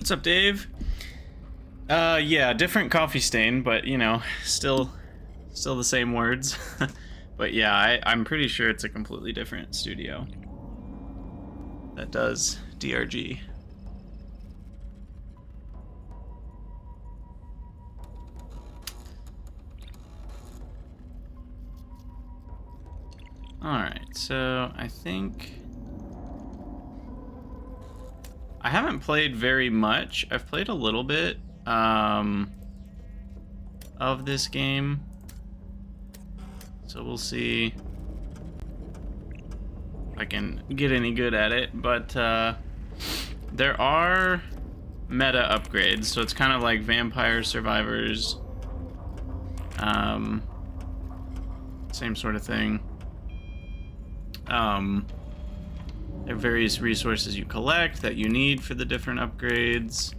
What's up, Dave? Yeah, different coffee stain, but you know, still the same words. But yeah, I'm pretty sure it's a completely different studio that does DRG. Alright, so I think I haven't played very much. I've played a little bit of this game, so we'll see if I can get any good at it. But there are meta upgrades, so it's kind of like Vampire Survivors, same sort of thing. There are various resources you collect that you need for the different upgrades.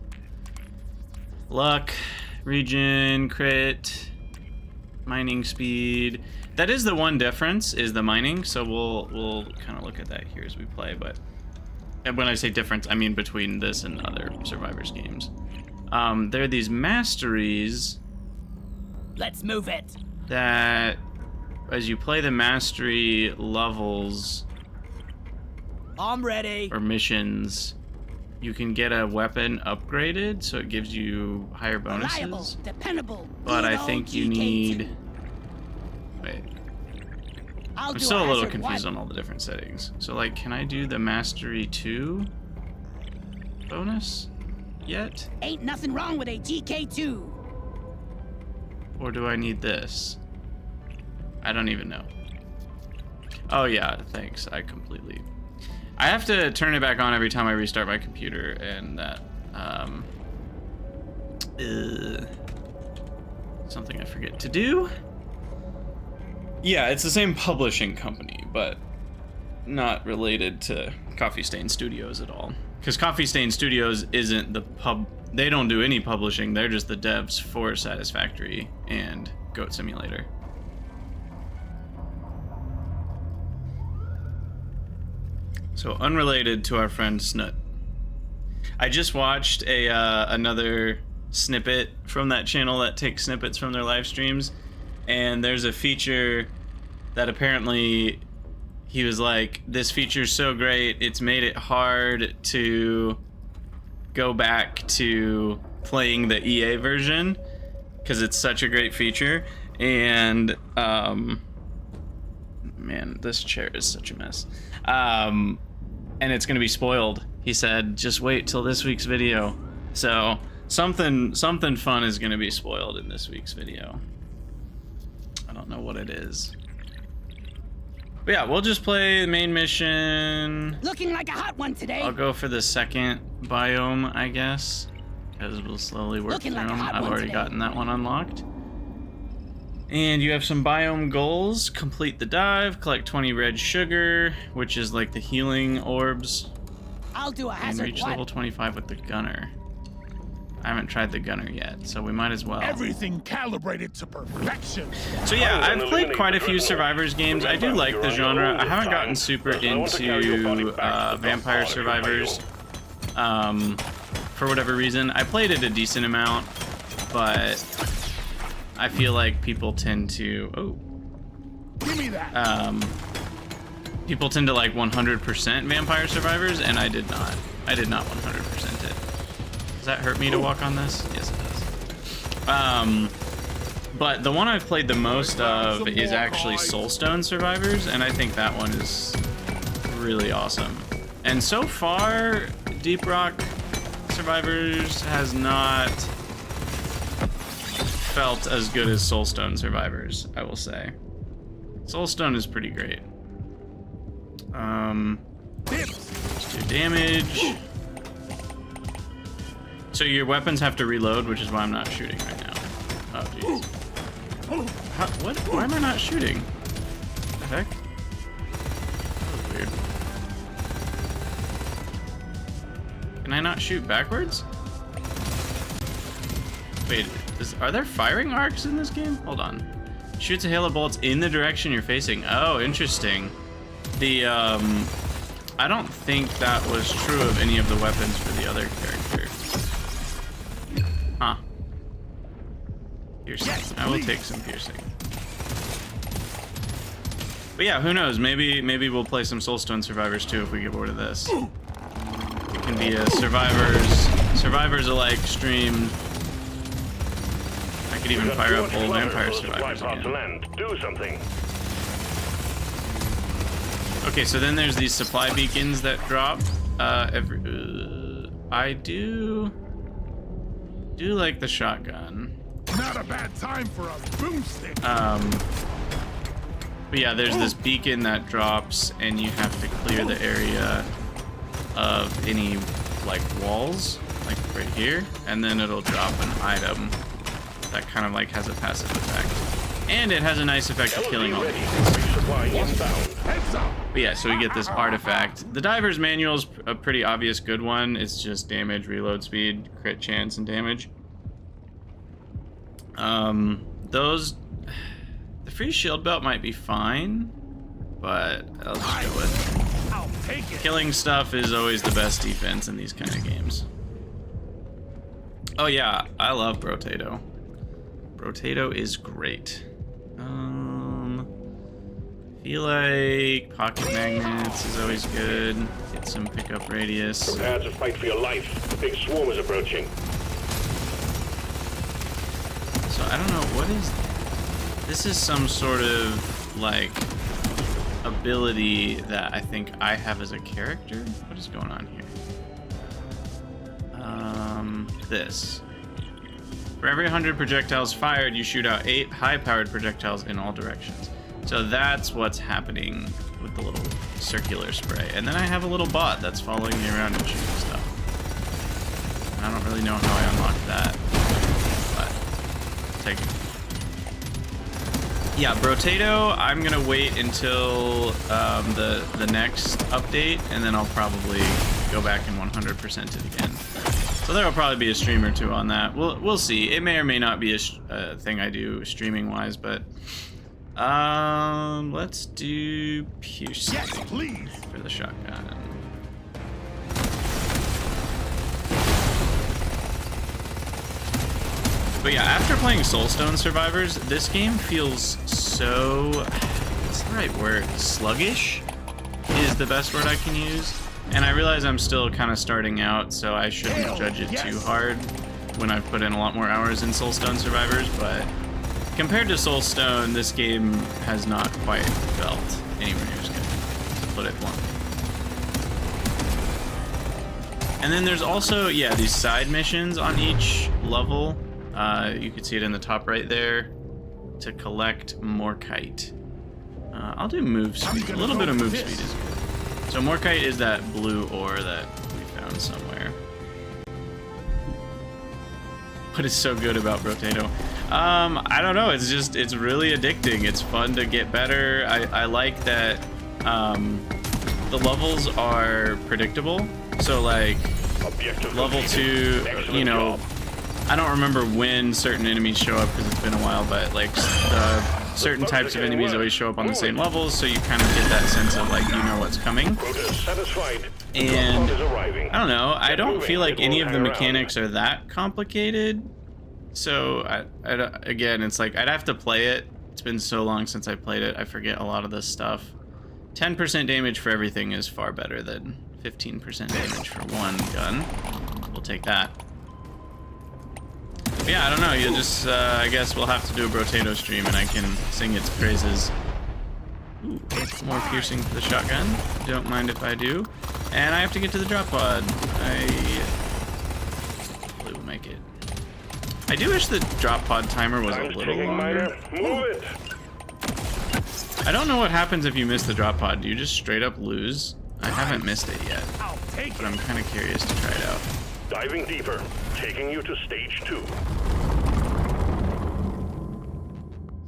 Luck, regen, crit, mining speed. That is the one difference, is the mining, so we'll kind of look at that here as we play. But when I say difference, I mean between this and other Survivors games. There are these masteries. Let's move it. That as you play the mastery levels, I'm ready. or missions, you can get a weapon upgraded, so it gives you higher bonuses. Reliable, dependable. But I think you need... Wait. I'm still a little confused on all the different settings. So, like, can I do the Mastery 2 bonus yet? Ain't nothing wrong with a GK2. Or do I need this? I don't even know. Oh yeah, thanks. I have to turn it back on every time I restart my computer, and that something I forget to do. Yeah, it's the same publishing company, but not related to Coffee Stain Studios at all. Because Coffee Stain Studios isn't the they don't do any publishing, they're just the devs for Satisfactory and Goat Simulator. So unrelated to our friend Snoot. I just watched another snippet from that channel that takes snippets from their live streams, and there's a feature that apparently he was like, this feature's so great, it's made it hard to go back to playing the EA version because it's such a great feature. And man, this chair is such a mess. And it's gonna be spoiled. He said, just wait till this week's video. So something fun is gonna be spoiled in this week's video. I don't know what it is. But yeah, we'll just play the main mission. Looking like a hot one today. I'll go for the second biome, I guess, because we'll slowly work through them. I've already gotten that one unlocked. And you have some biome goals. Complete the dive, collect 20 red sugar, which is like the healing orbs. I'll do a hazard. And reach level 25 with the gunner. I haven't tried the gunner yet, so we might as well. Everything calibrated to perfection. So yeah, I've played quite a few Survivors games. I do like the genre. I haven't gotten super into Vampire Survivors for whatever reason. I played it a decent amount, but I feel like people tend to Give me that. People tend to like 100% Vampire Survivors, and I did not. I did not 100% it. Does that hurt me to walk on this? Yes, it does. But the one I've played the most of is actually Soulstone Survivors, and I think that one is really awesome. And so far, Deep Rock Survivors has not felt as good as Soulstone Survivors, I will say. Soulstone is pretty great. Let's do damage. So your weapons have to reload, which is why I'm not shooting right now. Oh, jeez. What? Why am I not shooting? What the heck? That was weird. Can I not shoot backwards? Wait, are there firing arcs in this game? Hold on. Shoots a hail of bullets in the direction you're facing. Oh, interesting. The, I don't think that was true of any of the weapons for the other character. Huh. Piercing. Yes, I will please. take some piercing. But yeah, who knows? Maybe we'll play some Soulstone Survivors too if we get bored of this. It can be a survivors alike stream. I could even fire up old Vampire Survivors again. Do something. Okay, so then there's these supply beacons that drop. I do like the shotgun. Not a bad time for a boomstick. But yeah, there's this beacon that drops, and you have to clear the area of any like walls, like right here, and then it'll drop an item that kind of like has a passive effect, and it has a nice effect of killing all the beacons. Heads up. But yeah, so we get this artifact. The Diver's Manual's a pretty obvious good one. It's just damage, reload speed, crit chance, and damage. The free shield belt might be fine, but I'll just go with it. I'll take it. Killing stuff is always the best defense in these kind of games. Oh yeah, I love Brotato. Brotato is great. Feel like pocket magnets is always good. Get some pickup radius. Prepare to fight for your life. The big swarm is approaching. So I don't know, what is this? Is some sort of like ability that I think I have as a character? What is going on here? This. For every 100 projectiles fired, you shoot out 8 high-powered projectiles in all directions. So that's what's happening with the little circular spray. And then I have a little bot that's following me around and shooting stuff. I don't really know how I unlocked that, but I'll take it. Yeah, Brotato, I'm gonna wait until the next update, and then I'll probably go back and 100% it again. So there will probably be a stream or two on that. We'll see. It may or may not be a thing I do streaming wise, but let's do piercing. Yes, please. For the shotgun. But yeah, after playing Soulstone Survivors, this game feels so, what's the right word? Sluggish is the best word I can use. And I realize I'm still kind of starting out, so I shouldn't judge it too hard when I've put in a lot more hours in Soulstone Survivors, but compared to Soulstone, this game has not quite felt anywhere near as good, to put it bluntly. And then there's also, yeah, these side missions on each level. You can see it in the top right there, to collect Morkite. I'll do move speed. A little bit of move speed is good. So Morkite is that blue ore that we found somewhere. What is so good about Brotato? I don't know, it's really addicting. It's fun to get better. I like that the levels are predictable. So like level 2, you know, I don't remember when certain enemies show up because it's been a while, but like certain types of enemies always show up on the same levels, so you kind of get that sense of like, you know what's coming. And I don't know, I don't feel like any of the mechanics are that complicated. So again, it's like I'd have to play it. It's been so long since I played it, I forget a lot of this stuff. 10% damage for everything is far better than 15% damage for one gun. We'll take that. But yeah, I don't know. You just, I guess we'll have to do a Brotato stream and I can sing its praises. Ooh, more piercing for the shotgun. Don't mind if I do. And I have to get to the drop pod. Hopefully we'll make it. I do wish the drop pod timer was a little longer. Move it. I don't know what happens if you miss the drop pod. Do you just straight up lose? I haven't missed it yet, but I'm kind of curious to try it out. Diving deeper, taking you to stage 2.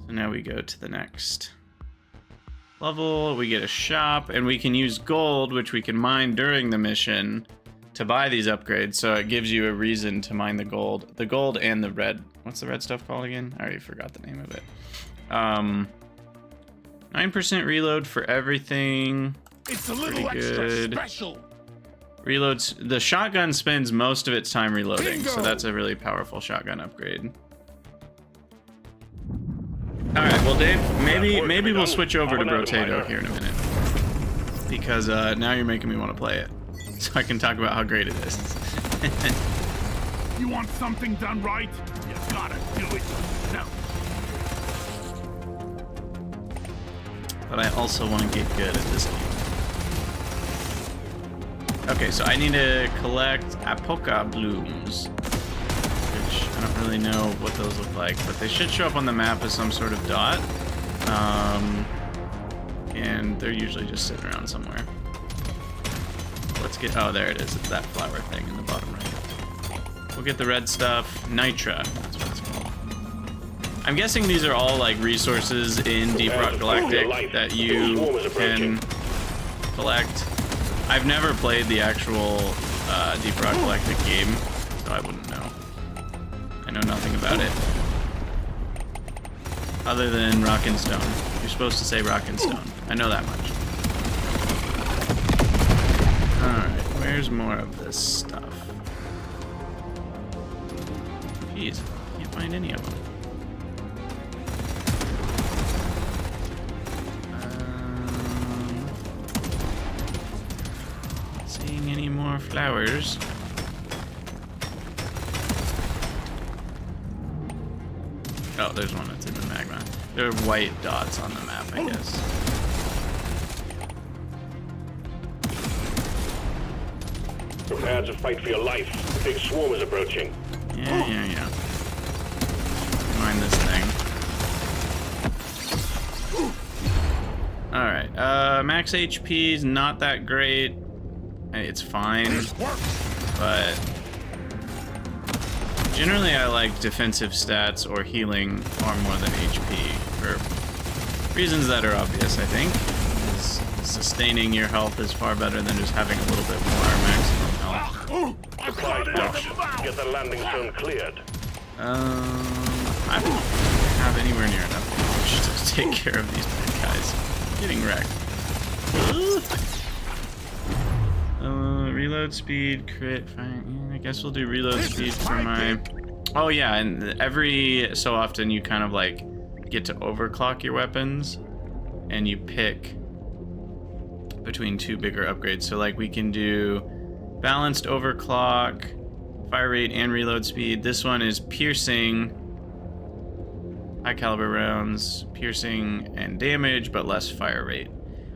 So now we go to the next level. We get a shop, and we can use gold, which we can mine during the mission, to buy these upgrades. So it gives you a reason to mine the gold. The gold and the red. What's the red stuff called again? I already forgot the name of it. 9% reload for everything. It's a little extra special. Reloads. The shotgun spends most of its time reloading, so that's a really powerful shotgun upgrade. All right, well, Dave, maybe we'll switch over to Brotato here in a minute, because now you're making me want to play it, so I can talk about how great it is. You want something done right? You gotta do it yourself. But I also want to get good at this game. Okay, so I need to collect Apoca blooms, which I don't really know what those look like, but they should show up on the map as some sort of dot. And they're usually just sitting around somewhere. Let's get, oh, there it is. It's that flower thing in the bottom right. We'll get the red stuff. Nitra, that's what it's called. I'm guessing these are all like resources in Deep Rock Galactic that you can collect. I've never played the actual Deep Rock Galactic game, so I wouldn't know. I know nothing about it. Other than rock and stone. You're supposed to say rock and stone. I know that much. Alright, where's more of this stuff? Jeez, can't find any of them. Seeing any more flowers? Oh, there's one that's in the magma. There are white dots on the map, I guess. Prepare to fight for your life. The big swarm is approaching. Yeah. Mind this thing. Alright, max HP is not that great. It's fine, but generally I like defensive stats or healing far more than HP for reasons that are obvious, I think. Sustaining your health is far better than just having a little bit more maximum health. Get the landing zone cleared. I don't have anywhere near enough damage to take care of these bad guys. I'm getting wrecked. Reload speed, crit, fine. I guess we'll do reload speed for my... Oh yeah, and every so often you kind of like get to overclock your weapons and you pick between two bigger upgrades. So like we can do balanced overclock, fire rate, and reload speed. This one is piercing, high caliber rounds, piercing and damage, but less fire rate.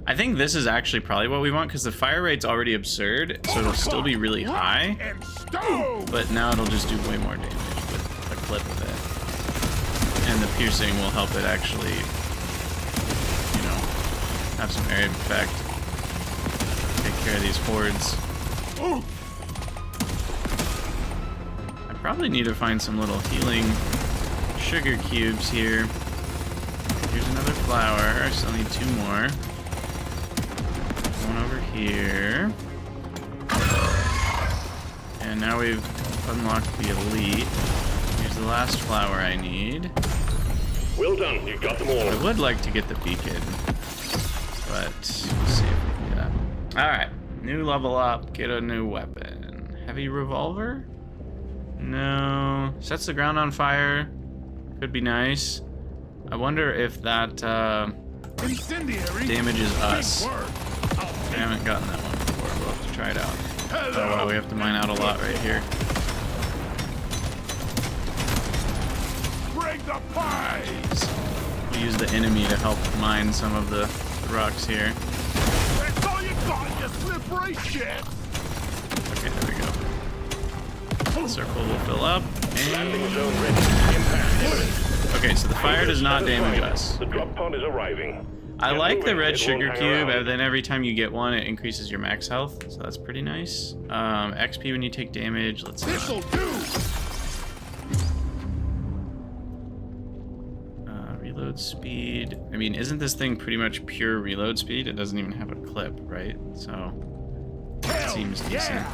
I think this is actually probably what we want because the fire rate's already absurd, so it'll still be really high, but now it'll just do way more damage with a clip of it. And the piercing will help it actually, you know, have some area effect. Take care of these hordes. I probably need to find some little healing sugar cubes here. Here's another flower. I still need 2 more. One over here. And now we've unlocked the elite. Here's the last flower I need. Well done, you got them all. I would like to get the beacon, but we'll see if we can do that. Alright, new level up, get a new weapon. Heavy revolver? No. Sets the ground on fire. Could be nice. I wonder if that damages us. I haven't gotten that one before. We'll have to try it out. Oh wow, we have to mine out a lot right here. Nice. We'll use the enemy to help mine some of the rocks here. That's all you got, you slippery shit. Okay, there we go. The circle will fill up. Landing And... zone ready. Impact imminent. Okay, so the fire does not damage us. The drop pod is arriving. I like the red It sugar won't hang cube, around. and then every time you get one, it increases your max health, so that's pretty nice. XP when you take damage, let's see. This'll do. Reload speed. I mean, isn't this thing pretty much pure reload speed? It doesn't even have a clip, right? So, it seems decent.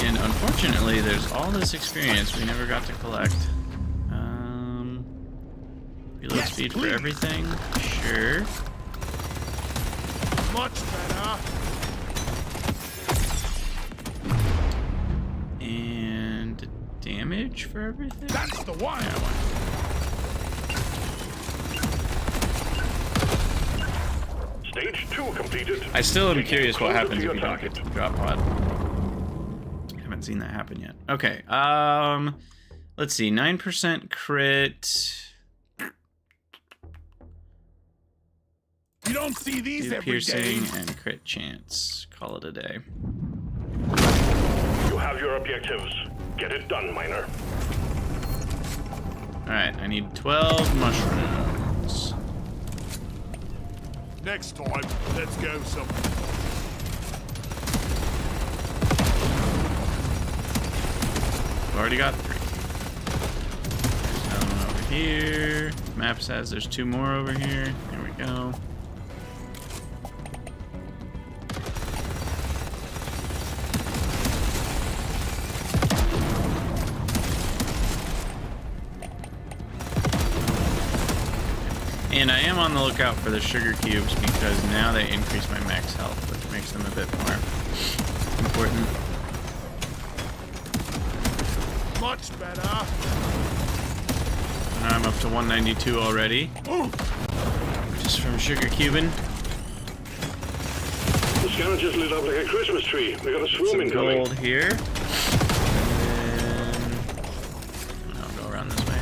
And unfortunately, there's all this experience we never got to collect. Reload speed for everything? Sure. Much better. And damage for everything? That's the one. Yeah, one. Stage 2 completed. I still am curious what Closer happens to if your you don't target. get to drop pod. Haven't seen that happen yet. Okay, let's see, 9% crit. You don't see these Do every piercing day. and crit chance. Call it a day. You have your objectives. Get it done, miner. Alright, I need 12 mushrooms. Next time, let's go somewhere. I've already got 3. There's another one over here. Map says there's 2 more over here. There we go. And I am on the lookout for the sugar cubes because now they increase my max health, which makes them a bit more important. Much better. I'm up to 192 already, just from sugar cubing. The scanner just lit up like a Christmas tree. We got a swarm Some incoming. gold here. And then I'll go around this way.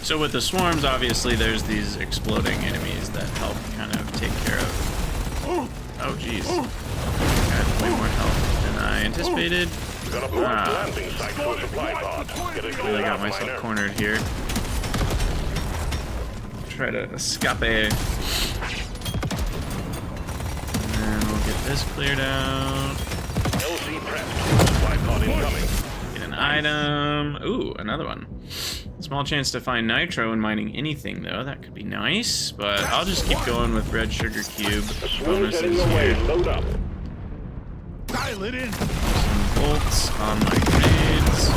So with the swarms, obviously, there's these exploding enemies that help kind of take care of. Oh, jeez. Got way more health than I anticipated. We got a blocked landing site for a supply pod. Get it Really cleared got out, myself miner. cornered here. Try to escape. And then we'll get this cleared out. LC prepped. Supply pod incoming. Get an item. Ooh, another one. Small chance to find nitro in mining anything, though. That could be nice, but I'll just keep going with red sugar cube The swarm's heading bonuses your way. here. Load up. Dial it in. Some bolts on my grenades.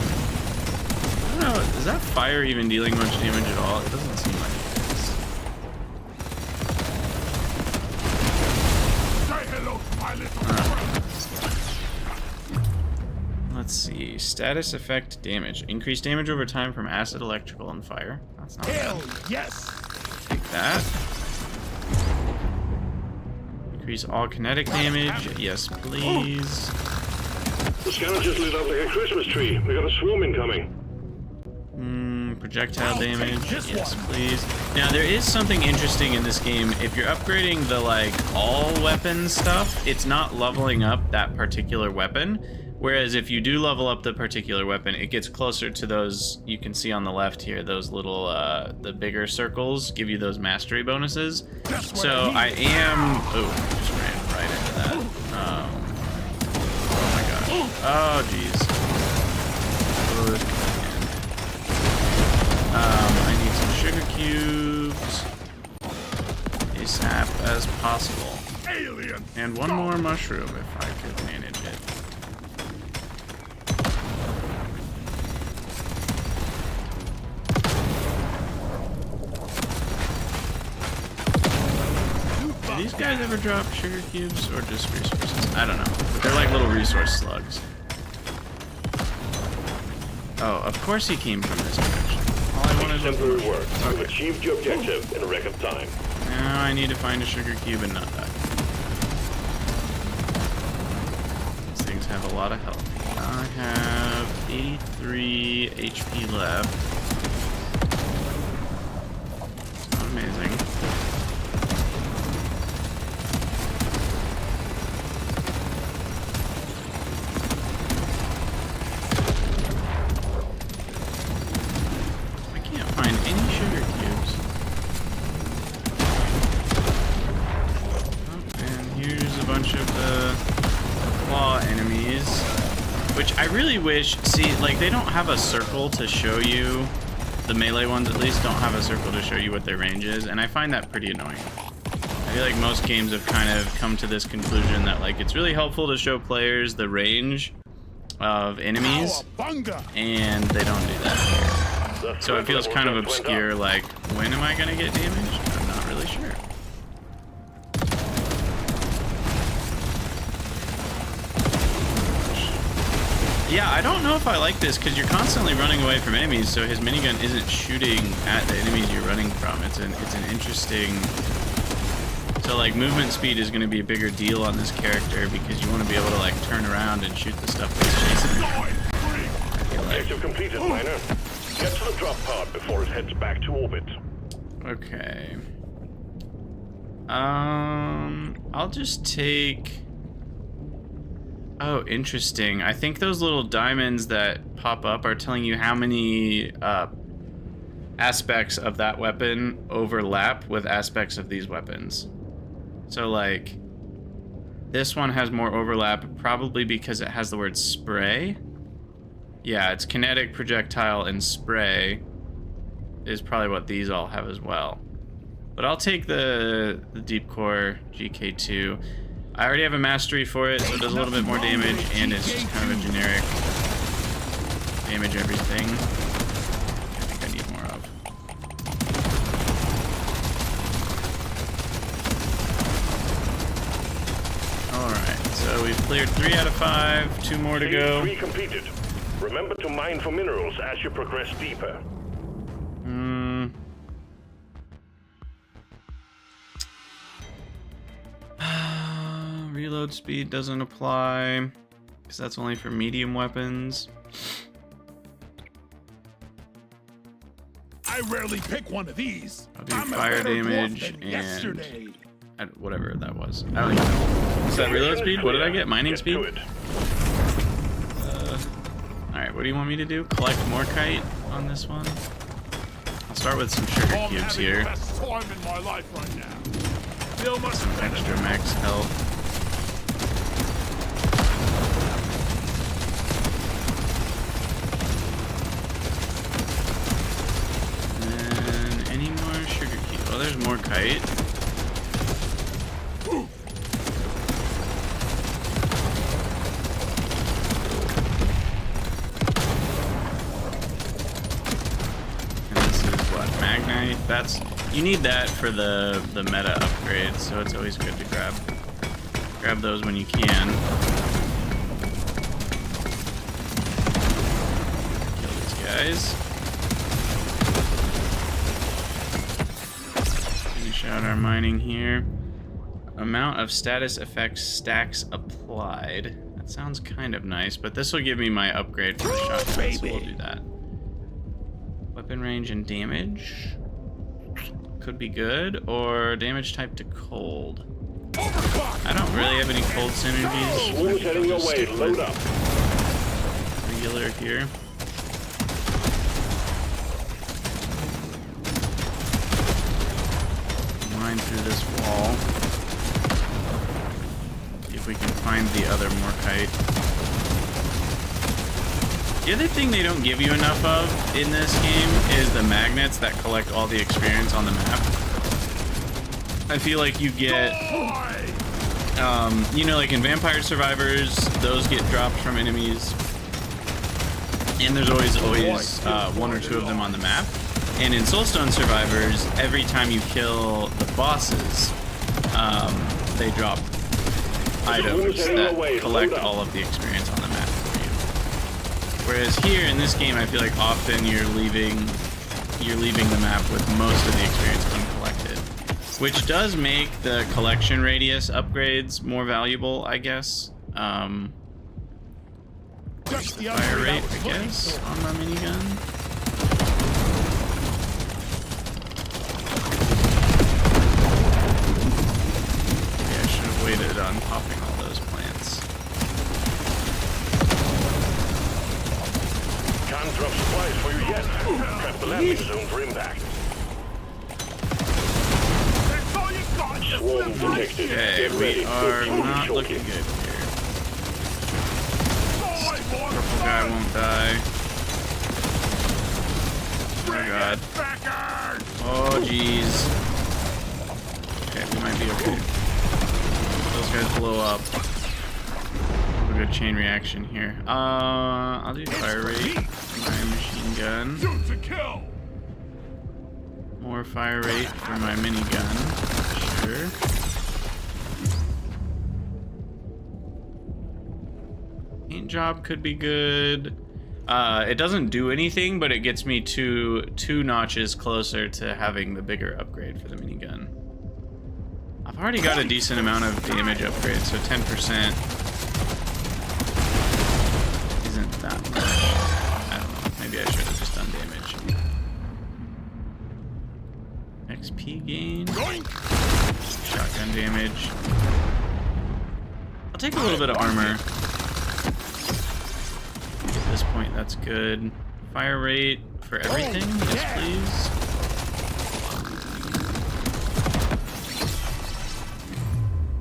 I don't know, is that fire even dealing much damage at all? It doesn't seem like it is. Say hello to my little friend. Let's see. Status effect damage. Increased damage over time from acid, electrical, and fire. That's not bad. Hell yes. Take that. Increase all kinetic damage. Yes, please. The scanner just lit up like a Christmas tree. We got a swarm incoming. Projectile I'll take damage. this Yes, one. please. Now, there is something interesting in this game. If you're upgrading the, like, all weapon stuff, it's not leveling up that particular weapon. Whereas if you do level up the particular weapon, it gets closer to those, you can see on the left here, those little, the bigger circles give you those mastery bonuses. That's what So I I am, oh, just ran right into that. Oh my gosh. Oh, jeez. Oh, this could be the end. I need some sugar cubes. ASAP as possible. Alien. And one more mushroom if I could manage it. Do these guys ever drop sugar cubes or just resources? I don't know. They're like little resource slugs. Oh, of course he came from this direction. All I wanted was Exemplary work. You've Okay. achieved your objective in a record time. Now I need to find a sugar cube and not die. These things have a lot of health. I have 83 HP left. It's not amazing. I can't find any sugar cubes. And here's a bunch of the claw enemies, which I really wish, see, like, they don't have a circle to show you, the melee ones at least don't have a circle to show you what their range is, and I find that pretty annoying. I feel like most games have kind of come to this conclusion that, like, it's really helpful to show players the range of enemies, Cowabunga! and they don't do that here. The So it threat feels level kind of just went obscure, up. like, when am I gonna get damaged? I'm not really sure. Yeah, I don't know if I like this, because you're constantly running away from enemies, so his minigun isn't shooting at the enemies you're running from. It's an interesting... So, like, movement speed is going to be a bigger deal on this character, because you want to be able to, like, turn around and shoot the stuff that's chasing you. I feel like. Objective completed, Miner. Get to the drop pod before it heads back to orbit. Okay. I'll just take... Oh, interesting. I think those little diamonds that pop up are telling you how many aspects of that weapon overlap with aspects of these weapons. So, like, this one has more overlap, probably because it has the word spray. Yeah, it's kinetic, projectile, and spray is probably what these all have as well. But I'll take the Deep Core GK2. I already have a mastery for it, so it does a little bit more damage, and it's just kind of a generic damage everything. I think I need more of. Alright, so we've cleared 3 out of 5, 2 more to Phase go. 3 completed. Remember to mine for minerals as you progress deeper. Reload speed doesn't apply, because that's only for medium weapons. I rarely pick one of these. I'll do I'm a fire better dwarf damage than and yesterday. whatever that was. I don't even know. Is that reload speed? What did I get? Mining Get speed? to it. Alright, what do you want me to do? Collect more kite on this one? I'll start with some sugar I'm cubes having here. the best time in my life right now. Feel much better. Extra max health. And any more sugar cubes? Oh, there's more kite. Magnite. That's, you need that for the meta upgrades, so it's always good to grab those when you can. Kill these guys. Finish out our mining here. Amount of status effects stacks applied. That sounds kind of nice, but this will give me my upgrade for the shotgun, so we'll do that. Weapon range and damage could be good, or damage type to cold. I don't really have any cold synergies. Swarm's heading your way. Load up. Regular here. Mine through this wall. See if we can find the other Morkite. The other thing they don't give you enough of in this game is the magnets that collect all the experience on the map. I feel like you get, you know, like in Vampire Survivors, those get dropped from enemies. And there's always one or two of them on the map. And in Soulstone Survivors, every time you kill the bosses, they drop items that collect all of the experience on the map. Whereas here in this game, I feel like often you're leaving the map with most of the experience uncollected, which does make the collection radius upgrades more valuable, I guess. Just the Fire upgrade I rate, was I looking guess, for. on my minigun. Maybe I should have waited on popping all those plants. Can't drop supplies for you yet. Prep the landing zone for impact. That's all you got. You Swarm slip right detected. here. Okay, Get ready. we are You'll be not choking. looking good here. Die, boy, Purple guy die. won't die. Oh Bring god. it, Packard. Oh jeez. Okay, we might be okay. Those guys blow up. We a good chain reaction here. I'll do fire rate for my machine gun. Shoot to kill. More fire rate for my minigun. Sure. Paint job could be good. It doesn't do anything, but it gets me two notches closer to having the bigger upgrade for the minigun. I've already got a decent amount of damage upgrade, so 10% isn't that much. I don't know. Maybe I should have just done damage. XP gain. Shotgun damage. I'll take a little bit of armor. At this point, that's good. Fire rate for everything? Yes, please.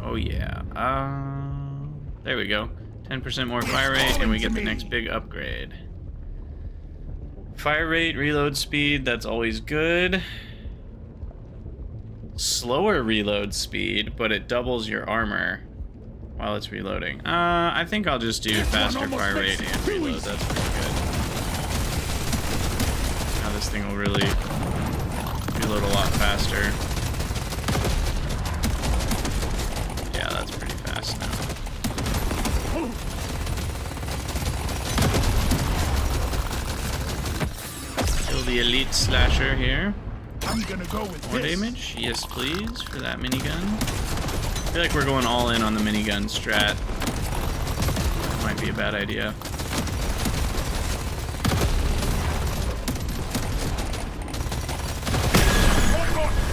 Oh yeah. There we go. 10% more fire rate, and we get the next big upgrade. Fire rate, reload speed, that's always good. Slower reload speed, but it doubles your armor while it's reloading. I think I'll just do faster fire rate and reload. That's pretty good. Now this thing will really reload a lot faster. Yeah, that's pretty fast now. Kill the elite slasher here. I'm gonna go with More this. damage? Yes, please, for that minigun. I feel like we're going all in on the minigun strat. That might be a bad idea.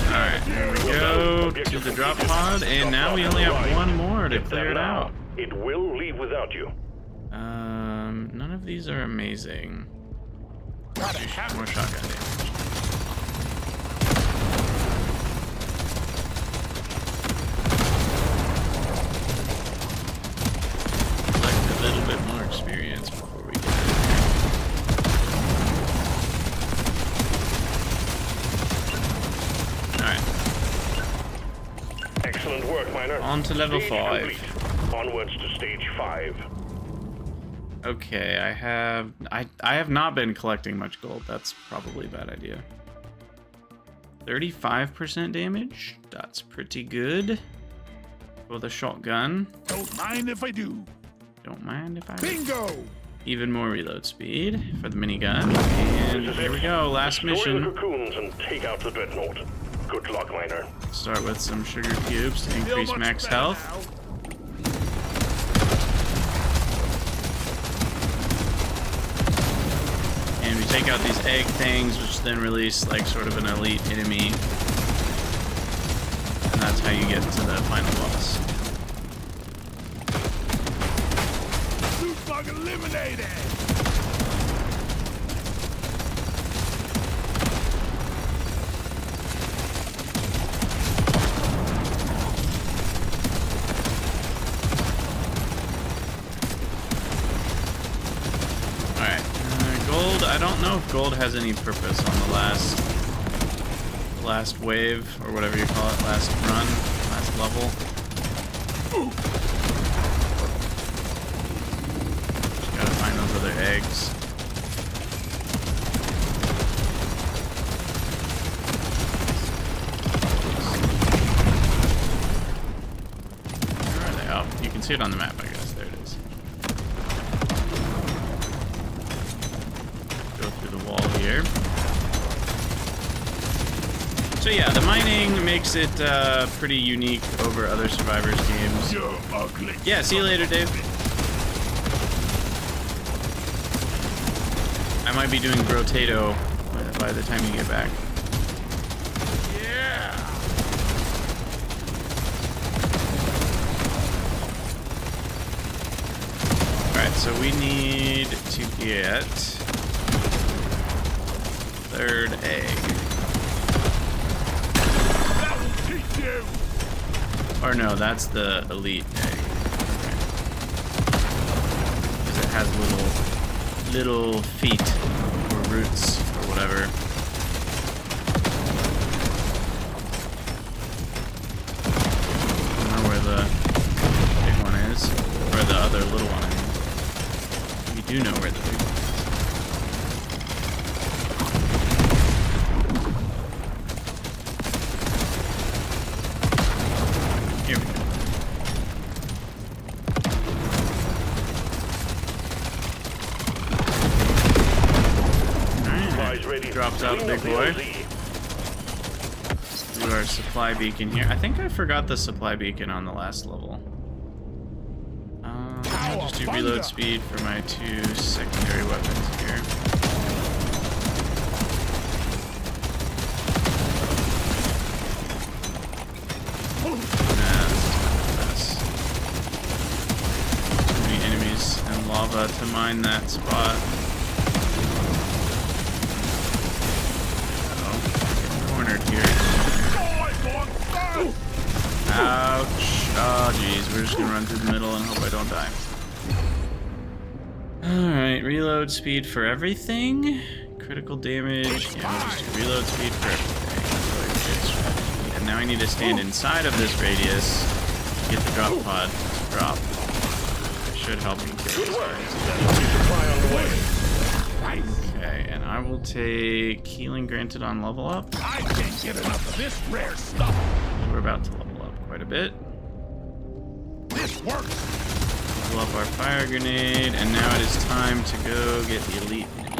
Alright, there we go to the drop pod, and now we only have one more to clear it out. It will leave without you. None of these are amazing. More shotgun damage. Collect a little bit more experience before we get in there. Alright. Excellent work, Miner. On to level Stage 5. complete. Onwards to stage 5. Okay, I have not been collecting much gold. That's probably a bad idea. 35% damage. That's pretty good. For the shotgun. Don't mind if I do. Don't mind if I... Bingo! Even more reload speed for the minigun. And here we go, last Destroy the mission. cocoons and take out the dreadnought. Good luck, Miner. Start with some sugar cubes to Feel increase much max better health. now. And we take out these egg things, which then release like sort of an elite enemy. And that's how you get to the final boss. Loot bug eliminated! Alright, gold, I don't know if gold has any purpose on the last wave, or whatever you call it, last run, last level. Just gotta find those other eggs. Where are they? Oh, you can see it on the map, I guess. There it is. Go through the wall here. So yeah, the mining makes it pretty unique over other Survivors games. You're ugly. Yeah, see you later, Dave. I might be doing Brotato by the time you get back. Yeah! Alright, so we need to get third egg. That will teach you! Or no, that's the elite egg. Because it has little feet or roots or whatever. I don't know where the big one is, or the other little one is. You know where the big one is. Here we go. Alright, drops out a big boy. Do our supply beacon here. I think I forgot the supply beacon on the last level. I'll just do reload speed for my 2 secondary weapons here. Too many enemies and lava to mine that spot. Cornered here. Ouch. Oh, jeez. We're just gonna run through the middle and hope I don't die. Alright, reload speed for everything. Critical damage. Yeah, we'll just do reload speed for everything. That's really good strategy. And now I need to stand inside of this radius to get the drop pod to drop. It should help me kill these guys. Okay, and I will take healing granted on level up. I can't get enough of this rare stuff. We're about to level up quite a bit. This works. Level up our fire grenade, and now it is time to go get the elite enemy.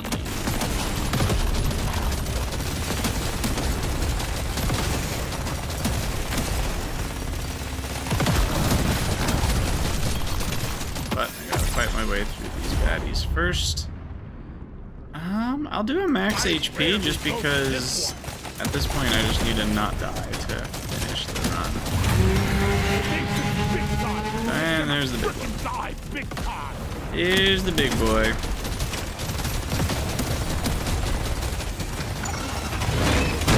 But I gotta fight my way through these baddies first. I'll do a max HP just because at this point I just need to not die to finish the run. And there's the big one. Here's the big boy.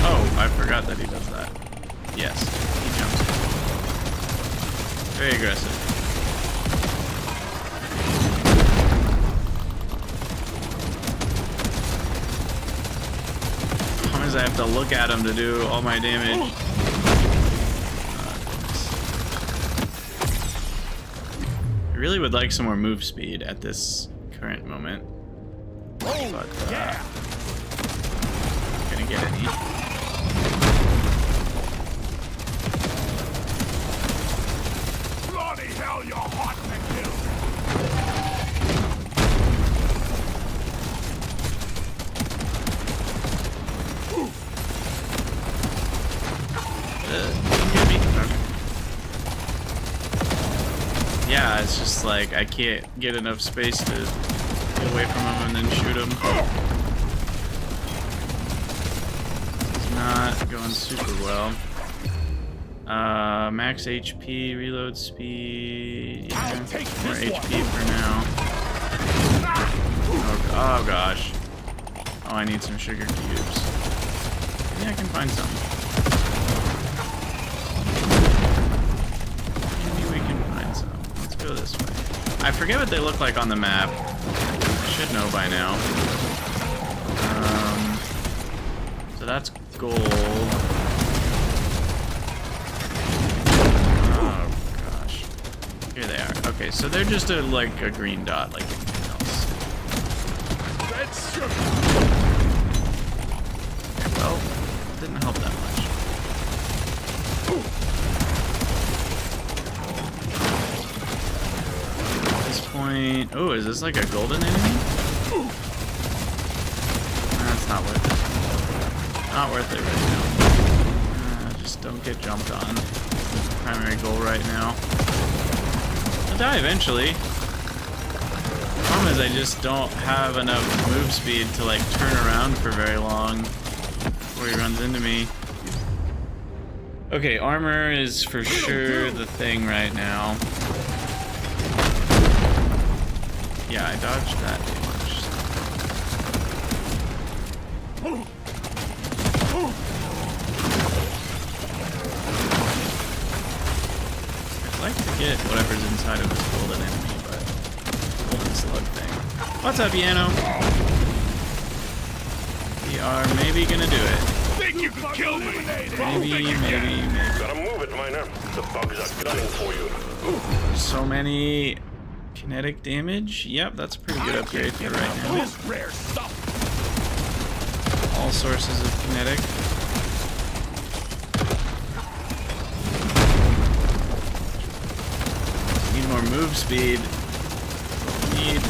Oh, I forgot that he does that. Yes, he jumps. Very aggressive. I have to look at him to do all my damage. I really would like some more move speed at this current moment. But, not gonna get any. Bloody hell, you're hot to kill. Yeah, it's just like I can't get enough space to get away from him and then shoot him. It's not going super well. Max HP, reload speed. Yeah, more HP for now. Oh gosh. Oh, I need some sugar cubes. Maybe I can find some. Go this way. I forget what they look like on the map. I should know by now. So that's gold. Oh gosh. Here they are. Okay, so they're just like a green dot, like anything else. That's sugar. Okay, well, didn't help that much. Point. Oh, is this like a golden enemy? That's not worth it. Not worth it right now. Just don't get jumped on. That's the primary goal right now. I'll die eventually. The problem is I just don't have enough move speed to like turn around for very long before he runs into me. Okay, armor is for sure the thing right now. Yeah, I dodged that damage. I'd like to get whatever's inside of this golden enemy, but golden slug thing. What's up, Yano? We are maybe gonna do it. Think you can kill me? Maybe. Gotta move it, miner. The bugs are gunning for you. There's so many Kinetic damage. Yep, that's a pretty good upgrade for right now. This rare stuff. All sources of kinetic. Need more move speed. Need.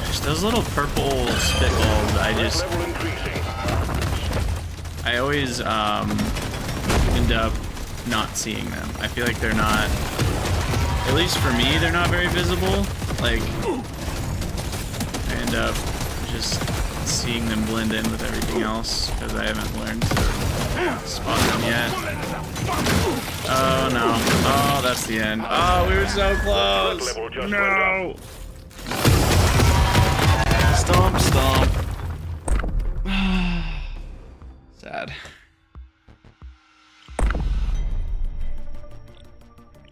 Just those little purple spitballs. I always end up not seeing them. I feel like they're not, at least for me, they're not very visible. Like, I end up just seeing them blend in with everything else because I haven't learned to spot them yet. Oh no. Oh, that's the end. Oh, we were so close. No. Stomp, stomp. Sad.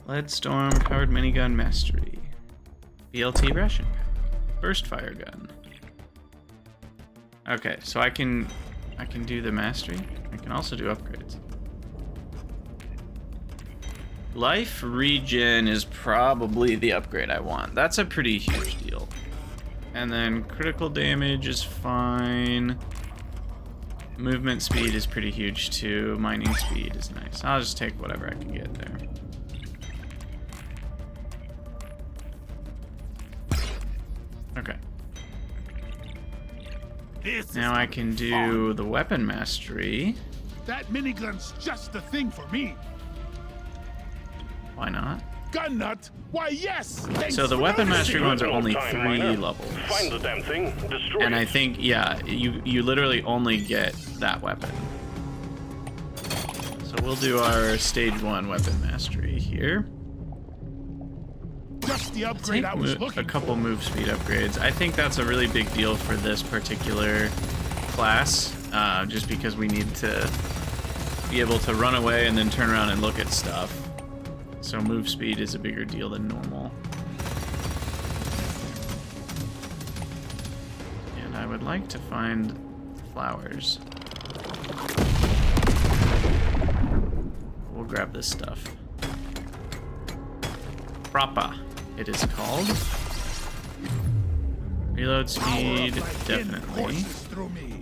Lead Storm, Powered Minigun Mastery. BLT Ration Pack. Burst Fire Gun. Okay, so I can do the mastery. I can also do upgrades. Life regen is probably the upgrade I want. That's a pretty huge deal. And then critical damage is fine. Movement speed is pretty huge too. Mining speed is nice. I'll just take whatever I can get there. Okay. Now I can do the weapon mastery. That minigun's just the thing for me. Why not? Gun nut? Why, yes! So the weapon mastery ones are only 3 Miner. levels. Find the damn thing, destroy And I it. think, yeah, you literally only get that weapon. So we'll do our stage 1 weapon mastery here. Just the Take upgrade I was looking a couple for. move speed upgrades. I think that's a really big deal for this particular class, just because we need to be able to run away and then turn around and look at stuff. So move speed is a bigger deal than normal. And I would like to find flowers. We'll grab this stuff. Propa, it is called. Reload speed, Power up my definitely. horses through me.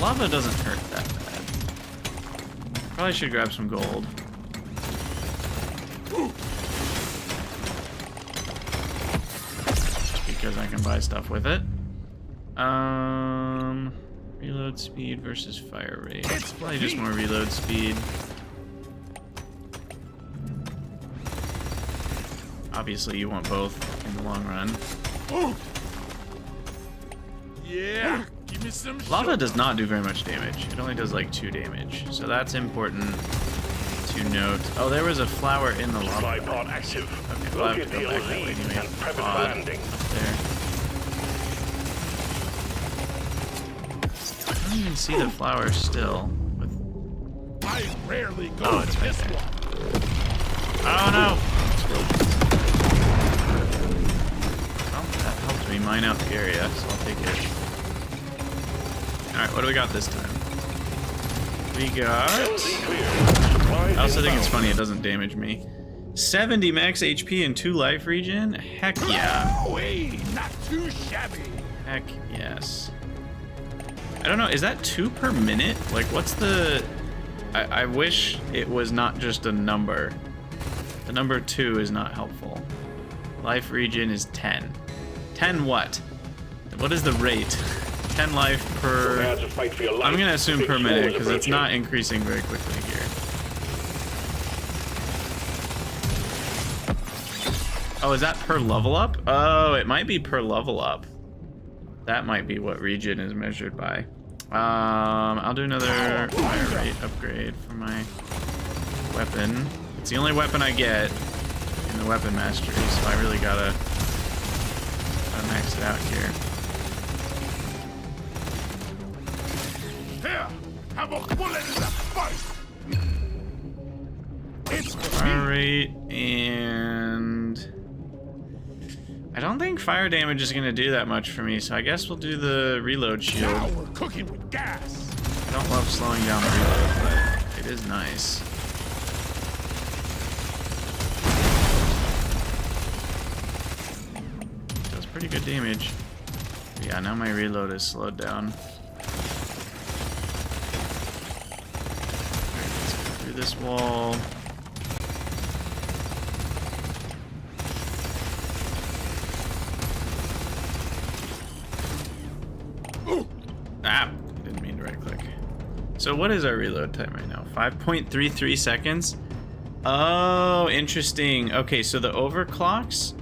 Lava doesn't hurt that bad. Probably should grab some gold. Just because I can buy stuff with it. Reload speed versus fire rate. It's probably just more reload speed. Obviously, you want both in the long run. Yeah, give me some Lava does not do very much damage. It only does like 2 damage. So that's important to note. Oh, there was a flower in the lava. Supply pod active. Okay, we'll have to Locate go the back that way LZ anyway. and prep it for Pod landing. up there. I don't even see the flower still. I rarely go Oh, it's to right this there. one. Oh no! Well, that helped me mine out the area, so I'll take it. Alright, what do we got this time? We got... LZ clear. Supplies I also think it's inbound. funny it doesn't damage me. 70 max HP and 2 life regen? Heck yeah. Wait, not too shabby. Heck yes. I don't know, is that 2 per minute? Like, what's the... I wish it was not just a number. The number 2 is not helpful. Life regen is 10. 10 what? What is the rate? 10 life per... Prepare to fight for your life. I'm gonna assume Big per swarms minute, because it's approaching. not increasing very quickly here. Oh, is that per level up? Oh, it might be per level up. That might be what regen is measured by. I'll do another fire rate upgrade for my weapon. It's the only weapon I get in the weapon mastery, so I really gotta max it out here. Here, have a bullet in the face. It's for Fire me. rate and fire damage is going to do that much for me, so I guess we'll do the reload shield. Now we're cooking with gas. I don't love slowing down the reload, but it is nice. Does pretty good damage. But yeah, now my reload is slowed down. Alright, let's go through this wall. Ah, didn't mean to right click. So what is our reload time right now? 5.33 seconds. Oh, interesting. Okay, so the overclocks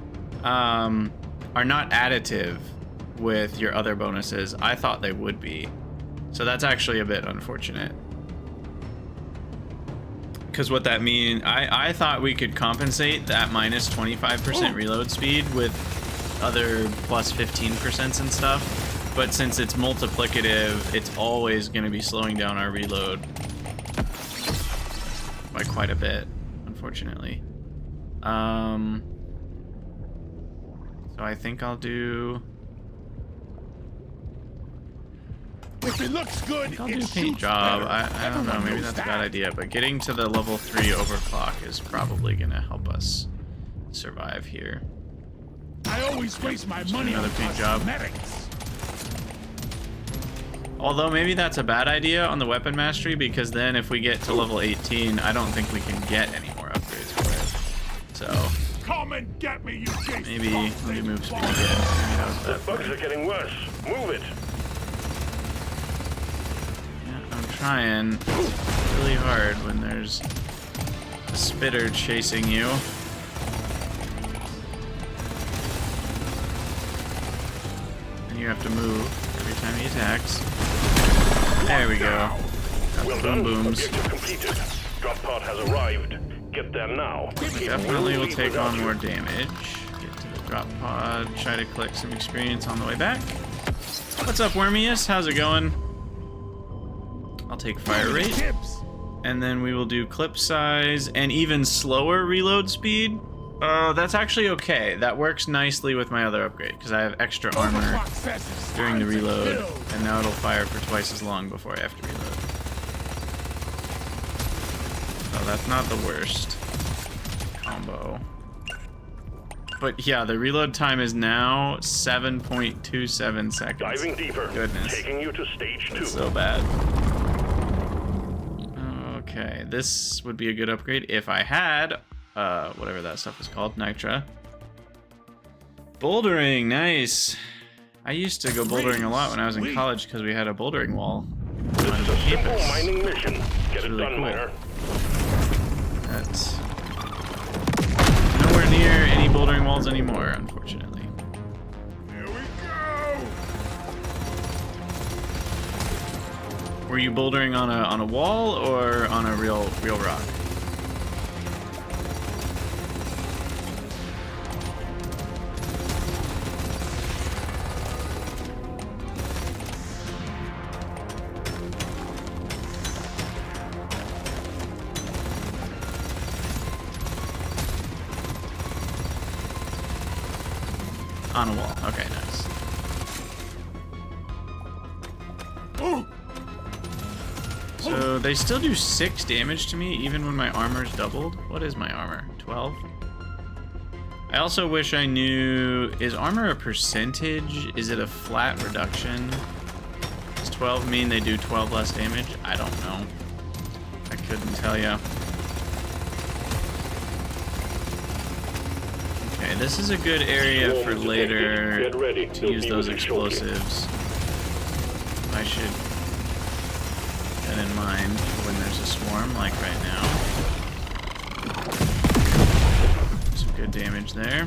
are not additive with your other bonuses. I thought they would be. So that's actually a bit unfortunate. Because what that means, I thought we could compensate that minus 25% reload speed with other plus 15% and stuff. But since it's multiplicative, it's always going to be slowing down our reload by quite a bit, unfortunately. So I think I'll do... If it looks good, I'll do paint job. I don't know, maybe that's a bad idea, but getting to the level 3 overclock is probably going to help us survive here. I always waste my money another on paint job. cosmetics. Although maybe that's a bad idea on the weapon mastery, because then if we get to level 18, I don't think we can get any more upgrades for it. So Come and get me, you maybe let me move speed again. Maybe that was The bad. bugs are getting worse. Move it. Yeah, I'm trying. It's really hard when there's a spitter chasing you. And you have to move every time he attacks. There we go. Got Well the done. boom booms. Objective completed. Drop pod has arrived. Get there now. Definitely will take on more damage. Get to the drop pod. Try to collect some experience on the way back. What's up, Wormius? How's it going? I'll take fire rate. Tips. And then we will do clip size and even slower reload speed. That's actually okay. That works nicely with my other upgrade because I have extra armor during the reload, and now it'll fire for twice as long before I have to reload. So that's not the worst combo. But yeah, the reload time is now 7.27 seconds. Diving deeper. Goodness. Taking you to stage 2. That's so bad. Okay, this would be a good upgrade if I had whatever that stuff is called, Nitra. Bouldering, nice. I used to go bouldering a lot when I was in college because we had a bouldering wall This on is a simple campus. mining mission. Get it really done, cool. miner. That's nowhere near any bouldering walls anymore, unfortunately. Here we go. Were you bouldering on a wall or on a real rock? On a wall. Okay, nice. So they still do 6 damage to me even when my armor's doubled. What is my armor? 12? I also wish I knew, is armor a percentage? Is it a flat reduction? Does 12 mean they do 12 less damage? I don't know. I couldn't tell you. Okay, this is a good area for later Get ready. to They'll use be those with you shortly. explosives. I should keep that in mind for when there's a swarm, like right now. Some good damage there.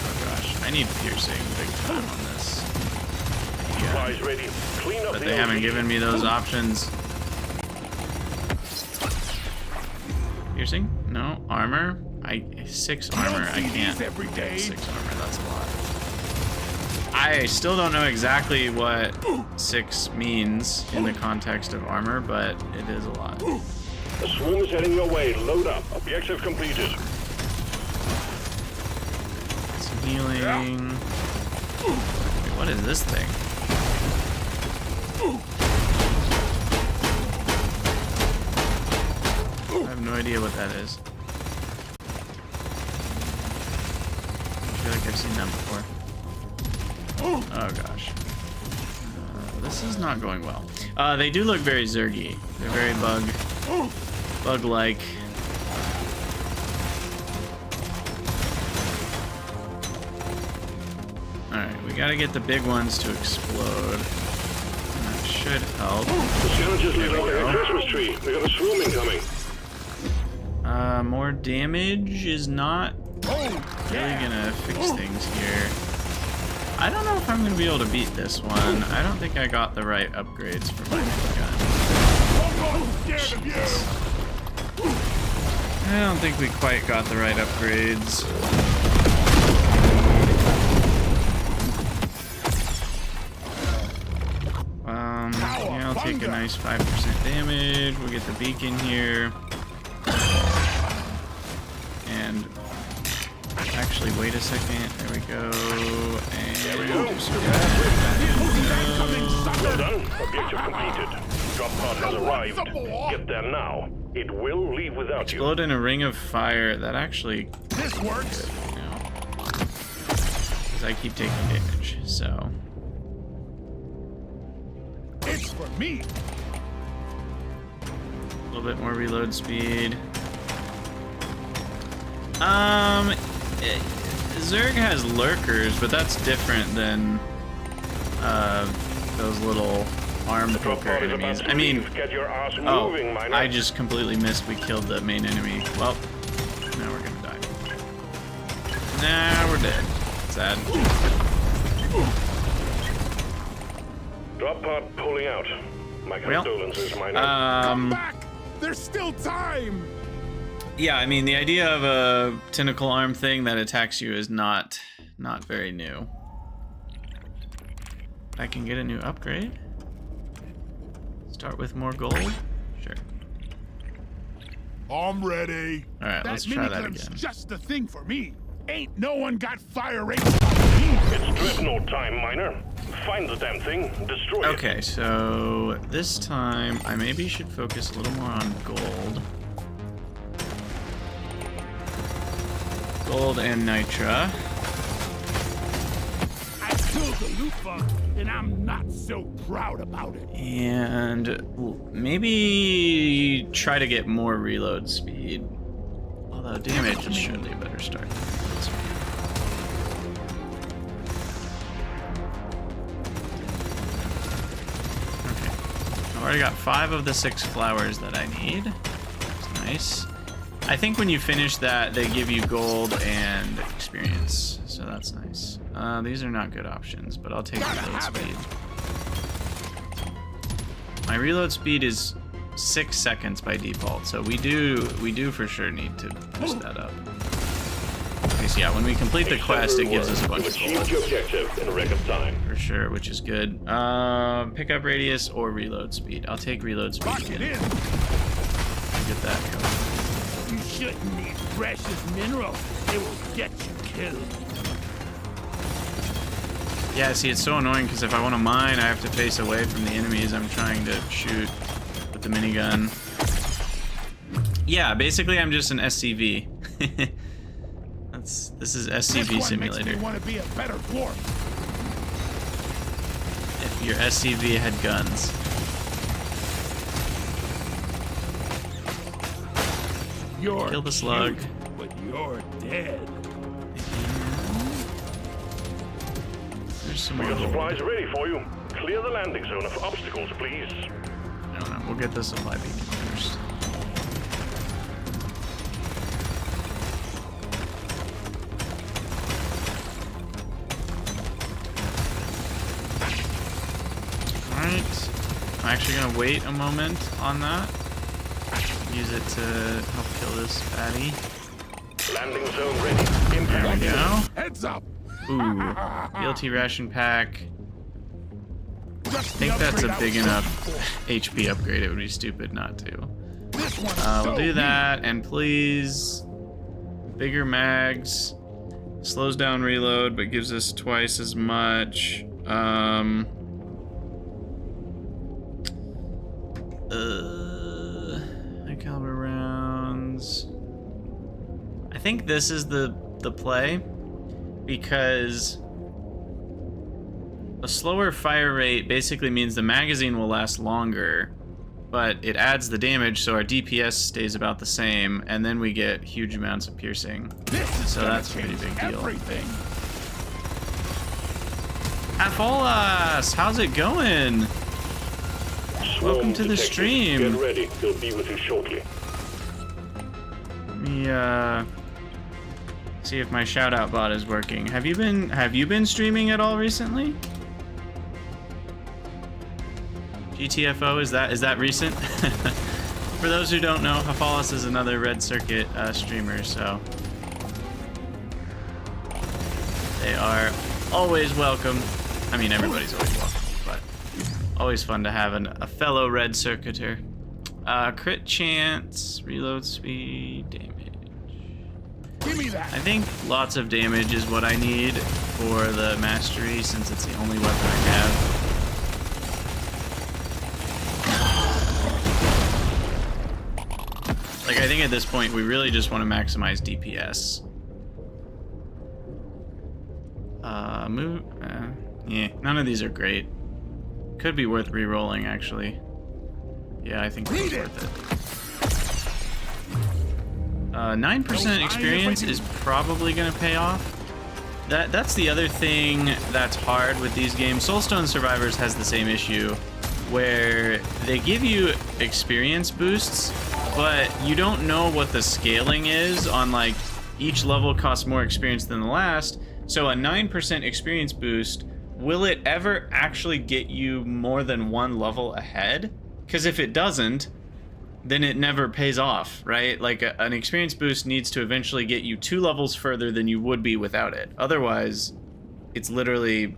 Oh gosh, I need piercing big time on this. Yeah. Supplies ready. Clean up But the they haven't LZ. given me those options. Piercing? No. Armor? 6 armor. I can't every day. 6 armor. That's a lot. I still don't know exactly what 6 means in the context of armor, but it is a lot. A swarm is heading your way. Load up. Objective completed. Some healing. Wait, what is this thing? I have no idea what that is. I feel like I've seen that before. Oh gosh. This is not going well. They do look very zergy. They're very bug-like. Alright, we gotta get the big ones to explode. That should help. The challenges look like a Christmas tree. We got a swarm incoming. More damage is not really gonna fix things here. I don't know if I'm gonna be able to beat this one. I don't think I got the right upgrades for my gun. I don't think we quite got the right upgrades. Yeah, I'll take a nice 5% damage. We'll get the beacon here. And actually, wait a second. There we go. And Well done. Objective completed. Drop pod has arrived. Get there now. It will leave without you. explode in a ring of fire. That actually This works. good, you know, because I keep taking damage. So It's for me. a little bit more reload speed. Zerg has lurkers, but that's different than those little arm poker enemies. I mean, Get your ass oh, moving, miner. I just completely missed. We killed the main enemy. Well, now we're gonna die. Nah, we're dead. Sad. Drop pod pulling out. My Well, condolences, miner. Come back. There's still time. Yeah, I mean, the idea of a tentacle arm thing that attacks you is not very new. I can get a new upgrade. Start with more gold. Sure. I'm ready. All right, let's try that minigun's again. just the thing for me. Ain't no one got fire rates on me. It's dreadnought time, miner. Find the damn thing. Destroy it. Okay, so this time I maybe should focus a little more on gold. Gold and nitra. I killed the loofah, and I'm not so proud about it. And maybe try to get more reload speed. Although damage is surely a better start. Okay. I've already got 5 of the 6 flowers that I need. That's nice. I think when you finish that, they give you gold and experience. So that's nice. These are not good options, but I'll take reload speed. My reload speed is 6 seconds by default, so we do for sure need to push that up. Because yeah, when we complete the quest, it gives us a bunch of Achieve gold your objective in a record time. for sure, which is good. Pickup radius or reload speed. I'll take reload speed Lock it again. in. Get that going. You shouldn't need precious minerals. It will get you killed. Yeah, see, it's so annoying because if I want to mine, I have to face away from the enemies I'm trying to shoot with the minigun. Yeah, basically I'm just an SCV. This is SCV Simulator. Makes me want to be a better dwarf. If your SCV had guns. You're Kill the slug. cute, but you're dead. There's some Your gold. supplies ready for you. Clear the landing zone of obstacles, please. I don't know. We'll get the supply beacon first. Alright. I'm actually going to wait a moment on that. Use it to help kill this fatty. Landing zone ready. There Impact. we go. Heads up. Ooh. BLT ration pack. Just I think that's a big enough for. HP upgrade. It would be stupid not to. This We'll do that, and please, bigger mags. Slows down reload, but gives us twice as much. High caliber rounds. I think this is the play, because a slower fire rate basically means the magazine will last longer, but it adds the damage, so our DPS stays about the same, and then we get huge amounts of piercing. So that's a pretty big deal, I think. Half-Olas, how's it going? Welcome to the stream. Get ready, he'll be with you shortly. Let me see if my shout-out bot is working. Have you been streaming at all recently? GTFO, is that recent? For those who don't know, Half-Olas is another Red Circuit streamer, so they are always welcome. I mean, everybody's always welcome, but always fun to have a fellow Red Circuiter. Crit chance, reload speed, damage. Give me that. I think lots of damage is what I need for the mastery, since it's the only weapon I have. Like, I think at this point, we really just want to maximize DPS. Yeah, none of these are great. Could be worth re-rolling, actually. Yeah, I think it's worth it. 9% experience is probably going to pay off. That's the other thing that's hard with these games. Soulstone Survivors has the same issue, where they give you experience boosts, but you don't know what the scaling is on, like, each level costs more experience than the last. So a 9% experience boost, will it ever actually get you more than one level ahead? Because if it doesn't, then it never pays off, right? Like, an experience boost needs to eventually get you 2 levels further than you would be without it. Otherwise, it's literally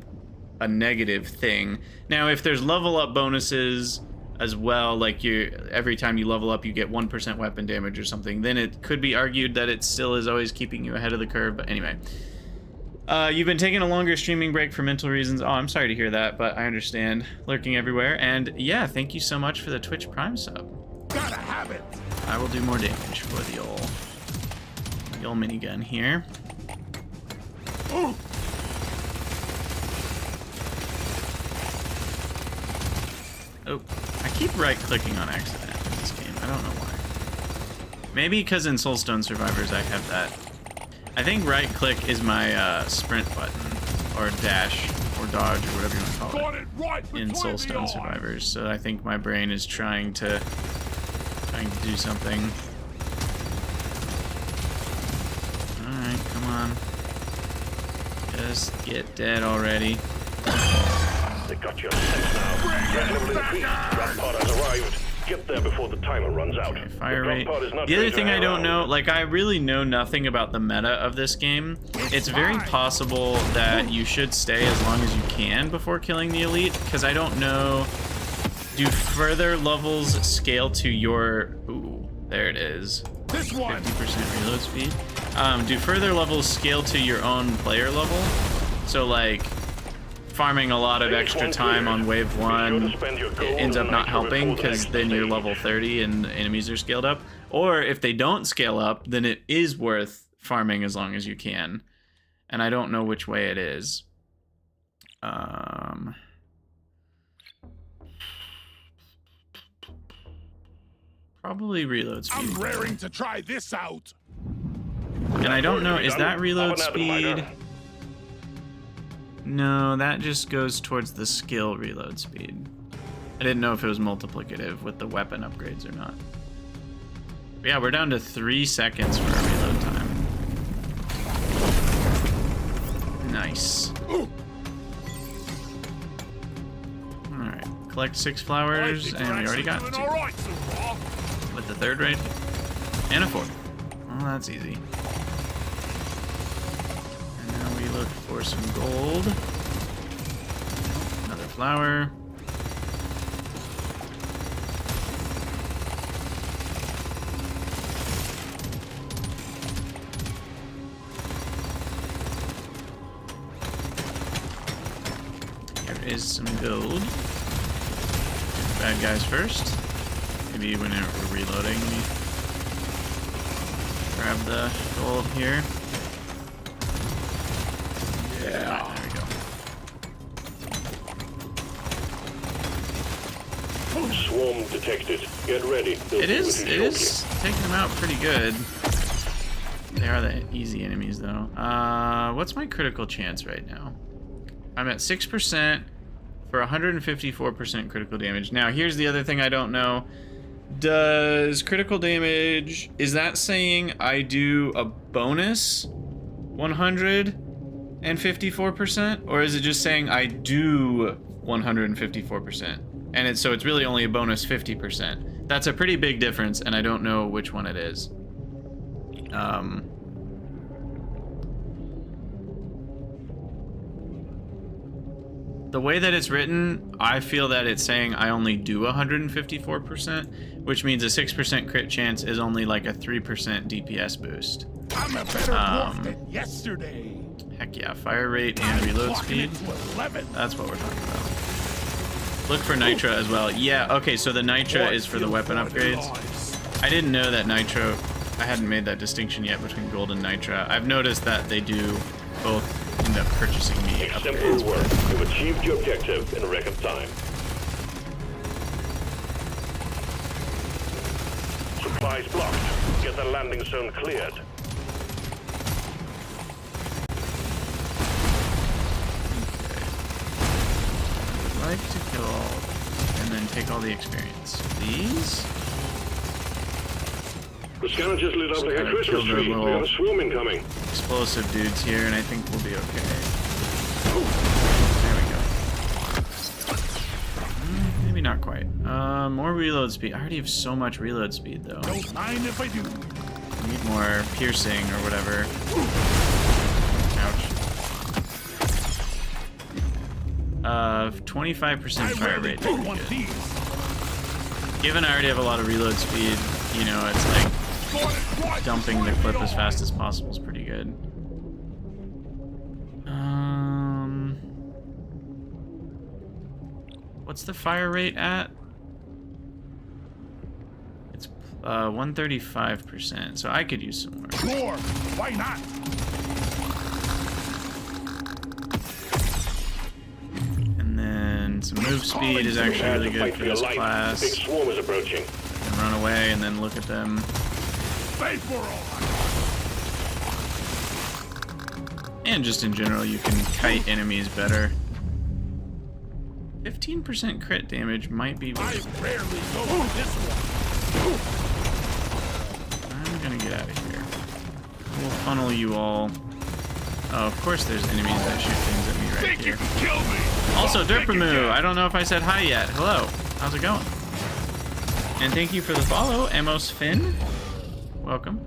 a negative thing. Now, if there's level up bonuses as well, like every time you level up you get 1% weapon damage or something, then it could be argued that it still is always keeping you ahead of the curve. But anyway, you've been taking a longer streaming break for mental reasons. Oh, I'm sorry to hear that, but I understand. Lurking everywhere. And yeah, thank you so much for the Twitch Prime sub. Gotta have it. I will do more damage for the old minigun here. Ooh. Oh, I keep right-clicking on accident in this game. I don't know why. Maybe because in Soulstone Survivors I have that. I think right-click is my sprint button, or dash, or dodge, or whatever you want to call it, in Soulstone Survivors. So I think my brain is trying to do something. All right, come on. Just get dead already. They got your sense now. Red level increased. Drop pod has arrived. Get there before the timer runs out. Okay, fire rate. The other thing I don't know, like, I really know nothing about the meta of this game. It's very possible that you should stay as long as you can before killing the elite, because I don't know. Do further levels scale to your... Ooh, there it is. 50% reload speed. Do further levels scale to your own player level? So, like, farming a lot of extra time on wave 1 ends up not helping, because then you're level 30 and enemies are scaled up. Or if they don't scale up, then it is worth farming as long as you can. And I don't know which way it is. Probably reload speed. I'm raring to try this out. And I don't know, is that reload speed? No, that just goes towards the skill reload speed. I didn't know if it was multiplicative with the weapon upgrades or not. But yeah, we're down to 3 seconds for our reload time. Nice. Alright, collect 6 flowers, and we already got 2. With the 3rd right? And a 4th. Well, that's easy. And now we look for some gold. Another flower. is some gold. Bad guys first. Maybe when we're reloading, we grab the gold here. Yeah. There we go. Swarm detected. Get ready. It is taking them out pretty good. They are the easy enemies though. What's my critical chance right now? I'm at 6% for 154% critical damage. Now here's the other thing I don't know. Does critical damage, is that saying I do a bonus 154%? Or is it just saying I do 154%? And so it's really only a bonus 50%. That's a pretty big difference, and I don't know which one it is. The way that it's written, I feel that it's saying I only do 154%, which means a 6% crit chance is only like a 3% DPS boost. I'm a better dwarf than yesterday. Heck yeah, fire rate and reload speed. That's what we're talking about. Look for Nitra as well. Yeah, okay, so the Nitra is for the weapon upgrades. I didn't know that Nitro, I hadn't made that distinction yet between gold and Nitra. I've noticed that they do both end up purchasing me Exemplary upgrades. work. You've achieved your objective in record time. Supplies blocked. Get the landing zone cleared. I'd like to kill all and then take all the experience. These? The scanner just lit up like a gotta Christmas kill the tree. We little- got a swarm incoming. Explosive dudes here, and I think we'll be okay. There we go. Maybe not quite. More reload speed. I already have so much reload speed, though. Don't mind if I do. I need more piercing or whatever. Ouch. 25% fire rate. Good one, these. Given I already have a lot of reload speed, you know, it's like dumping the clip as fast as possible is pretty good. What's the fire rate at? It's 135%, so I could use some more. Sure, why not? And then some move speed is actually really good for this Big class. swarm is approaching. And run away and then look at them. Fight for all. And just in general, you can kite enemies better. 15% crit damage might be I worth rarely go this one. I'm gonna get out of here. We'll funnel you all. Oh, of course there's enemies that shoot things at me right Think you here. can kill me? Also, Think you Derpamoo, can. I don't know if I said hi yet. Hello, how's it going? And thank you for the follow, Amos Finn. Welcome.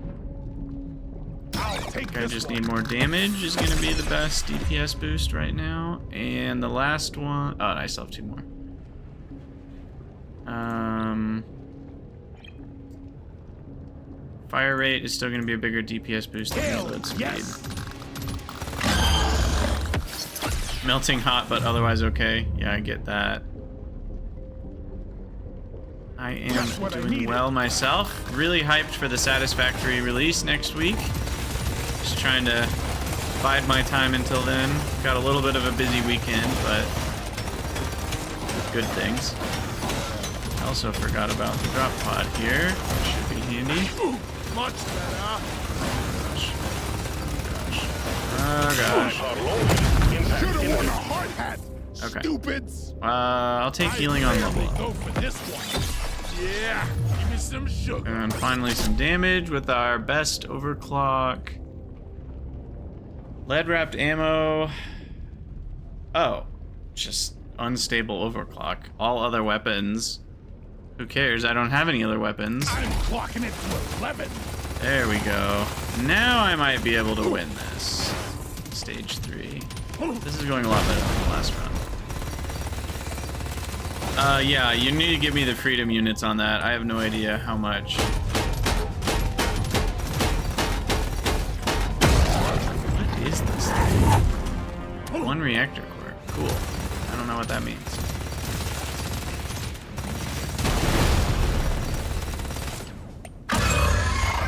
I'll take I this just one. need more damage is gonna be the best DPS boost right now. And the last one, oh, I still have two more. Fire rate is still gonna be a bigger DPS boost than reload speed. Yes. Melting hot, but otherwise okay. Yeah, I get that. I am Just what I doing needed. well myself. Really hyped for the Satisfactory release next week. Just trying to bide my time until then. Got a little bit of a busy weekend, but with good things. I also forgot about the drop pod here, which should be handy. Much better. Oh gosh. Hard launch. Impact Should've worn a imminent. hard hat. Okay. Stupids. I'll take healing on level rarely up. go for this one. Yeah, give me some sugar. And finally some damage with our best overclock. Lead wrapped ammo. Oh, just unstable overclock. All other weapons. Who cares? I don't have any other weapons. I'm clocking it to 11. There we go. Now I might be able to win this. Stage 3. This is going a lot better than the last run. Yeah, you need to give me the freedom units on that. I have no idea how much. What is this thing? One reactor core. Cool. I don't don't know what that means.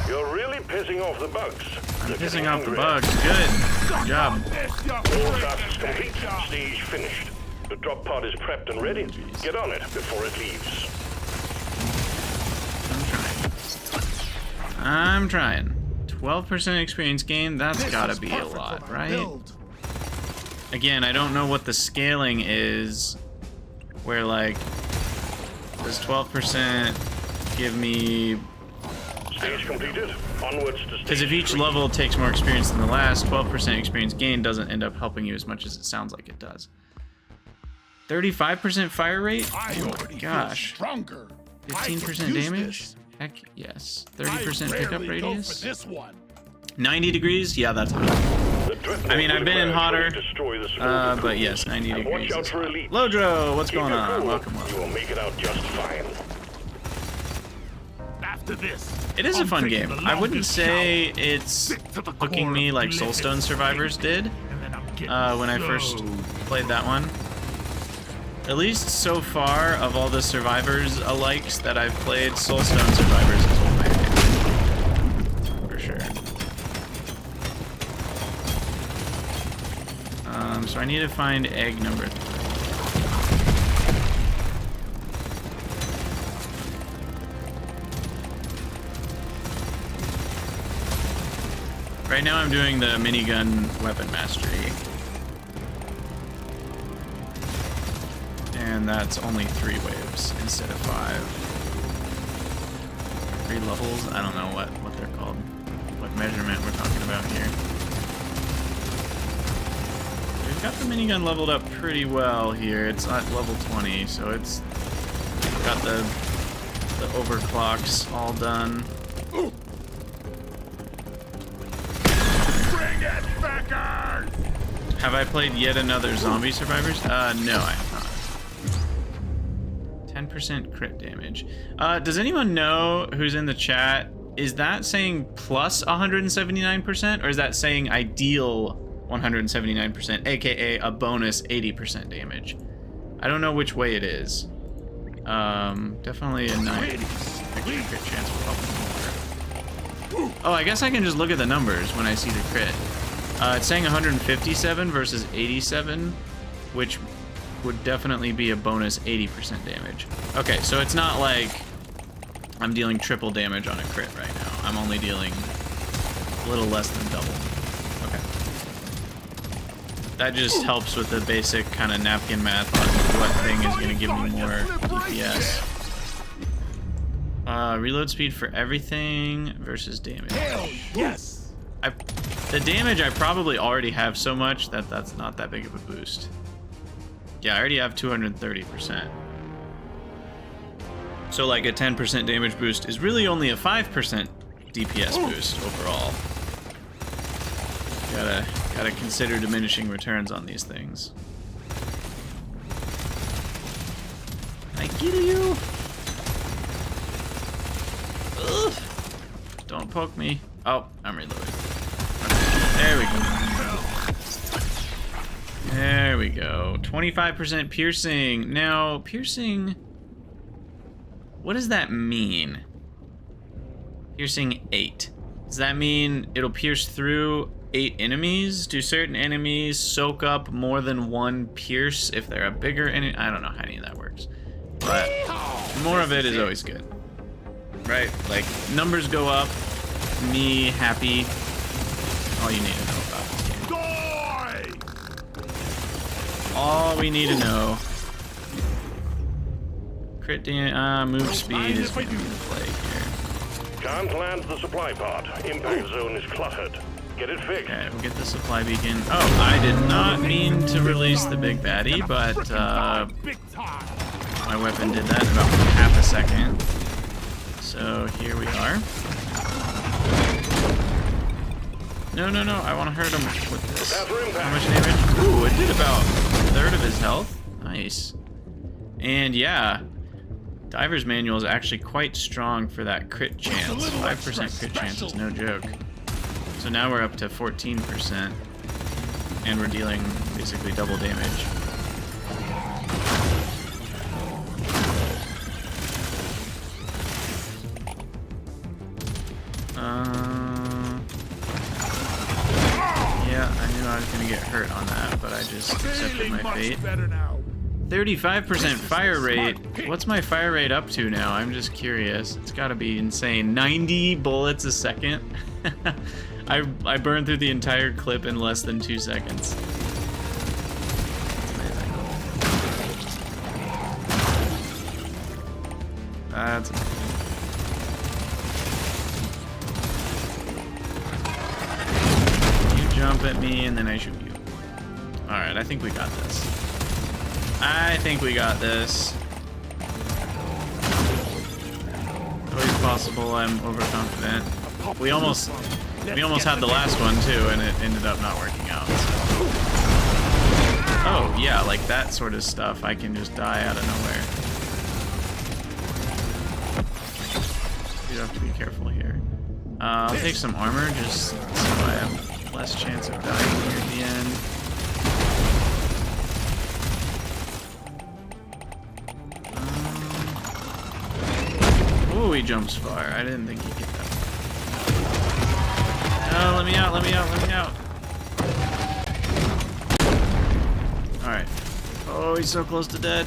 You're really pissing off the bugs. I'm pissing off the bugs. Good job. All tasks complete. Stage finished. The drop pod is prepped and ready. Get on it before it leaves. I'm trying. 12% experience gain, that's gotta be a lot, right? Again, I don't know what the scaling is, where like, does 12% give me... Stage completed. Onwards to stage Because if each 3. level takes more experience than the last, 12% experience gain doesn't end up helping you as much as it sounds like it does. 35% fire rate? Oh my gosh. 15% damage? Heck yes. 30% pickup radius? 90 degrees? Yeah, that's hot. I mean, I've been in hotter, but yes, 90 degrees. Watch out for elite. Lodro, what's Keep going it on? cool. Welcome, You welcome. will make it out just fine. After this, It is a fun game. I wouldn't say it's hooking me like Soulstone Survivors did when I first played that one. At least so far, of all the Survivors alikes that I've played, Soulstone Survivors is one of my favorites. For sure. So I need to find egg number 3. Right now I'm doing the minigun weapon mastery. And that's only 3 waves instead of 5. 3 levels? I don't know what they're called. What measurement we're talking about here. We've got the minigun leveled up pretty well here. It's at level 20, so it's got the overclocks all done. bring it, Becker! Have I played yet another Zombie Survivors? No, I have not. 10% crit damage. Does anyone know who's in the chat? Is that saying plus 179%, or is that saying ideal 179%, aka a bonus 80% damage? I don't know which way it is. Definitely a 9% crit chance will help more. Oh, I guess I can just look at the numbers when I see the crit. It's saying 157 versus 87, which would definitely be a bonus 80% damage. Okay, so it's not like I'm dealing triple damage on a crit right now. I'm only dealing a little less than double. Okay. That just helps with the basic kind of napkin math on what thing is going to give me more DPS. Reload speed for everything versus damage. Yes! The damage I probably already have so much that that's not that big of a boost. Yeah, I already have 230%. So like a 10% damage boost is really only a 5% DPS boost overall. Gotta consider diminishing returns on these things. I get you. Ugh. Don't poke me. Oh, I'm reloading. Okay, there we go. There we go. 25% piercing. Now, piercing... What does that mean? Piercing 8. Does that mean it'll pierce through 8 enemies? Do certain enemies soak up more than 1 pierce if they're a bigger enemy? I don't know how any of that works. But more of it is always good. Right? Like, numbers go up. Me happy. All you need to know about this game. All we need to know. Crit move speed is going to be the play here. Can't land the supply pod. Impact zone is cluttered. Get it fixed. Okay, we'll get the supply beacon. Oh, I did not mean to release the big baddie, but my weapon did that in about half a second. So here we are. No, I want to hurt him with this. How much damage? Ooh, it did about a third of his health. Nice. And yeah, Diver's Manual is actually quite strong for that crit chance. 5% crit chance is no joke. So now we're up to 14%, and we're dealing basically double damage. Yeah, I knew I was gonna get hurt on that, but I just accepted my fate. Better now. 35% fire rate. What's my fire rate up to now? I'm just curious. It's gotta be insane. 90 bullets a second. I burned through the entire clip in less than 2 seconds. Amazing. That's amazing. You jump at me and then I shoot you. Alright, I think we got this. I think we got this. Always possible, I'm overconfident. We almost had the last one too, and it ended up not working out. So. Oh yeah, like that sort of stuff, I can just die out of nowhere. You have to be careful here. I'll take some armor just so I have less chance of dying near the end. Oh, he jumps far. I didn't think he'd get that. No, let me out, let me out, let me out. Alright. Oh, he's so close to dead.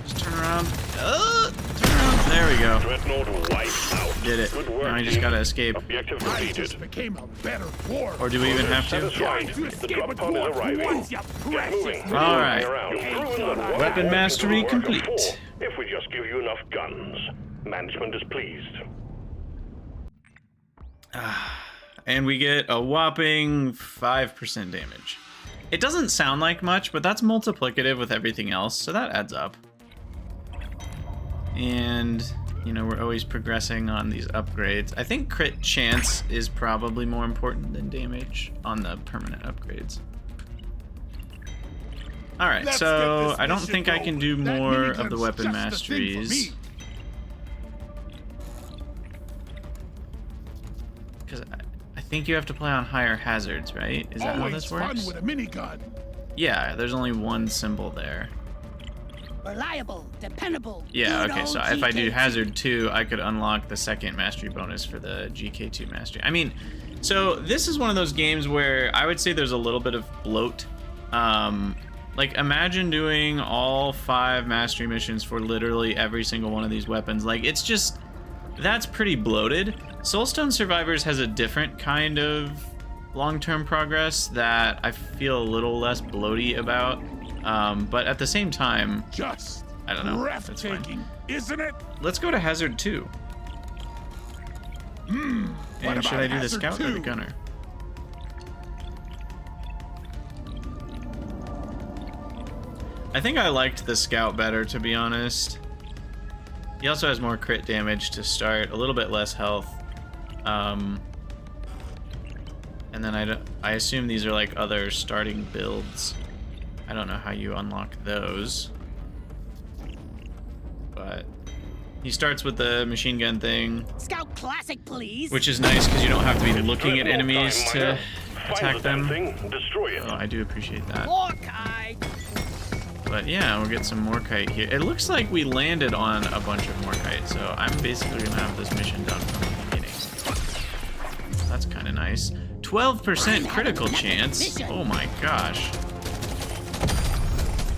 Just turn around. Turn around. There we go. Did it. Now I just gotta escape. Objective I defeated. just became a better dwarf. Or do we even have to? Satisfied. To The escape drop a pod is dwarf who arriving. wants ya Get precious. moving. Alright. You've proven that one Weapon dwarf mastery can do the work of complete. four, if we just give you enough guns. Management is pleased. And we get a whopping 5% damage. It doesn't sound like much, but that's multiplicative with everything else, so that adds up. And, you know, we're always progressing on these upgrades. I think crit chance is probably more important than damage on the permanent upgrades. Alright, Let's so get this I don't mission think I can do going. That more of minigun's the weapon just the thing for masteries. me. Because I think you have to play on higher hazards, right? Is that how Always this fun works? with a minigun. Yeah, there's only one symbol there. Reliable, dependable. Yeah, good okay, old so if I do GK2. Hazard 2, I could unlock the second mastery bonus for the GK2 mastery. I mean, so this is one of those games where I would say there's a little bit of bloat. Like, imagine doing all 5 mastery missions for literally every single one of these weapons. Like, it's just, that's pretty bloated. Soulstone Survivors has a different kind of long-term progress that I feel a little less bloaty about. But at the same time, Just I don't know. That's fine. breathtaking, isn't it? Let's go to Hazard 2. What And about should I do the Hazard scout or the 2? gunner? I think I liked the scout better, to be honest. He also has more crit damage to start, a little bit less health. And then I assume these are like other starting builds. I don't know how you unlock those. But he starts with the machine gun thing, Scout Classic, please. which is nice because you don't have to be looking at Dreadnought enemies time, to miner. attack Find the damn them. thing, destroy it. Oh, I do appreciate that. Hawkeye. But yeah, we'll get some Morkite here. It looks like we landed on a bunch of Morkite, so I'm basically gonna have this mission done from the beginning. That's kind of nice. 12% critical chance. Oh my gosh.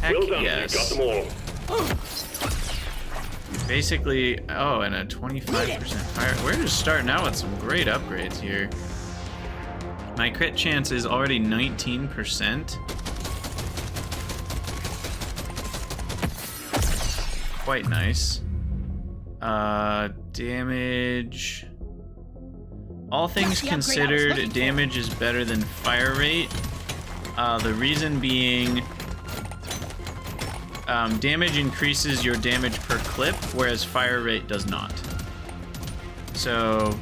Heck Well done, yes. you got them all. Basically, oh, and a 25% fire. We're just starting out with some great upgrades here. My crit chance is already 19%. Quite nice. Damage. All things considered, damage is better than fire rate. The reason being, damage increases your damage per clip, whereas fire rate does not. So,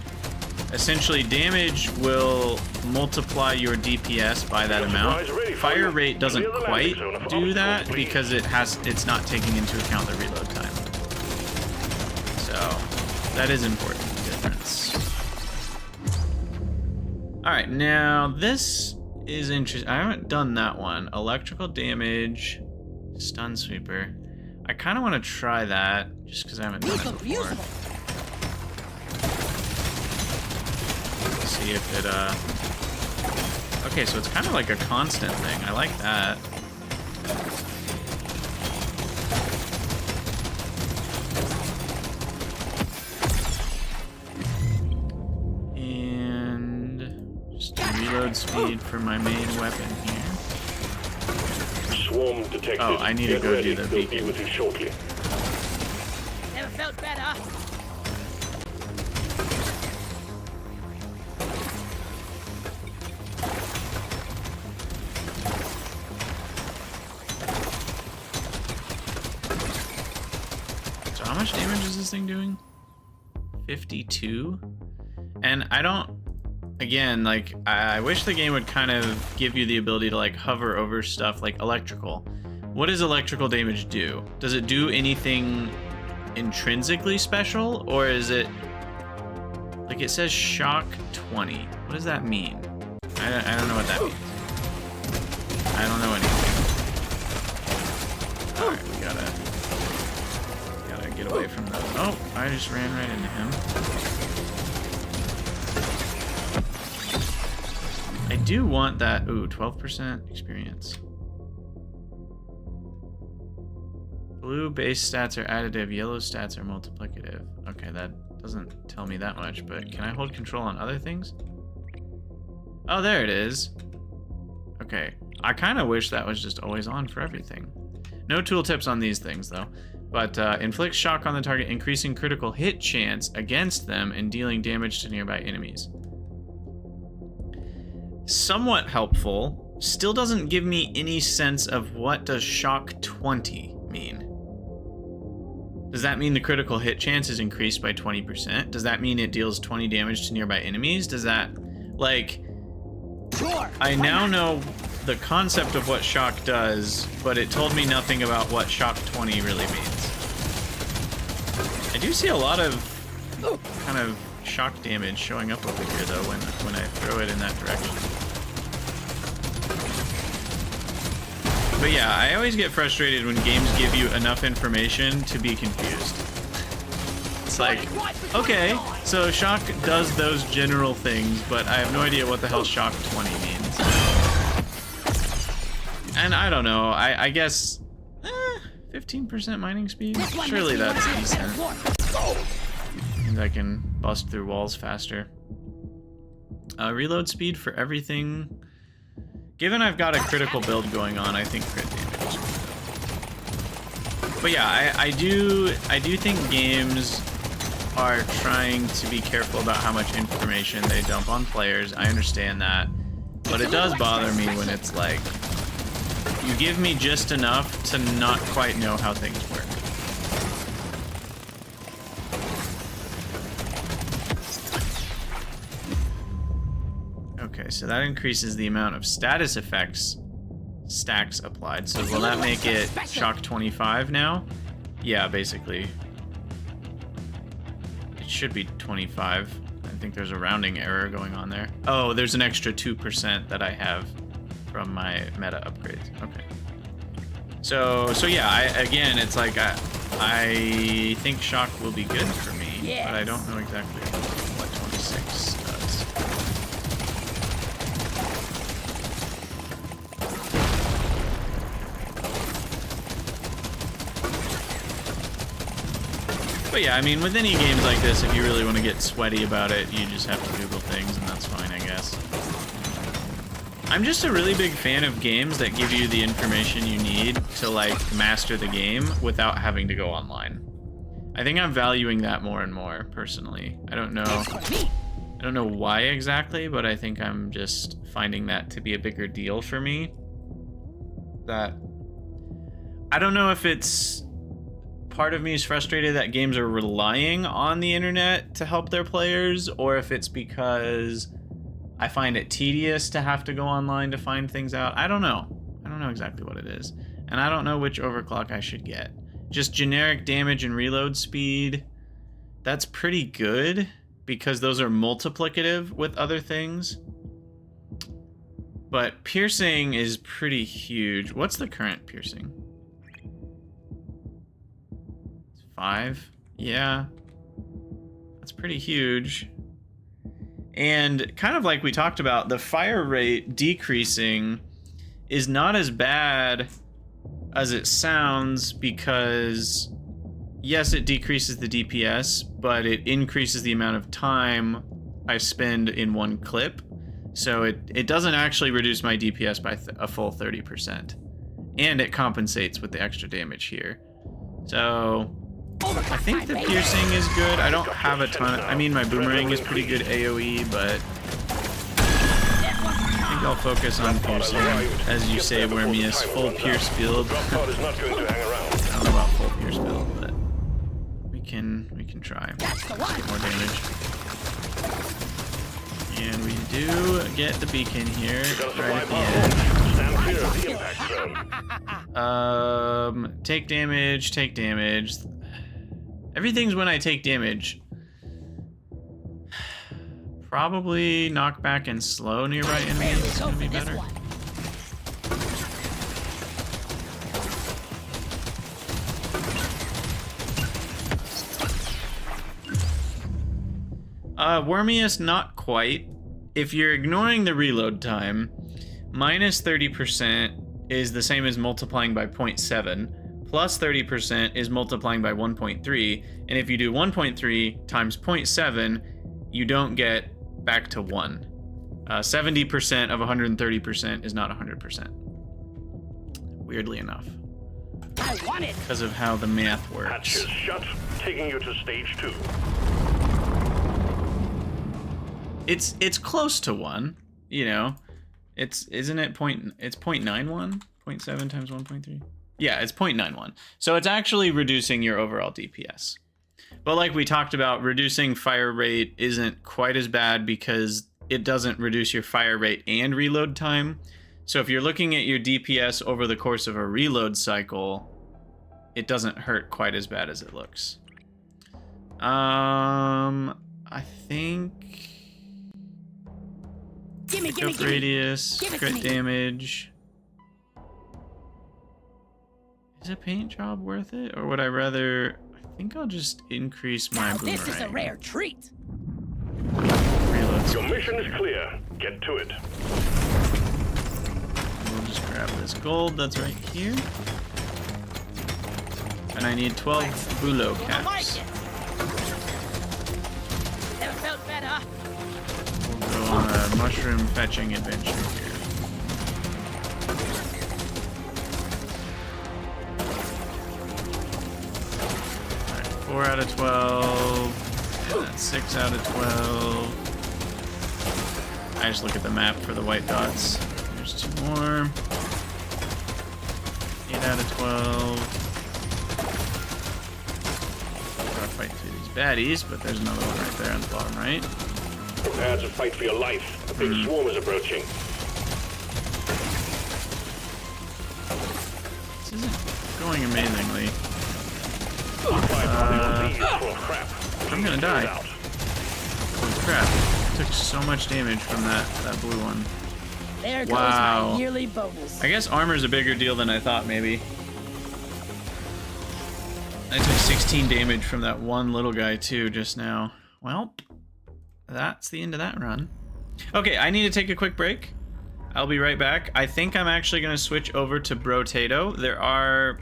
essentially, damage will multiply your DPS by that amount. Fire rate doesn't quite do that because it's not taking into account the reload time. So, that is important difference. Alright, now this is interesting. I haven't done that one. Electrical damage, stun sweeper. I kind of want to try that just because I haven't done it before. See if it, Okay, so it's kind of like a constant thing. I like that. And just reload speed for my main weapon here. Swarm detected. Oh, I need to go do the beacon. Be with you shortly. Never felt better. So how much damage is this thing doing? 52? And I don't... Again, like, I wish the game would kind of give you the ability to, like, hover over stuff like electrical. What does electrical damage do? Does it do anything intrinsically special? Or is it... Like, it says shock 20. What does that mean? I don't know what that means. I don't know anything. Alright, we gotta get away from those. Oh, I just ran right into him. I do want that. Ooh, 12% experience. Blue base stats are additive, yellow stats are multiplicative. Okay, that doesn't tell me that much, but can I hold control on other things? Oh, there it is. Okay, I kind of wish that was just always on for everything. No tooltips on these things, though. But inflicts shock on the target, increasing critical hit chance against them and dealing damage to nearby enemies. Somewhat helpful. Still doesn't give me any sense of what does shock 20 mean. Does that mean the critical hit chance is increased by 20%? Does that mean it deals 20 damage to nearby enemies? Does that, like... Sure. I now know the concept of what shock does, but it told me nothing about what shock 20 really means. I do see a lot of kind of shock damage showing up over here, though, when I throw it in that direction. But yeah, I always get frustrated when games give you enough information to be confused. It's like, okay, so shock does those general things, but I have no idea what the hell shock 20 means. And I don't know, I guess 15% mining speed? Surely that's decent. And I can bust through walls faster. Reload speed for everything. Given I've got a critical build going on, I think crit damage is good. But yeah, I do think games are trying to be careful about how much information they dump on players. I understand that. But it does bother me when it's like, you give me just enough to not quite know how things work. Okay, so that increases the amount of status effects stacks applied. So will that make it shock 25 now? Yeah, basically. It should be 25. I think there's a rounding error going on there. Oh, there's an extra 2% that I have from my meta upgrades. Okay. So yeah, again, it's like I think shock will be good for me, yes. But I don't know exactly what 26 does. But yeah, I mean, with any games like this, if you really want to get sweaty about it, you just have to Google things, and that's fine, I guess. I'm just a really big fan of games that give you the information you need to, like, master the game without having to go online. I think I'm valuing that more and more, personally. I don't know why exactly, but I think I'm just finding that to be a bigger deal for me. That... I don't know if it's... Part of me is frustrated that games are relying on the internet to help their players, or if it's because I find it tedious to have to go online to find things out. I don't know. I don't know exactly what it is. And I don't know which overclock I should get. Just generic damage and reload speed. That's pretty good because those are multiplicative with other things. But piercing is pretty huge. What's the current piercing? 5? Yeah. That's pretty huge. And kind of like we talked about, the fire rate decreasing is not as bad as it sounds, because yes, it decreases the DPS, but it increases the amount of time I spend in one clip. So it doesn't actually reduce my DPS by a full 30%. And it compensates with the extra damage here. So I think the piercing is good. I don't have a ton. I mean, my boomerang is pretty good AoE, but I think I'll focus on piercing. As you say, Wormius, full pierce build. I don't know about full pierce build, but we can try. Get more damage. And we do get the beacon here right at the end. Take damage, take damage. Everything's when I take damage. Probably knockback and slow nearby enemies is gonna be better. Wormius, not quite. If you're ignoring the reload time, minus 30% is the same as multiplying by 0.7, plus 30% is multiplying by 1.3, and if you do 1.3 times 0.7, you don't get back to 1. 70% of 130% is not 100%. Weirdly enough. I want it. Because of how the math works. Hatches shut, taking you to stage 2. It's close to 1, you know. Isn't it it's 0.91? 0.7 times 1.3? Yeah, it's 0.91. So it's actually reducing your overall DPS. But like we talked about, reducing fire rate isn't quite as bad because it doesn't reduce your fire rate and reload time. So if you're looking at your DPS over the course of a reload cycle, it doesn't hurt quite as bad as it looks. I think Pickup radius, crit damage. Is a paint job worth it, or would I rather? I think I'll just increase my boomerang. This is a rare treat. Reload. Your mission is clear. Get to it. We'll just grab this gold that's right here, and I need 12 bulo caps. Never felt better. We'll go on a mushroom fetching adventure here. Alright, 4 out of 12. And that's 6 out of 12. I just look at the map for the white dots. There's 2 more. 8 out of 12. Gotta fight through these baddies, but there's another one right there on the bottom right. Prepare to fight for your life. A big swarm is approaching. This isn't going amazingly. I'm gonna die. Holy crap. Took so much damage from that blue one. There goes Wow. my yearly bonus. I guess armor's a bigger deal than I thought, maybe. I took 16 damage from that one little guy, too, just now. Well, that's the end of that run. Okay, I need to take a quick break. I'll be right back. I think I'm actually going to switch over to Brotato. There are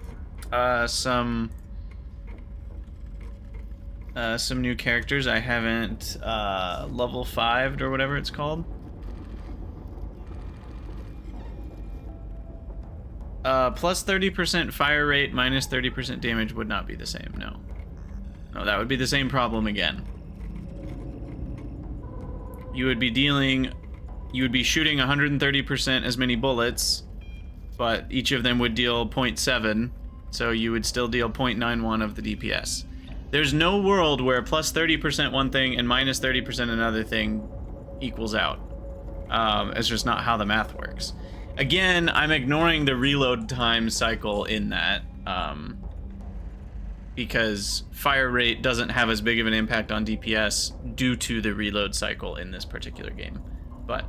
some new characters I haven't level 5'd or whatever it's called. Plus 30% fire rate, minus 30% damage would not be the same, no. No, that would be the same problem again. You would be shooting 130% as many bullets, but each of them would deal 0.7, so you would still deal 0.91 of the DPS. There's no world where plus 30% one thing and minus 30% another thing equals out. It's just not how the math works. Again, I'm ignoring the reload time cycle in that, because fire rate doesn't have as big of an impact on DPS due to the reload cycle in this particular game. But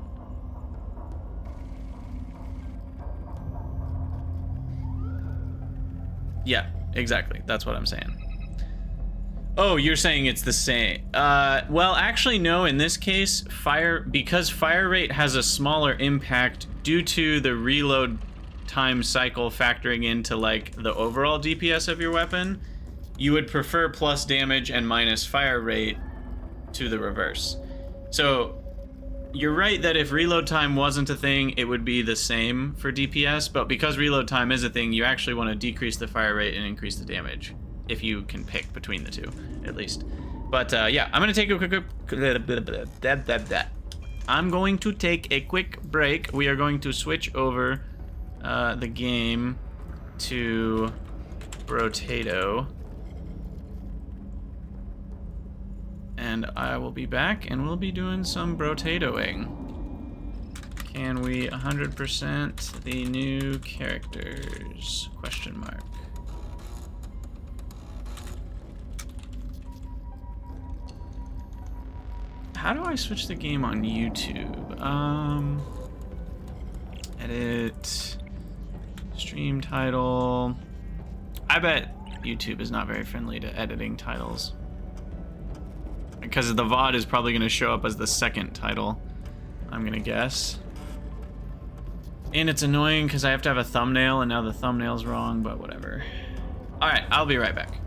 yeah, exactly. That's what I'm saying. Oh, you're saying it's the same. Well, actually, no. In this case, because fire rate has a smaller impact due to the reload time cycle factoring into like the overall DPS of your weapon, you would prefer plus damage and minus fire rate to the reverse. So you're right that if reload time wasn't a thing, it would be the same for DPS, but because reload time is a thing, you actually want to decrease the fire rate and increase the damage, if you can pick between the two, at least. But yeah, I'm gonna take a quick I'm going to take a quick break. We are going to switch over the game to Brotato. And I will be back and we'll be doing some Brotatoing. Can we 100% the new characters? Question mark. How do I switch the game on YouTube? Edit. Stream title. I bet YouTube is not very friendly to editing titles. Because the VOD is probably going to show up as the second title, I'm going to guess. And it's annoying because I have to have a thumbnail, and now the thumbnail's wrong, but whatever. Alright, I'll be right back.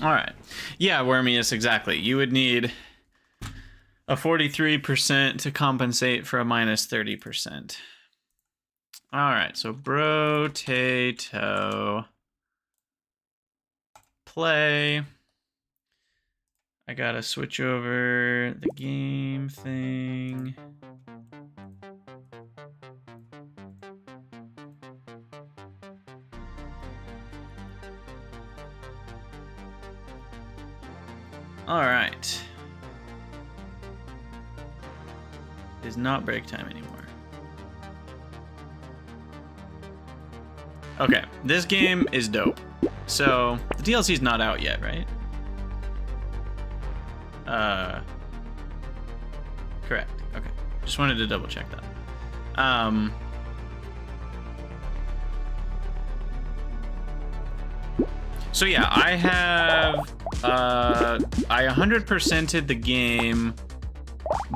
All right. Yeah, Wormius, exactly. You would need a 43% to compensate for a minus 30%. All right, so Brotato. Play. I gotta switch over the game thing. All right. It is not break time anymore. Okay, this game is dope. So, the DLC's not out yet, right? Correct. Okay. Just wanted to double check that. So yeah, I have I 100%ed the game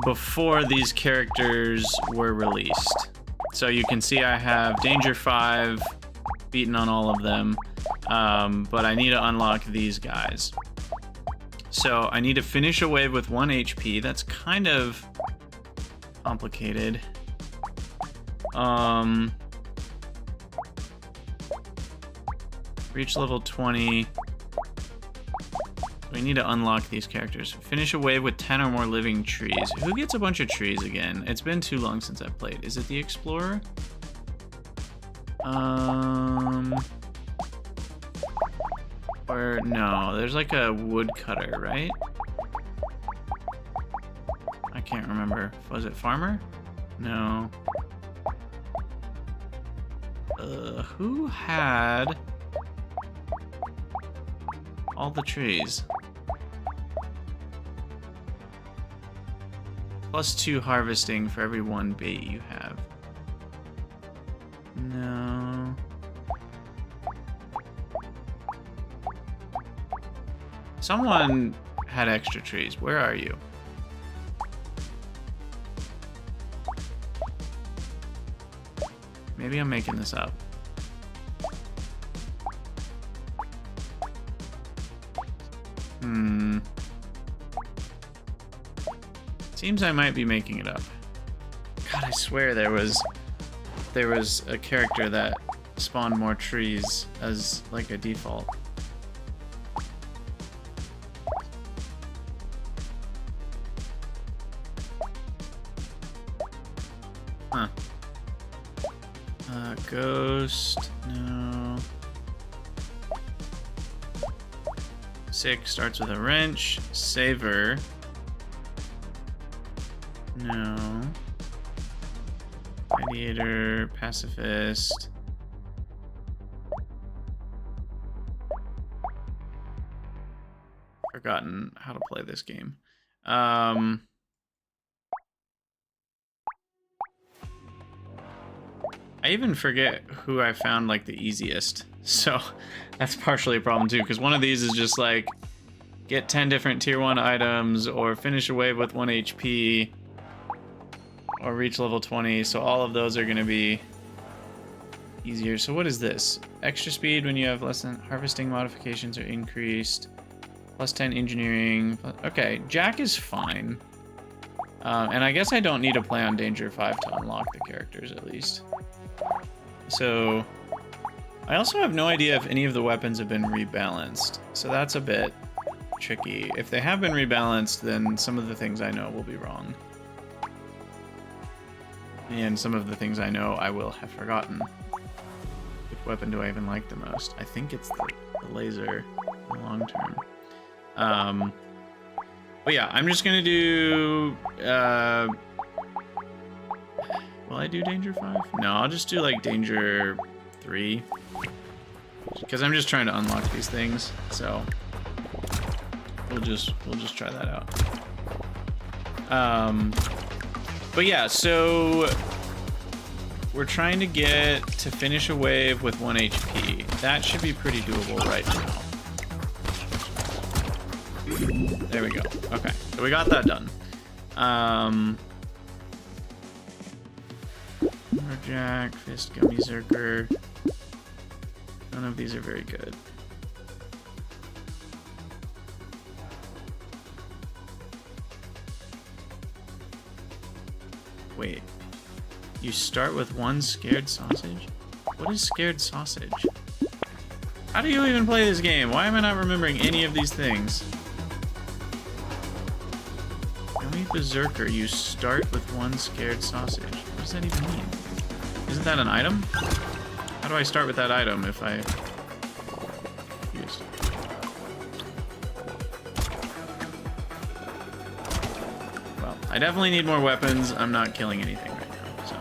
before these characters were released. So you can see I have Danger 5 beaten on all of them. but I need to unlock these guys. So I need to finish a wave with 1 HP. That's kind of complicated. Reach level 20. We need to unlock these characters. Finish a wave with 10 or more living trees. Who gets a bunch of trees again? It's been too long since I've played. Is it the Explorer? Or no, there's like a woodcutter, right? I can't remember. Was it Farmer? No. Who had all the trees? +2 harvesting for every 1 bait you have. No. Someone had extra trees. Where are you? Maybe I'm making this up. Seems I might be making it up. God, I swear there was a character that spawned more trees as like a default. Huh. Ghost, no. 6 starts with a wrench. Saver. No. Gladiator, pacifist. Forgotten how to play this game. I even forget who I found like the easiest. So that's partially a problem too, because one of these is just like get 10 different tier 1 items or finish a wave with 1 HP or reach level 20. So all of those are going to be easier. So what is this? Extra speed when you have less than harvesting modifications are increased. +10 engineering. Okay, Jack is fine. And I guess I don't need to play on Danger 5 to unlock the characters at least. So I also have no idea if any of the weapons have been rebalanced. So that's a bit tricky. If they have been rebalanced, then some of the things I know will be wrong. And some of the things I know I will have forgotten. Which weapon do I even like the most? I think it's the laser in the long term. But yeah, I'm just gonna do will I do Danger 5? No, I'll just do like Danger 3. Because I'm just trying to unlock these things, so we'll just try that out. But yeah, so we're trying to get to finish a wave with 1 HP. That should be pretty doable right now. There we go. Okay, so we got that done. Jack, Fist, Gummy Zerker. None of these are very good. Wait. You start with 1 scared sausage? What is scared sausage? How do you even play this game? Why am I not remembering any of these things? Gummy Berserker, you start with 1 scared sausage. What does that even mean? Isn't that an item? How do I start with that item if I use? Well, I definitely need more weapons. I'm not killing anything right now, so.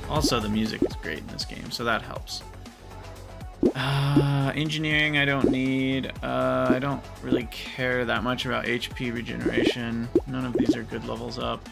Also, the music is great in this game, so that helps. Engineering I don't need. I don't really care that much about HP regeneration. None of these are good levels up.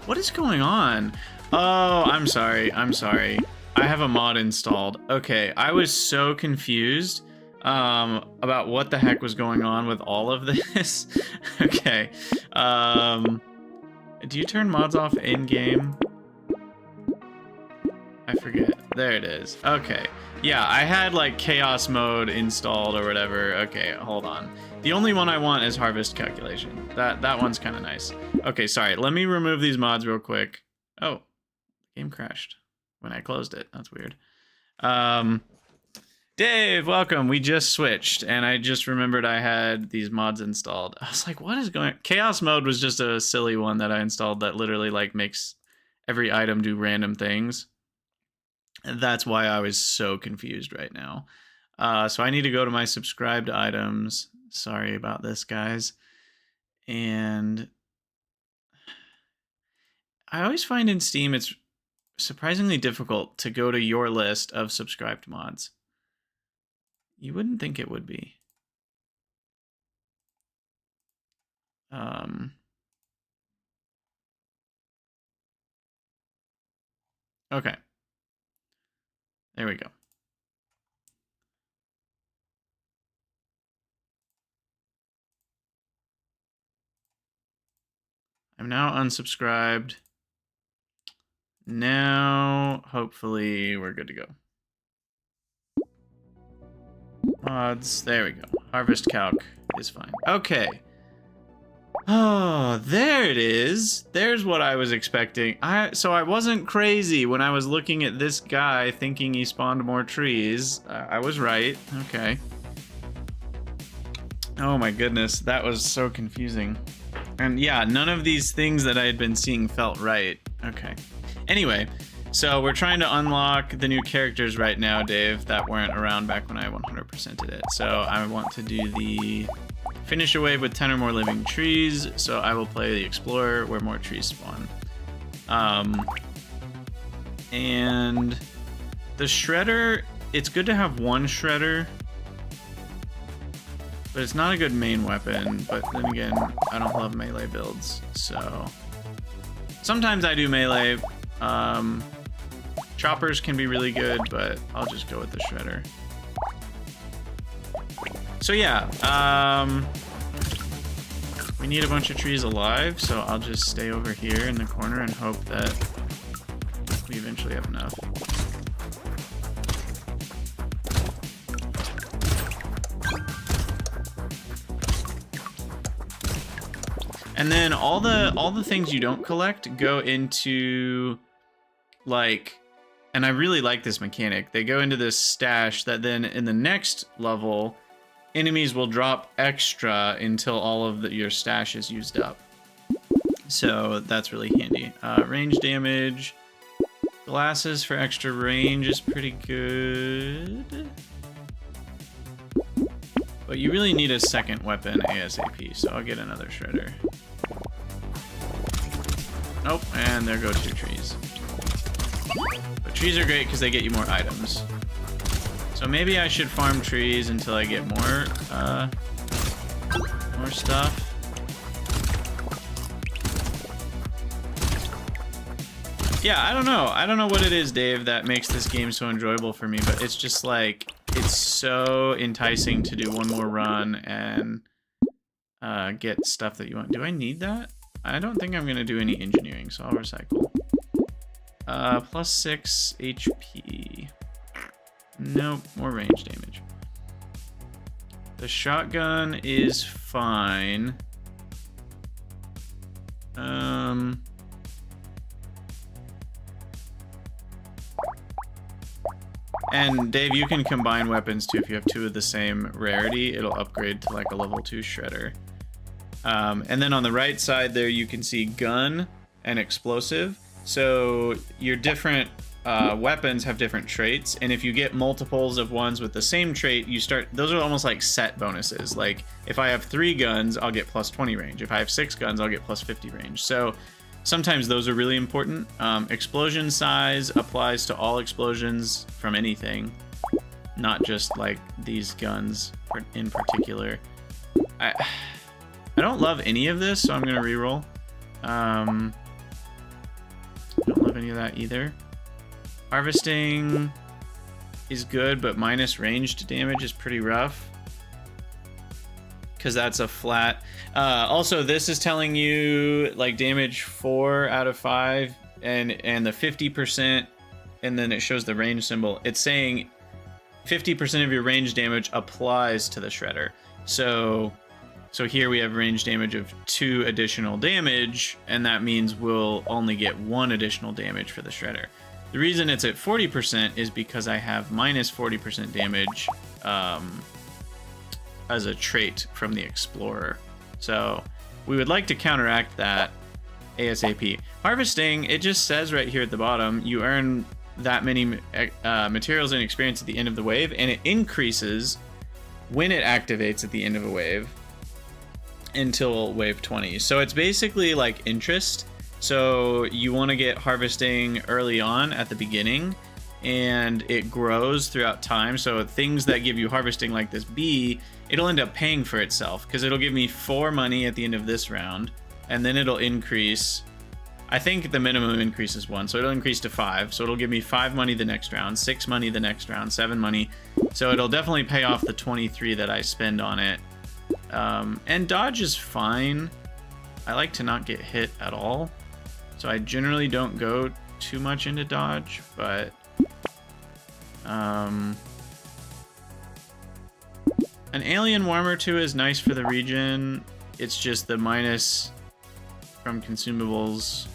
What is going on? Oh, I'm sorry. I'm sorry. I have a mod installed. Okay, I was so confused about what the heck was going on with all of this. Okay. Do you turn mods off in-game? I forget. There it is. Okay. Yeah, I had like chaos mode installed or whatever. Okay, hold on. The only one I want is harvest calculation. That one's kind of nice. Okay, sorry. Let me remove these mods real quick. Oh, game crashed when I closed it. That's weird. Dave, welcome. We just switched, and I just remembered I had these mods installed. I was like, what is going on? Chaos mode was just a silly one that I installed that literally like makes every item do random things. And that's why I was so confused right now. So I need to go to my subscribed items. Sorry about this, guys. And I always find in Steam it's surprisingly difficult to go to your list of subscribed mods. You wouldn't think it would be. Okay. There we go. I'm now unsubscribed. Now, hopefully, we're good to go. Mods, there we go. Harvest calc is fine. Okay. Oh, there it is. There's what I was expecting. So I wasn't crazy when I was looking at this guy thinking he spawned more trees. I was right. Okay. Oh my goodness, that was so confusing. And yeah, none of these things that I had been seeing felt right. Okay. Anyway, so we're trying to unlock the new characters right now, Dave, that weren't around back when I 100%ed it. So I want to do the finish a wave with 10 or more living trees. So I will play the explorer where more trees spawn. And the shredder, it's good to have one shredder, but it's not a good main weapon. But then again, I don't love melee builds, so sometimes I do melee. Choppers can be really good, but I'll just go with the shredder. So yeah, we need a bunch of trees alive, so I'll just stay over here in the corner and hope that we eventually have enough. And then all the things you don't collect go into, like, and I really like this mechanic. They go into this stash that then in the next level, enemies will drop extra until all of your stash is used up. So that's really handy. Range damage, glasses for extra range is pretty good. But you really need a second weapon ASAP, so I'll get another shredder. Nope, and there go 2 trees. But trees are great because they get you more items. So maybe I should farm trees until I get more stuff. Yeah, I don't know. I don't know what it is, Dave, that makes this game so enjoyable for me, but it's just like, it's so enticing to do one more run and get stuff that you want. Do I need that? I don't think I'm gonna do any engineering, so I'll recycle. Plus 6 HP. Nope, more range damage. The shotgun is fine. And Dave, you can combine weapons too. If you have 2 of the same rarity, it'll upgrade to like a level 2 shredder. And then on the right side there, you can see gun and explosive. So your different weapons have different traits, and if you get multiples of ones with the same trait, you start, those are almost like set bonuses. Like if I have 3 guns, I'll get plus 20 range. If I have 6 guns, I'll get plus 50 range. So sometimes those are really important. Explosion size applies to all explosions from anything, not just like these guns in particular. I don't love any of this, so I'm gonna reroll. I don't love any of that either. Harvesting is good, but minus ranged damage is pretty rough. Because that's a flat. Also, this is telling you like damage 4 out of 5 and the 50%, and then it shows the range symbol. It's saying 50% of your range damage applies to the shredder. So here we have range damage of 2 additional damage, and that means we'll only get 1 additional damage for the shredder. The reason it's at 40% is because I have minus 40% damage as a trait from the Explorer. So we would like to counteract that ASAP. Harvesting, it just says right here at the bottom, you earn that many materials and experience at the end of the wave, and it increases when it activates at the end of a wave until wave 20. So it's basically like interest. So you want to get harvesting early on at the beginning, and it grows throughout time. So things that give you harvesting like this bee, it'll end up paying for itself because it'll give me 4 money at the end of this round, and then it'll increase. I think the minimum increase is 1, so it'll increase to 5. So it'll give me 5 money the next round, 6 money the next round, 7 money. So it'll definitely pay off the 23 that I spend on it. And dodge is fine. I like to not get hit at all, so I generally don't go too much into dodge, but an alien worm or two is nice for the region. It's just the minus from consumables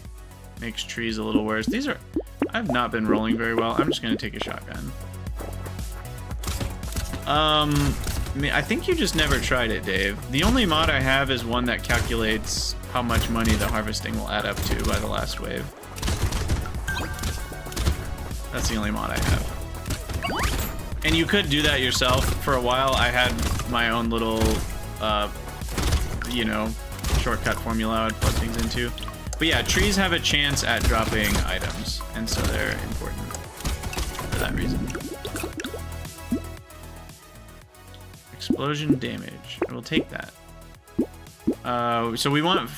makes trees a little worse. These are, I've not been rolling very well. I'm just gonna take a shotgun. I think you just never tried it, Dave. The only mod I have is one that calculates how much money the harvesting will add up to by the last wave. That's the only mod I have. And you could do that yourself. For a while, I had my own little, you know, shortcut formula I would plug things into. But yeah, trees have a chance at dropping items, and so they're important for that reason. Explosion damage. I will take that. So we want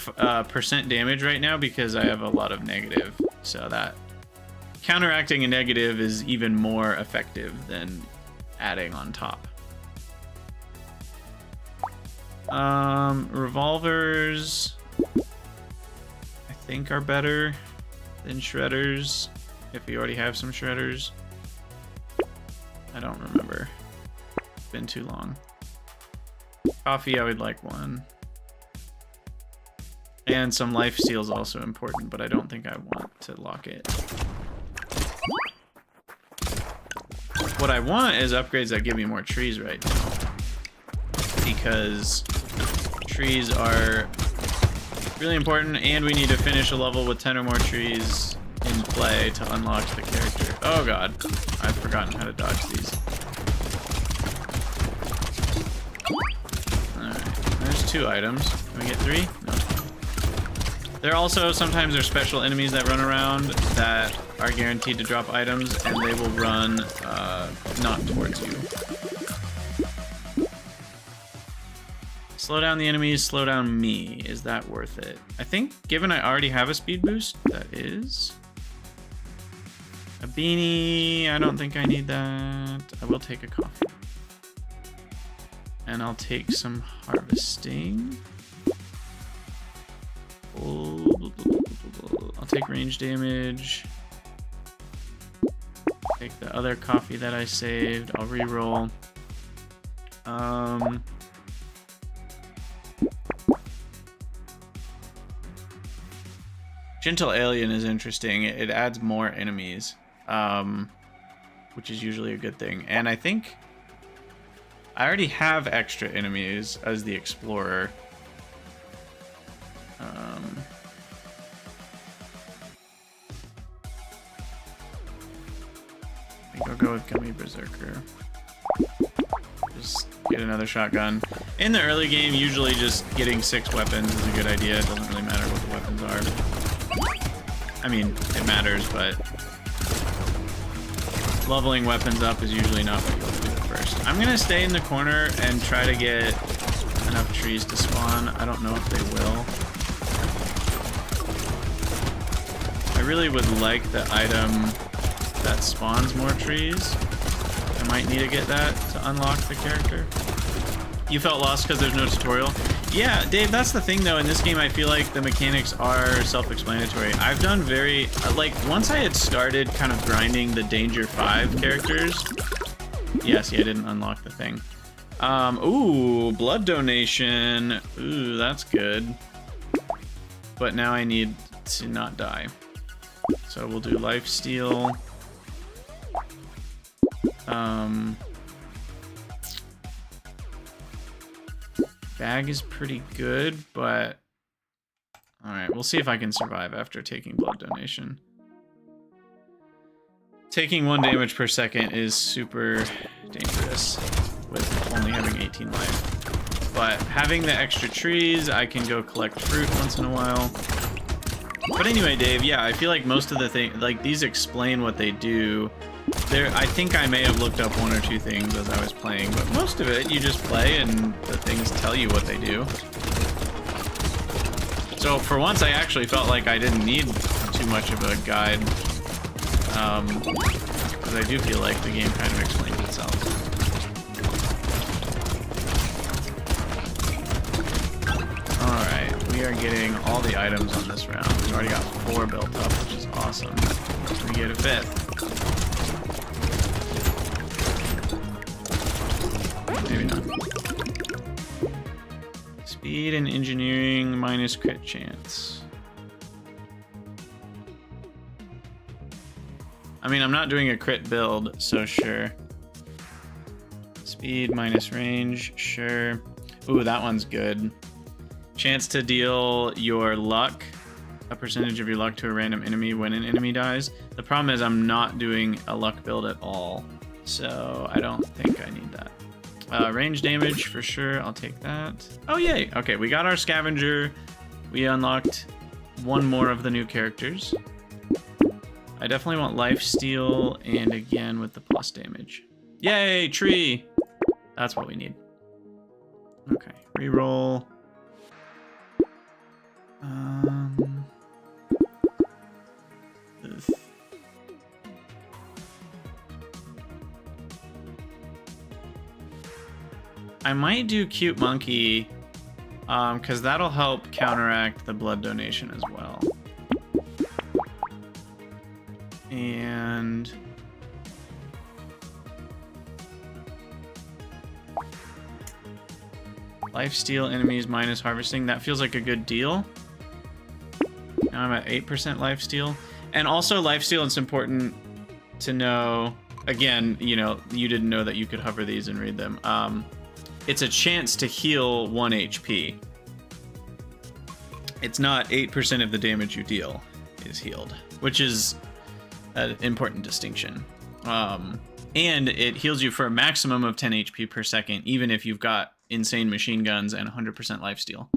percent damage right now because I have a lot of negative. So that counteracting a negative is even more effective than adding on top. Revolvers, I think, are better than shredders if we already have some shredders. I don't remember. It's been too long. Coffee, I would like 1. And some life steal is also important, but I don't think I want to lock it. What I want is upgrades that give me more trees right now, because trees are really important, and we need to finish a level with 10 or more trees in play to unlock the character. Oh god, I've forgotten how to dodge these. Alright, there's 2 items. Can we get 3? No. There also, sometimes there's special enemies that run around that are guaranteed to drop items, and they will run not towards you. Slow down the enemies, slow down me. Is that worth it? I think, given I already have a speed boost, that is. A beanie, I don't think I need that. I will take a coffee. And I'll take some harvesting. I'll take range damage. Take the other coffee that I saved. I'll reroll. Gentle Alien is interesting. It adds more enemies, which is usually a good thing. And I think I already have extra enemies as the Explorer. I think I'll go with Gummy Berserker. Just get another shotgun. In the early game, usually just getting 6 weapons is a good idea. It doesn't really matter what the weapons are. I mean, it matters, but leveling weapons up is usually not what you want to do at first. I'm gonna stay in the corner and try to get enough trees to spawn. I don't know if they will. I really would like the item that spawns more trees. I might need to get that to unlock the character. You felt lost because there's no tutorial? Yeah, Dave, that's the thing though. In this game, I feel like the mechanics are self-explanatory. I've done very, like, once I had started kind of grinding the Danger 5 characters. Yeah, see, I didn't unlock the thing. Ooh, blood donation. Ooh, that's good. But now I need to not die. So we'll do lifesteal. Bag is pretty good, but alright, we'll see if I can survive after taking blood donation. Taking 1 damage per second is super dangerous with only having 18 life. But having the extra trees, I can go collect fruit once in a while. But anyway, Dave, yeah, I feel like most of the things, like, these explain what they do. I think I may have looked up 1 or 2 things as I was playing, but most of it, you just play and the things tell you what they do. So for once, I actually felt like I didn't need too much of a guide. Because I do feel like the game kind of explains itself. Alright, we are getting all the items on this round. We've already got 4 built up, which is awesome. We get a 5th. Maybe not. Speed and engineering minus crit chance. I mean, I'm not doing a crit build, so sure. Speed minus range, sure. Ooh, that one's good. Chance to deal your luck, a percentage of your luck to a random enemy when an enemy dies. The problem is I'm not doing a luck build at all, so I don't think I need that. Range damage for sure, I'll take that. Oh yay, okay, we got our scavenger. We unlocked 1 more of the new characters. I definitely want lifesteal and again with the plus damage. Yay, tree! That's what we need. Okay, reroll. Ugh. I might do cute monkey, because that'll help counteract the blood donation as well. And lifesteal enemies minus harvesting. That feels like a good deal. Now I'm at 8% lifesteal. And also lifesteal, it's important to know, again, you know, you didn't know that you could hover these and read them. It's a chance to heal 1 HP. It's not 8% of the damage you deal is healed, which is an important distinction. And it heals you for a maximum of 10 HP per second, even if you've got insane machine guns and 100% lifesteal.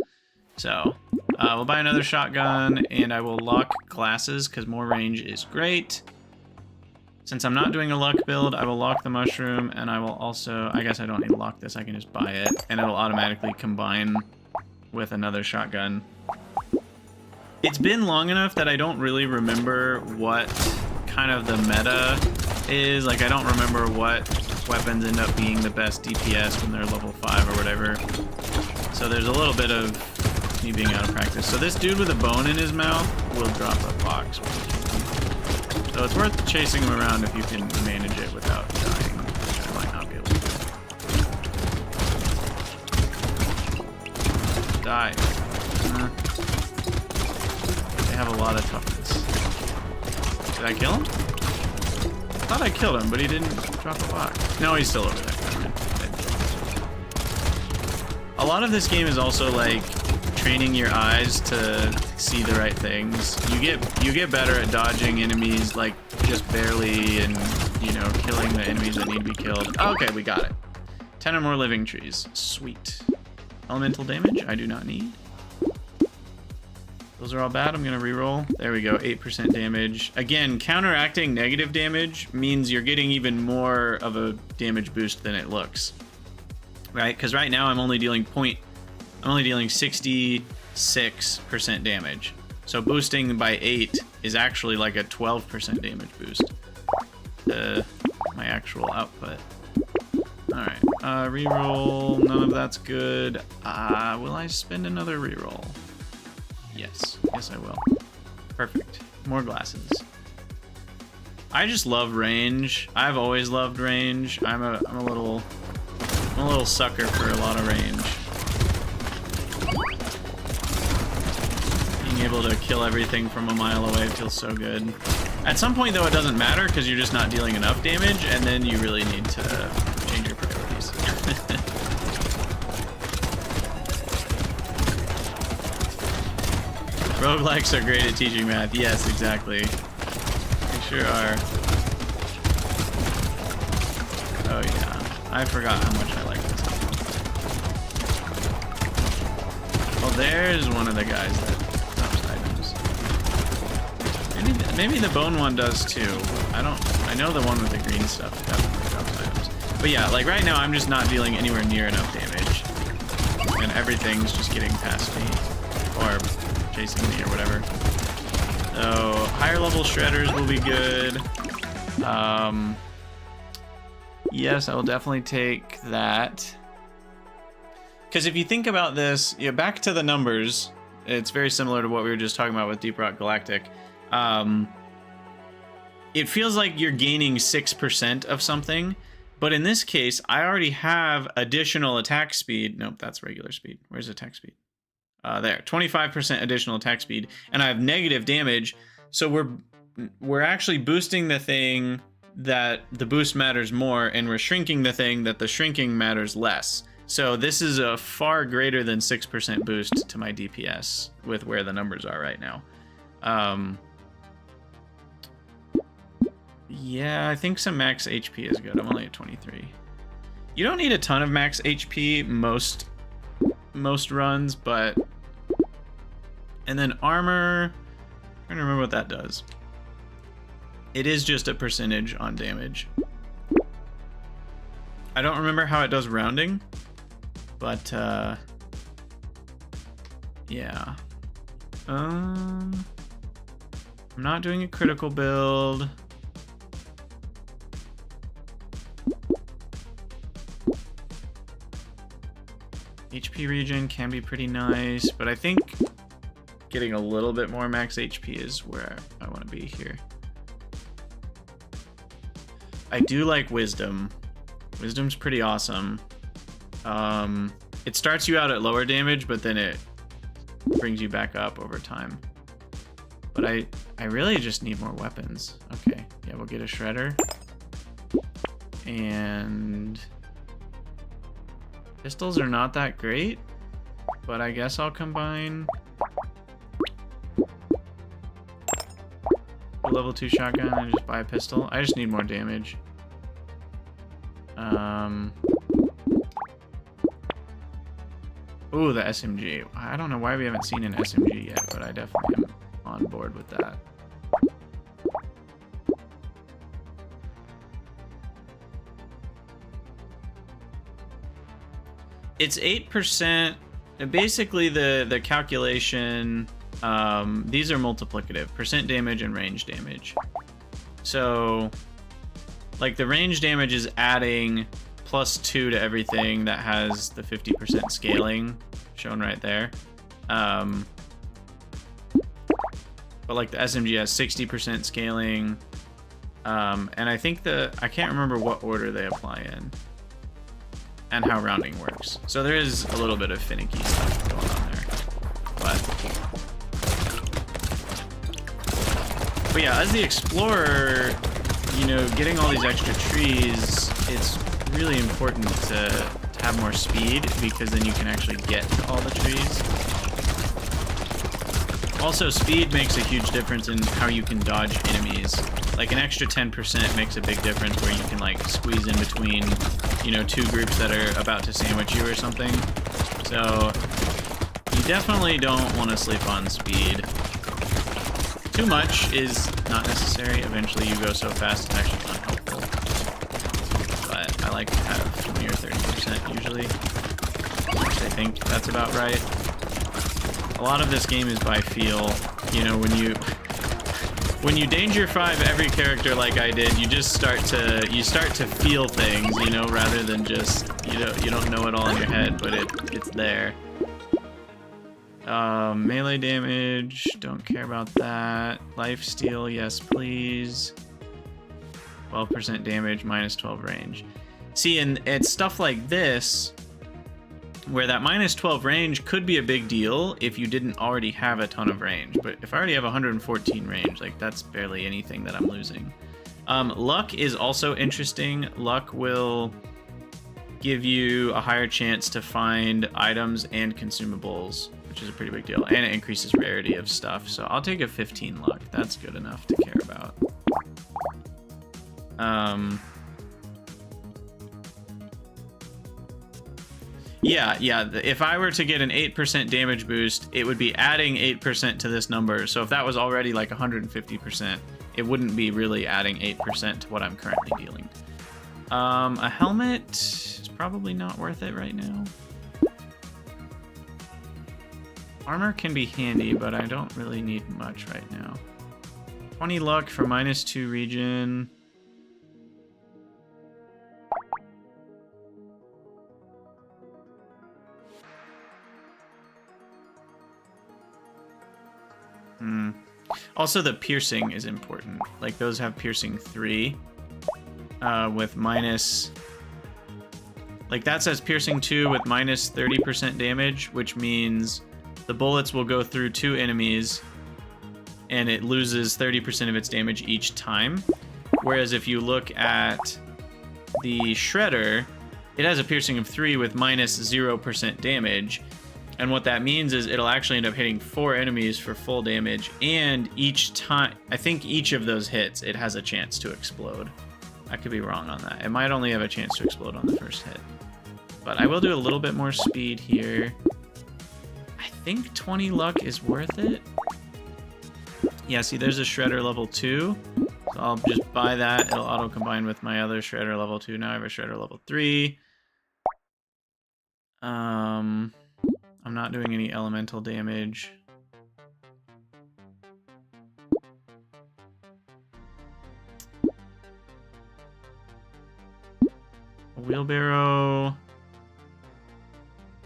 So we'll buy another shotgun, and I will lock glasses because more range is great. Since I'm not doing a luck build, I will lock the mushroom, and I will also, I guess I don't need to lock this, I can just buy it, and it'll automatically combine with another shotgun. It's been long enough that I don't really remember what kind of the meta is. Like, I don't remember what weapons end up being the best DPS when they're level 5 or whatever. So there's a little bit of me being out of practice. So this dude with a bone in his mouth will drop a box. So it's worth chasing him around if you can manage it without dying, which I might not be able to do. Die. They have a lot of toughness. Did I kill him? I thought I killed him, but he didn't drop a box. No, he's still over there. A lot of this game is also like training your eyes to see the right things. You get better at dodging enemies, like just barely, and you know, killing the enemies that need to be killed. Okay, we got it. 10 or more living trees. Sweet. Elemental damage, I do not need. Those are all bad. I'm gonna reroll. There we go, 8% damage. Again, counteracting negative damage means you're getting even more of a damage boost than it looks. Right? Because right now I'm only dealing 66% damage. So boosting by 8 is actually like a 12% damage boost to my actual output. Alright, reroll, none of that's good. Will I spend another reroll? Yes, I will. Perfect. More glasses. I just love range. I've always loved range. I'm a little sucker for a lot of range. Being able to kill everything from a mile away feels so good. At some point though, it doesn't matter because you're just not dealing enough damage, and then you really need to change your priorities. Roguelikes are great at teaching math. Yes, exactly. They sure are. Oh yeah, I forgot how much I like this game. Well, there's one of the guys that drops items. Maybe the bone one does too. I know the one with the green stuff definitely drops items. But yeah, like right now I'm just not dealing anywhere near enough damage. And everything's just getting past me. Or chasing me or whatever. So higher level shredders will be good. Yes, I will definitely take that. Because if you think about this, back to the numbers, it's very similar to what we were just talking about with Deep Rock Galactic. It feels like you're gaining 6% of something, but in this case, I already have additional attack speed. Nope, that's regular speed. Where's attack speed? There, 25% additional attack speed, and I have negative damage. So we're actually boosting the thing that the boost matters more, and we're shrinking the thing that the shrinking matters less. So this is a far greater than 6% boost to my DPS with where the numbers are right now. Yeah, I think some max HP is good. I'm only at 23. You don't need a ton of max HP most runs, but... And then armor... I'm trying to remember what that does. It is just a percentage on damage. I don't remember how it does rounding, but yeah. I'm not doing a critical build. HP regen can be pretty nice, but I think getting a little bit more max HP is where I want to be here. I do like wisdom. Wisdom's pretty awesome. It starts you out at lower damage, but then it brings you back up over time. But I really just need more weapons. Okay, yeah, we'll get a shredder. And pistols are not that great, but I guess I'll combine a level 2 shotgun and just buy a pistol. I just need more damage. Ooh, the SMG. I don't know why we haven't seen an SMG yet, but I definitely am on board with that. It's 8%. Basically, the calculation, these are multiplicative. Percent damage and range damage. So, like, the range damage is adding +2 to everything that has the 50% scaling shown right there. But, like, the SMG has 60% scaling. And I think I can't remember what order they apply in. And how rounding works. So there is a little bit of finicky stuff going on there. But yeah, as the explorer, you know, getting all these extra trees, it's really important to have more speed, because then you can actually get to all the trees. Also, speed makes a huge difference in how you can dodge enemies. Like, an extra 10% makes a big difference where you can, like, squeeze in between, you know, two groups that are about to sandwich you or something. So, you definitely don't want to sleep on speed. Too much is not necessary. Eventually you go so fast it's actually unhelpful. But I like to have 20 or 30% usually. I think that's about right. A lot of this game is by feel. You know, when you danger 5 every character like I did, you just start to feel things, you know, rather than just you don't know it all in your head, but it's there. Melee damage, don't care about that. Life steal, yes please. 12% damage, minus 12 range. See, and it's stuff like this where that minus 12 range could be a big deal if you didn't already have a ton of range. But if I already have 114 range, like that's barely anything that I'm losing. Luck is also interesting. Luck will give you a higher chance to find items and consumables, which is a pretty big deal. And it increases rarity of stuff. So I'll take a 15 luck. That's good enough to care about. Yeah, if I were to get an 8% damage boost, it would be adding 8% to this number. So if that was already like 150%, it wouldn't be really adding 8% to what I'm currently dealing. A helmet is probably not worth it right now. Armor can be handy, but I don't really need much right now. 20 luck for minus 2 regen. Also, the piercing is important. Like, those have piercing 3 with minus... Like, that says piercing 2 with minus 30% damage, which means the bullets will go through 2 enemies and it loses 30% of its damage each time. Whereas if you look at the Shredder, it has a piercing of 3 with minus 0% damage. And what that means is it'll actually end up hitting 4 enemies for full damage, and each time, I think each of those hits, it has a chance to explode. I could be wrong on that. It might only have a chance to explode on the first hit. But I will do a little bit more speed here. I think 20 luck is worth it. Yeah, see, there's a Shredder level 2. So I'll just buy that. It'll auto-combine with my other Shredder level 2. Now I have a Shredder level 3. I'm not doing any elemental damage. A wheelbarrow.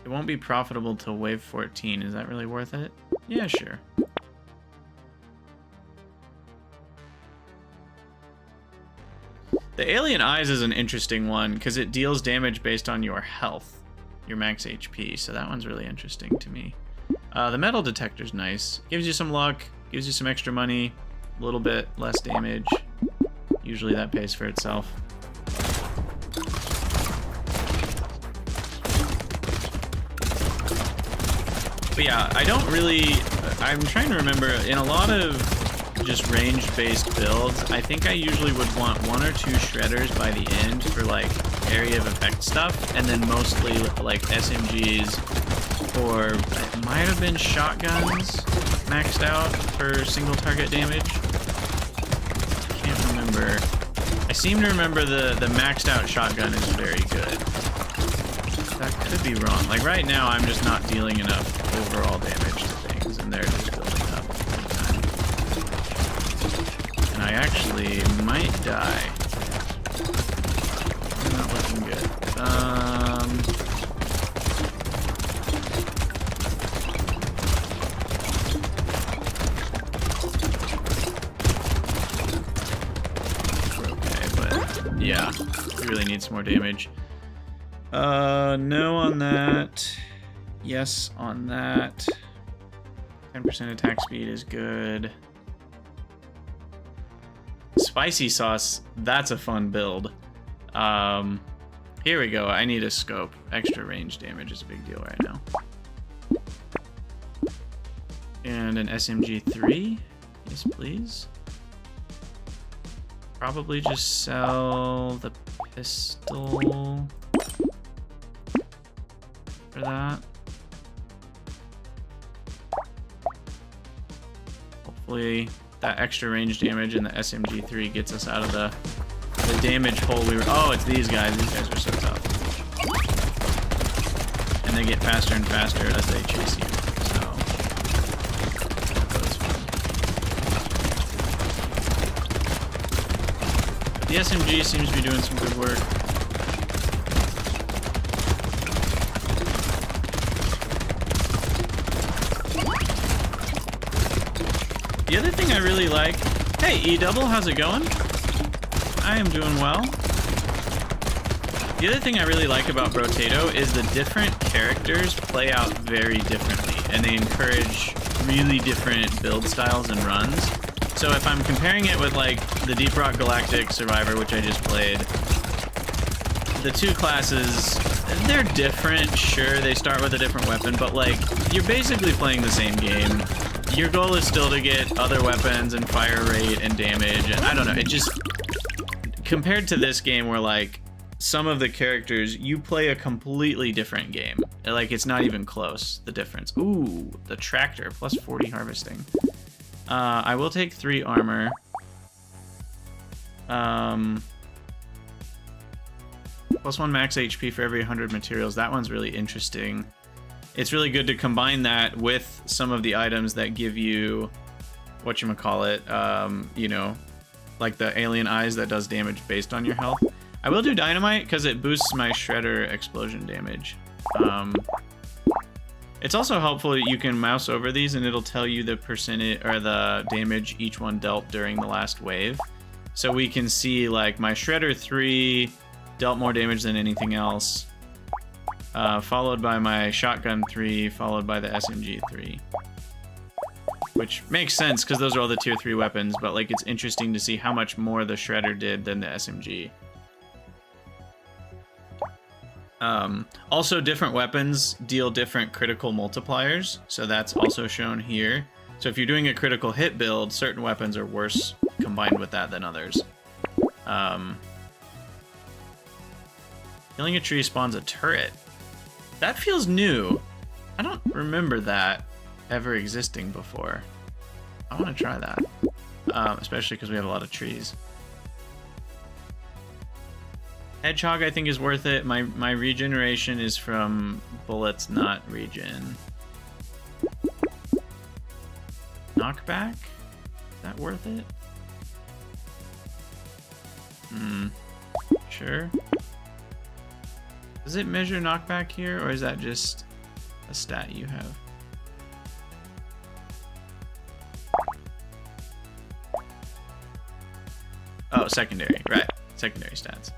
It won't be profitable till wave 14. Is that really worth it? Yeah, sure. The Alien Eyes is an interesting one because it deals damage based on your health. Your max HP, so that one's really interesting to me. The metal detector's nice. Gives you some luck, gives you some extra money, a little bit less damage. Usually that pays for itself. But yeah, I don't really... I'm trying to remember, in a lot of just range-based builds, I think I usually would want 1 or 2 shredders by the end for like area of effect stuff, and then mostly like SMGs, or it might have been shotguns maxed out for single target damage. I can't remember. I seem to remember the maxed out shotgun is very good. That could be wrong. Like right now I'm just not dealing enough overall damage to things, and they're just building up all the time. And I actually might die. Not looking good. Okay, but yeah, we really need some more damage. No on that. Yes on that. 10% attack speed is good. Spicy sauce, that's a fun build. Here we go. I need a scope. Extra range damage is a big deal right now. And an SMG3. Yes, please. Probably just sell the pistol for that. Hopefully that extra range damage and the SMG3 gets us out of the damage hole we were... Oh, it's these guys. These guys are so tough. And they get faster and faster as they chase you. So The SMG seems to be doing some good work. The other thing I really like... Hey, E-Double, how's it going? I am doing well. The other thing I really like about Brotato is the different characters play out very differently, and they encourage really different build styles and runs. So if I'm comparing it with like the Deep Rock Galactic Survivor, which I just played, the two classes, they're different. Sure, they start with a different weapon, but like you're basically playing the same game. Your goal is still to get other weapons and fire rate and damage, and I don't know, it just, compared to this game where like some of the characters, you play a completely different game. Like it's not even close, the difference. Ooh, the tractor, plus 40 harvesting. I will take 3 armor. Plus 1 max HP for every 100 materials. That one's really interesting. It's really good to combine that with some of the items that give you, whatchamacallit, you know, like the alien eyes that does damage based on your health. I will do dynamite because it boosts my shredder explosion damage. It's also helpful you can mouse over these and it'll tell you the percentage or the damage each one dealt during the last wave. So we can see like my shredder 3 dealt more damage than anything else. Followed by my shotgun 3, followed by the SMG 3. Which makes sense because those are all the tier 3 weapons, but like it's interesting to see how much more the shredder did than the SMG. Also, different weapons deal different critical multipliers, so that's also shown here. So if you're doing a critical hit build, certain weapons are worse combined with that than others. Killing a tree spawns a turret. That feels new. I don't remember that ever existing before. I want to try that, especially because we have a lot of trees. Hedgehog, I think, is worth it. My regeneration is from bullets, not regen. Knockback? Is that worth it? Sure. Does it measure knockback here, or is that just a stat you have? Oh, secondary, right. Secondary stats.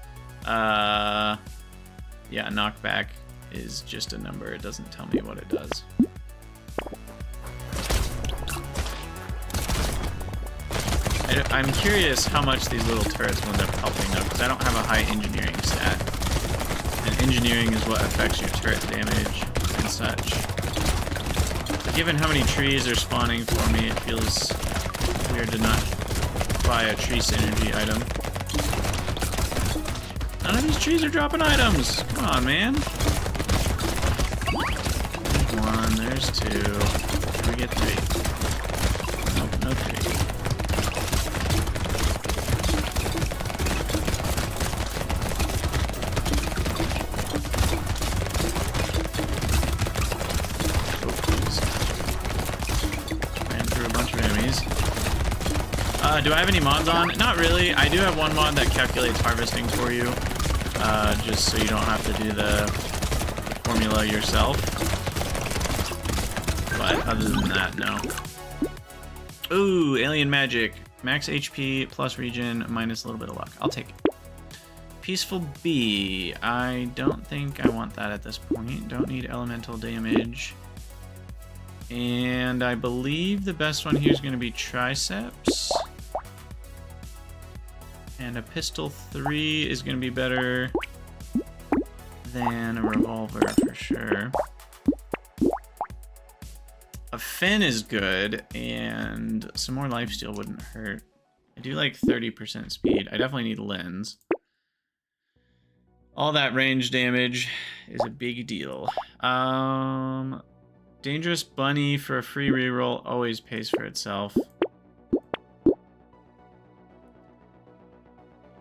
Yeah, knockback is just a number. It doesn't tell me what it does. I'm curious how much these little turrets will end up helping though, because I don't have a high engineering stat. And engineering is what affects your turret damage and such. So given how many trees are spawning for me, it feels weird to not buy a tree synergy item. None of these trees are dropping items. Come on, man. There's 1, there's 2. Can we get 3? Nope, no 3. Do I have any mods on? Not really. I do have one mod that calculates harvesting for you, just so you don't have to do the formula yourself. But other than that, no. Ooh, alien magic. Max HP plus regen minus a little bit of luck. I'll take it. Peaceful Bee. I don't think I want that at this point. Don't need elemental damage. And I believe the best one here is going to be triceps. And a pistol 3 is going to be better than a revolver for sure. A fin is good, and some more lifesteal wouldn't hurt. I do like 30% speed. I definitely need lens. All that range damage is a big deal. Dangerous Bunny for a free reroll always pays for itself.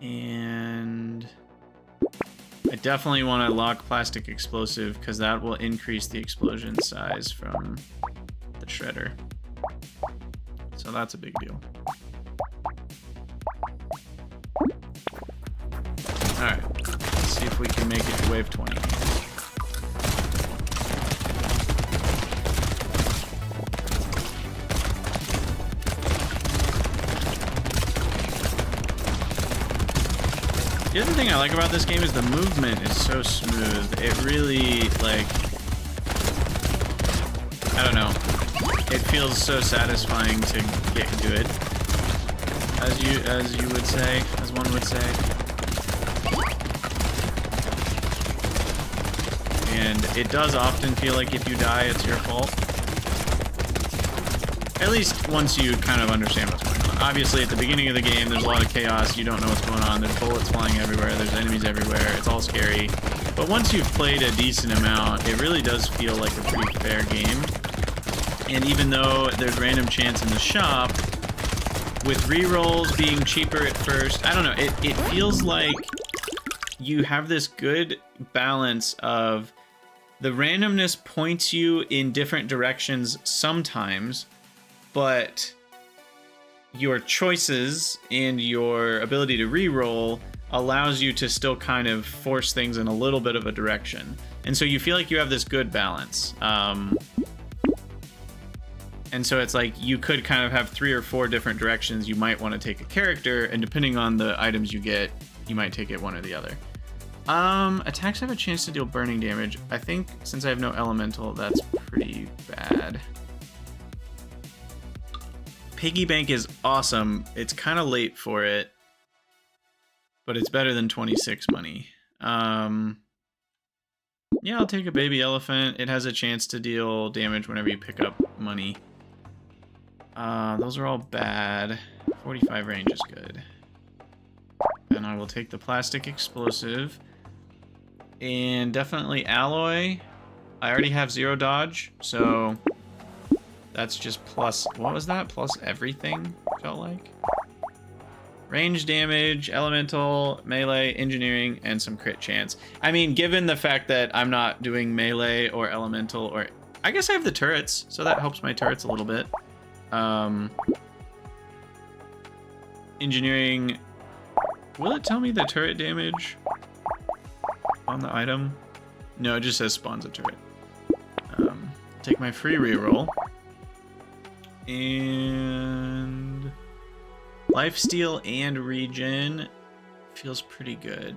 And I definitely want to lock Plastic Explosive because that will increase the explosion size from the shredder. So that's a big deal. if we can make it to wave 20. The other thing I like about this game is the movement is so smooth. It really, like, I don't know. It feels so satisfying to get good, as you would say, as one would say. And it does often feel like if you die, it's your fault. At least once you kind of understand what's going on. Obviously, at the beginning of the game, there's a lot of chaos. You don't know what's going on. There's bullets flying everywhere. There's enemies everywhere. It's all scary. But once you've played a decent amount, it really does feel like a pretty fair game. And even though there's random chance in the shop, with rerolls being cheaper at first, I don't know, it feels like you have this good balance of the randomness points you in different directions sometimes, but your choices and your ability to reroll allows you to still kind of force things in a little bit of a direction. And so you feel like you have this good balance. And so it's like you could kind of have 3 or 4 different directions you might want to take a character, and depending on the items you get, you might take it one or the other. Attacks have a chance to deal burning damage. I think since I have no elemental, that's pretty bad. Piggy bank is awesome. It's kind of late for it, but it's better than 26 money. Yeah, I'll take a baby elephant. It has a chance to deal damage whenever you pick up money. Those are all bad. 45 range is good. And I will take the plastic explosive. And definitely alloy. I already have 0 dodge, so that's just plus, what was that? Plus everything, felt like. Range damage, elemental, melee, engineering, and some crit chance. I mean, given the fact that I'm not doing melee or elemental, or I guess I have the turrets, so that helps my turrets a little bit. Engineering, will it tell me the turret damage on the item? No, it just says spawns a turret. Take my free reroll. And lifesteal and regen feels pretty good.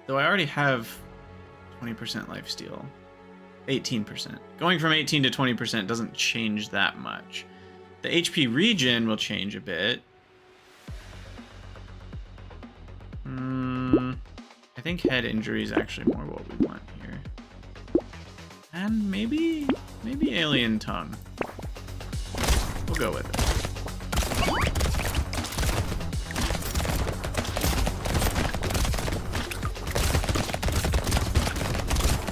Though I already have 20% lifesteal. 18%. Going from 18 to 20% doesn't change that much. The HP regen will change a bit. I think head injury is actually more what we want here. And maybe alien tongue. We'll go with it.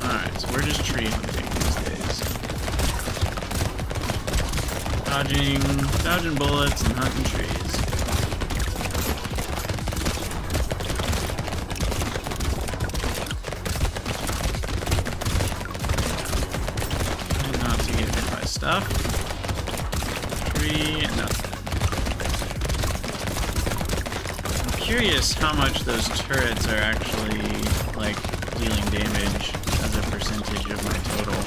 Alright, so we're just tree hunting these days. Dodging bullets and hunting trees. Trying not to get hit by stuff. Tree, nothing. I'm curious how much those turrets are actually, like, dealing damage as a percentage of my total.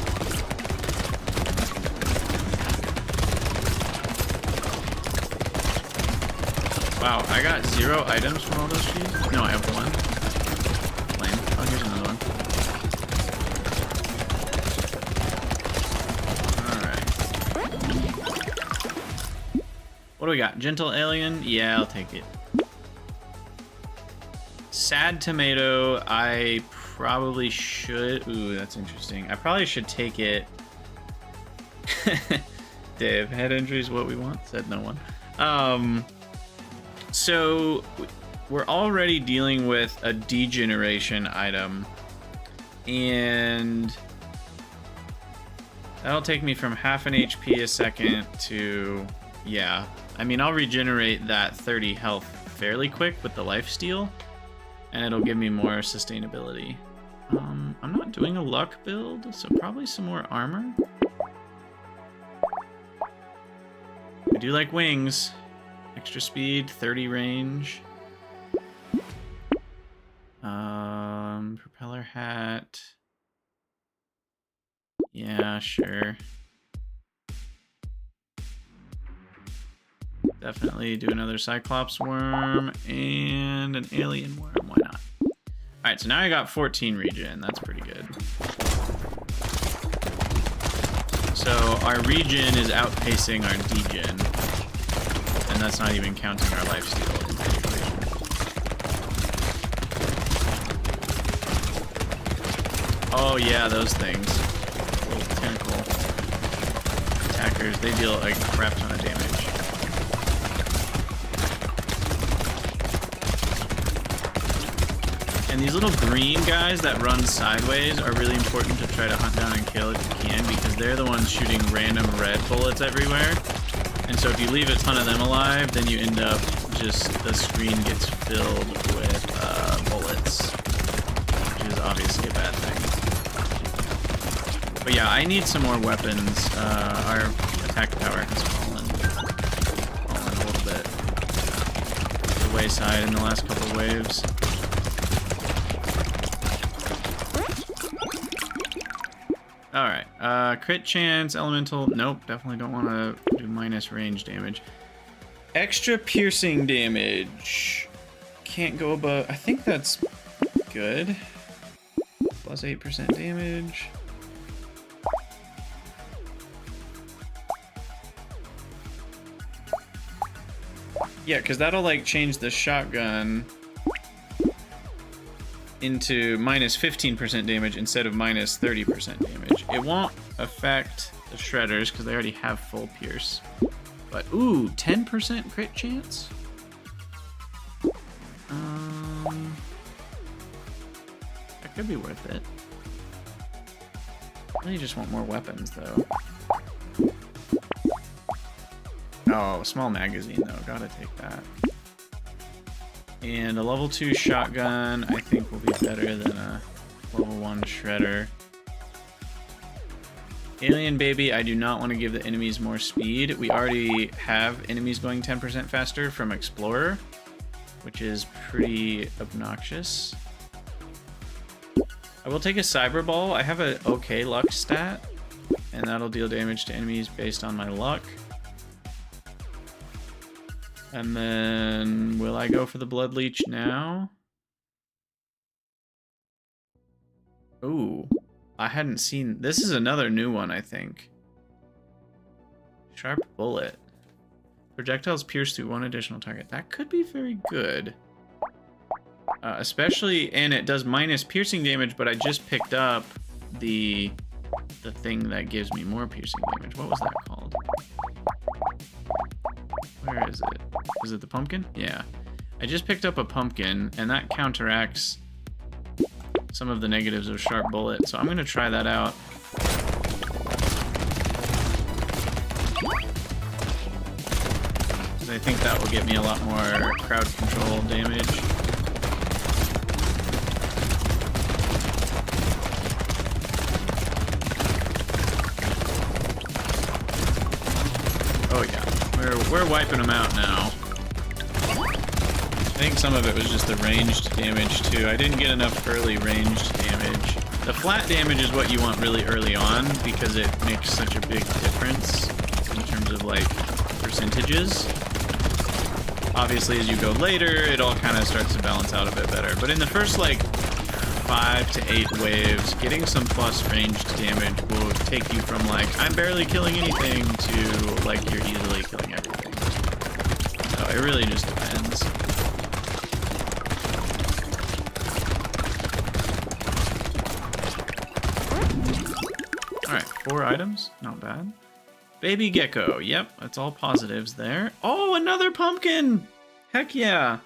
Wow, I got 0 items from all those trees? No, I have 1. Lame. Oh, here's another one. Alright. What do we got? Gentle alien? Yeah, I'll take it. Sad tomato, I probably should... Ooh, that's interesting. I probably should take it. Dave, head injury is what we want? Said no one. So, we're already dealing with a degeneration item, and that'll take me from half an HP a second to, yeah. I mean, I'll regenerate that 30 health fairly quick with the lifesteal, and it'll give me more sustainability. I'm not doing a luck build, so probably some more armor. I do like wings. Extra speed, 30 range. hat. Yeah, sure. Definitely do another Cyclops worm and an alien worm. Why not? Alright, so now I got 14 regen. That's pretty good. So our regen is outpacing our degen. And that's not even counting our lifesteal in the equation. Oh yeah, those things. Little tentacle attackers. They deal a crap ton of damage. And these little green guys that run sideways are really important to try to hunt down and kill if you can, because they're the ones shooting random red bullets everywhere. And so if you leave a ton of them alive, then you end up just, the screen gets filled with bullets, which is obviously a bad thing. But yeah, I need some more weapons. Our attack power has fallen a little bit to the wayside in the last couple of waves. Alright, crit chance, elemental, nope, definitely don't want to do minus range damage. Extra piercing damage, can't go above, I think that's good, plus 8% damage. Yeah, because that'll like change the shotgun into minus 15% damage instead of minus 30% damage. It won't affect the shredders because they already have full pierce. But ooh, 10% crit chance? That could be worth it. I really just want more weapons though. Oh, small magazine though, gotta take that. And a level 2 shotgun, I think, will be better than a level 1 shredder. Alien Baby, I do not want to give the enemies more speed. We already have enemies going 10% faster from Explorer, which is pretty obnoxious. I will take a Cyber Ball. I have an okay luck stat, and that'll deal damage to enemies based on my luck. And then, will I go for the Blood Leech now? Ooh, I hadn't seen... This is another new one, I think. Sharp Bullet. Projectiles pierce through one additional target. That could be very good. Especially, and it does minus piercing damage, but I just picked up the thing that gives me more piercing damage. What was that called? Where is it? Is it the pumpkin? Yeah. I just picked up a pumpkin, and that counteracts some of the negatives of Sharp Bullet, so I'm going to try that out. Because I think that will get me a lot more crowd control damage. Oh yeah. We're wiping them out now. I think some of it was just the ranged damage too. I didn't get enough early ranged damage. The flat damage is what you want really early on because it makes such a big difference in terms of like percentages. Obviously as you go later, it all kind of starts to balance out a bit better. But in the first like 5 to 8 waves, getting some plus ranged damage will take you from like, I'm barely killing anything to like you're easily killing everything. So it really just depends. Alright, 4 items, not bad. Baby Gecko, yep, that's all positives there. Oh, another pumpkin! Heck yeah!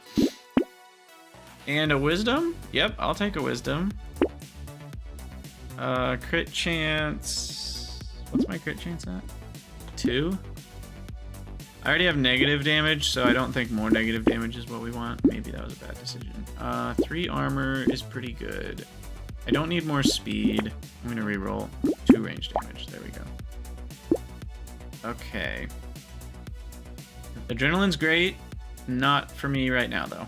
And a wisdom? Yep, I'll take a wisdom. Crit chance... What's my crit chance at? 2? I already have negative damage, so I don't think more negative damage is what we want. Maybe that was a bad decision. 3 armor is pretty good. I don't need more speed. I'm gonna reroll 2 range damage. There we go. Okay. Adrenaline's great. Not for me right now, though.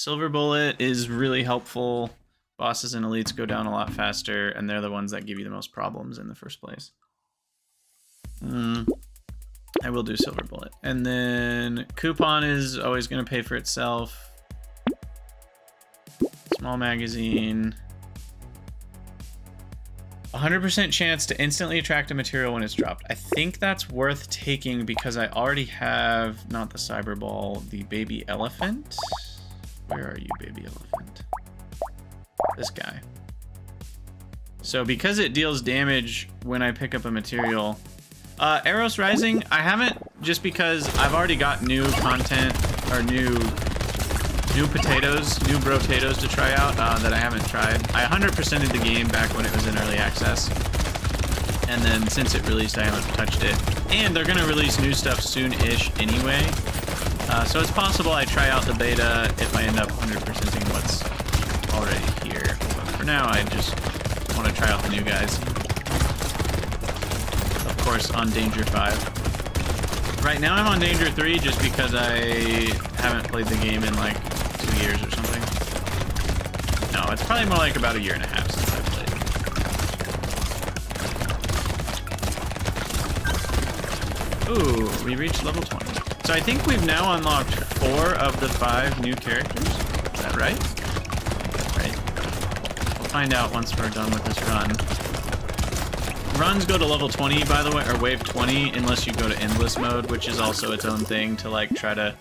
Silver bullet is really helpful. Bosses and elites go down a lot faster, and they're the ones that give you the most problems in the first place. I will do silver bullet. And then coupon is always going to pay for itself. Small magazine. 100% chance to instantly attract a material when it's dropped. I think that's worth taking because I already have, not the cyber ball, the baby elephant. Where are you, baby elephant? This guy. So because it deals damage when I pick up a material. Eros Rising, I haven't, just because I've already got new content, or new potatoes, new Brotatoes to try out that I haven't tried. I 100%ed the game back when it was in early access. And then since it released, I haven't touched it. And they're gonna release new stuff soon-ish anyway. So it's possible I try out the beta if I end up 100%ing what's already here. But for now, I just want to try out the new guys. Of course, on Danger 5. Right now I'm on Danger 3 just because I haven't played the game in like 2 years or something. No, it's probably more like about 1.5 years since I played. Ooh, we reached level 20. So I think we've now unlocked 4 of the 5 new characters. Is that right? Right. We'll find out once we're done with this run. Runs go to level 20, by the way, or wave 20, unless you go to endless mode, which is also its own thing to like try to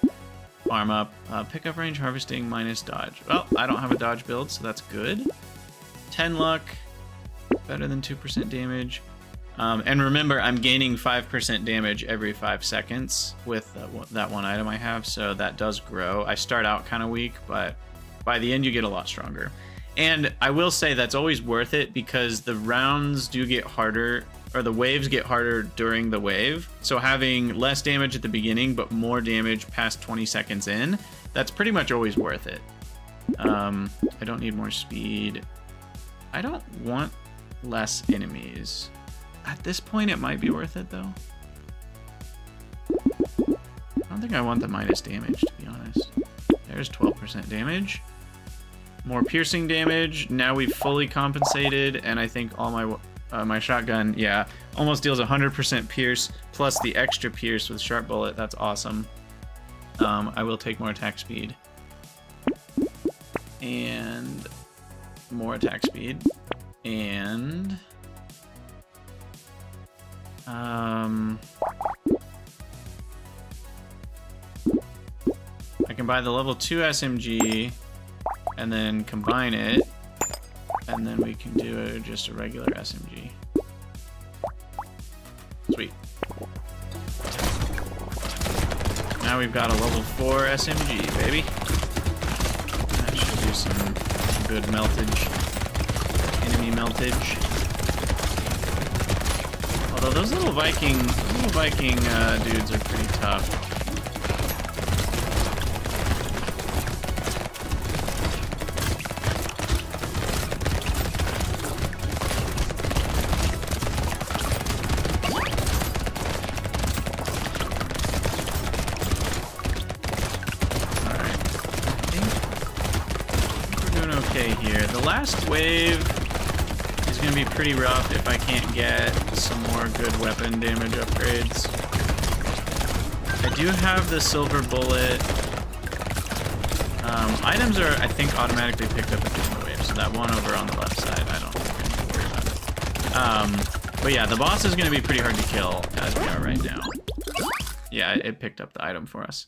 farm up. Pickup range, harvesting, minus dodge. Well, I don't have a dodge build, so that's good. 10 luck, better than 2% damage. And remember, I'm gaining 5% damage every 5 seconds with that one item I have, so that does grow. I start out kind of weak, but by the end you get a lot stronger. And I will say that's always worth it because the rounds do get harder, or the waves get harder during the wave. So having less damage at the beginning, but more damage past 20 seconds in, that's pretty much always worth it. I don't need more speed. I don't want less enemies. At this point, it might be worth it, though. I don't think I want the minus damage, to be honest. There's 12% damage. More piercing damage. Now we've fully compensated, and I think all my my shotgun, yeah, almost deals 100% pierce, plus the extra pierce with sharp bullet. That's awesome. I will take more attack speed. And more attack speed. And... I can buy the level 2 SMG and then combine it, and then we can do just a regular SMG. Sweet. Now we've got a level 4 SMG, baby. That should do some good meltage, enemy meltage. Although those little Viking dudes are pretty tough. Alright. I think we're doing okay here. The last wave is going to be pretty rough if I can't get some more good weapon damage upgrades. I do have the silver bullet. Items are, I think, automatically picked up at the end of the wave, so that one over on the left side, I don't think I need to worry about it. But yeah, the boss is going to be pretty hard to kill as we are right now. Yeah, it picked up the item for us.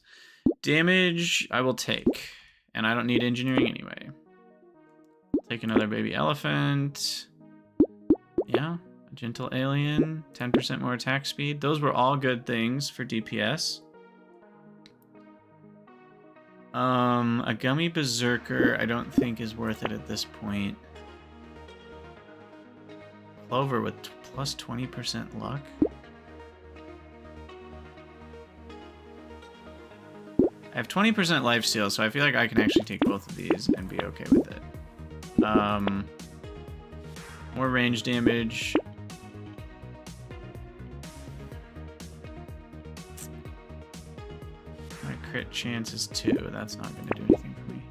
Damage, I will take, and I don't need engineering anyway. Take another baby elephant. Yeah. Gentle alien, 10% more attack speed. Those were all good things for DPS. A gummy berserker I don't think is worth it at this point. Clover with plus 20% luck. I have 20% lifesteal, so I feel like I can actually take both of these and be okay with it. More range damage. My crit chance is 2. That's not going to do anything for me.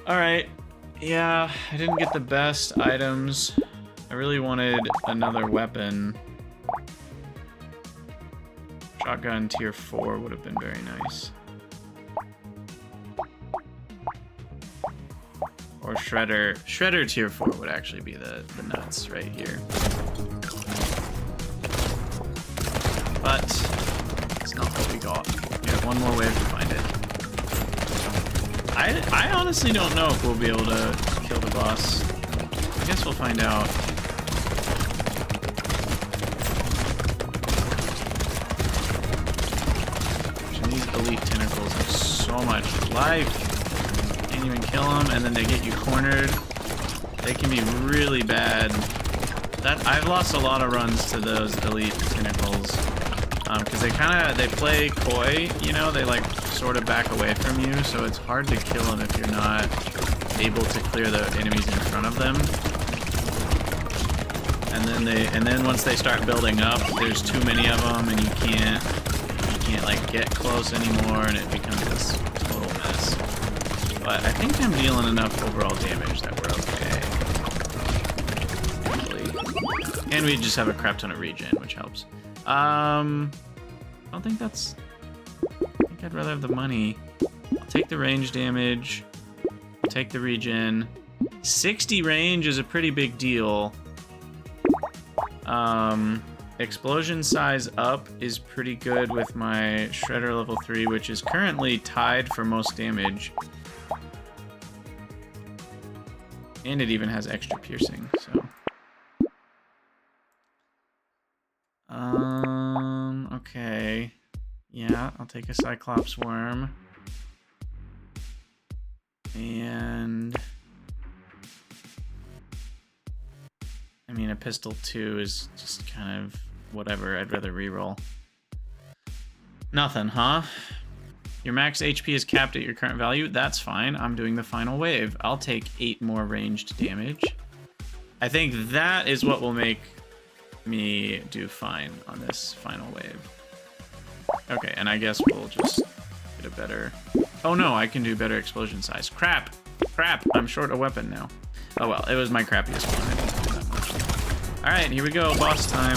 Alright. Yeah, I didn't get the best items. I really wanted another weapon. Shotgun tier 4 would have been very nice. Or Shredder. Shredder tier 4 would actually be the nuts right here. But it's not what we got. We have one more wave to find it. I honestly don't know if we'll be able to kill the boss. I guess we'll find out. These elite tentacles have so much life. Can't even kill them, and then they get you cornered. They can be really bad. I've lost a lot of runs to those elite tentacles. Because they play coy, you know, they like sort of back away from you, so it's hard to kill them if you're not able to clear the enemies in front of them. And then once they start building up, there's too many of them, and you can't like get close anymore, and it becomes this total mess. But I think I'm dealing enough overall damage that we're okay. Usually. And we just have a crap ton of regen, which helps. I don't think that's... I think I'd rather have the money. I'll take the range damage. I'll take the regen. 60 range is a pretty big deal. Explosion size up is pretty good with my Shredder level 3, which is currently tied for most damage. And it even has extra piercing, so... Okay. Yeah, I'll take a Cyclops worm. And... I mean, a pistol 2 is just kind of whatever. I'd rather reroll. Nothing, huh? Your max HP is capped at your current value. That's fine. I'm doing the final wave. I'll take 8 more ranged damage. I think that is what will make me do fine on this final wave. Okay, and I guess we'll just get a better... Oh no, I can do better explosion size. Crap! Crap! I'm short a weapon now. Oh well, it was my crappiest one. I didn't do that much. Alright, here we go. Boss time.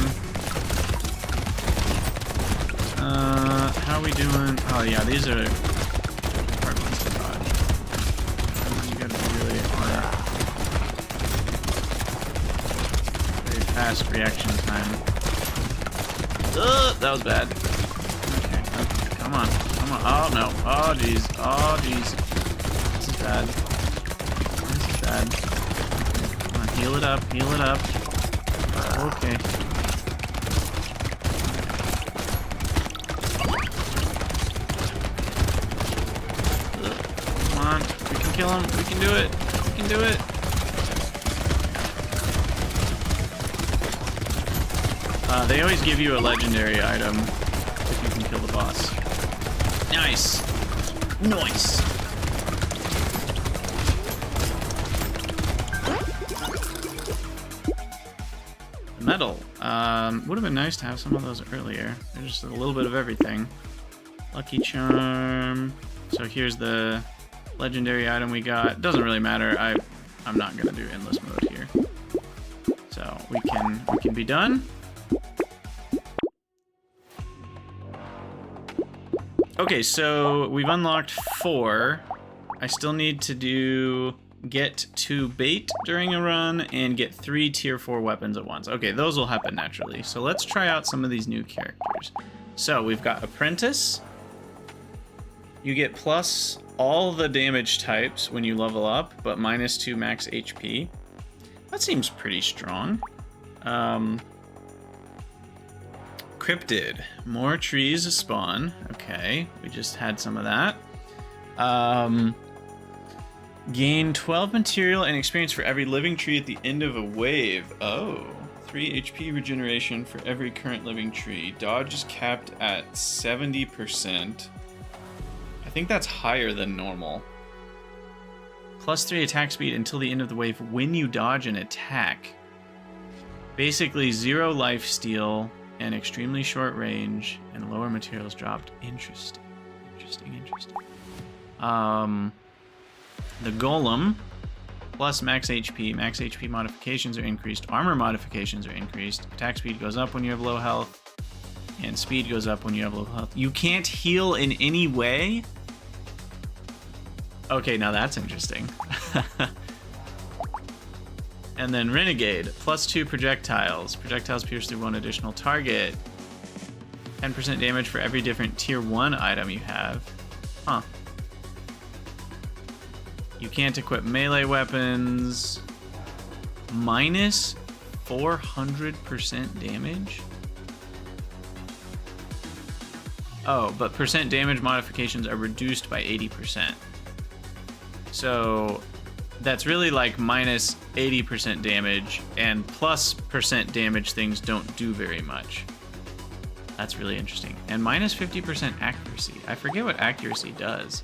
How are we doing? Oh yeah, these are hard ones to dodge. You gotta be really on it. Very fast reaction time. That was bad. Okay, come on, come on. Oh no. Oh jeez. Oh jeez. This is bad. This is bad. Come on, heal it up. Heal it up. Okay. Come on. We can kill him. We can do it. We can do it. They always give you a legendary item if you can kill the boss. Nice. Nice. The medal. Would have been nice to have some of those earlier. There's just a little bit of everything. Lucky charm. So here's the legendary item we got. Doesn't really matter. I'm not gonna do endless mode here. So we can be done. Okay, so we've unlocked 4. I still need to get 2 bait during a run and get 3 tier 4 weapons at once. Okay, those will happen naturally. So let's try out some of these new characters. So we've got Apprentice. You get plus all the damage types when you level up, but minus 2 max HP. That seems pretty strong. Cryptid. More trees spawn. Okay, we just had some of that. Gain 12 material and experience for every living tree at the end of a wave. Oh, 3 HP regeneration for every current living tree. Dodge is capped at 70%. I think that's higher than normal. Plus 3 attack speed until the end of the wave when you dodge an attack. Basically 0 life steal and extremely short range and lower materials dropped. Interesting. The Golem, plus max HP. Max HP modifications are increased. Armor modifications are increased. Attack speed goes up when you have low health. And speed goes up when you have low health. You can't heal in any way? Okay, now that's interesting. And then Renegade, plus 2 projectiles. Projectiles pierce through 1 additional target. 10% damage for every different tier 1 item you have. Huh. You can't equip melee weapons. Minus 400% damage? Oh, but percent damage modifications are reduced by 80%. So that's really like minus 80% damage, and plus percent damage things don't do very much. That's really interesting. And minus 50% accuracy. I forget what accuracy does.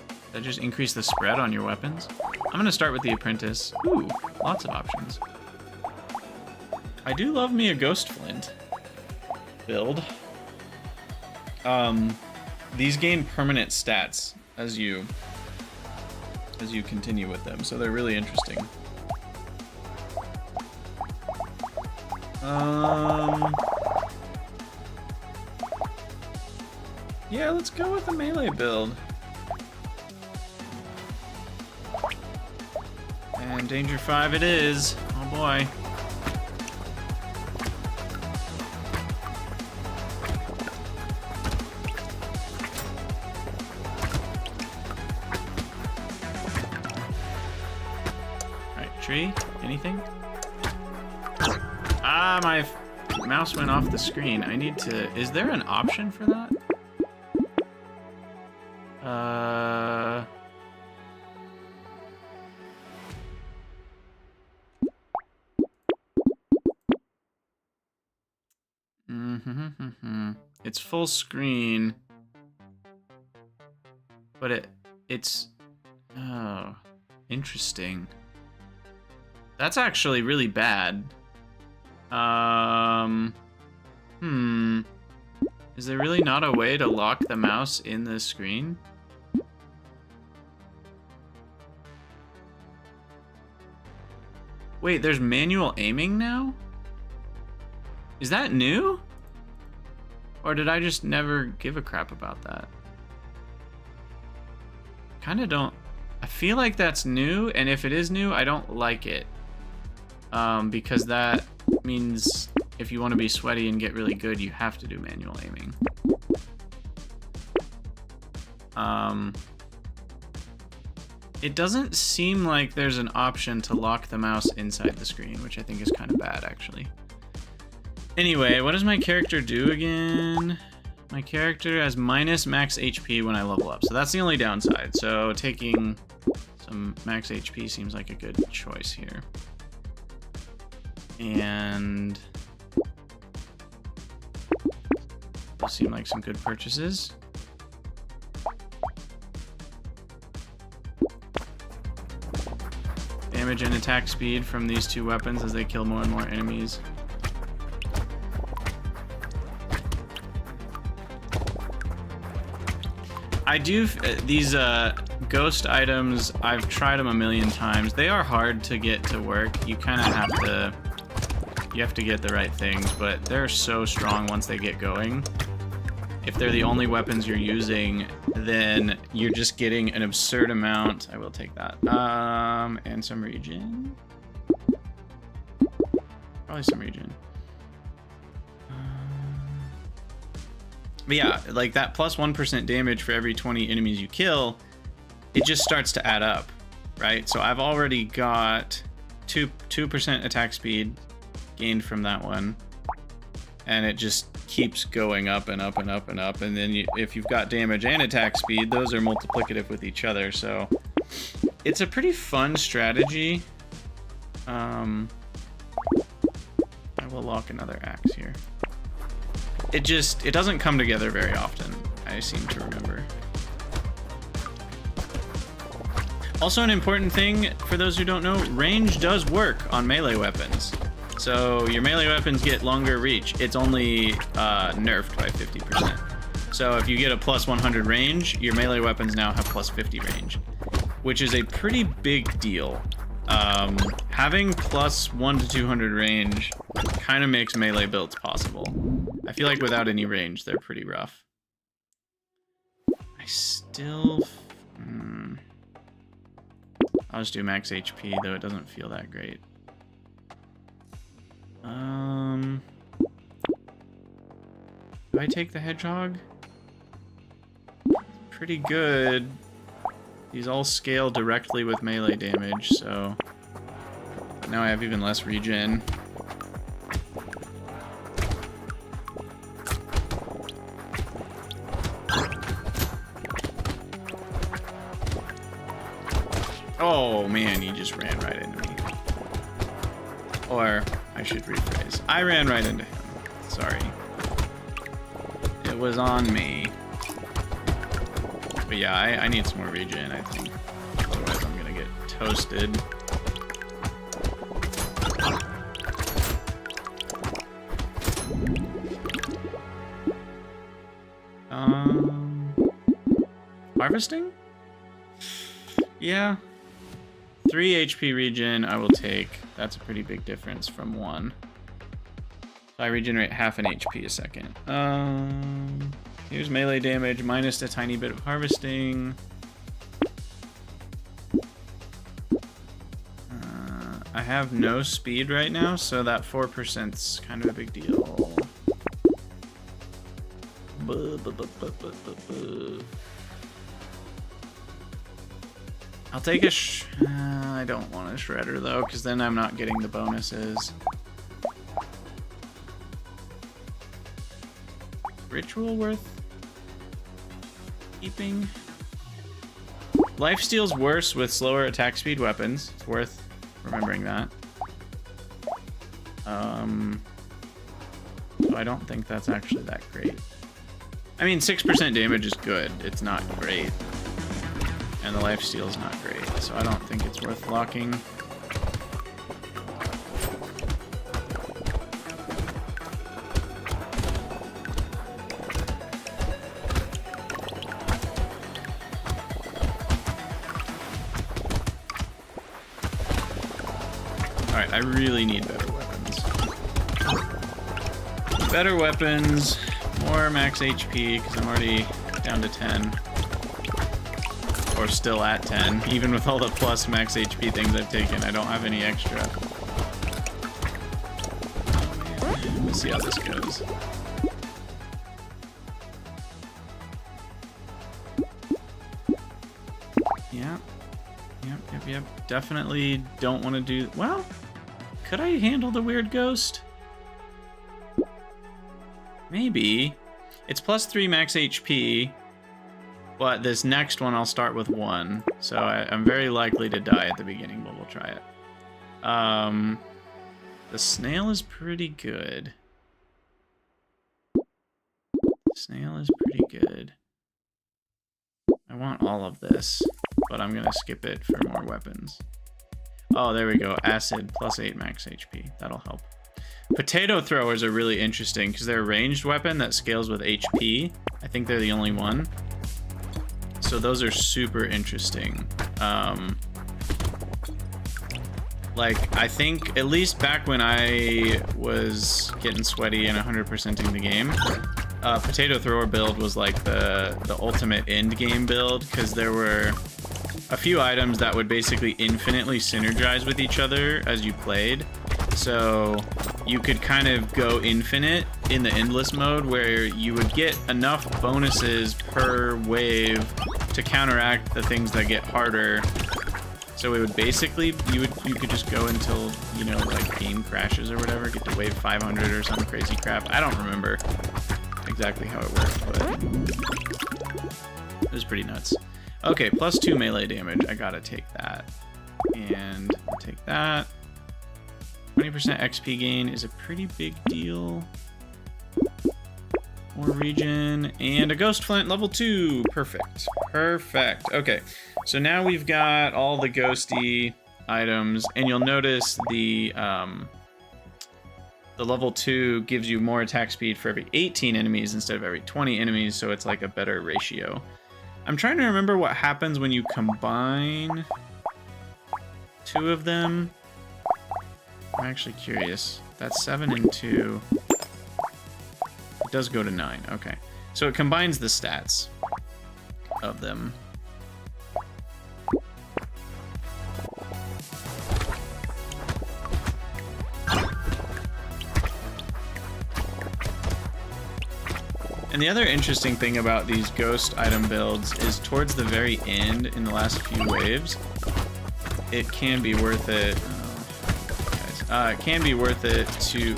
Does that just increase the spread on your weapons? I'm gonna start with the Apprentice. Ooh, lots of options. I do love me a Ghost Flint build. These gain permanent stats as you continue with them, so they're really interesting. Yeah, let's go with the melee build. And Danger 5 it is. Oh boy. Tree? Anything? Ah, my mouse went off the screen. I need to... Is there an option for that? It's full screen. But it's... Oh, interesting. That's actually really bad. Is there really not a way to lock the mouse in the screen? Wait, there's manual aiming now? Is that new? Or did I just never give a crap about that? Kinda don't... I feel like that's new, and if it is new, I don't like it. Because that means if you want to be sweaty and get really good, you have to do manual aiming. It doesn't seem like there's an option to lock the mouse inside the screen, which I think is kind of bad, actually. Anyway, what does my character do again? My character has minus max HP when I level up, so that's the only downside. So taking some max HP seems like a good choice here. And those seem like some good purchases. Damage and attack speed from these two weapons as they kill more and more enemies. I do, these ghost items, I've tried them a million times. They are hard to get to work. You kind of have to get the right things, but they're so strong once they get going. If they're the only weapons you're using, then you're just getting an absurd amount. I will take that. And some regen. Probably some regen. But yeah, like that plus 1% damage for every 20 enemies you kill, it just starts to add up, right? So I've already got 2% attack speed gained from that one, and it just keeps going up and up and up and up. And then if you've got damage and attack speed, those are multiplicative with each other. So it's a pretty fun strategy. I will lock another axe here. It doesn't come together very often, I seem to remember. Also, an important thing for those who don't know, range does work on melee weapons. So your melee weapons get longer reach. It's only nerfed by 50%. So if you get a plus 100 range, your melee weapons now have plus 50 range. which is a pretty big deal. Having plus 1 to 200 range kind of makes melee builds possible. I feel like without any range, they're pretty rough. I still... I'll just do max HP, though it doesn't feel that great. Do I take the hedgehog? Pretty good. These all scale directly with melee damage, so now I have even less regen. Oh man, he just ran right into me. Or I should rephrase. I ran right into him. Sorry. It was on me. But yeah, I need some more regen, I think. Otherwise I'm gonna get toasted. Harvesting? Yeah. 3 HP regen I will take. That's a pretty big difference from 1. So I regenerate half an HP a second. Here's melee damage minus a tiny bit of harvesting. I have no speed right now, so that 4%'s kind of a big deal. I'll take a I don't want a shredder though, because then I'm not getting the bonuses. Ritual worth keeping? Lifesteal's worse with slower attack speed weapons. It's worth remembering that. So I don't think that's actually that great. I mean, 6% damage is good. It's not great. And the lifesteal is not great, so I don't think it's worth locking. Alright, I really need better weapons. Better weapons, more max HP, because I'm already down to 10. Or still at 10. Even with all the plus max HP things I've taken, I don't have any extra. Oh, man. Let's see how this goes. Yeah. Yep. Definitely don't want to do... Well, could I handle the weird ghost? Maybe. It's plus 3 max HP. But this next one, I'll start with 1. So I'm very likely to die at the beginning, but we'll try it. The snail is pretty good. Snail is pretty good. I want all of this, but I'm going to skip it for more weapons. Oh, there we go. Acid, plus 8 max HP. That'll help. Potato throwers are really interesting because they're a ranged weapon that scales with HP. I think they're the only one. So those are super interesting. Like, I think, at least back when I was getting sweaty and 100%ing the game, Potato Thrower build was like the ultimate end game build, because there were a few items that would basically infinitely synergize with each other as you played. So you could kind of go infinite in the endless mode, where you would get enough bonuses per wave to counteract the things that get harder. So it would basically, you could just go until, you know, like game crashes or whatever, get to wave 500 or some crazy crap. I don't remember exactly how it worked, but it was pretty nuts. Okay, plus 2 melee damage. I gotta take that. And I'll take that. 20% XP gain is a pretty big deal. More regen, and a Ghost Flint level 2. Perfect. Okay, so now we've got all the ghosty items, and you'll notice the level 2 gives you more attack speed for every 18 enemies instead of every 20 enemies, so it's like a better ratio. I'm trying to remember what happens when you combine 2 of them. I'm actually curious. That's 7 and 2. It does go to 9. Okay. So it combines the stats of them. And the other interesting thing about these ghost item builds is towards the very end, in the last few waves, it can be worth it. It can be worth it to,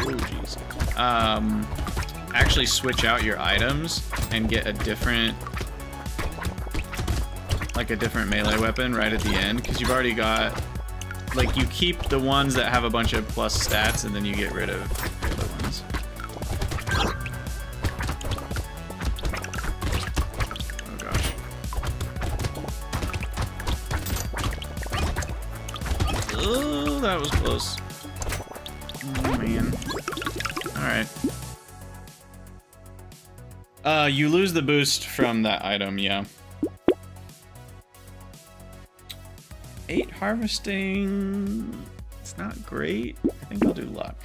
actually switch out your items and get a different, like a different melee weapon right at the end, because you've already got, like, you keep the ones that have a bunch of plus stats and then you get rid of the other ones. Oh, that was close. Oh, man. Alright. You lose the boost from that item, yeah. 8 harvesting... It's not great. I think I'll do luck.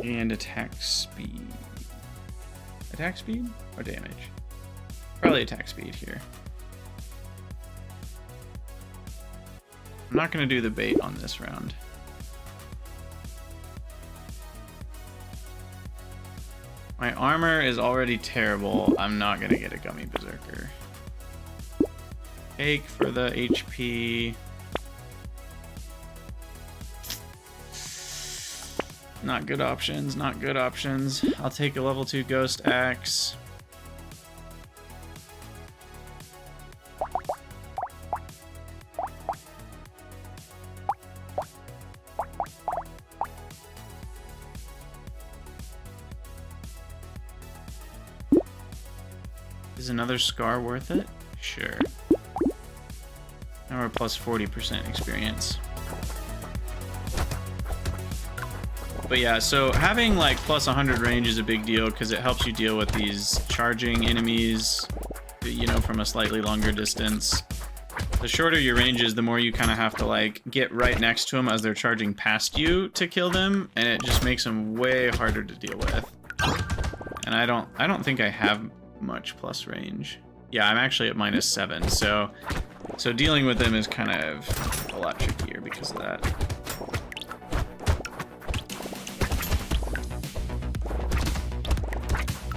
And attack speed. Attack speed or damage? Probably attack speed here. I'm not going to do the bait on this round. My armor is already terrible. I'm not going to get a Gummy Berserker. Cake for the HP. Not good options, not good options. I'll take a level 2 Ghost Axe. Is another scar worth it? Sure. Now we're plus 40% experience. But yeah, so having like plus 100 range is a big deal because it helps you deal with these charging enemies, you know, from a slightly longer distance. The shorter your range is, the more you kind of have to like get right next to them as they're charging past you to kill them, and it just makes them way harder to deal with. And I don't think I have much plus range. Yeah, I'm actually at -7, so dealing with them is kind of a lot trickier because of that.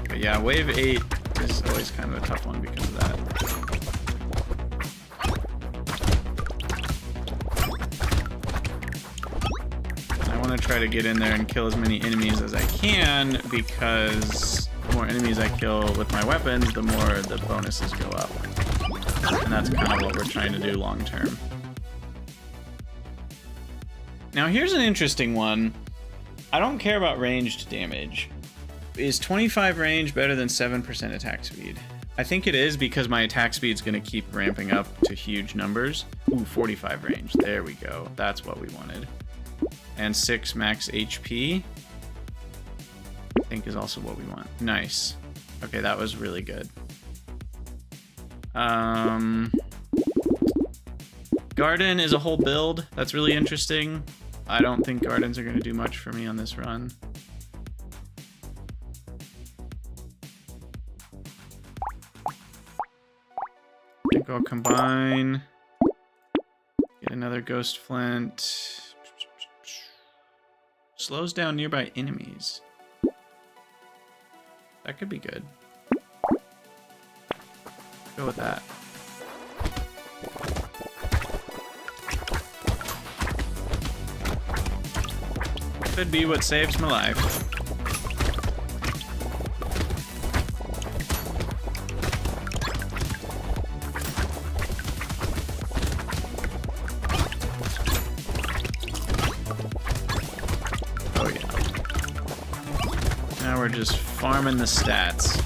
But yeah, wave 8 is always kind of a tough one because of that. I want to try to get in there and kill as many enemies as I can, because the more enemies I kill with my weapons, the more the bonuses go up. And that's kind of what we're trying to do long term. Now here's an interesting one. I don't care about ranged damage. Is 25 range better than 7% attack speed? I think it is, because my attack speed is going to keep ramping up to huge numbers. Ooh, 45 range. There we go. That's what we wanted. And 6 max HP. I think is also what we want. Nice. Okay, that was really good. Garden is a whole build. That's really interesting. I don't think gardens are going to do much for me on this run. I think I'll combine. Get another ghost flint. Slows down nearby enemies. That could be good. Go with that. Could be what saves my life. Oh yeah. Now we're just farming the stats.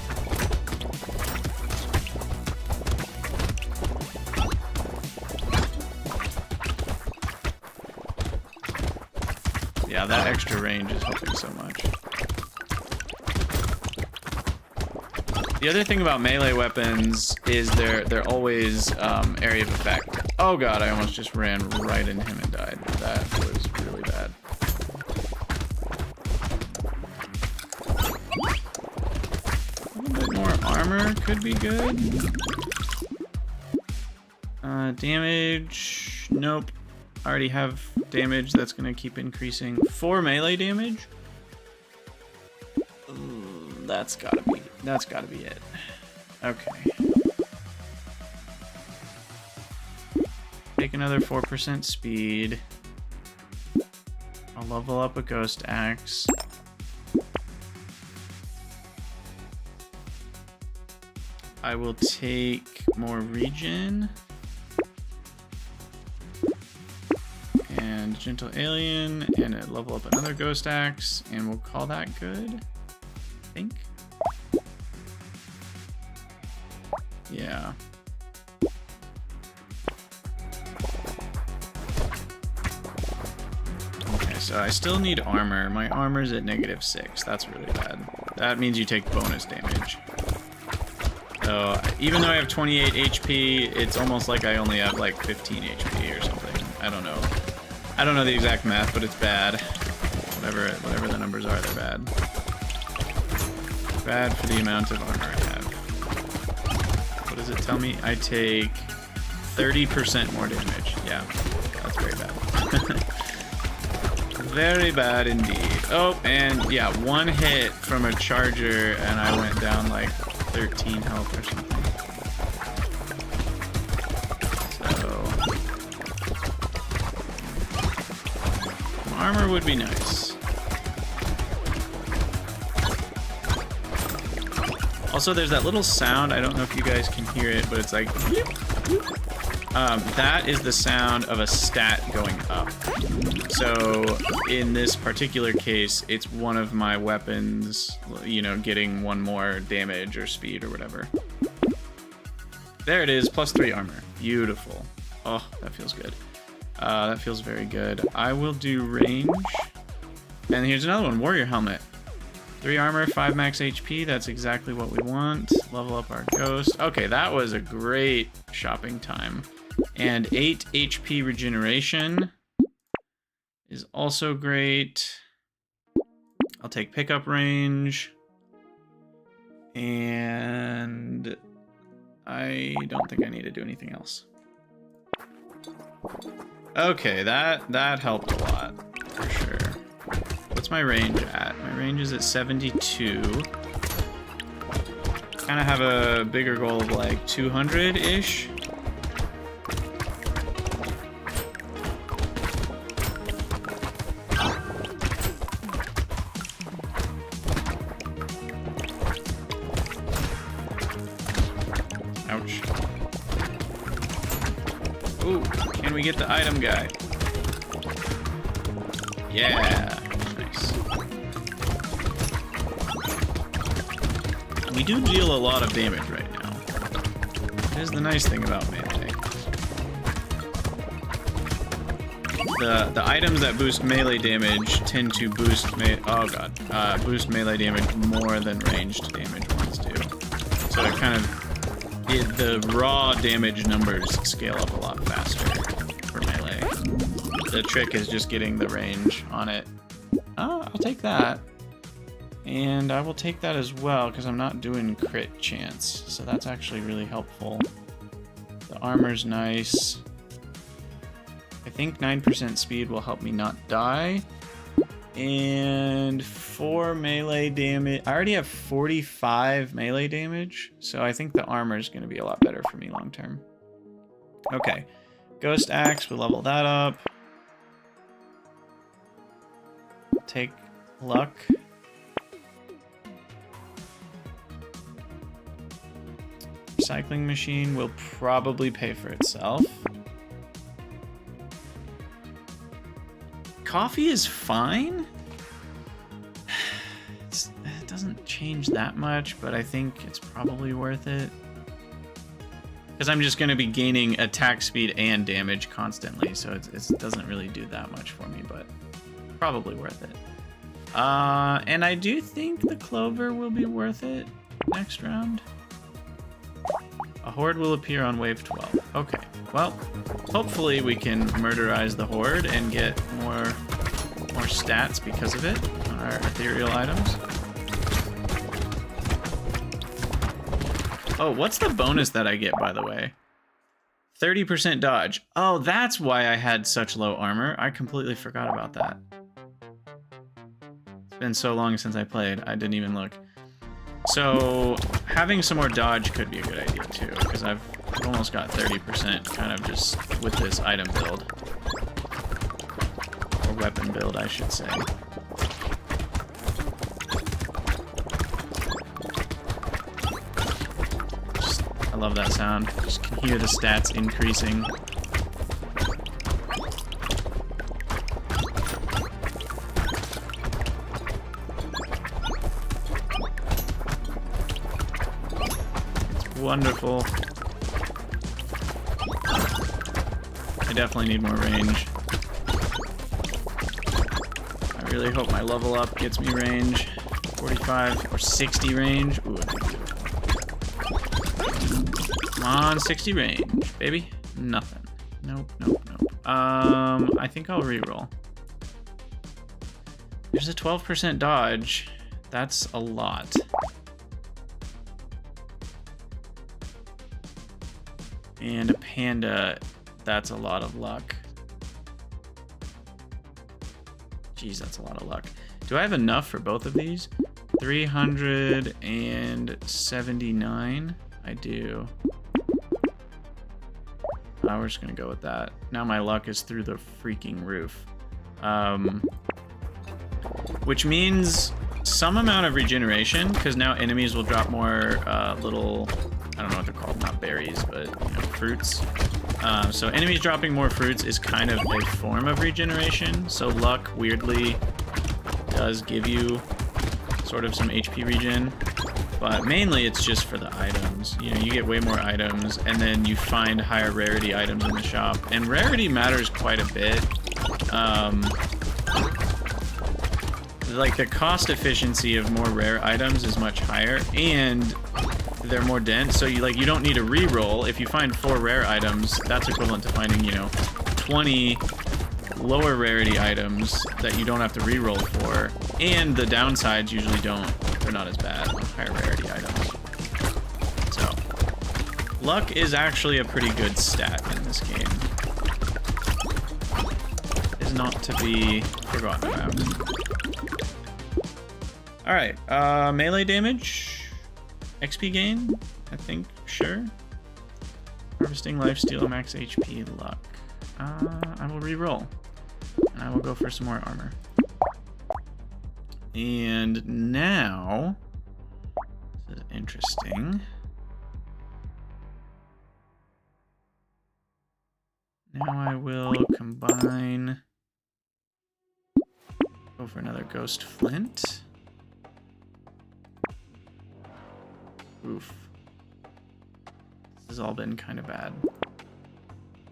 Yeah, that extra range is helping so much. The other thing about melee weapons is they're always area of effect. Oh god, I almost just ran right into him and died. That was really bad. A little bit more armor could be good. Damage, nope. I already have damage that's gonna keep increasing. 4 melee damage. That's gotta be it. Okay. Take another 4% speed. I'll level up a ghost axe. I will take more regen. And gentle alien, and level up another ghost axe, and we'll call that good. I think. Yeah. Okay, so I still need armor. My armor's at -6. That's really bad. That means you take bonus damage. So even though I have 28 HP, it's almost like I only have like 15 HP or something. I don't know. I don't know the exact math, but it's bad. Whatever the numbers are, they're bad. Bad for the amount of armor I have. What does it tell me? I take 30% more damage. Yeah, that's very bad. Very bad indeed. Oh, and yeah, one hit from a charger and I went down like 13 health or something. So armor would be nice. Also, there's that little sound. I don't know if you guys can hear it, but it's like... that is the sound of a stat going up. So, in this particular case, it's one of my weapons, you know, getting one more damage or speed or whatever. There it is, +3 armor. Beautiful. Oh, that feels good. That feels very good. I will do range. And here's another one, warrior helmet. 3 armor, 5 max HP, that's exactly what we want. Level up our ghost. Okay, that was a great shopping time. And 8 HP regeneration is also great. I'll take pickup range. And I don't think I need to do anything else. Okay, that helped a lot, for sure. What's my range at? My range is at 72. Kind of have a bigger goal of like 200-ish. Ouch. Ooh, can we get the item guy? Yeah. We do deal a lot of damage right now. That is the nice thing about melee. The items that boost melee damage tend to boost boost melee damage more than ranged damage ones do. So it kind of the raw damage numbers scale up a lot faster for melee. The trick is just getting the range on it. Oh, I'll take that. And I will take that as well, because I'm not doing crit chance. So that's actually really helpful. The armor's nice. I think 9% speed will help me not die. And 4 melee damage. I already have 45 melee damage, so I think the armor is going to be a lot better for me long term. Okay. Ghost Axe, we'll level that up. Take luck. Recycling machine will probably pay for itself. Coffee is fine. It doesn't change that much, but I think it's probably worth it. Because I'm just going to be gaining attack speed and damage constantly, so it doesn't really do that much for me, but probably worth it. And I do think the clover will be worth it. next round? A horde will appear on wave 12. Okay, well, hopefully we can murderize the horde and get more stats because of it on our ethereal items. Oh, what's the bonus that I get, by the way? 30% dodge. Oh, that's why I had such low armor. I completely forgot about that. It's been so long since I played, I didn't even look. So, having some more dodge could be a good idea, too, because I've almost got 30% kind of just with this item build. Or weapon build, I should say. I love that sound. Just can hear the stats increasing. It's wonderful. I definitely need more range. I really hope my level up gets me range. 45 or 60 range. Ooh, that'd be beautiful. Come on, 60 range, baby. Nothing. Nope, nope, nope. I think I'll reroll. There's a 12% dodge. That's a lot. And a panda. That's a lot of luck. Jeez, that's a lot of luck. Do I have enough for both of these? 379. I do. We're just gonna go with that. Now my luck is through the freaking roof. Which means some amount of regeneration, because now enemies will drop more little, I don't know what they're called, not berries, but you know, fruits. So enemies dropping more fruits is kind of a form of regeneration. So luck, weirdly, does give you sort of some HP regen. But mainly it's just for the items. You know, you get way more items, and then you find higher rarity items in the shop. And rarity matters quite a bit. Like, the cost efficiency of more rare items is much higher, and they're more dense, so you don't need a reroll. If you find 4 rare items, that's equivalent to finding, you know, 20 lower rarity items that you don't have to reroll for. And the downsides usually they're not as bad on higher rarity items. So, luck is actually a pretty good stat in this game. Is not to be forgotten about. Alright, melee damage, XP gain, I think, sure. Harvesting lifesteal, max HP, luck. I will re-roll, and I will go for some more armor. And now, this is interesting. Now I will combine, go for another ghost flint. Oof. This has all been kind of bad.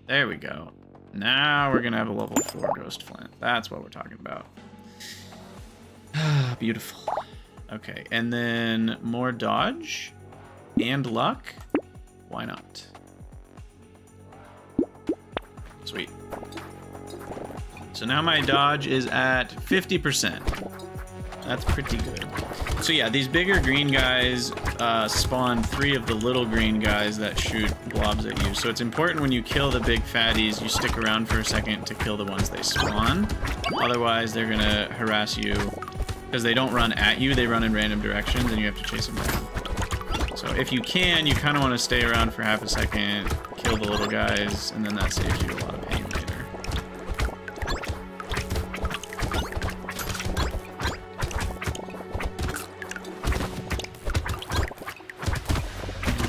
There we go. Now we're gonna have a level 4 ghost flint. That's what we're talking about. Beautiful. Okay, and then more dodge and luck. Why not? Sweet. So now my dodge is at 50%. That's pretty good. So yeah, these bigger green guys spawn 3 of the little green guys that shoot blobs at you. So it's important when you kill the big fatties, you stick around for a second to kill the ones they spawn. Otherwise, they're gonna harass you. Because they don't run at you, they run in random directions, and you have to chase them down. So if you can, you kind of want to stay around for half a second, kill the little guys, and then that saves you a lot of pain later.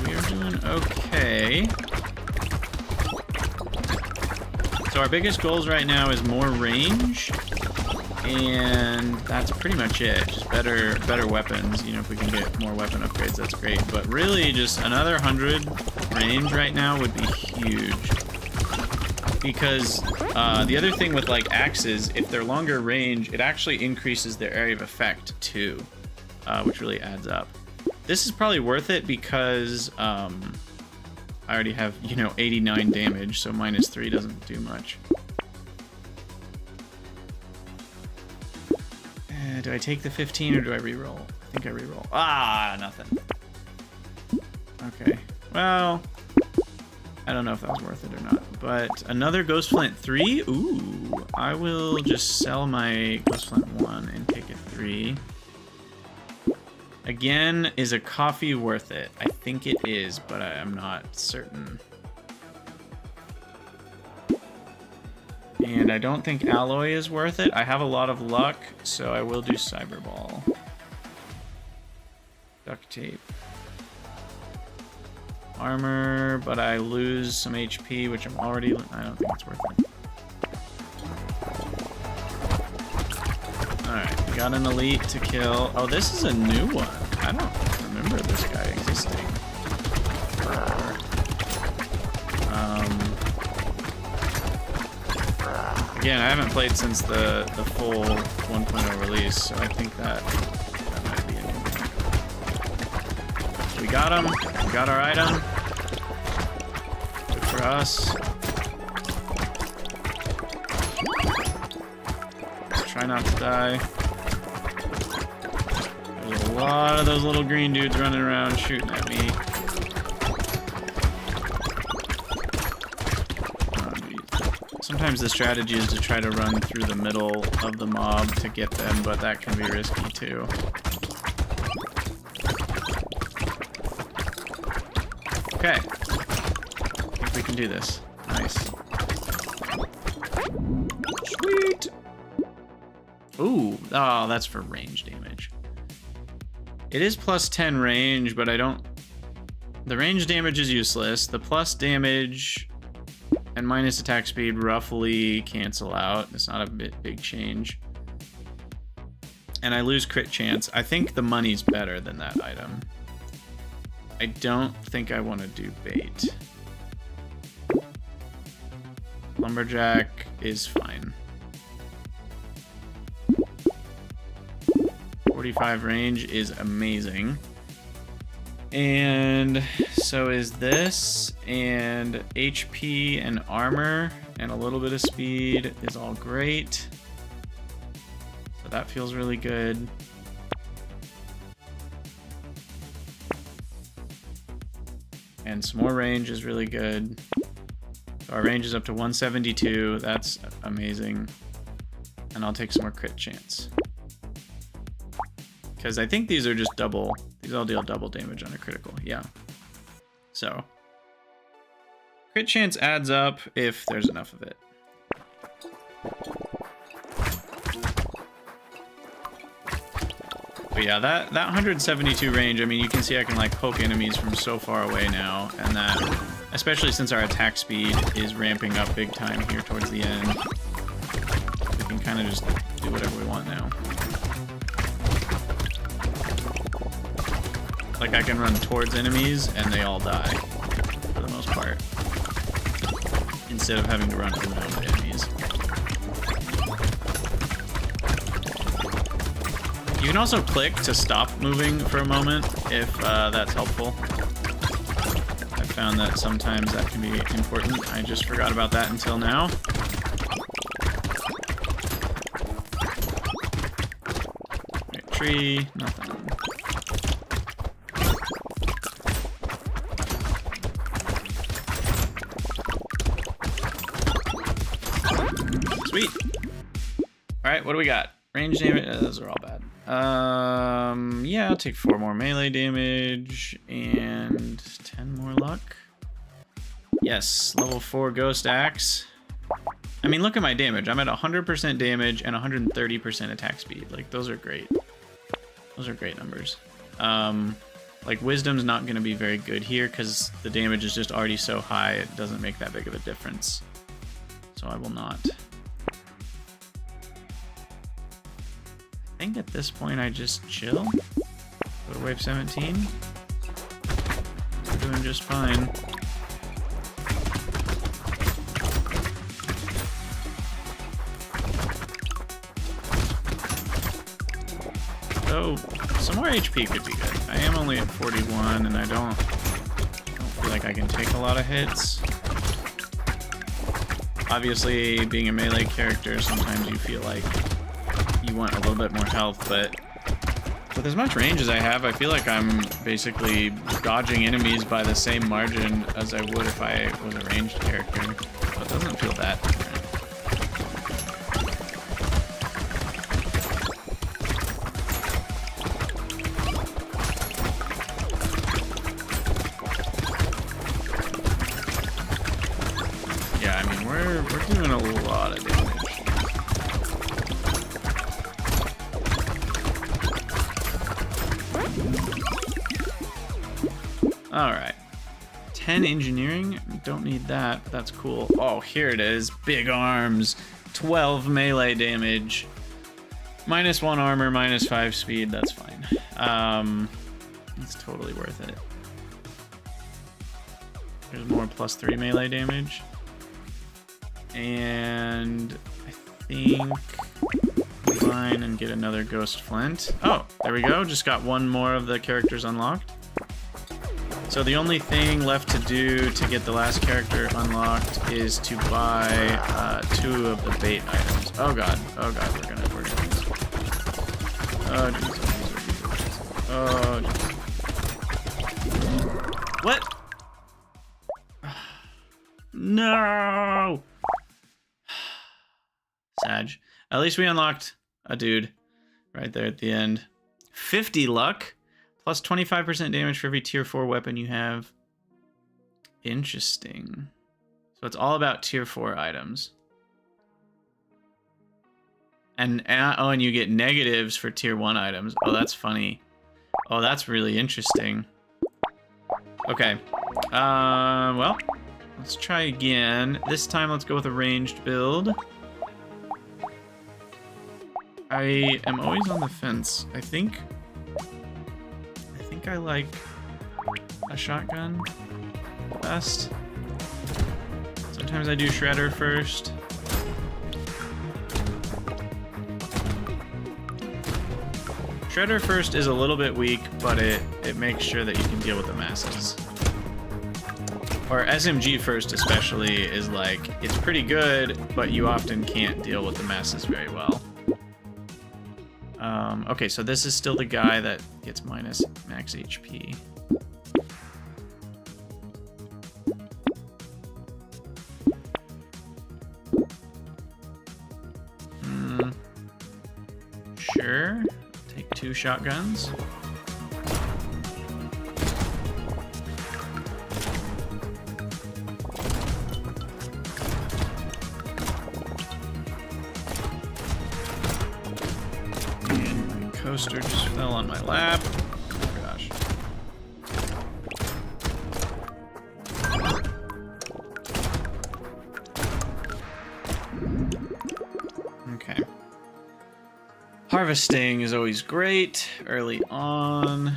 We are doing okay. So our biggest goals right now is more range. And that's pretty much it. Just better weapons. You know, if we can get more weapon upgrades, that's great. But really, just another 100 range right now would be huge. Because the other thing with like axes, if they're longer range, it actually increases their area of effect too, which really adds up. This is probably worth it because I already have, 89 damage, so -3 doesn't do much. Do I take the 15 or do I reroll? I think I reroll. Ah, nothing. Okay. Well, I don't know if that was worth it or not. But another Ghost Flint 3? Ooh. I will just sell my Ghost Flint 1 and take a 3. Again, is a coffee worth it? I think it is, but I'm not certain. And I don't think alloy is worth it. I have a lot of luck, so I will do cyberball. Duct tape. Armor, but I lose some HP, which I'm already... I don't think it's worth it. Alright, got an elite to kill. Oh, this is a new one. I don't remember this guy existing. Again, I haven't played since the full 1.0 release, so I think that might be a new one. So we got him. We got our item. Good for us. Let's try not to die. There's a lot of those little green dudes running around shooting at me. Sometimes the strategy is to try to run through the middle of the mob to get them, but that can be risky too. Okay. I think we can do this. Nice. Sweet! Ooh, oh, that's for range damage. It is plus 10 range, but I don't... The range damage is useless. The plus damage... and minus attack speed roughly cancel out. It's not a big change. And I lose crit chance. I think the money's better than that item. I don't think I want to do bait. Lumberjack is fine. 45 range is amazing. And so is this, and HP and armor and a little bit of speed is all great. So that feels really good. And some more range is really good. So our range is up to 172. That's amazing. And I'll take some more crit chance. Because I think these are just double. These all deal double damage on a critical. Yeah. So. Crit chance adds up if there's enough of it. But yeah, that 172 range, I mean, you can see I can like poke enemies from so far away now. And that, especially since our attack speed is ramping up big time here towards the end, we can kind of just do whatever we want now. Like I can run towards enemies and they all die, for the most part, instead of having to run around the enemies. You can also click to stop moving for a moment if that's helpful. I found that sometimes that can be important. I just forgot about that until now. Right, tree, nothing. Sweet. All right, what do we got? Range damage. Those are all bad. Yeah, I'll take 4 more melee damage and 10 more luck. Yes, level 4 ghost axe. I mean, look at my damage. I'm at 100% damage and 130% attack speed. Like, those are great. Those are great numbers. Like, wisdom's not going to be very good here because the damage is just already so high. It doesn't make that big of a difference. So I will not. I think at this point I just chill. Go to wave 17. We're doing just fine. So some more HP could be good. I am only at 41, and I don't feel like I can take a lot of hits. Obviously, being a melee character, sometimes you feel like you want a little bit more health, but with as much range as I have, I feel like I'm basically dodging enemies by the same margin as I would if I was a ranged character. So it doesn't feel that different. Yeah, I mean, we're doing a lot of damage. Alright. 10 engineering. Don't need that, but that's cool. Oh, here it is. Big arms. 12 melee damage. -1 armor, -5 speed. That's fine. It's totally worth it. There's more +3 melee damage. And I think combine and get another ghost flint. Oh, there we go. Just got one more of the characters unlocked. So the only thing left to do to get the last character unlocked is to buy 2 of the bait items. Oh god, we're gonna lose. Oh jeez, oh jeez. What? No! Sag. At least we unlocked a dude right there at the end. 50 luck. Plus 25% damage for every tier 4 weapon you have. Interesting. So it's all about tier 4 items. And you get negatives for tier 1 items. Oh, that's funny. Oh, that's really interesting. Okay. Well, let's try again. This time, let's go with a ranged build. I am always on the fence. I think I like a shotgun best. Sometimes I do shredder first. Shredder first is a little bit weak, but it makes sure that you can deal with the masses. Or SMG first especially is like, it's pretty good, but you often can't deal with the masses very well. Okay, so this is still the guy that gets minus max HP. Sure. Take 2 shotguns. Coaster just fell on my lap. Oh gosh. Okay. Harvesting is always great early on.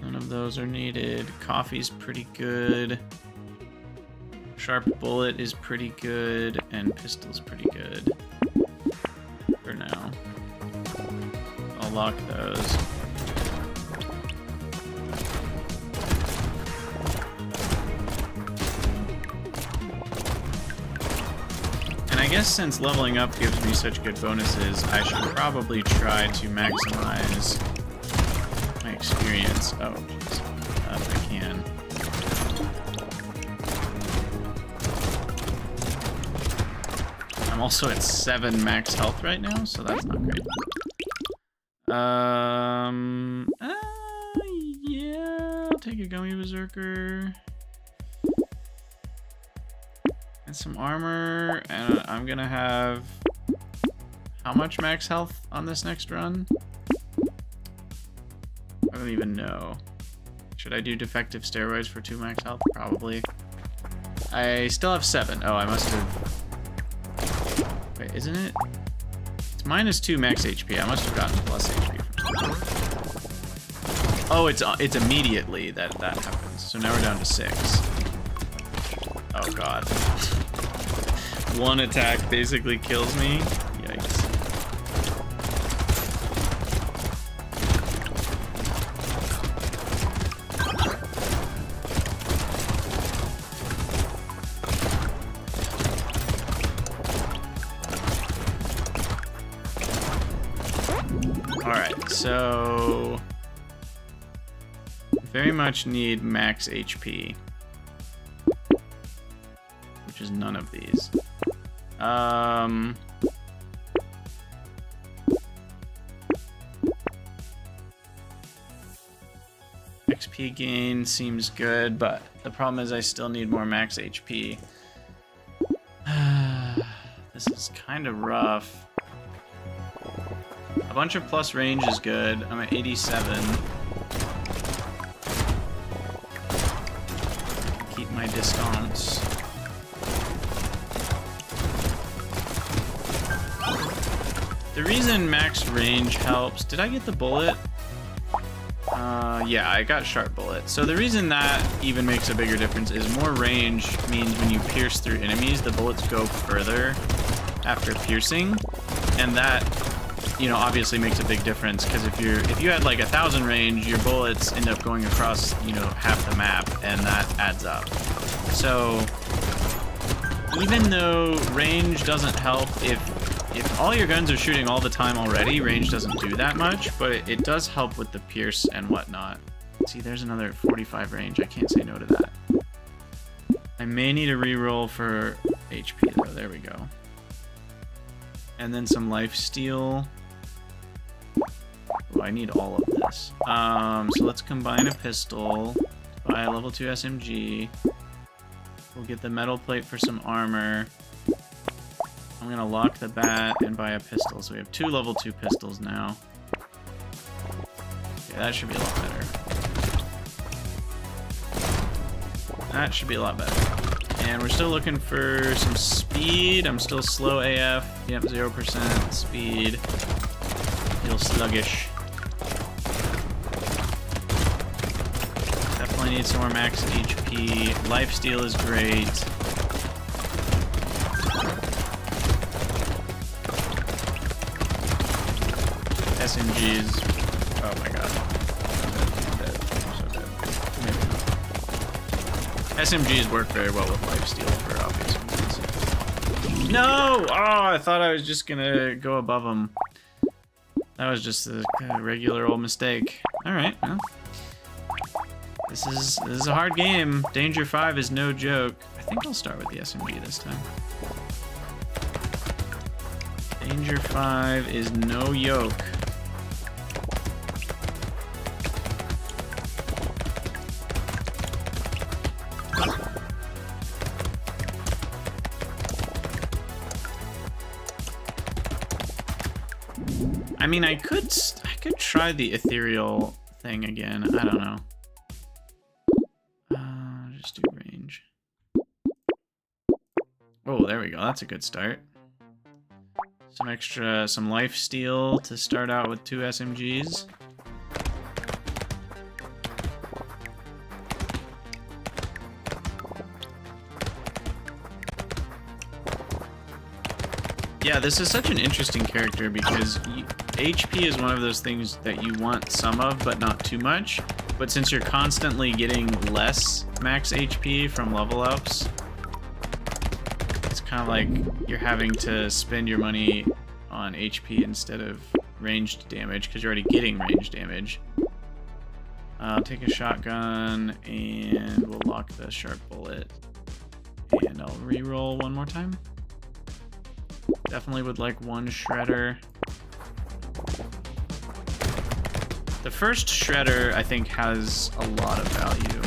None of those are needed. Coffee's pretty good. Sharp bullet is pretty good, and pistol's pretty good for now. I'll lock those. And I guess since leveling up gives me such good bonuses, I should probably try to maximize my experience. Oh, jeez. If I can. I'm also at 7 max health right now, so that's not great. Yeah, I'll take a Gummy Berserker. And some armor, and I'm gonna have... How much max health on this next run? I don't even know. Should I do defective steroids for 2 max health? Probably. I still have 7. Oh, I must have... Wait, isn't it? It's -2 max HP. I must have gotten plus HP from... Oh, it's immediately that happens. So now we're down to 6. Oh god. One attack basically kills me. Yikes. Alright, so very much need max HP, which is none of these. XP gain seems good, but the problem is I still need more max HP. This is kind of rough. A bunch of plus range is good. I'm at 87. Keep my distance. The reason max range helps... Did I get the bullet? Yeah, I got sharp bullet. So the reason that even makes a bigger difference is more range means when you pierce through enemies, the bullets go further after piercing, and that, you know, obviously makes a big difference, because if you had like 1,000 range, your bullets end up going across, you know, half the map, and that adds up. So even though range doesn't help, if all your guns are shooting all the time already, range doesn't do that much, but it does help with the pierce and whatnot. See, there's another 45 range. I can't say no to that. I may need a reroll for HP though. There we go. And then some life steal. Oh, I need all of this. So let's combine a pistol, buy a level 2 SMG. We'll get the metal plate for some armor. I'm gonna lock the bat and buy a pistol. So we have 2 level 2 pistols now. Okay, that should be a lot better. That should be a lot better. And we're still looking for some speed. I'm still slow AF. Yep, 0% speed. Feel sluggish. Definitely need some more max HP. Lifesteal is great. SMGs. Oh my god. I'm dead. I'm so dead. Maybe not. SMGs work very well with lifesteal for obvious reasons. No! Oh, I thought I was just gonna go above them. That was just a regular old mistake. Alright, well. This is a hard game. Danger 5 is no joke. I think I'll start with the SMG this time. Danger 5 is no yoke. I mean, I could try the ethereal thing again. I don't know. Just do range. Oh, there we go. That's a good start. Some life steal to start out with 2 SMGs. Yeah, this is such an interesting character because HP is one of those things that you want some of, but not too much. But since you're constantly getting less max HP from level ups, it's kind of like you're having to spend your money on HP instead of ranged damage because you're already getting ranged damage. I'll take a shotgun and we'll lock the sharp bullet. And I'll re-roll one more time. Definitely would like one shredder. The first shredder, I think, has a lot of value.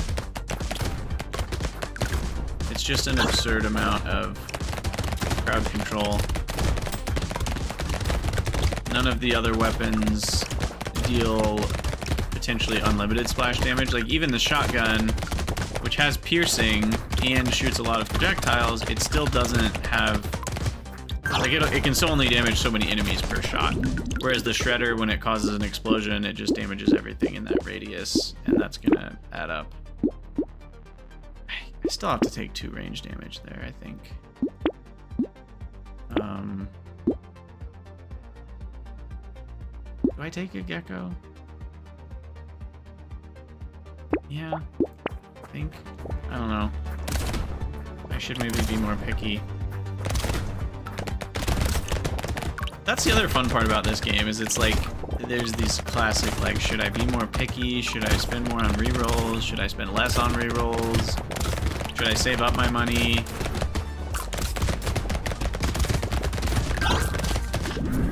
It's just an absurd amount of crowd control. None of the other weapons deal potentially unlimited splash damage. Like, even the shotgun, which has piercing and shoots a lot of projectiles, it still doesn't have... Like, it can still only damage so many enemies per shot. Whereas the shredder, when it causes an explosion, it just damages everything in that radius, and that's gonna add up. I still have to take 2 range damage there, I think. Do I take a gecko? Yeah, I think. I don't know. I should maybe be more picky. That's the other fun part about this game, is it's like, there's these classic, like, should I be more picky? Should I spend more on rerolls? Should I spend less on rerolls? Should I save up my money?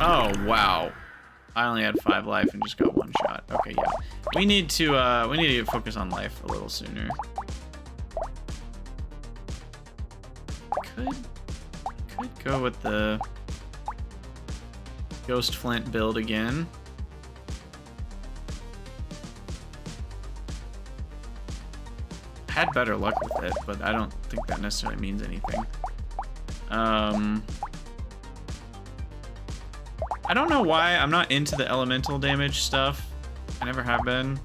Oh, wow. I only had 5 life and just got 1 shot. Okay, yeah. We need to focus on life a little sooner. Could go with the Ghost Flint build again. Had better luck with it, but I don't think that necessarily means anything. I don't know why I'm not into the elemental damage stuff. I never have been.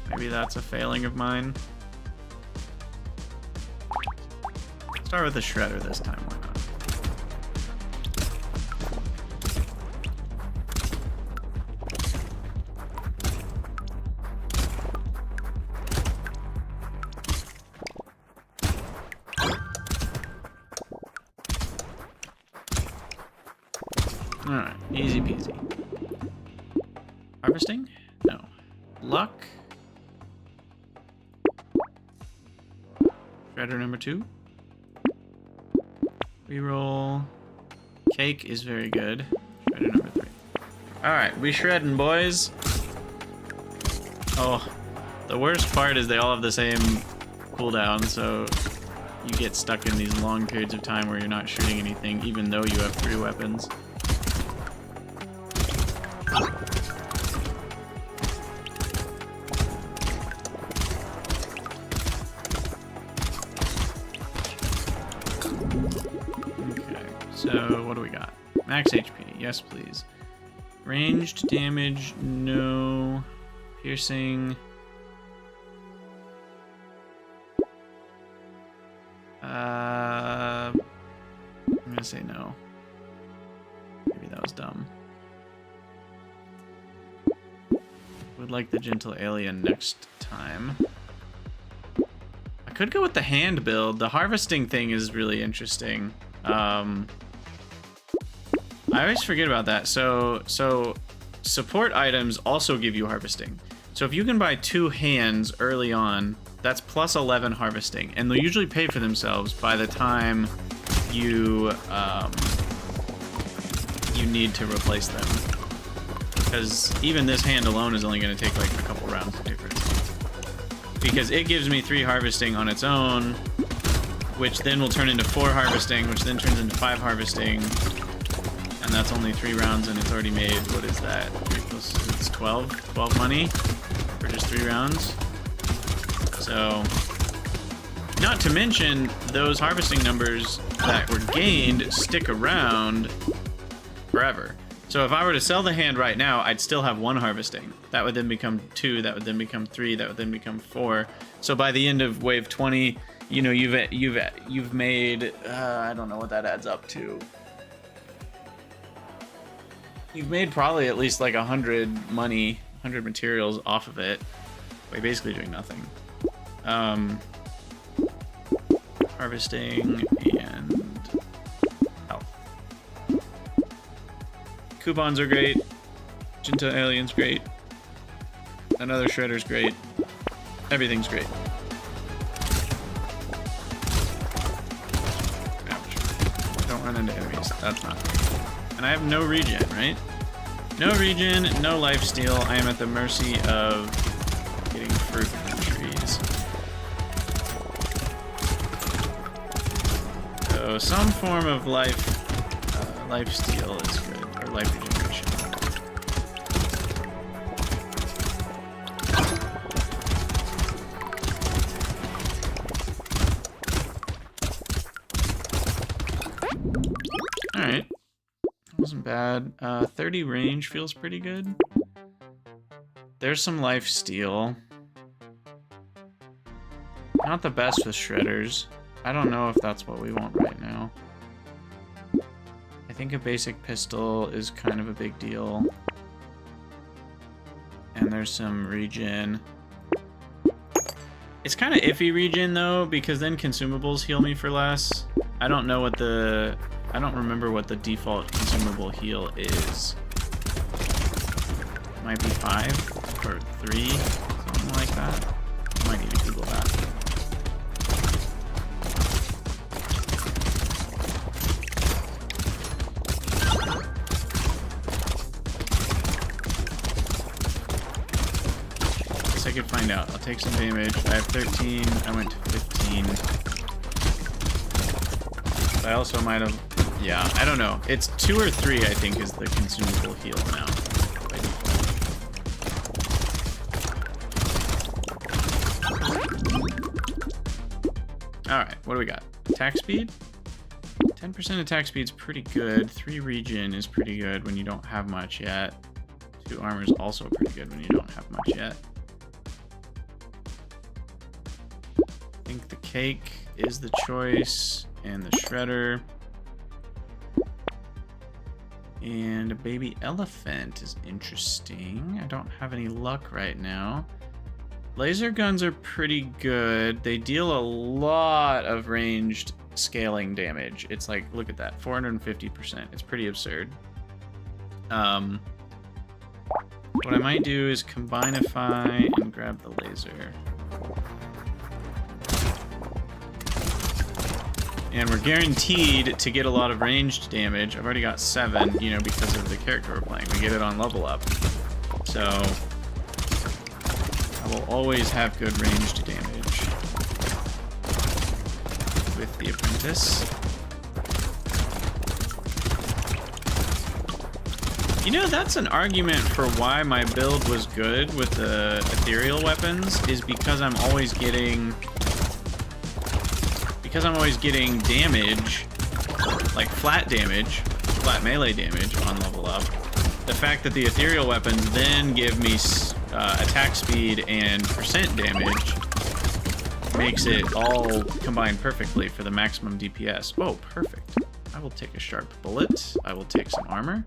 Maybe that's a failing of mine. Start with the shredder this time, why not? Alright, easy peasy. Harvesting? No. Luck? Shredder number 2. Reroll. Cake is very good. Shredder number 3. Alright, we shredding, boys. Oh, the worst part is they all have the same cooldown, so you get stuck in these long periods of time where you're not shooting anything, even though you have 3 weapons. So, what do we got? Max HP, yes please. Ranged damage, no. Piercing. I'm gonna say no. Maybe that was dumb. Would like the gentle alien next time. I could go with the hand build. The harvesting thing is really interesting. I always forget about that. So support items also give you harvesting. So if you can buy 2 hands early on, that's plus 11 harvesting, and they'll usually pay for themselves by the time you you need to replace them. Because even this hand alone is only going to take like a couple rounds to pay for itself. Because it gives me 3 harvesting on its own, which then will turn into 4 harvesting, which then turns into 5 harvesting. And that's only 3 rounds, and it's already made, what is that? It's 12 money for just 3 rounds. So, not to mention, those harvesting numbers that were gained stick around forever. So if I were to sell the hand right now, I'd still have 1 harvesting. That would then become 2, that would then become 3, that would then become 4. So by the end of wave 20, you know, you've made, I don't know what that adds up to. You've made probably at least like 100 money, 100 materials off of it by basically doing nothing. Harvesting and health. Coupons are great. Gentle alien's great. Another shredder's great. Everything's great. Ouch. Don't run into enemies. That's not great. And I have no regen, right? No regen, no lifesteal. I am at the mercy of getting fruit from the trees. So some form of lifesteal is good, or life regeneration. All right. Wasn't bad. 30 range feels pretty good. There's some life steal. Not the best with shredders. I don't know if that's what we want right now. I think a basic pistol is kind of a big deal. And there's some regen. It's kind of iffy regen though, because then consumables heal me for less. I don't know what the... I don't remember what the default consumable heal is. Might be 5 or 3, something like that. Might need to Google that. Guess I could find out. I'll take some damage. I have 13. I went to 15. But I also might have... Yeah, I don't know. It's 2 or 3, I think, is the consumable heal now. By default. Alright, what do we got? Attack speed? 10% attack speed is pretty good. 3 regen is pretty good when you don't have much yet. 2 armor is also pretty good when you don't have much yet. I think the cake is the choice, and the shredder. And a baby elephant is interesting. I don't have any luck right now. Laser guns are pretty good. They deal a lot of ranged scaling damage. It's like, look at that, 450%. It's pretty absurd. What I might do is combinify and grab the laser. And we're guaranteed to get a lot of ranged damage. I've already got 7, you know, because of the character we're playing. We get it on level up. So I will always have good ranged damage with the apprentice. You know, that's an argument for why my build was good with the ethereal weapons, is because I'm always getting damage, like flat damage, flat melee damage on level up. The fact that the ethereal weapons then give me attack speed and percent damage makes it all combine perfectly for the maximum DPS. Oh, perfect. I will take a sharp bullet. I will take some armor.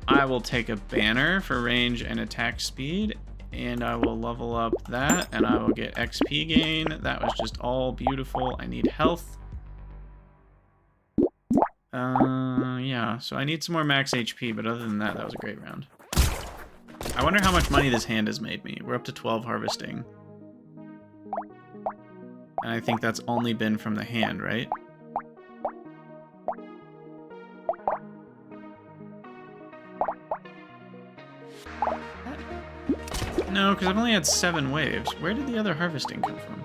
I will take a banner for range and attack speed. And I will level up that, and I will get XP gain. That was just all beautiful. I need health. Yeah, so I need some more max HP, but other than that, that was a great round. I wonder how much money this hand has made me. We're up to 12 harvesting. And I think that's only been from the hand, right? No, because I've only had 7 waves. Where did the other harvesting come from?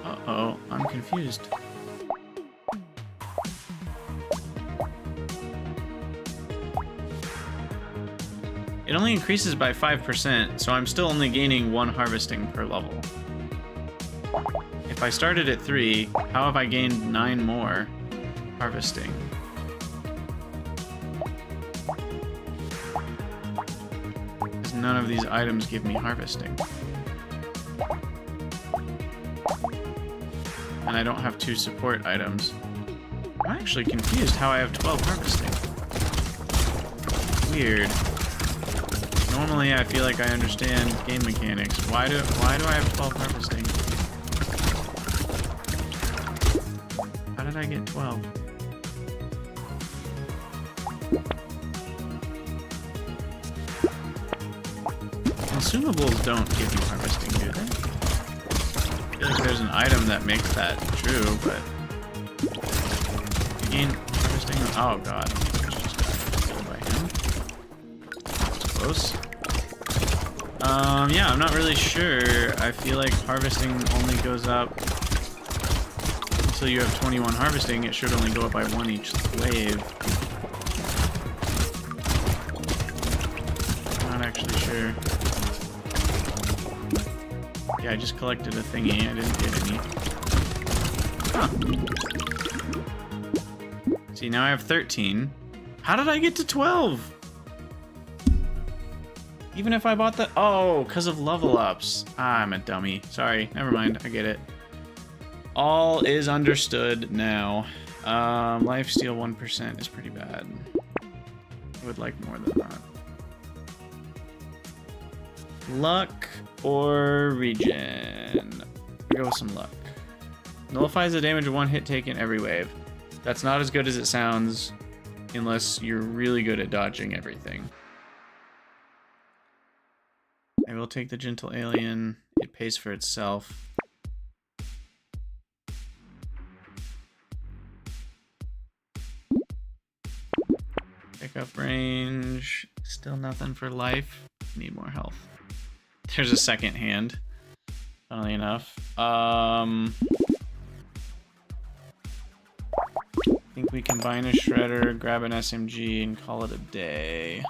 Uh-oh, I'm confused. It only increases by 5%, so I'm still only gaining 1 harvesting per level. If I started at 3, how have I gained 9 more harvesting? None of these items give me harvesting. And I don't have 2 support items. I'm actually confused how I have 12 harvesting. Weird. Normally I feel like I understand game mechanics. Why do I have 12 harvesting? How did I get 12? Consumables don't give you harvesting, do they? I feel like there's an item that makes that true, but... You gain harvesting... Oh god. Killed by him. Close. Yeah, I'm not really sure. I feel like harvesting only goes up... Until you have 21 harvesting, it should only go up by 1 each wave. Not actually sure. Yeah, I just collected a thingy. I didn't get any. Huh. See, now I have 13. How did I get to 12? Even if I bought the... Oh, because of level ups. Ah, I'm a dummy. Sorry, never mind. I get it. All is understood now. Lifesteal 1% is pretty bad. I would like more than that. Luck or regen? I'll go with some luck. Nullifies the damage of one hit taken every wave. That's not as good as it sounds unless you're really good at dodging everything. I will take the Gentle Alien. It pays for itself. Pickup range. Still nothing for life. Need more health. There's a second hand. Funnily enough. I think we combine a shredder, grab an SMG, and call it a day.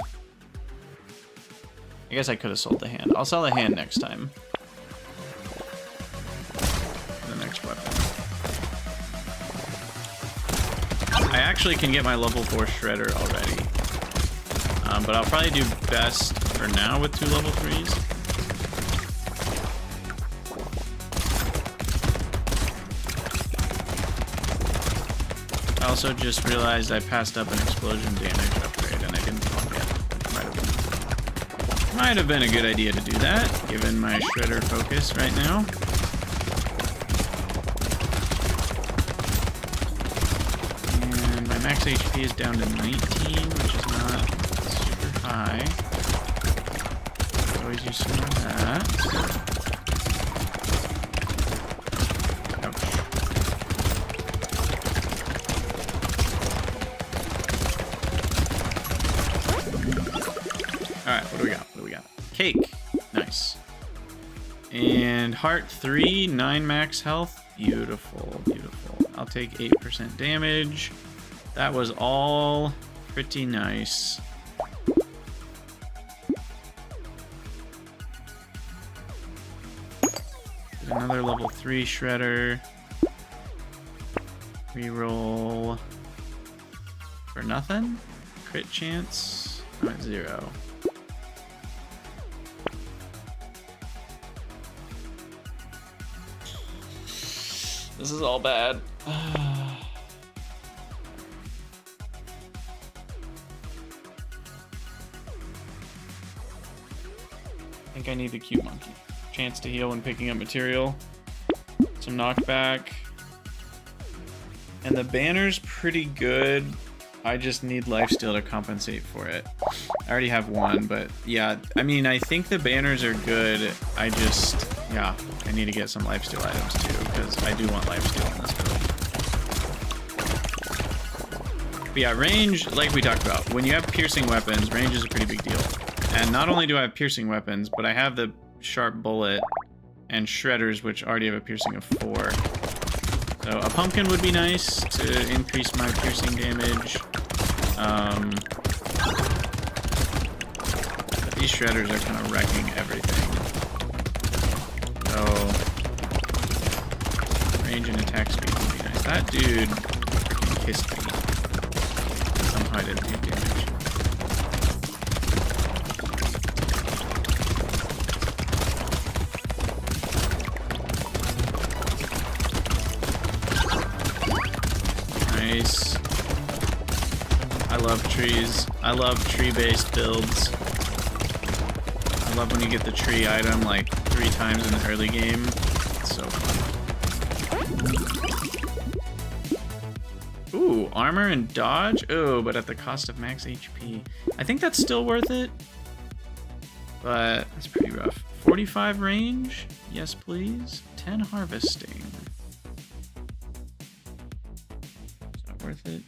I guess I could have sold the hand. I'll sell the hand next time. The next weapon. I actually can get my level 4 shredder already. But I'll probably do best for now with 2 level 3s. I also just realized I passed up an explosion damage upgrade and I didn't pump yet. Might have been a good idea to do that, given my shredder focus right now. And my max HP is down to 19, which is not super high. Always use some of that. Ouch. Alright, what do we got? What do we got? Cake. Nice. And heart 3, 9 max health. Beautiful, beautiful. I'll take 8% damage. That was all pretty nice. Get another level 3 shredder. Reroll for nothing. Crit chance. I'm at 0. This is all bad. I think I need the cute monkey. Chance to heal when picking up material. Some knockback. And the banner's pretty good. I just need lifesteal to compensate for it. I already have one, but yeah, I mean, I think the banners are good. I just, yeah, I need to get some lifesteal items too, because I do want lifesteal in this build. But yeah, range, like we talked about, when you have piercing weapons, range is a pretty big deal. And not only do I have piercing weapons, but I have the sharp bullet and shredders, which already have a piercing of 4. So a pumpkin would be nice to increase my piercing damage. But these shredders are kind of wrecking everything. So range and attack speed would be nice. That dude kissed me. Somehow I didn't take damage. Nice. I love trees. I love tree-based builds. I love when you get the tree item like 3 times in the early game. It's so fun. Ooh, armor and dodge? Oh, but at the cost of max HP. I think that's still worth it. But that's pretty rough. 45 range? Yes, please. 10 harvesting. Worth it.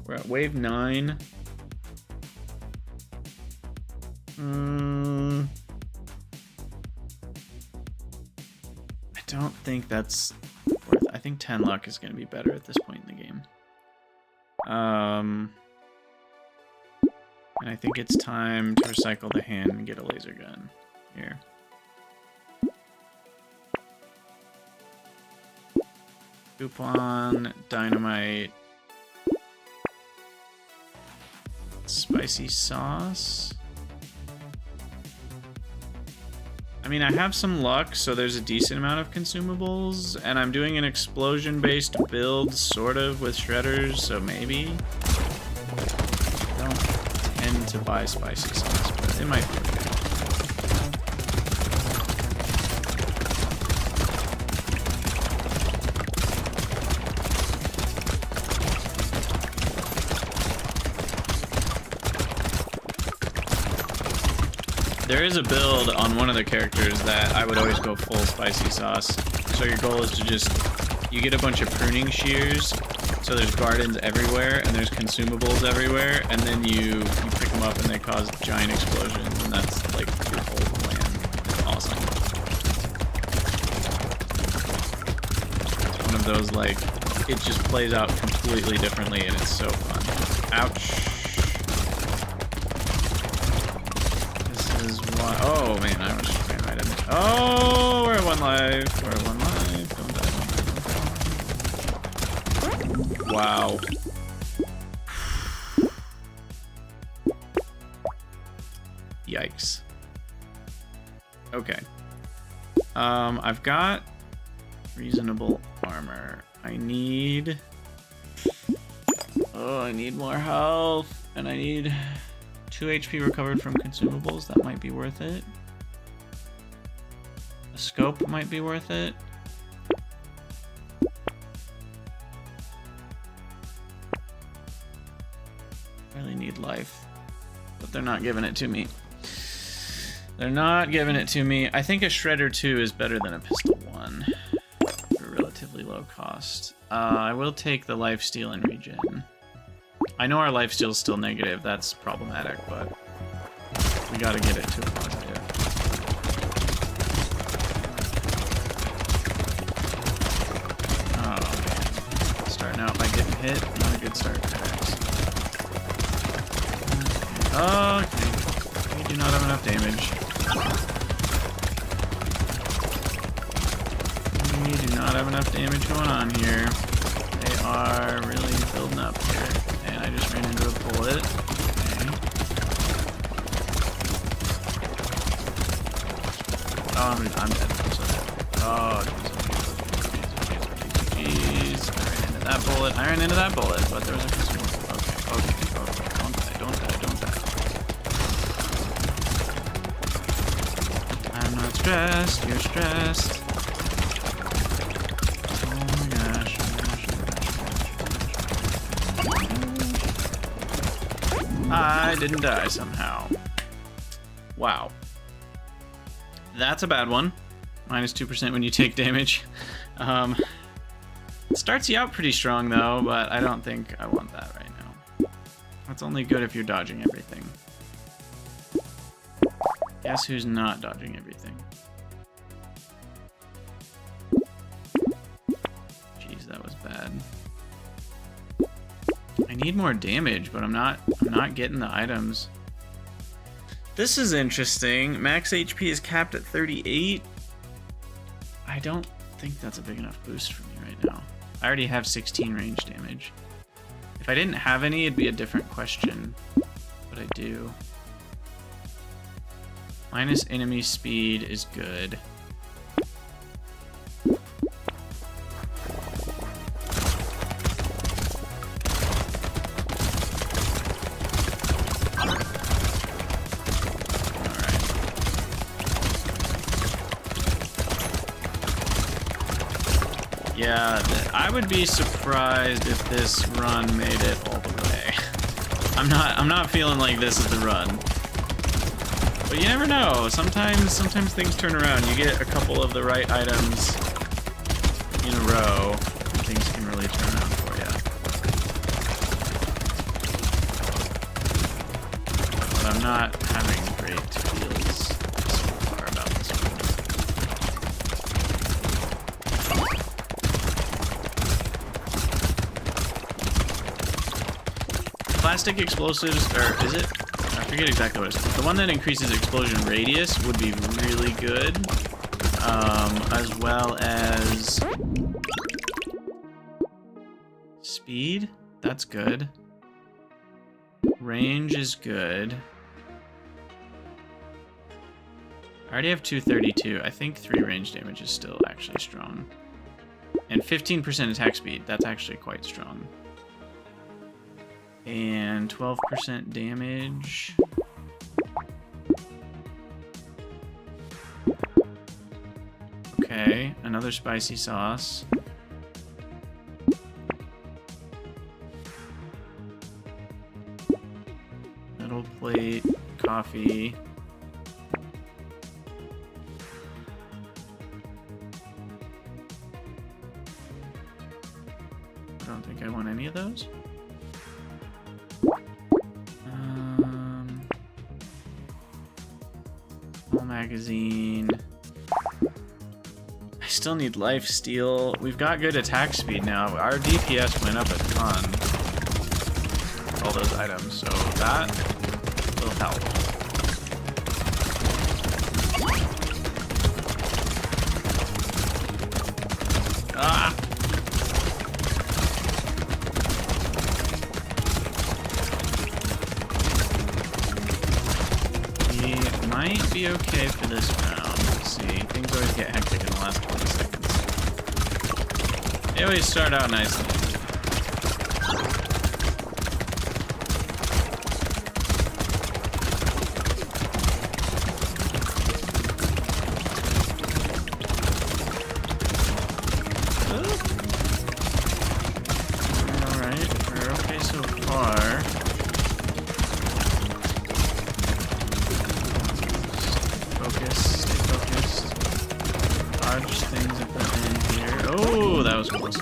We're at wave 9. I don't think that's worth it. I think 10 luck is going to be better at this point in the game. And I think it's time to recycle the hand and get a laser gun. Here. Coupon, dynamite, spicy sauce. I mean, I have some luck, so there's a decent amount of consumables, and I'm doing an explosion-based build, sort of, with shredders, so maybe. I don't tend to buy spicy sauce, but it might be okay. There is a build on one of the characters that I would always go full spicy sauce. So your goal is to just, you get a bunch of pruning shears, so there's gardens everywhere, and there's consumables everywhere, and then you pick them up and they cause giant explosions, and that's like your whole plan. It's awesome. It's one of those, like, it just plays out completely differently, and it's so fun. Ouch. Oh man, I was just ran right in. Oh, we're at 1 life. We're at 1 life. Don't die. Wow. Yikes. Okay. I've got reasonable armor. I need more health, and I need 2 HP recovered from consumables. That might be worth it. A scope might be worth it. Really need life, but they're not giving it to me. They're not giving it to me. I think a Shredder 2 is better than a Pistol 1 for relatively low cost. I will take the lifesteal and regen. I know our lifesteal is still negative. That's problematic, but we gotta get it to a positive. Oh man, starting out by getting hit, not a good start. Okay, we do not have enough damage. We do not have enough damage going on here. They are really building up here. And I just ran into a bullet. Okay. Oh, I'm dead. I'm so dead. Oh, jeez. I ran into that bullet. But there was a consumable. Okay. Don't die. I'm not stressed. You're stressed. Oh my gosh. I didn't die somehow. Wow. That's a bad one. Minus 2% when you take damage. It starts you out pretty strong though, but I don't think I want that right now. That's only good if you're dodging everything. Guess who's not dodging everything? Jeez, that was bad. I need more damage, but I'm not getting the items. This is interesting. Max HP is capped at 38. I don't think that's a big enough boost for me right now. I already have 16 range damage. If I didn't have any, it'd be a different question, but I do. Minus enemy speed is good. Yeah, I would be surprised if this run made it all the way. I'm not feeling like this is the run. But you never know. Sometimes things turn around. You get a couple of the right items in a row, and things can really turn around for you. But I'm not having great feels so far about this one. Plastic explosives, or is it? I forget exactly what it is. The one that increases explosion radius would be really good, as well as speed. That's good. Range is good. I already have 232. I think 3 range damage is still actually strong. And 15% attack speed. That's actually quite strong. And 12% damage. Okay, another spicy sauce. Metal plate, coffee. I don't think I want any of those. Full magazine. I still need life steal. We've got good attack speed now. Our DPS went up a ton. All those items, so that will help. Ah! We might be okay for this round. Let's see. Things always get hectic in the last 20 seconds. They always start out nicely. Alright, we're okay so far. Focus, stay focused. Dodge things at the end here. Oh, that was close.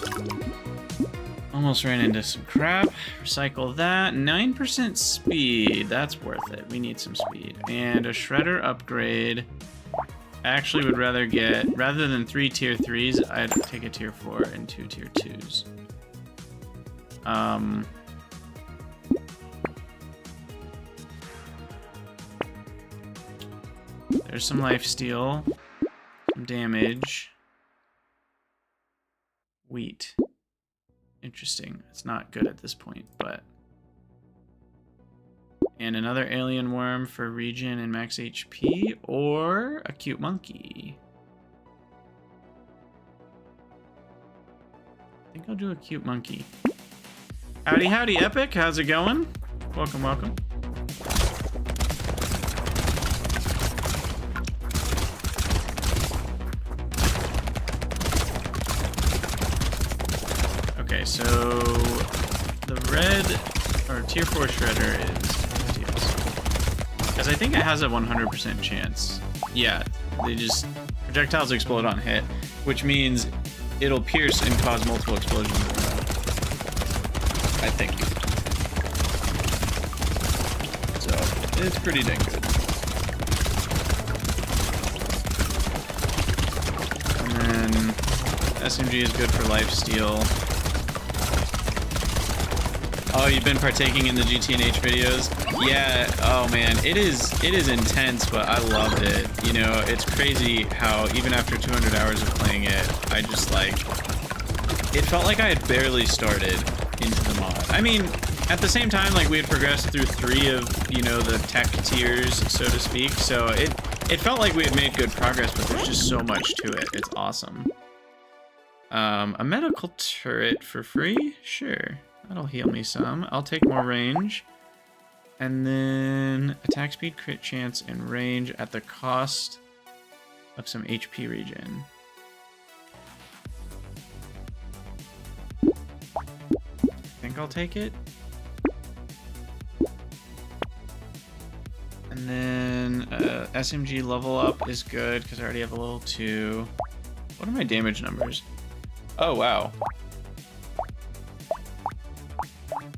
Almost ran into some crap. Recycle that. 9% speed. That's worth it. We need some speed. And a shredder upgrade. I actually would rather get, rather than 3 tier 3s, I'd take a tier 4 and 2 tier 2s. There's some life steal, some damage. Wheat. Interesting. It's not good at this point, but... And another alien worm for regen and max HP, or a cute monkey. I think I'll do a cute monkey. Howdy, howdy, Epic. How's it going? Welcome, welcome. Okay, so the red or tier 4 shredder is because I think it has a 100% chance. Yeah, they just projectiles explode on hit, which means it'll pierce and cause multiple explosions. I think. So it's pretty dang good. And then SMG is good for lifesteal. Oh, you've been partaking in the GT&H videos? Yeah, oh man, it is intense, but I loved it. You know, it's crazy how even after 200 hours of playing it, I just like, it felt like I had barely started into the mod. I mean, at the same time, like we had progressed through 3 of, you know, the tech tiers, so to speak, so it felt like we had made good progress, but there's just so much to it. It's awesome. A medical turret for free? Sure. That'll heal me some. I'll take more range. And then attack speed, crit chance, and range at the cost of some HP regen. I think I'll take it. And then SMG level up is good because I already have a level 2. What are my damage numbers? Oh, wow.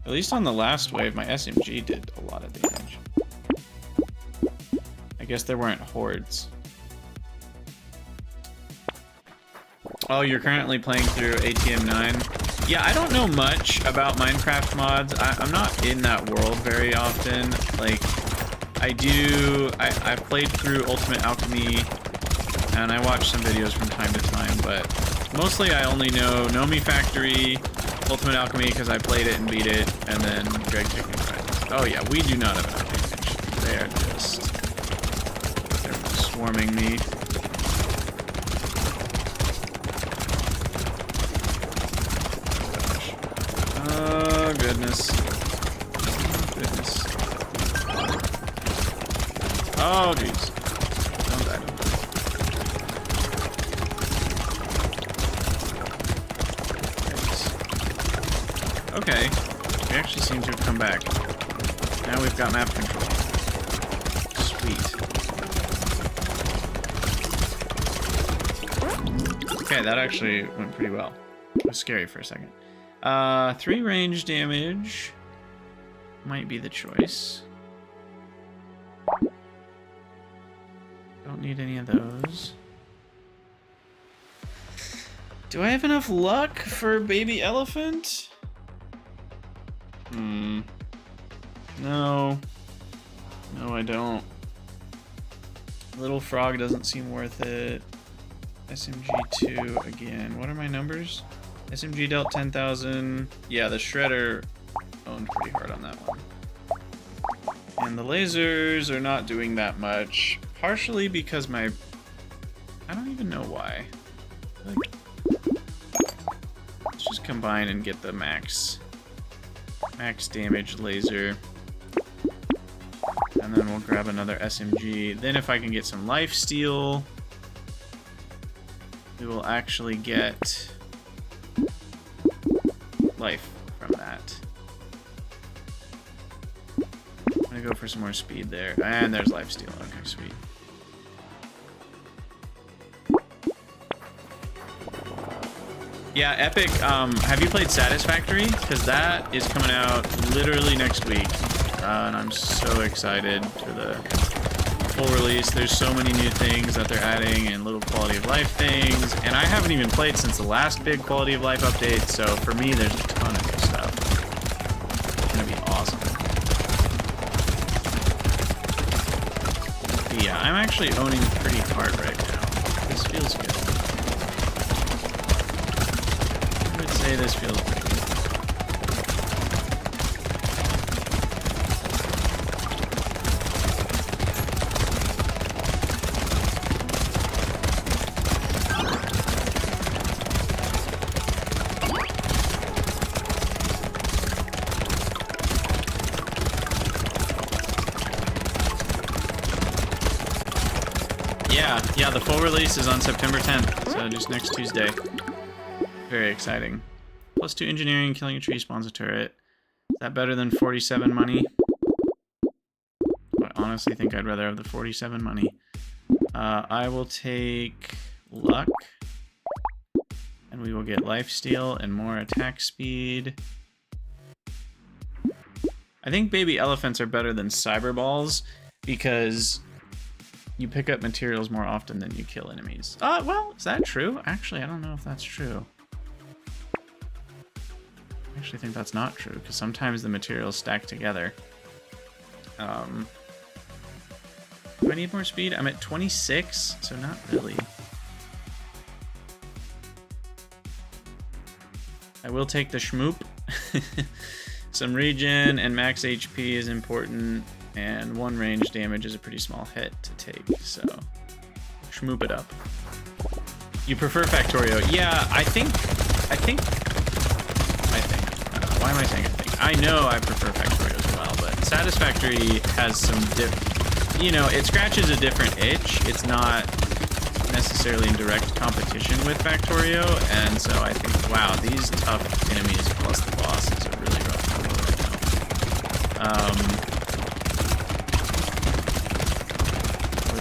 At least on the last wave, my SMG did a lot of damage. I guess there weren't hordes. Oh, you're currently playing through ATM 9? Yeah, I don't know much about Minecraft mods. I'm not in that world very often. Like, I've played through Ultimate Alchemy, and I watch some videos from time to time, but mostly I only know Nomi Factory, Ultimate Alchemy because I played it and beat it, and then Greg Chicken Friends. Oh yeah, we do not have enough damage. They're swarming me. Oh, goodness. Goodness. Oh, jeez. Don't die. Okay. We actually seem to have come back. Now we've got map control. Sweet. Okay, that actually went pretty well. It was scary for a second. 3 range damage might be the choice. Don't need any of those. Do I have enough luck for baby elephant? No. No, I don't. Little frog doesn't seem worth it. SMG2 again. What are my numbers? SMG dealt 10,000. Yeah, the shredder owned pretty hard on that one. And the lasers are not doing that much. Partially because I don't even know why. Let's just combine and get the max damage laser. And then we'll grab another SMG. Then if I can get some life steal, we will actually get life from that. I'm gonna go for some more speed there. And there's life steal. Okay, sweet. Yeah, Epic, have you played Satisfactory? Because that is coming out literally next week. And I'm so excited for the full release. There's so many new things that they're adding and little quality of life things. And I haven't even played since the last big quality of life update. So for me, there's a ton of new stuff. It's gonna be awesome. But yeah, I'm actually owning pretty hard right now. This feels good. I would say this feels pretty good. Yeah, the full release is on September 10th, so just next Tuesday. Very exciting. +2 engineering, killing a tree spawns a turret. Is that better than 47 money? I honestly think I'd rather have the 47 money. I will take luck, and we will get lifesteal and more attack speed. I think baby elephants are better than cyber balls because you pick up materials more often than you kill enemies. Well, is that true? Actually, I don't know if that's true. I actually think that's not true, because sometimes the materials stack together. Do I need more speed? I'm at 26, so not really. I will take the schmoop. Some regen and max HP is important. And 1 range damage is a pretty small hit to take, so schmoop it up. You prefer Factorio? Yeah, I think. Why am I saying I think? I know I prefer Factorio as well, but Satisfactory has some it scratches a different itch. It's not necessarily in direct competition with Factorio, and so I think, wow, these tough enemies plus the boss is a really rough combo right now.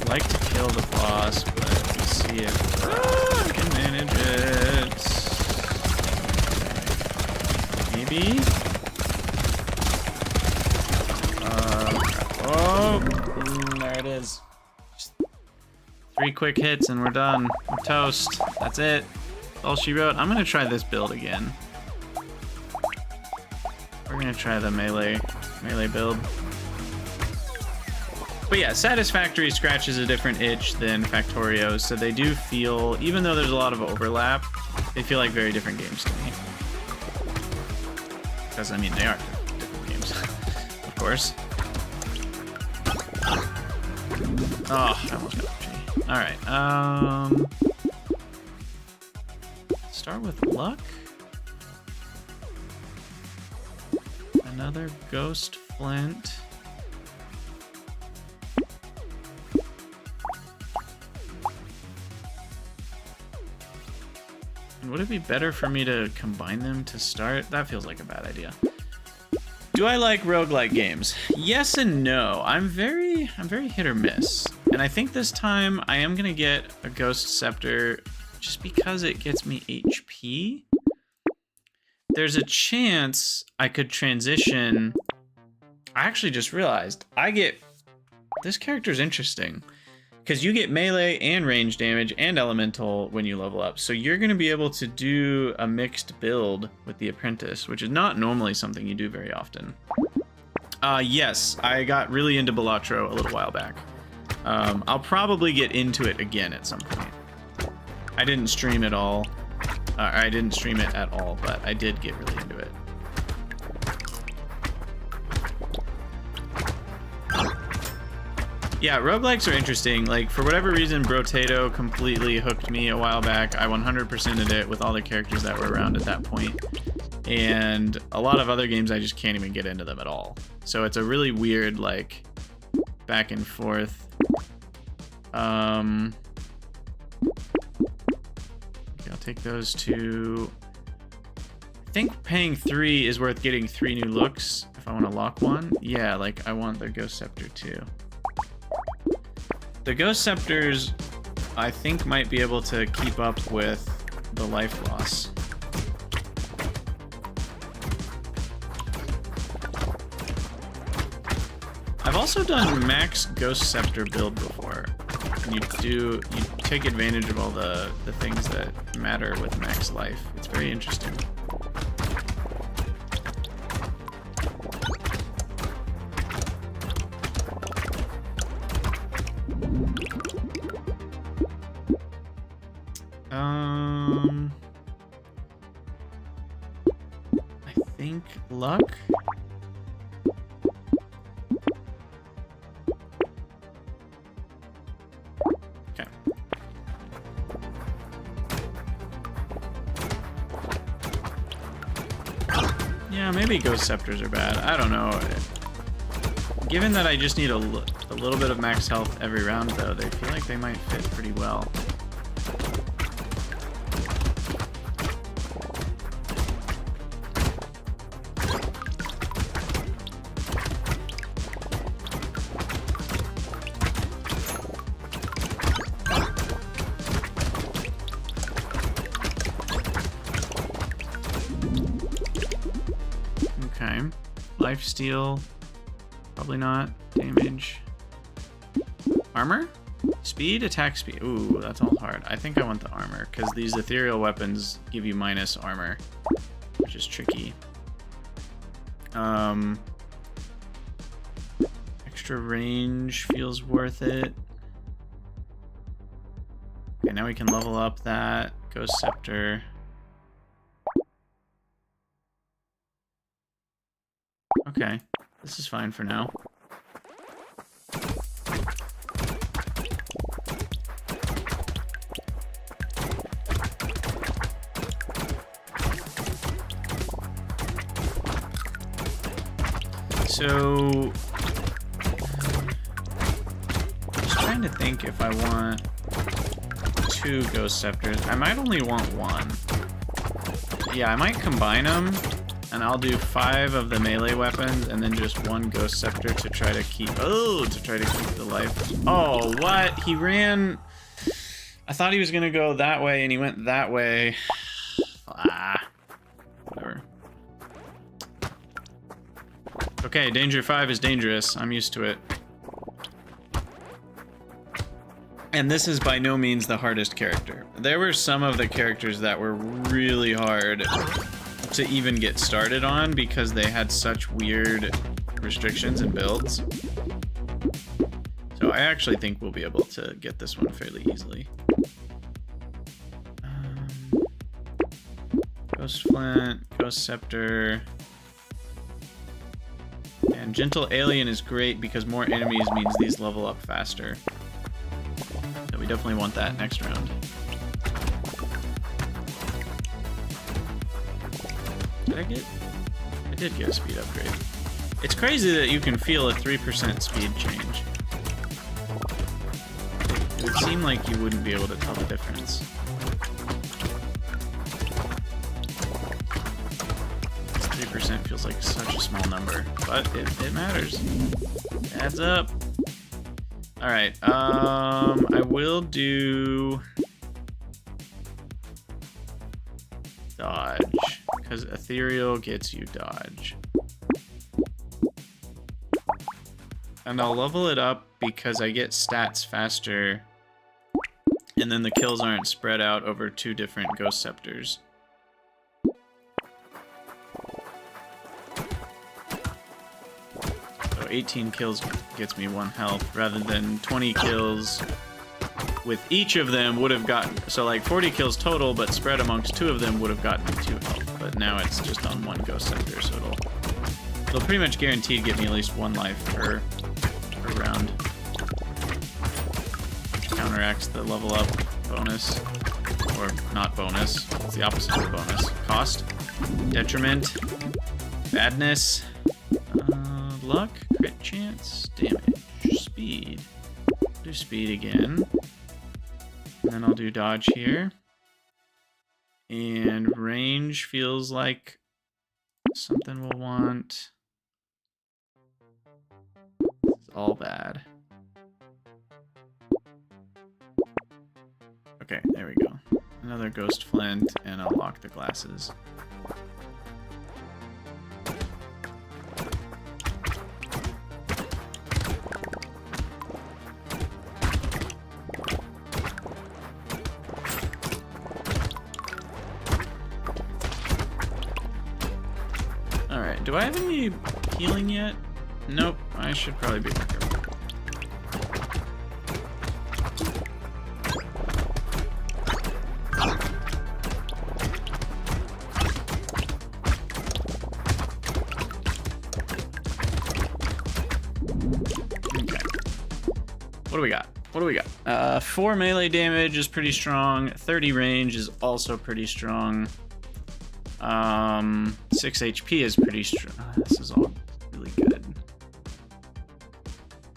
Like to kill the boss, but let's see if I can manage it. Maybe? There it is. Just 3 quick hits and we're done. We're toast. That's it. That's all she wrote. I'm gonna try this build again. We're gonna try the melee build. But yeah, Satisfactory scratches a different itch than Factorio, so they do feel, even though there's a lot of overlap, they feel like very different games to me. Because, I mean, they are different games, of course. Oh, I almost got the tree. All right. Start with luck. Another ghost flint. And would it be better for me to combine them to start? That feels like a bad idea. Do I like roguelike games? Yes and no. I'm very hit or miss. And I think this time I am gonna get a Ghost Scepter just because it gets me HP. There's a chance I could transition. I actually just realized this character's interesting because you get melee and range damage and elemental when you level up. So you're gonna be able to do a mixed build with the apprentice, which is not normally something you do very often. Yes, I got really into Brotato a little while back. I'll probably get into it again at some point. I didn't stream it all. I didn't stream it at all, but I did get really into it. Yeah, roguelikes are interesting. Like, for whatever reason, Brotato completely hooked me a while back. I 100%ed it with all the characters that were around at that point. And a lot of other games, I just can't even get into them at all. So it's a really weird, like, back and forth. Okay, I'll take those two. I think paying 3 is worth getting 3 new looks if I want to lock one. Yeah, like, I want the Ghost Scepter too. The Ghost Scepters, I think, might be able to keep up with the life loss. I've also done max Ghost Scepter build before. And you take advantage of all the things that matter with max life. It's very interesting. I think luck. Okay. Yeah, maybe Ghost Scepters are bad. I don't know. Given that I just need a little bit of max health every round, though, they feel like they might fit pretty well. Okay. Lifesteal. Probably not. Damage. Armor? Speed? Attack speed. Ooh, that's all hard. I think I want the armor, because these ethereal weapons give you minus armor, which is tricky. Extra range feels worth it. Okay, now we can level up that Ghost Scepter. Okay, this is fine for now. So, just trying to think if I want 2 Ghost Scepters. I might only want 1. Yeah, I might combine them, and I'll do 5 of the melee weapons, and then just 1 Ghost Scepter to try to keep. Oh, to try to keep the life. Oh, what? He ran. I thought he was gonna go that way, and he went that way. Whatever. Okay, Danger 5 is dangerous. I'm used to it. And this is by no means the hardest character. There were some of the characters that were really hard to even get started on because they had such weird restrictions and builds. So I actually think we'll be able to get this one fairly easily. Ghost Flint, Ghost Scepter. And Gentle Alien is great because more enemies means these level up faster. So we definitely want that next round. Did I get? I did get a speed upgrade. It's crazy that you can feel a 3% speed change. It would seem like you wouldn't be able to tell the difference. 3% feels like such a small number, but it matters. It adds up. Alright, I will do dodge, because ethereal gets you dodge. And I'll level it up because I get stats faster, and then the kills aren't spread out over 2 different ghost scepters. So 18 kills gets me 1 health, rather than 20 kills with each of them would have gotten... So like 40 kills total, but spread amongst 2 of them would have gotten me 2 health. But now it's just on 1 ghost scepter, so it'll pretty much guaranteed give me at least 1 life per round. Counteracts the level up bonus, or not bonus, it's the opposite of bonus. Cost, detriment, badness, luck, crit chance, damage, speed. Do speed again. And then I'll do dodge here. And range feels like something we'll want. It's all bad. Okay, there we go. Another ghost flint, and I'll lock the glasses. Alright, do I have any healing yet? Nope, I should probably be more careful. What do we got? What do we got? 4 melee damage is pretty strong. 30 range is also pretty strong. 6 HP is pretty strong. This is all really good.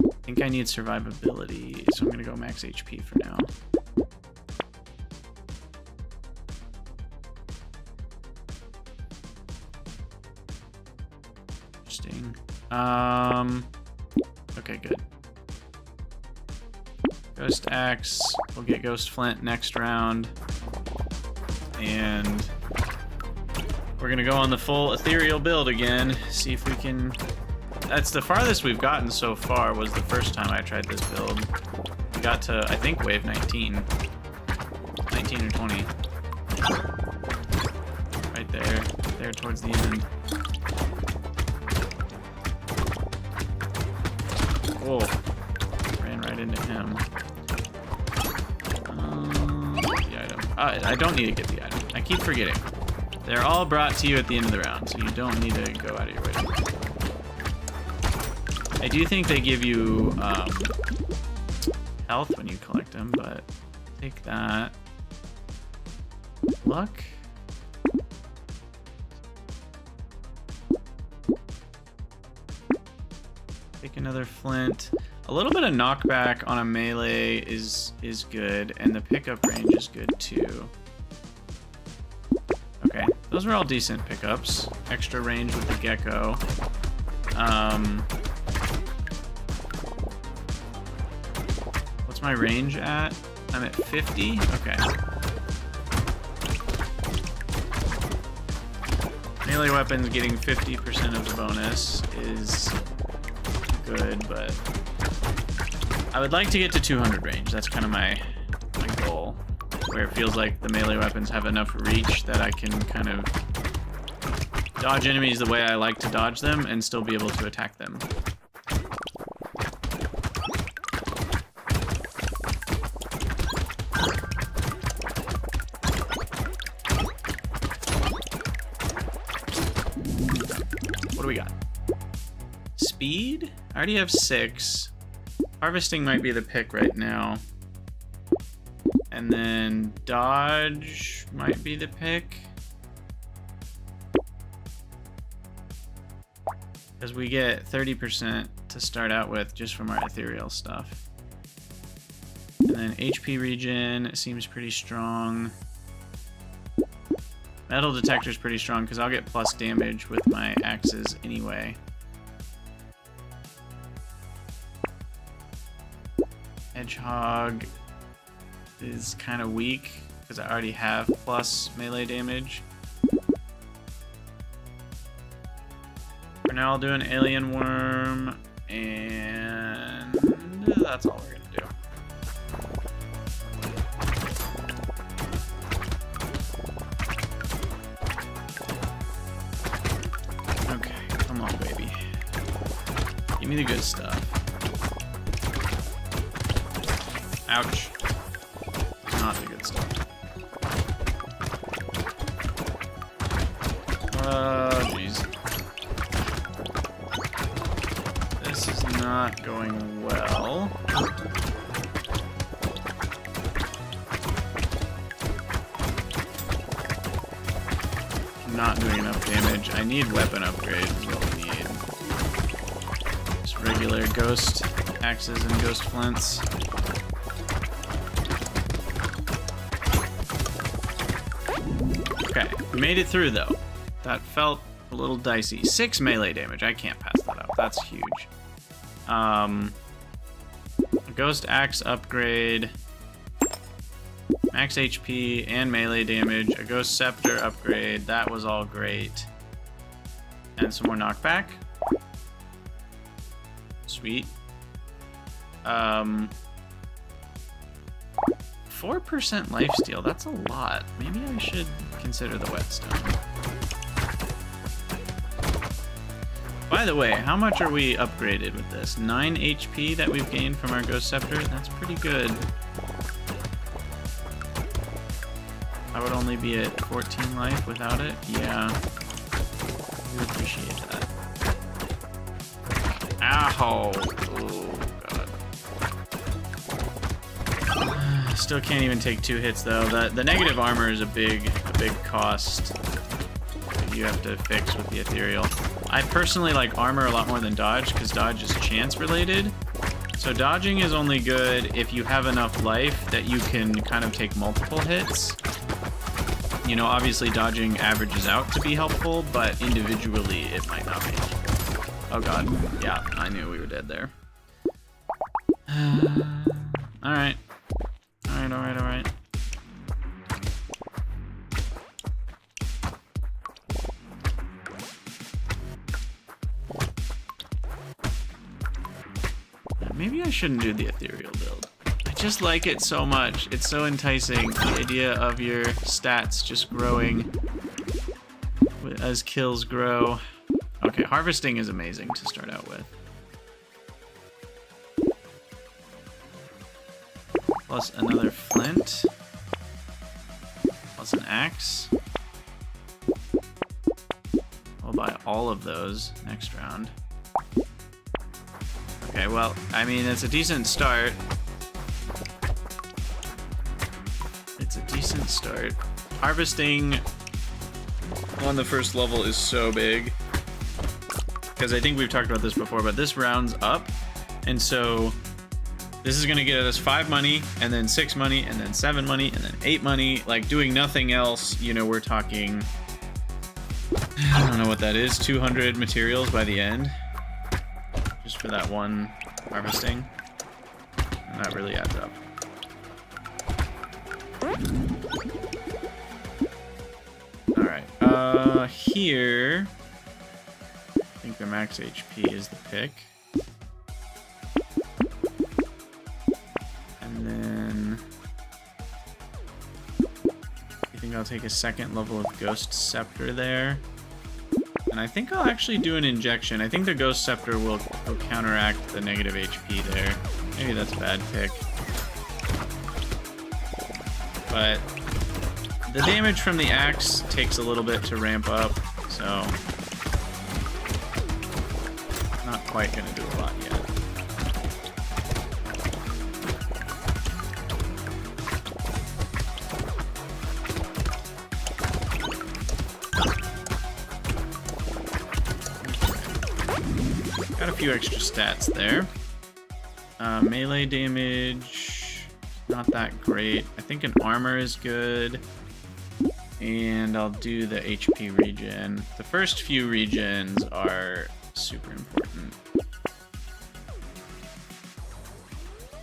I think I need survivability, so I'm gonna go max HP for now. Interesting. Okay, good. Ghost Axe, we'll get Ghost Flint next round. And we're gonna go on the full ethereal build again, see if we can... That's the farthest we've gotten so far, was the first time I tried this build. We got to, I think, wave 19. 19 or 20. Right there towards the end. Whoa, ran right into him. The item. I don't need to get the item. I keep forgetting. They're all brought to you at the end of the round, so you don't need to go out of your way to get them. I do think they give you health when you collect them, but take that. Luck? Take another flint. A little bit of knockback on a melee is good, and the pickup range is good too. Okay, those were all decent pickups. Extra range with the gecko. What's my range at? I'm at 50? Okay. Melee weapons getting 50% of the bonus is good, but I would like to get to 200 range. That's kind of my goal, where it feels like the melee weapons have enough reach that I can kind of dodge enemies the way I like to dodge them and still be able to attack them. What do we got? Speed? I already have 6. Harvesting might be the pick right now. And then dodge might be the pick. Because we get 30% to start out with just from our ethereal stuff. And then HP regen seems pretty strong. Metal detector is pretty strong because I'll get plus damage with my axes anyway. Hedgehog is kind of weak because I already have plus melee damage. For now, I'll do an alien worm, and that's all we're gonna do. Okay, come on, baby. Give me the good stuff. Ouch. Not the good stuff. Oh, jeez. This is not going well. Not doing enough damage. I need weapon upgrade is what we need. Just regular ghost axes and ghost flints. Okay, we made it through though. That felt a little dicey. 6 melee damage. I can't pass that up. That's huge. A ghost axe upgrade. Max HP and melee damage. A ghost scepter upgrade. That was all great. And some more knockback. Sweet. 4% lifesteal. That's a lot. Maybe I should consider the whetstone. By the way, how much are we upgraded with this? 9 HP that we've gained from our Ghost Scepter? That's pretty good. I would only be at 14 life without it? Yeah. We appreciate that. Ow! Oh, God. Still can't even take 2 hits, though. The negative armor is a big cost that you have to fix with the ethereal. I personally like armor a lot more than dodge, because dodge is chance related. So dodging is only good if you have enough life that you can kind of take multiple hits. You know, obviously dodging averages out to be helpful, but individually it might not be. Oh god, yeah, I knew we were dead there. Alright. Alright. Maybe I shouldn't do the ethereal build. I just like it so much. It's so enticing. The idea of your stats just growing as kills grow. Okay, harvesting is amazing to start out with. Plus another flint. Plus an axe. I'll buy all of those next round. Okay, well, I mean, it's a decent start. Harvesting on the first level is so big. Because I think we've talked about this before, but this rounds up. And so this is going to get us 5 money, and then 6 money, and then 7 money, and then 8 money. Like, doing nothing else, you know, we're talking... I don't know what that is, 200 materials by the end. Just for that one harvesting. And that really adds up. Alright, here... I think the max HP is the pick. And then... I think I'll take a second level of Ghost Scepter there. And I think I'll actually do an injection. I think the Ghost Scepter will counteract the negative HP there. Maybe that's a bad pick. But the damage from the axe takes a little bit to ramp up, so not quite gonna do a lot yet. Got a few extra stats there. Melee damage, not that great. I think an armor is good. And I'll do the HP regen. The first few regens are super important.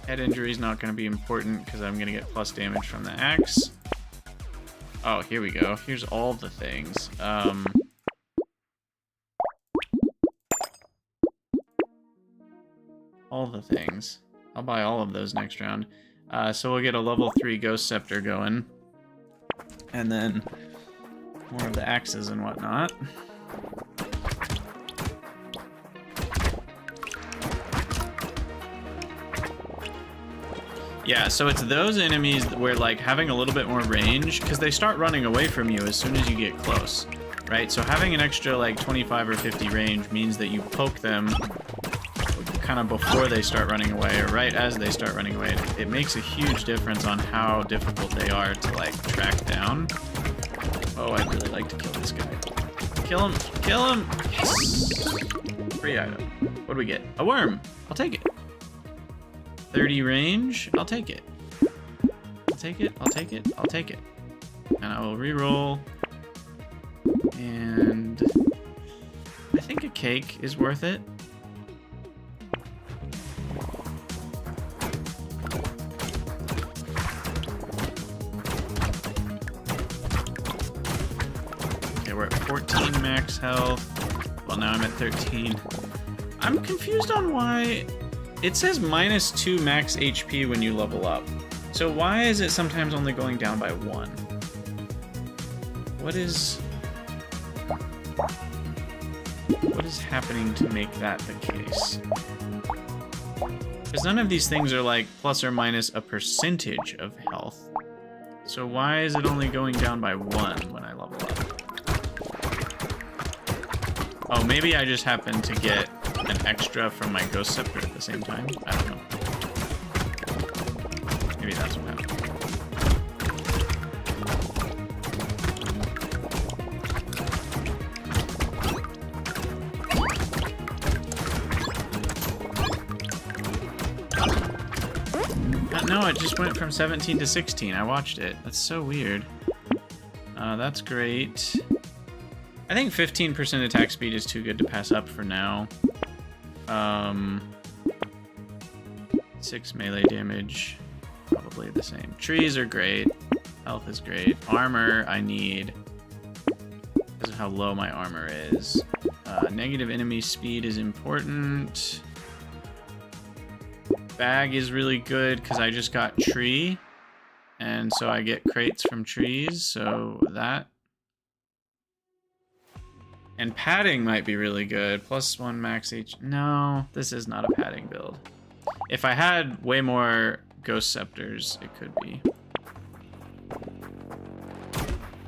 Head injury is not going to be important because I'm going to get plus damage from the axe. Oh, here we go. Here's all the things. All the things. I'll buy all of those next round. So we'll get a level 3 Ghost Scepter going. And then more of the axes and whatnot. Yeah, so it's those enemies where, like, having a little bit more range, because they start running away from you as soon as you get close, right? So having an extra, like, 25 or 50 range means that you poke them kind of before they start running away, or right as they start running away. It makes a huge difference on how difficult they are to, like, track down. Oh, I'd really like to kill this guy. Kill him! Kill him! Yes! Free item. What do we get? A worm! I'll take it. 30 range, I'll take it. I'll take it, I'll take it, I'll take it. And I will re-roll. And I think a cake is worth it. Okay, we're at 14 max health. Well, now I'm at 13. I'm confused on why... It says -2 max HP when you level up. So why is it sometimes only going down by 1? What is happening to make that the case? Because none of these things are like plus or minus a percentage of health. So why is it only going down by 1 when I level up? Oh, maybe I just happen to get an extra from my Ghost Scepter at the same time? I don't know. Maybe that's what happened. No, it just went from 17 to 16. I watched it. That's so weird. That's great. I think 15% attack speed is too good to pass up for now. 6 melee damage, probably the same. Trees are great. Health is great. Armor, I need. This is how low my armor is. Negative enemy speed is important. Bag is really good because I just got tree. And so I get crates from trees, so that. And padding might be really good. +1 max H. No, this is not a padding build. If I had way more Ghost Scepters, it could be.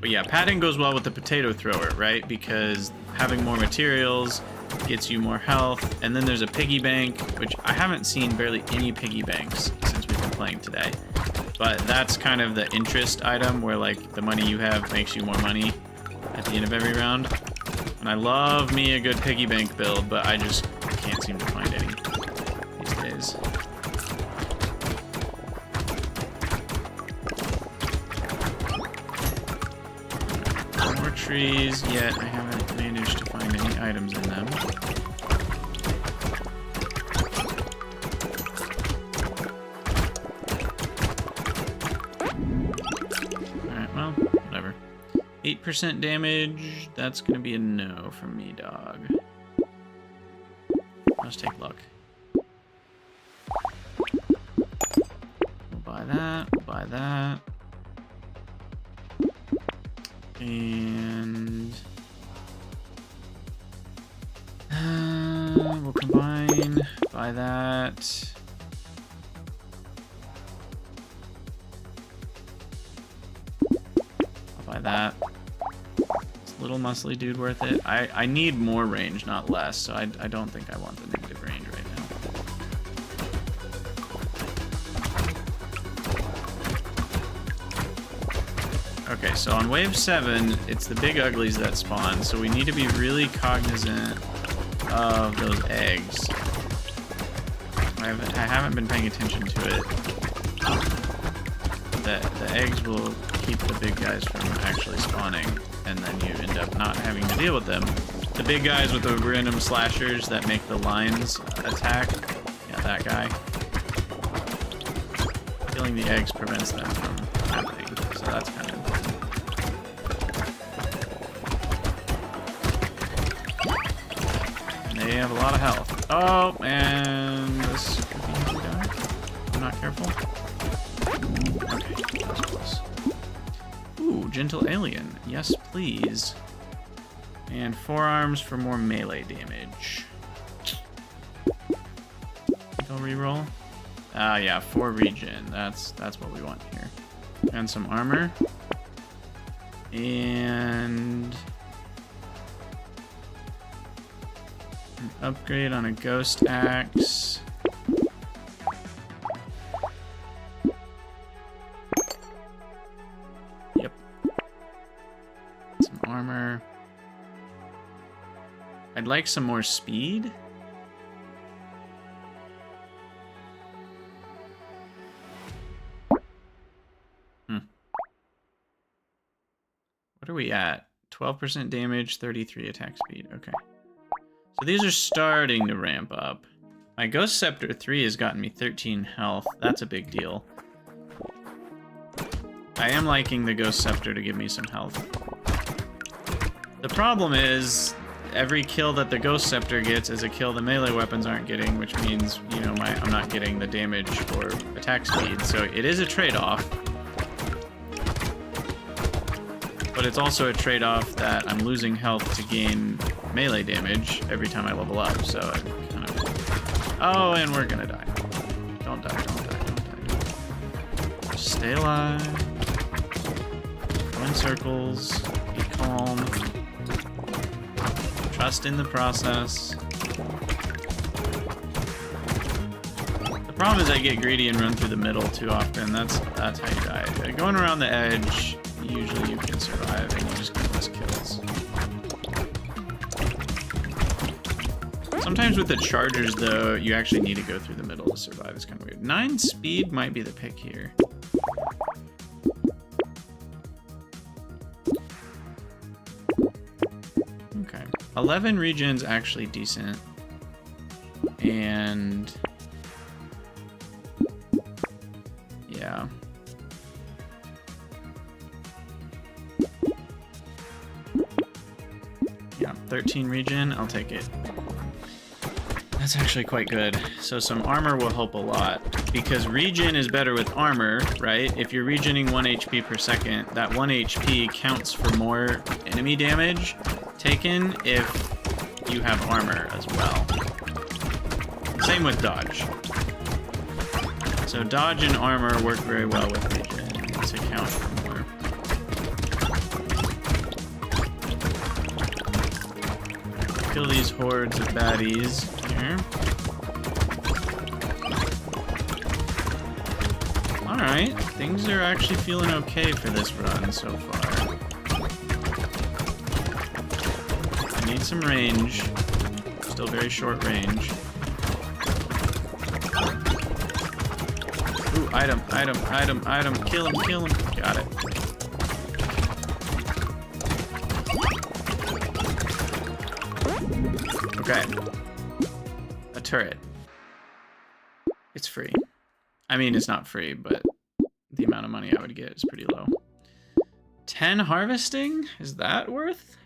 But yeah, padding goes well with the potato thrower, right? Because having more materials gets you more health. And then there's a piggy bank, which I haven't seen barely any piggy banks since we've been playing today. But that's kind of the interest item where, like, the money you have makes you more money at the end of every round. And I love me a good piggy bank build, but I just can't seem to find any these days. No more trees yet. I haven't managed to find any items in them. Alright, well, whatever. 8% damage, that's gonna be a no from me, dog. Let's take luck. We'll buy that, we'll buy that. And... we'll combine, buy that. I'll buy that. Little muscly dude worth it. I need more range, not less, so I don't think I want the negative range right now. Okay, so on wave 7, it's the big uglies that spawn, so we need to be really cognizant of those eggs. I haven't been paying attention to it. The eggs will keep the big guys from actually spawning, and then you end up not having to deal with them. The big guys with the random slashers that make the lines attack. Yeah, that guy. Killing the eggs prevents them from happening, so that's kind of important. And they have a lot of health. Oh, and this could be easy to die. I'm not careful. Okay, that was close. Ooh, gentle alien. Yes, please. And forearms for more melee damage. I'll reroll. Ah, yeah, 4 regen. That's what we want here. And some armor. And an upgrade on a ghost axe. Yep. Some armor. I'd like some more speed. What are we at? 12% damage, 33 attack speed. Okay. So these are starting to ramp up. My Ghost Scepter 3 has gotten me 13 health. That's a big deal. I am liking the Ghost Scepter to give me some health. The problem is, every kill that the Ghost Scepter gets is a kill the melee weapons aren't getting, which means, you know, I'm not getting the damage or attack speed. So it is a trade-off. But it's also a trade-off that I'm losing health to gain melee damage every time I level up, so I kind of... Oh, and we're gonna die. Don't die, don't die, don't die. Just stay alive. Go in circles. Be calm. Trust in the process. The problem is I get greedy and run through the middle too often. That's how you die. Going around the edge, usually you can survive and you just get less kills. Sometimes with the chargers, though, you actually need to go through the middle to survive. It's kind of weird. 9 speed might be the pick here. Okay. 11 regen's actually decent. And... yeah. Yeah, 13 regen, I'll take it. That's actually quite good. So some armor will help a lot, because regen is better with armor, right? If you're regening 1 HP per second, that 1 HP counts for more enemy damage taken if you have armor as well. Same with dodge. So dodge and armor work very well with regen to count for more. Kill these hordes of baddies here. Alright, things are actually feeling okay for this run so far. I need some range. Still very short range. Ooh, item, item, item, item. Kill him, kill him. Got it. Okay. A turret. It's free. I mean, it's not free, but the amount of money I would get is pretty low. 10 harvesting? Is that worth?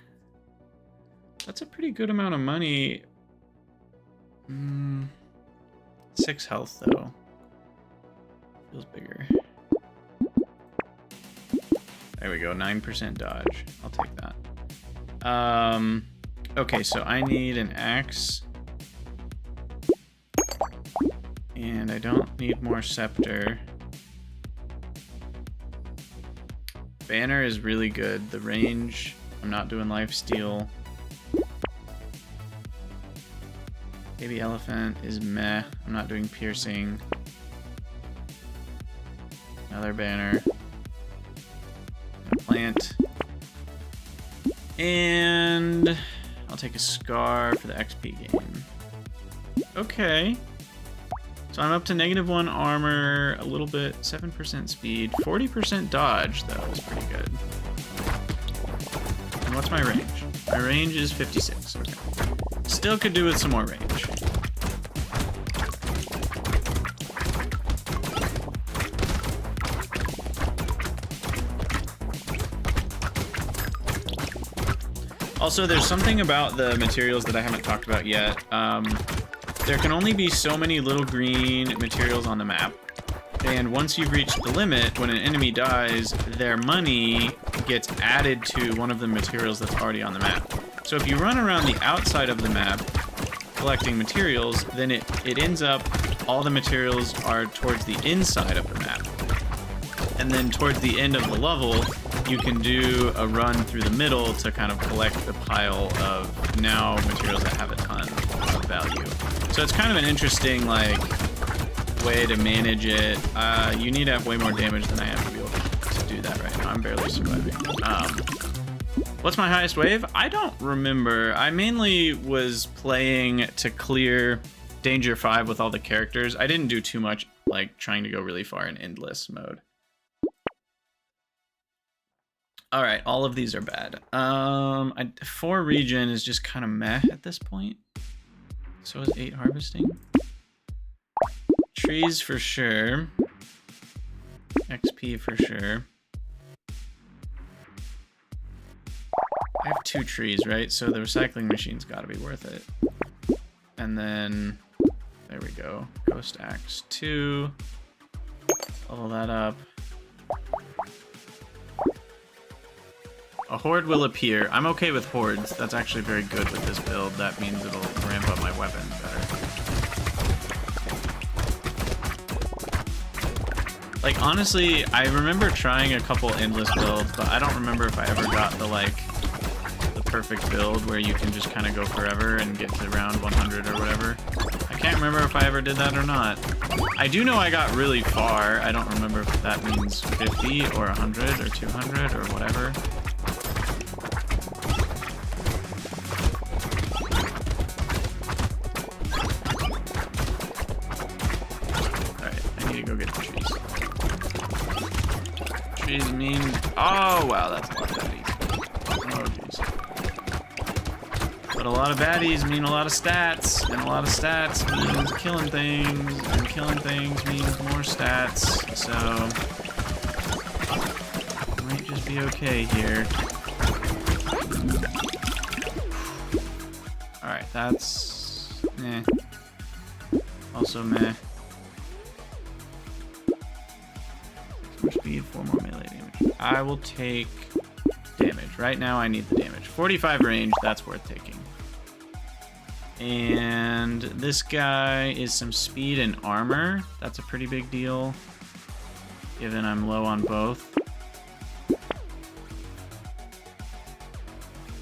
That's a pretty good amount of money. 6 health, though. Feels bigger. There we go, 9% dodge. I'll take that. Okay, so I need an axe. And I don't need more scepter. Banner is really good. The range, I'm not doing lifesteal. Baby elephant is meh. I'm not doing piercing. Another banner. A plant. And I'll take a scar for the XP gain. Okay. So I'm up to -1 armor, a little bit, 7% speed, 40% dodge, though, is pretty good. And what's my range? My range is 56, okay. Still could do with some more range. Also, there's something about the materials that I haven't talked about yet. There can only be so many little green materials on the map. And once you've reached the limit, when an enemy dies, their money gets added to one of the materials that's already on the map. So if you run around the outside of the map collecting materials, then it ends up all the materials are towards the inside of the map. And then towards the end of the level, you can do a run through the middle to kind of collect the pile of now materials that have a ton of value. So it's kind of an interesting way to manage it. You need to have way more damage than I have to be able to do that right now. I'm barely surviving. What's my highest wave? I don't remember. I mainly was playing to clear Danger 5 with all the characters. I didn't do too much trying to go really far in endless mode. All right, all of these are bad. 4 regen is just kind of meh at this point. So is 8 harvesting. Trees for sure. XP for sure. I have 2 trees, right? So the recycling machine's got to be worth it. And then, there we go. Ghost Axe 2. Level that up. A horde will appear. I'm okay with hordes. That's actually very good with this build. That means it'll ramp up my weapon better. Honestly, I remember trying a couple endless builds, but I don't remember if I ever got the perfect build where you can just kind of go forever and get to round 100 or whatever. I can't remember if I ever did that or not. I do know I got really far. I don't remember if that means 50 or 100 or 200 or whatever. Go get the trees. Trees mean... Oh, wow, that's a lot of baddies. Oh, jeez. But a lot of baddies mean a lot of stats, and a lot of stats means killing things, and killing things means more stats, so... I might just be okay here. Alright, that's... meh. Also meh. Speed, 4 more melee damage. I will take damage. Right now I need the damage. 45 range, that's worth taking. And this guy is some speed and armor. That's a pretty big deal, given I'm low on both.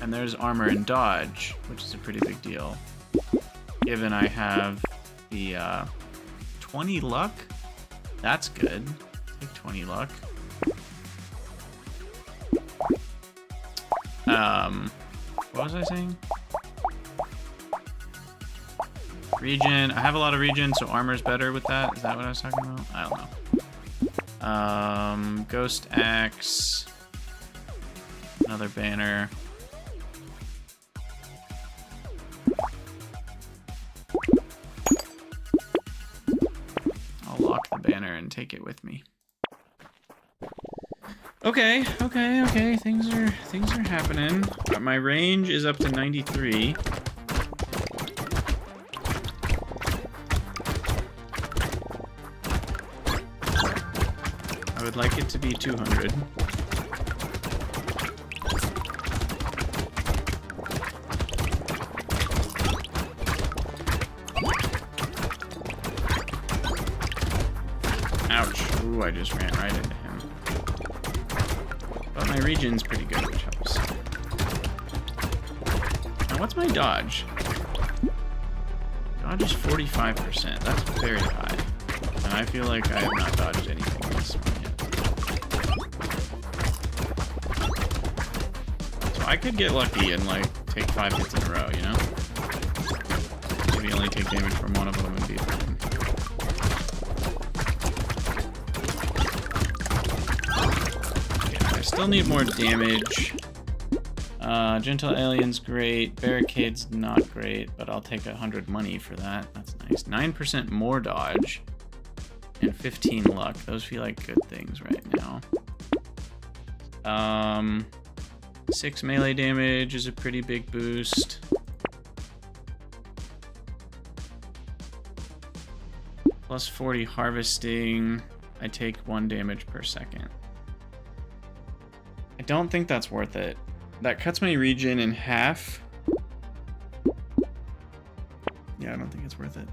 And there's armor and dodge, which is a pretty big deal, given I have the 20 luck. That's good. Take 20 luck. What was I saying? Regen. I have a lot of regen, so armor's better with that. Is that what I was talking about? I don't know. Ghost Axe. Another banner. I'll lock the banner and take it with me. Okay. Things are happening. My range is up to 93. I would like it to be 200. Ouch. Ooh, I just ran right into him. But my regen's pretty good, which helps. Now, what's my dodge? Dodge is 45%. That's very high. And I feel like I have not dodged anything in this one yet. So I could get lucky and, take 5 hits in a row, you know? Maybe only take damage from one of them and be fine. Okay, I still need more damage. Gentle Alien's great. Barricade's not great, but I'll take 100 money for that. That's nice. 9% more dodge. And 15 luck. Those feel like good things right now. 6 melee damage is a pretty big boost. Plus 40 harvesting. I take 1 damage per second. I don't think that's worth it. That cuts my regen in half. Yeah, I don't think it's worth it.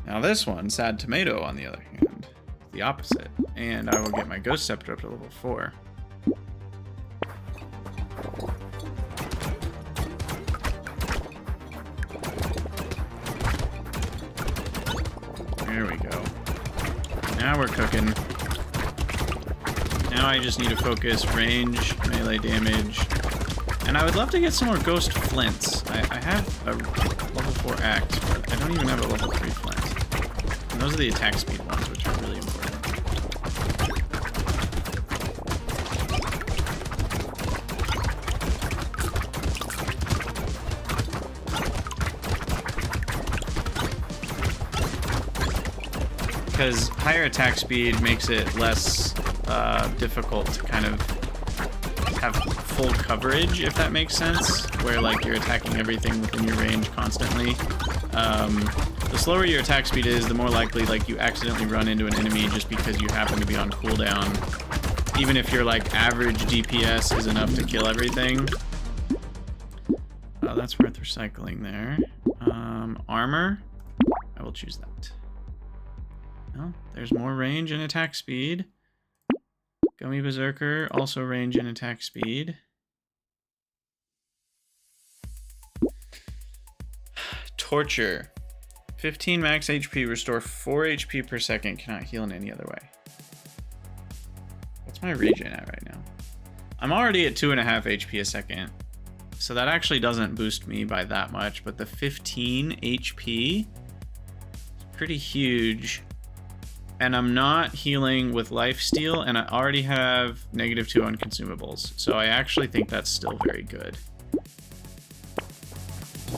Now this one, Sad Tomato, on the other hand, the opposite. And I will get my Ghost Scepter up to level 4. There we go. Now we're cooking. Now I just need to focus range, melee damage. And I would love to get some more Ghost Flints. I have a level 4 axe, but I don't even have a level 3 flint. And those are the attack speed ones, which are really important. Because higher attack speed makes it less difficult to kind of have full coverage, if that makes sense, where like you're attacking everything within your range constantly. The slower your attack speed is, the more likely like you accidentally run into an enemy just because you happen to be on cooldown. Even if your like average DPS is enough to kill everything. Oh, that's worth recycling there. Armor, I will choose that. Oh, there's more range and attack speed. Gummy Berserker, also range and attack speed. Torture. 15 max HP, restore 4 HP per second, cannot heal in any other way. What's my regen at right now? I'm already at 2.5 HP a second. So that actually doesn't boost me by that much, but the 15 HP is pretty huge. And I'm not healing with lifesteal, and I already have -2 on consumables. So I actually think that's still very good.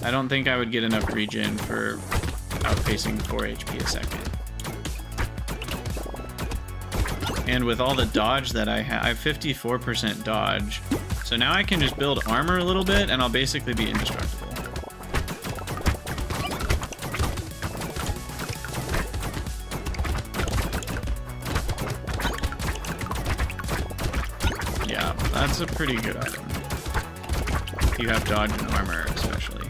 I don't think I would get enough regen for outpacing 4 HP a second. And with all the dodge that I have 54% dodge. So now I can just build armor a little bit, and I'll basically be indestructible. That's a pretty good item. If you have dodge and armor, especially.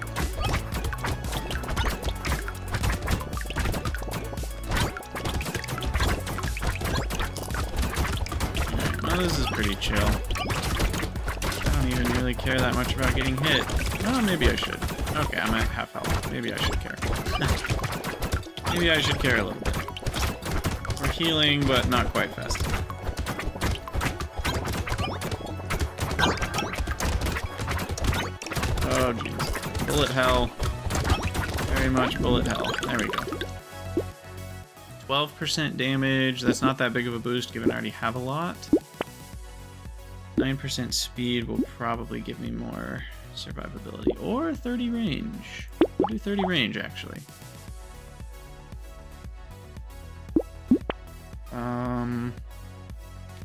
Alright, well, this is pretty chill. I don't even really care that much about getting hit. Oh, maybe I should. Okay, I'm at half health. Maybe I should care. Maybe I should care a little bit. We're healing, but not quite fast enough. Oh jeez. Bullet hell. Very much bullet hell. There we go. 12% damage. That's not that big of a boost given I already have a lot. 9% speed will probably give me more survivability. Or 30 range. We'll do 30 range actually.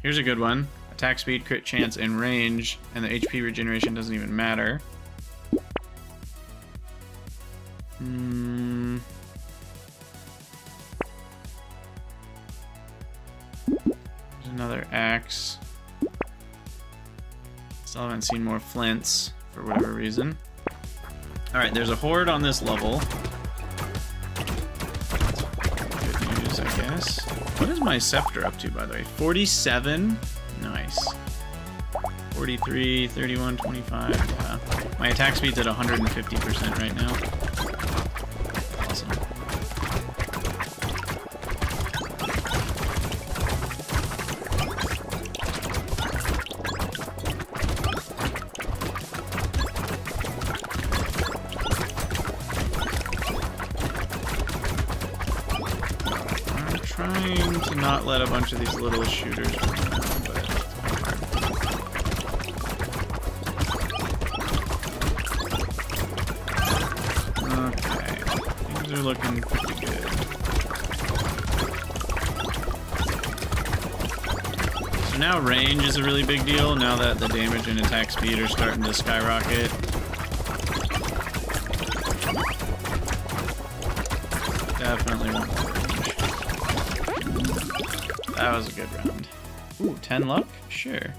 Here's a good one. Attack speed, crit chance, and range, and the HP regeneration doesn't even matter. There's another axe. Still haven't seen more flints for whatever reason. Alright, there's a horde on this level. Good news, I guess. What is my scepter up to, by the way? 47? Nice. 43, 31, 25, yeah. My attack speed's at 150% right now. Awesome. trying to not let a bunch of these little shooters run around, but it's kind of hard. Okay, things are looking pretty good. So now range is a really big deal, now that the damage and attack speed are starting to skyrocket. Definitely want more range. That was a good round. Ooh, 10 luck? Sure.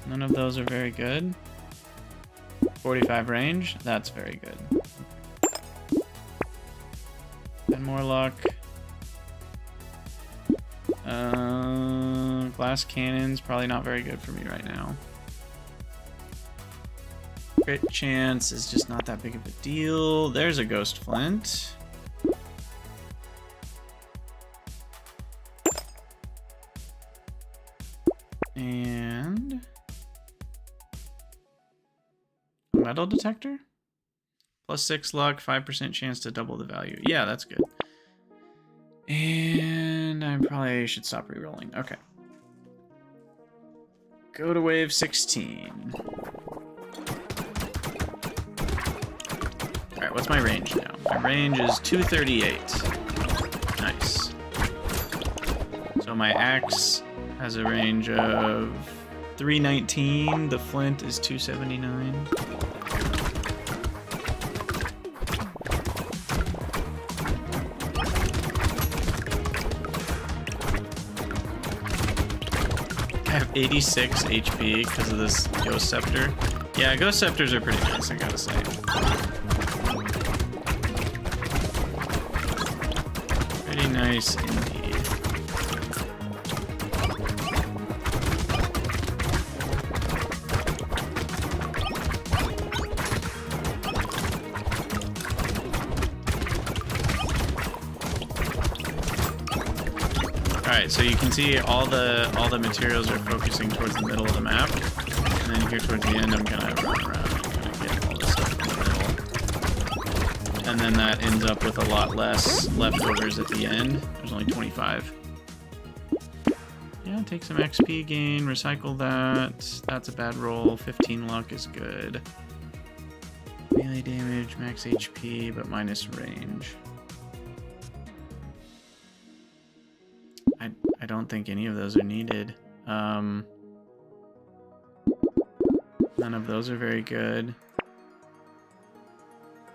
None of those are very good. 45 range? That's very good. 10 more luck. Glass cannons, probably not very good for me right now. Crit chance is just not that big of a deal. There's a ghost flint. And a metal detector? Plus 6 luck, 5% chance to double the value. Yeah, that's good. And I probably should stop rerolling. Okay. Go to wave 16. Alright, what's my range now? My range is 238. Nice. So my axe has a range of 319. The flint is 279. I have 86 HP because of this Ghost Scepter. Yeah, Ghost Scepters are pretty nice, I gotta say. Pretty nice indeed. Alright, so you can see all the materials are focusing towards the middle of the map. And then here towards the end I'm gonna run around and kind of get all this stuff in the middle. And then that ends up with a lot less leftovers at the end. There's only 25. Yeah, take some XP gain, recycle that. That's a bad roll. 15 luck is good. Melee damage, max HP, but minus range. I don't think any of those are needed. None of those are very good.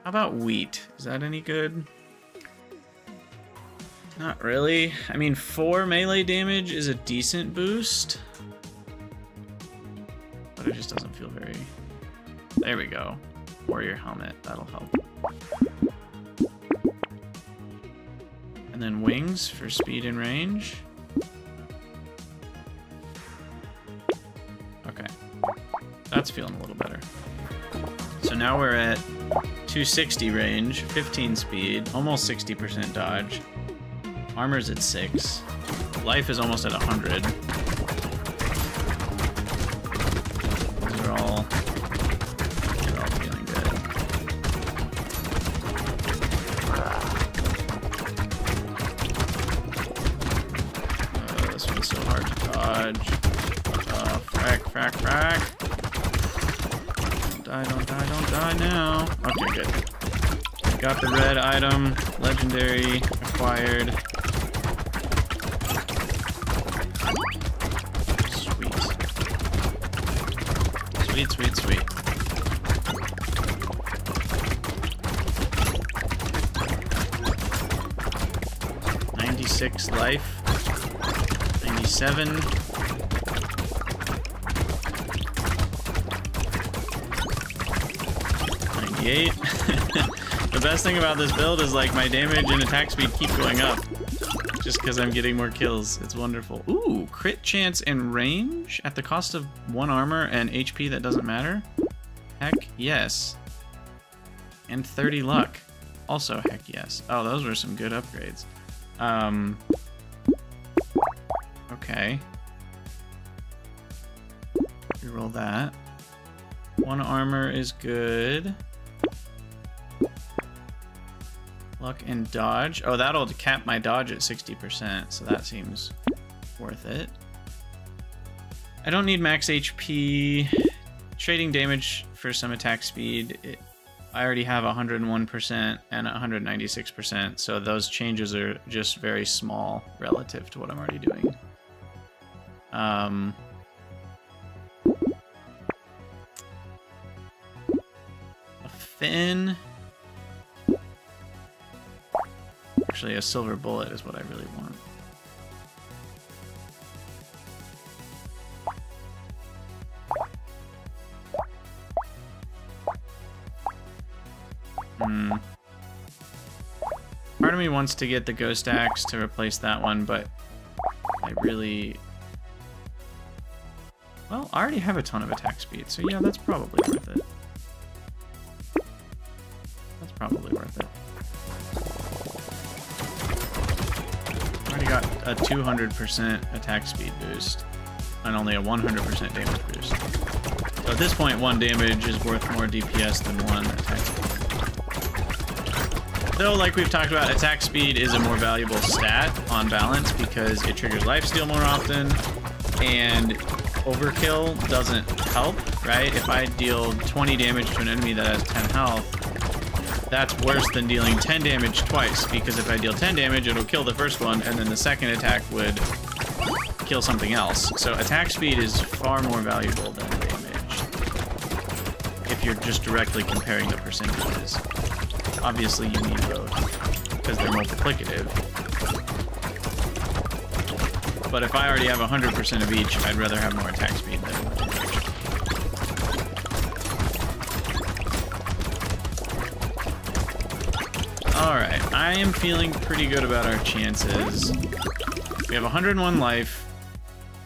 How about wheat? Is that any good? Not really. I mean, 4 melee damage is a decent boost. But it just doesn't feel very... There we go. Warrior helmet. That'll help. And then wings for speed and range. Okay. That's feeling a little better. So now we're at 260 range, 15 speed, almost 60% dodge. Armor's at 6. Life is almost at 100. These are all feeling good. This one's so hard to dodge. Frack. Don't die now. Okay, good. Got the red item, legendary, acquired. Sweet. 96 life. 97. 98. The best thing about this build is like my damage and attack speed keep going up. Just because I'm getting more kills. It's wonderful. Ooh, crit chance and range at the cost of 1 armor and HP that doesn't matter? Heck yes. And 30 luck. Also heck yes. Oh, those were some good upgrades. Okay. Reroll that. 1 armor is good. Luck and dodge. Oh, that'll cap my dodge at 60%, so that seems worth it. I don't need max HP. Trading damage for some attack speed. I already have 101% and 196%, so those changes are just very small relative to what I'm already doing. A fin. Actually, a silver bullet is what I really want. Part of me wants to get the ghost axe to replace that one, but I really... Well, I already have a ton of attack speed, so yeah, that's probably worth it. That's probably worth it. I already got a 200% attack speed boost and only a 100% damage boost. So at this point, 1 damage is worth more DPS than 1 attack speed. Though, like we've talked about, attack speed is a more valuable stat on balance because it triggers lifesteal more often, and overkill doesn't help, right? If I deal 20 damage to an enemy that has 10 health, that's worse than dealing 10 damage twice, because if I deal 10 damage, it'll kill the first one, and then the second attack would kill something else. So attack speed is far more valuable than damage if you're just directly comparing the percentages. Obviously, you need both because they're multiplicative. But if I already have 100% of each, I'd rather have more attack speed than more damage. Alright, I am feeling pretty good about our chances. We have 101 life.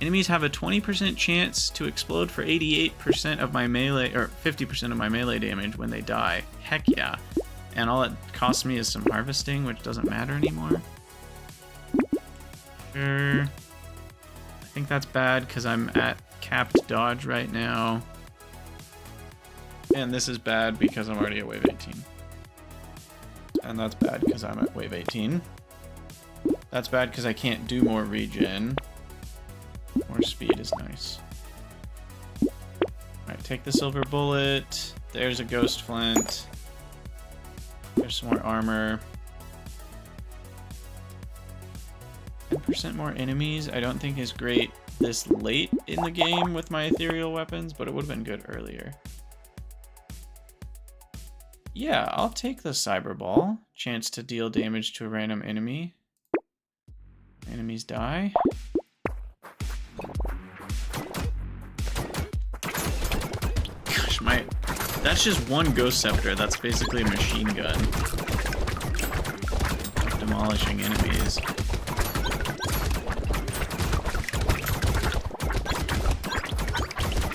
Enemies have a 20% chance to explode for 88% of my melee, or 50% of my melee damage when they die. Heck yeah. And all it costs me is some harvesting, which doesn't matter anymore. Sure. I think that's bad because I'm at capped dodge right now. And this is bad because I'm already at wave 18. And that's bad because I'm at wave 18. That's bad because I can't do more regen. More speed is nice. Alright, take the silver bullet. There's a ghost flint. There's some more armor. 10% more enemies I don't think is great this late in the game with my ethereal weapons, but it would have been good earlier. Yeah, I'll take the cyber ball. Chance to deal damage to a random enemy. Enemies die. Gosh, that's just one ghost scepter. That's basically a machine gun. Demolishing enemies.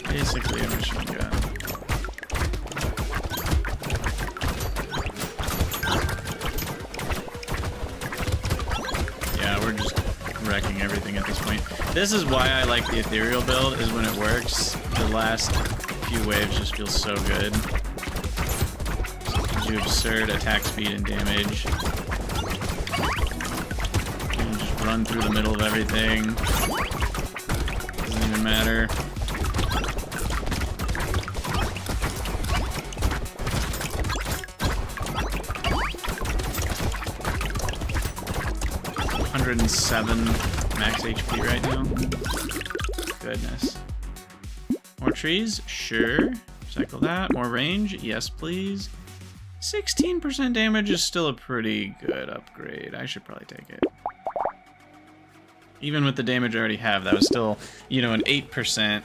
Basically a machine gun. Yeah, we're just wrecking everything at this point. This is why I like the ethereal build, is when it works. The last few waves just feel so good. Gives you absurd attack speed and damage. You can just run through the middle of everything. Doesn't even matter. $107 max HP right now. Goodness. More trees? Sure. Cycle that. More range? Yes, please. 16% damage is still a pretty good upgrade. I should probably take it. Even with the damage I already have, that was still, you know, an 8%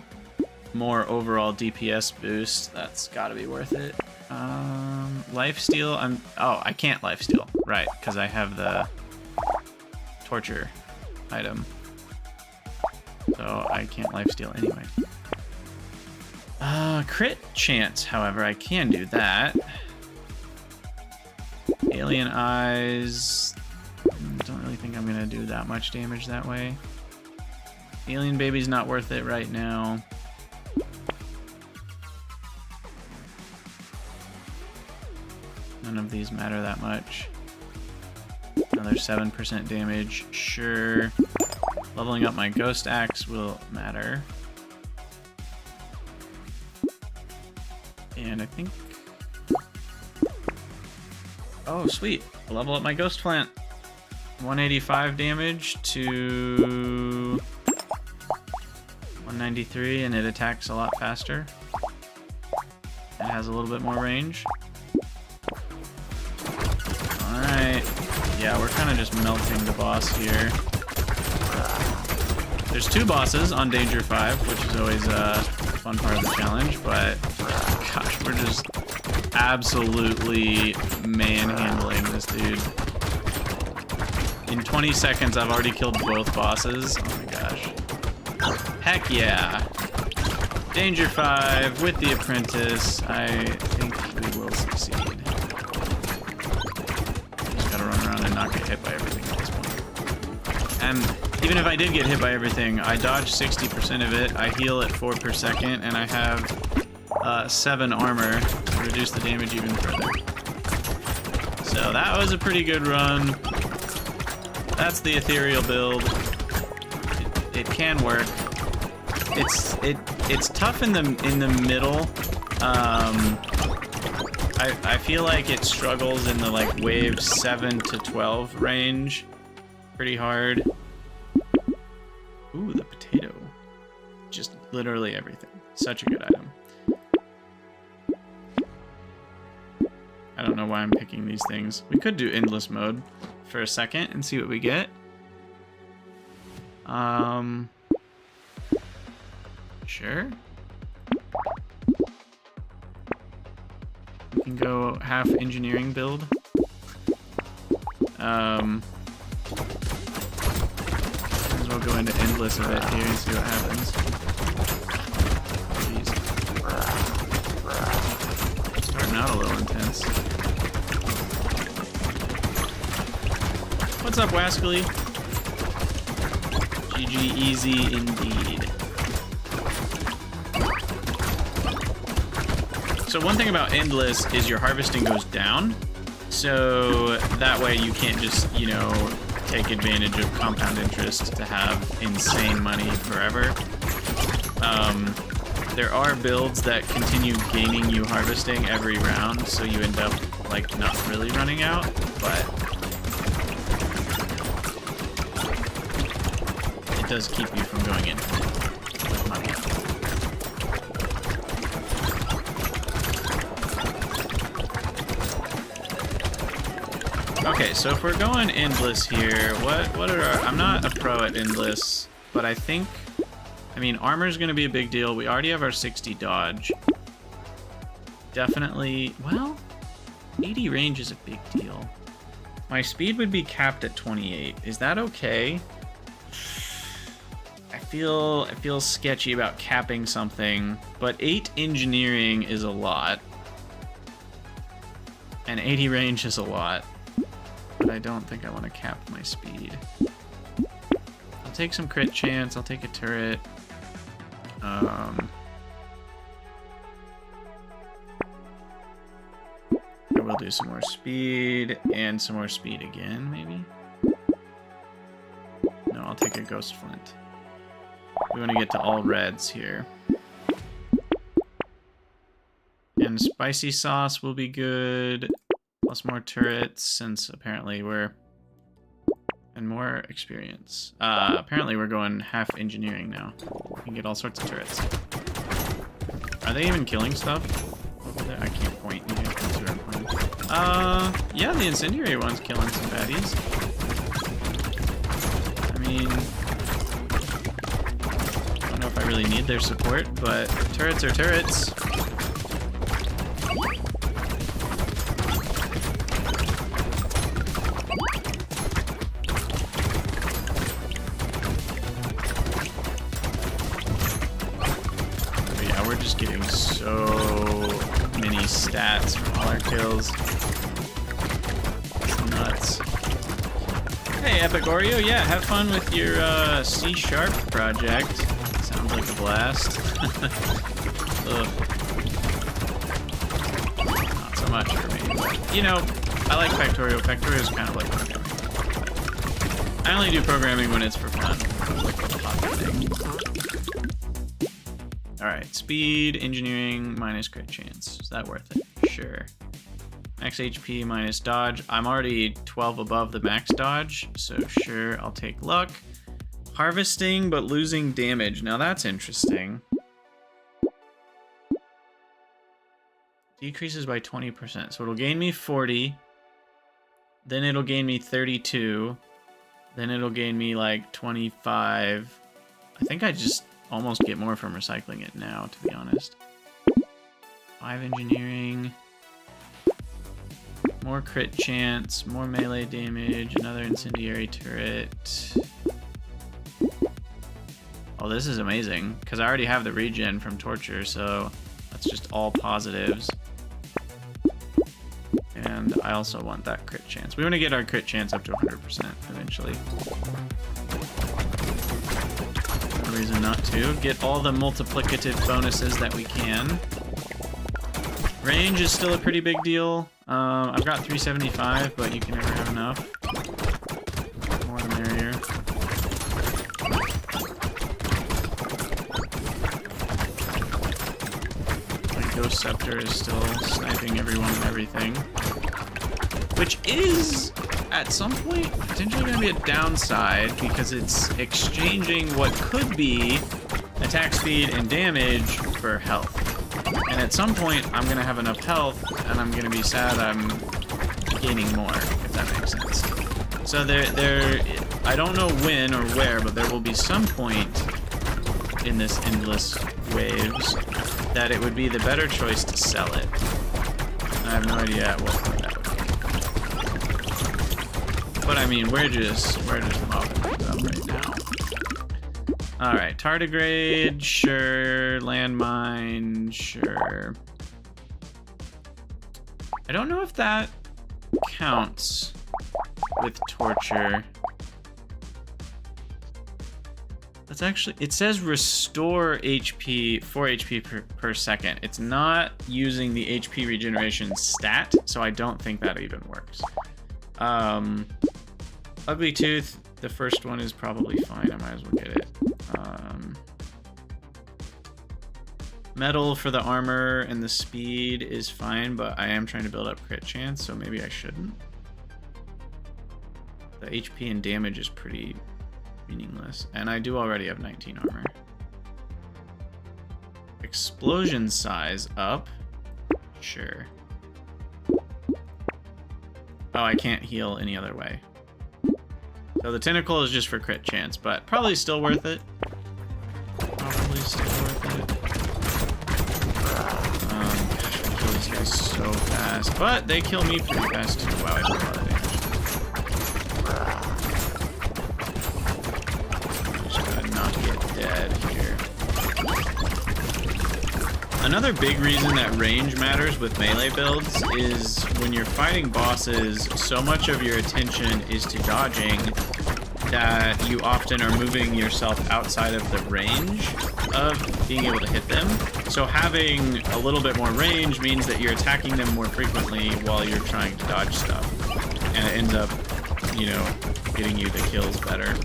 more overall DPS boost. That's gotta be worth it. Lifesteal, I can't lifesteal. Right, because I have the torture item. So I can't lifesteal anyway. Crit chance, however, I can do that. Alien eyes. Don't really think I'm gonna do that much damage that way. Alien baby's not worth it right now. None of these matter that much. Another 7% damage. Sure. Leveling up my ghost axe will matter. And I think... Oh, sweet. Level up my ghost plant. 185 damage to 193, and it attacks a lot faster. It has a little bit more range. Alright. Yeah, we're kind of just melting the boss here. There's 2 bosses on Danger 5, which is always a fun part of the challenge, but gosh, we're just absolutely manhandling this dude. In 20 seconds, I've already killed both bosses. Oh my gosh. Heck yeah. Danger 5 with the apprentice. I think we will succeed. Just gotta run around and not get hit by everything at this point. And even if I did get hit by everything, I dodge 60% of it, I heal at 4 per second, and I have 7 armor to reduce the damage even further. So that was a pretty good run. That's the ethereal build. It can work. It's tough in the middle. I feel like it struggles in the like wave 7 to 12 range pretty hard. Ooh, the potato. Just literally everything. Such a good item. I don't know why I'm picking these things. We could do endless mode for a second and see what we get. Sure. We can go half engineering build. Might as well go into endless a bit here and see what happens. Jeez. Starting out a little intense. What's up, Wascally? GG easy indeed. So one thing about endless is your harvesting goes down. So that way you can't just, you know, take advantage of compound interest to have insane money forever. There are builds that continue gaining you harvesting every round, so you end up like not really running out, but it does keep you from going in with money. Okay, so if we're going endless here, what are our... I'm not a pro at endless, but I think... I mean, armor's gonna be a big deal. We already have our 60 dodge. Definitely... Well, 80 range is a big deal. My speed would be capped at 28. Is that okay? I feel sketchy about capping something, but 8 engineering is a lot. And 80 range is a lot. But I don't think I want to cap my speed. I'll take some crit chance, I'll take a turret. I will do some more speed, and some more speed again, maybe? No, I'll take a ghost flint. We want to get to all reds here. And spicy sauce will be good. Plus more turrets, since apparently we're... And more experience. Apparently we're going half engineering now. We can get all sorts of turrets. Are they even killing stuff over there? I can't point. You guys can see where I'm pointing. Yeah, the incendiary one's killing some baddies. I mean... I don't know if I really need their support, but turrets are turrets. Getting so many stats from all our kills. It's nuts. Hey, Epic Oreo, yeah, have fun with your C# project. Sounds like a blast. Ugh. Not so much for me. But, you know, I like Factorio. Factorio is kind of like my family. I only do programming when it's for fun. Alright, speed, engineering, minus crit chance. Is that worth it? Sure. Max HP minus dodge. I'm already 12 above the max dodge, so sure, I'll take luck. Harvesting, but losing damage. Now that's interesting. Decreases by 20%. So it'll gain me 40. Then it'll gain me 32. Then it'll gain me like 25. I think I just almost get more from recycling it now, to be honest. 5 engineering. More crit chance, more melee damage, another incendiary turret. Oh, this is amazing, because I already have the regen from torture, so that's just all positives. And I also want that crit chance. We want to get our crit chance up to 100% eventually. No reason not to. Get all the multiplicative bonuses that we can. Range is still a pretty big deal. I've got 375, but you can never have enough. More the merrier. My Ghost Scepter is still sniping everyone and everything. Which is, at some point, potentially going to be a downside, because it's exchanging what could be attack speed and damage for health. And at some point, I'm going to have enough health, and I'm going to be sad I'm gaining more, if that makes sense. So I don't know when or where, but there will be some point in this endless waves that it would be the better choice to sell it. I have no idea at what point that would be. But I mean, we're just mopping it up right now. Alright, tardigrade, sure. Landmine, sure. I don't know if that counts with torture. That's actually, it says restore HP, 4 HP per second. It's not using the HP regeneration stat, so I don't think that even works. Ugly Tooth, the first one is probably fine. I might as well get it. Metal for the armor and the speed is fine, but I am trying to build up crit chance, so maybe I shouldn't. The HP and damage is pretty meaningless, and I do already have 19 armor. Explosion size up. Sure. Oh, I can't heal any other way. So the tentacle is just for crit chance, but probably still worth it. Probably still worth it. Gosh, I kill these guys so fast, but they kill me pretty fast too. Wow, I did a lot of damage. Just gotta not get dead here. Another big reason that range matters with melee builds is when you're fighting bosses, so much of your attention is to dodging that you often are moving yourself outside of the range of being able to hit them. So having a little bit more range means that you're attacking them more frequently while you're trying to dodge stuff. And it ends up, you know, getting you the kills better.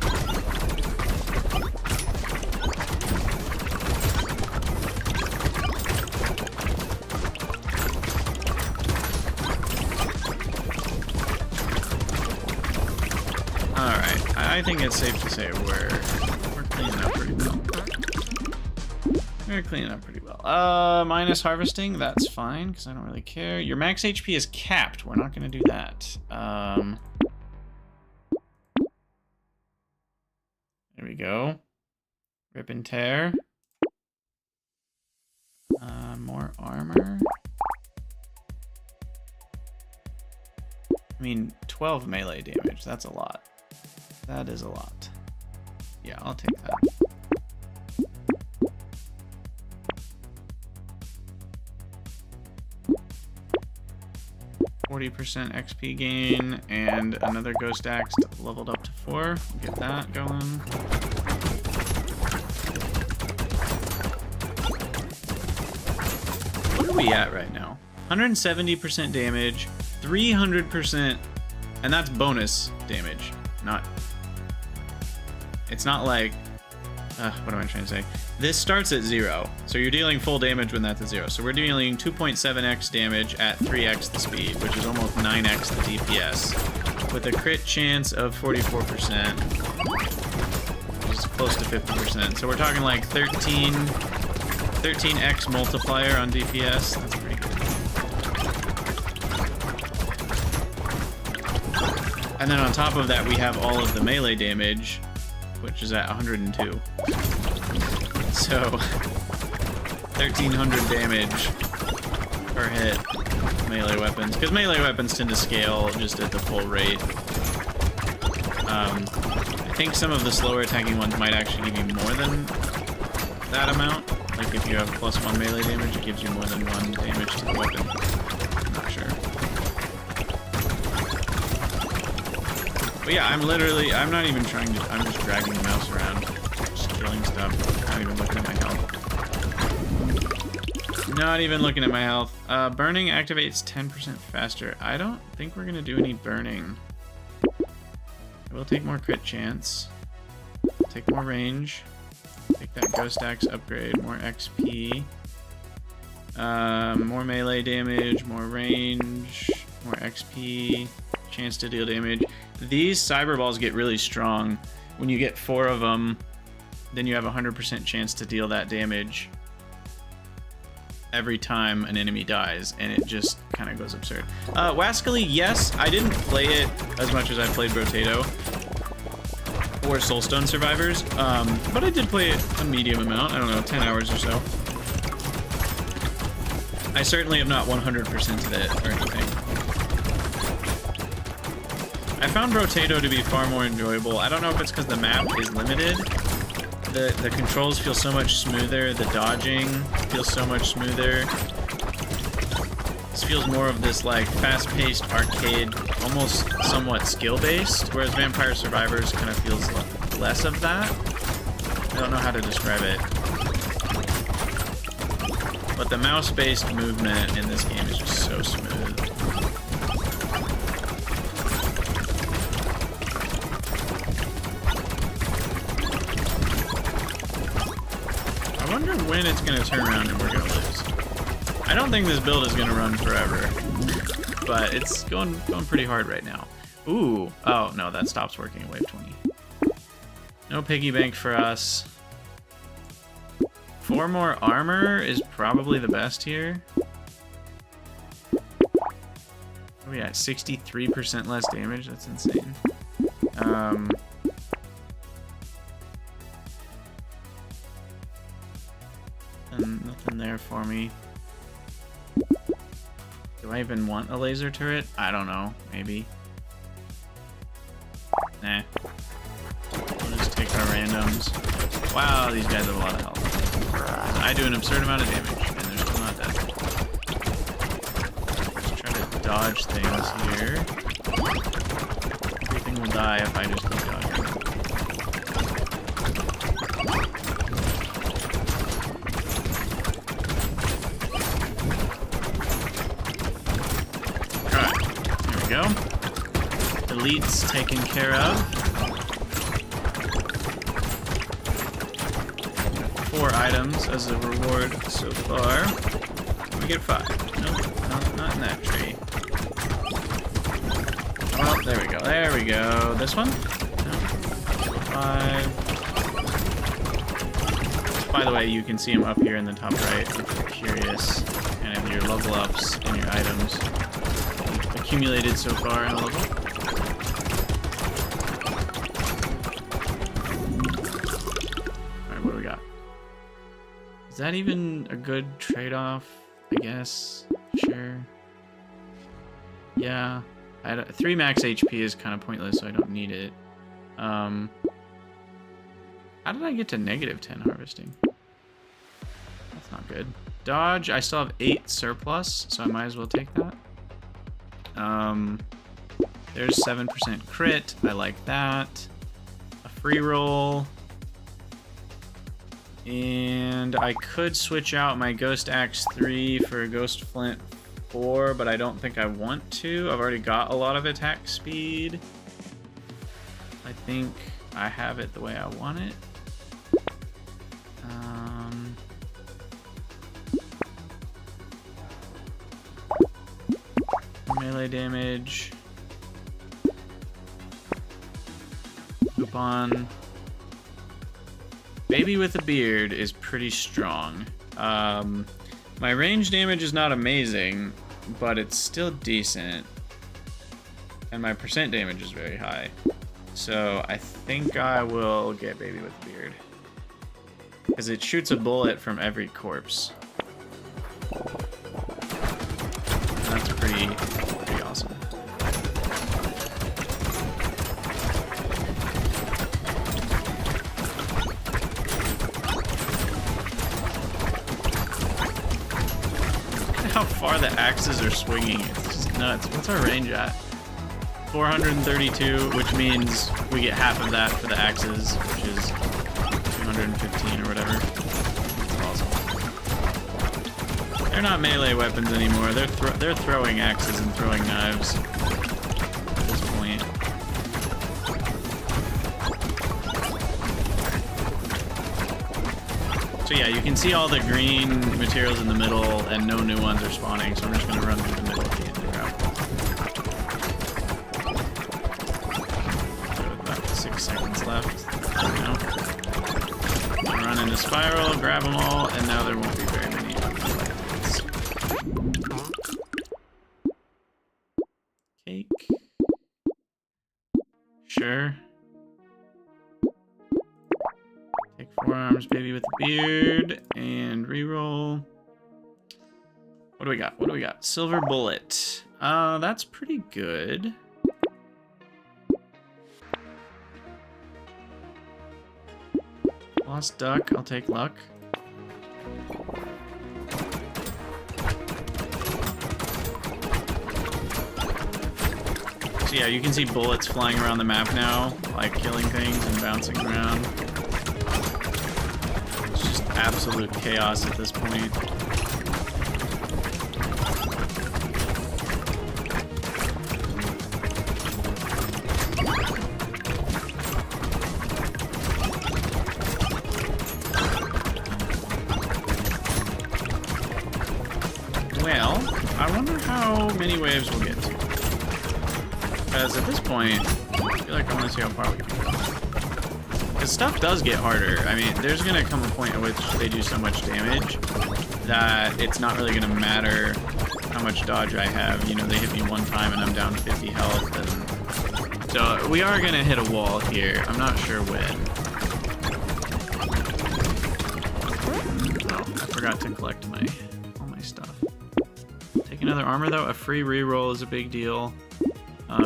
I think it's safe to say we're cleaning up pretty well. We're cleaning up pretty well. Minus harvesting, that's fine, because I don't really care. Your max HP is capped. We're not going to do that. There we go. Rip and tear. More armor. I mean, 12 melee damage. That's a lot. That is a lot. Yeah, I'll take that. %40 XP gain and another ghost axe leveled up to 4. Get that going. What are we at right now? 170% damage, 300%, and that's bonus damage, not It's not like, what am I trying to say? This starts at 0, so you're dealing full damage when that's at 0. So we're dealing 2.7x damage at 3x the speed, which is almost 9x the DPS, with a crit chance of 44%, which is close to 50%. So we're talking like 13x multiplier on DPS. That's pretty good. And then on top of that, we have all of the melee damage, which is at 102. So 1300 damage per hit melee weapons, because melee weapons tend to scale just at the full rate. I think some of the slower attacking ones might actually give you more than that amount. Like if you have +1 melee damage, it gives you more than 1 damage to the weapon. I'm not sure. But yeah, I'm not even trying to, I'm just dragging the mouse around, just killing stuff, not even looking at my health. Not even looking at my health. Burning activates 10% faster. I don't think we're gonna do any burning. We'll take more crit chance, take more range, take that Ghost Axe upgrade, more XP, more melee damage, more range, more XP, chance to deal damage. These cyber balls get really strong. When you get 4 of them, then you have a 100% chance to deal that damage every time an enemy dies, and it just kind of goes absurd. Wascally, yes, I didn't play it as much as I played Brotato or Soulstone Survivors, but I did play it a medium amount, I don't know, 10 hours or so. I certainly have not 100%'d it or anything. I found Brotato to be far more enjoyable. I don't know if it's because the map is limited. The controls feel so much smoother. The dodging feels so much smoother. This feels more of this like fast-paced arcade, almost somewhat skill-based, whereas Vampire Survivors kind of feels less of that. I don't know how to describe it. But the mouse-based movement in this game is just so smooth. I wonder when it's going to turn around and we're going to lose. I don't think this build is going to run forever, but it's going pretty hard right now. Ooh. Oh, no, that stops working at wave 20. No piggy bank for us. 4 more armor is probably the best here. Oh yeah, 63% less damage. That's insane. And nothing there for me. Do I even want a laser turret? I don't know. Maybe. Nah. We'll just take our randoms. Wow, these guys have a lot of health. I do an absurd amount of damage, and they're still not dead. Let's try to dodge things here. Everything will die if I just keep dodging. Alright, here we go. Elite's taken care of. 4 items as a reward so far. We get 5. Nope, not in that tree. Oh, there we go. There we go. This one? No. 5. By the way, you can see them up here in the top right if you're curious. Kind of your level ups and your items accumulated so far in a level. Is that even a good trade-off? I guess. Sure. Yeah. 3 max HP is kind of pointless, so I don't need it. How did I get to -10 harvesting? That's not good. Dodge, I still have 8 surplus, so I might as well take that. There's 7% crit. I like that. A free roll. And I could switch out my Ghost Axe 3 for a Ghost Flint 4, but I don't think I want to. I've already got a lot of attack speed. I think I have it the way I want it. Melee damage. Coupon. Baby with a beard is pretty strong. My range damage is not amazing, but it's still decent. And my percent damage is very high. So I think I will get Baby with a beard. Because it shoots a bullet from every corpse. And that's pretty awesome. How far the axes are swinging. It's just nuts. What's our range at? 432, which means we get half of that for the axes, which is 215 or whatever. That's awesome. They're not melee weapons anymore. They're throwing axes and throwing knives at this point. So yeah, you can see all the green materials in the middle and no new ones are spawning, so I'm just going to run through the middle at the end of the route. So about 6 seconds left. There we go. Run into spiral, grab them all, and now there won't be very many electrodes. Cake. Sure. Take forearms, baby with a beard, and reroll. What do we got? What do we got? Silver bullet. That's pretty good. Lost duck. I'll take luck. So yeah, you can see bullets flying around the map now, like killing things and bouncing around. Absolute chaos at this point. Well, I wonder how many waves we'll get to. Because at this point, I feel like I want to see how far we can go. Because stuff does get harder. I mean, there's going to come a point at which they do so much damage that it's not really going to matter how much dodge I have. You know, they hit me one time and I'm down 50 health. And so we are going to hit a wall here. I'm not sure when. Oh, I forgot to collect all my stuff. Take another armor, though. A free reroll is a big deal.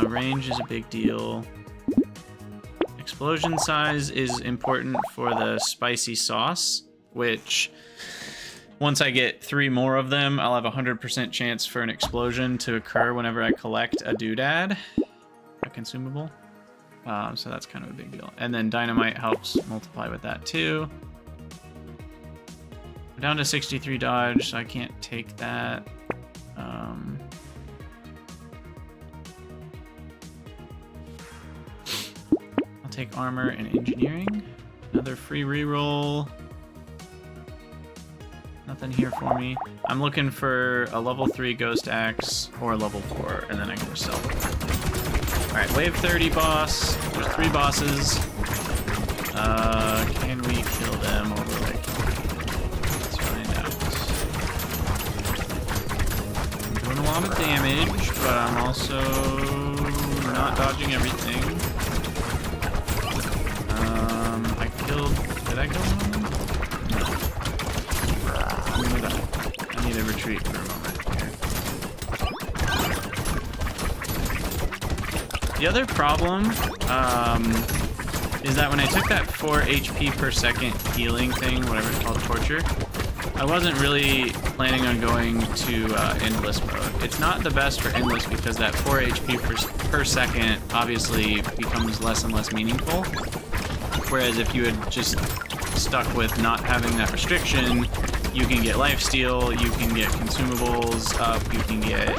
Range is a big deal. Explosion size is important for the spicy sauce, which once I get 3 more of them, I'll have a 100% chance for an explosion to occur whenever I collect a doodad, a consumable. So that's kind of a big deal. And then dynamite helps multiply with that too. I'm down to 63 dodge, so I can't take that. Take armor and engineering. Another free reroll. Nothing here for me. I'm looking for a level 3 ghost axe or a level 4, and then I can just sell them. Alright, wave 30 boss. There's 3 bosses. Can we kill them or will I kill them? Let's find out. I'm doing a lot of damage, but I'm also not dodging everything. Did I kill one of them? No. I need to retreat for a moment here. The other problem is that when I took that 4 HP per second healing thing, whatever it's called, torture, I wasn't really planning on going to endless mode. It's not the best for endless because that 4 HP per second obviously becomes less and less meaningful. Whereas if you had just stuck with not having that restriction, you can get lifesteal, you can get consumables up, you can get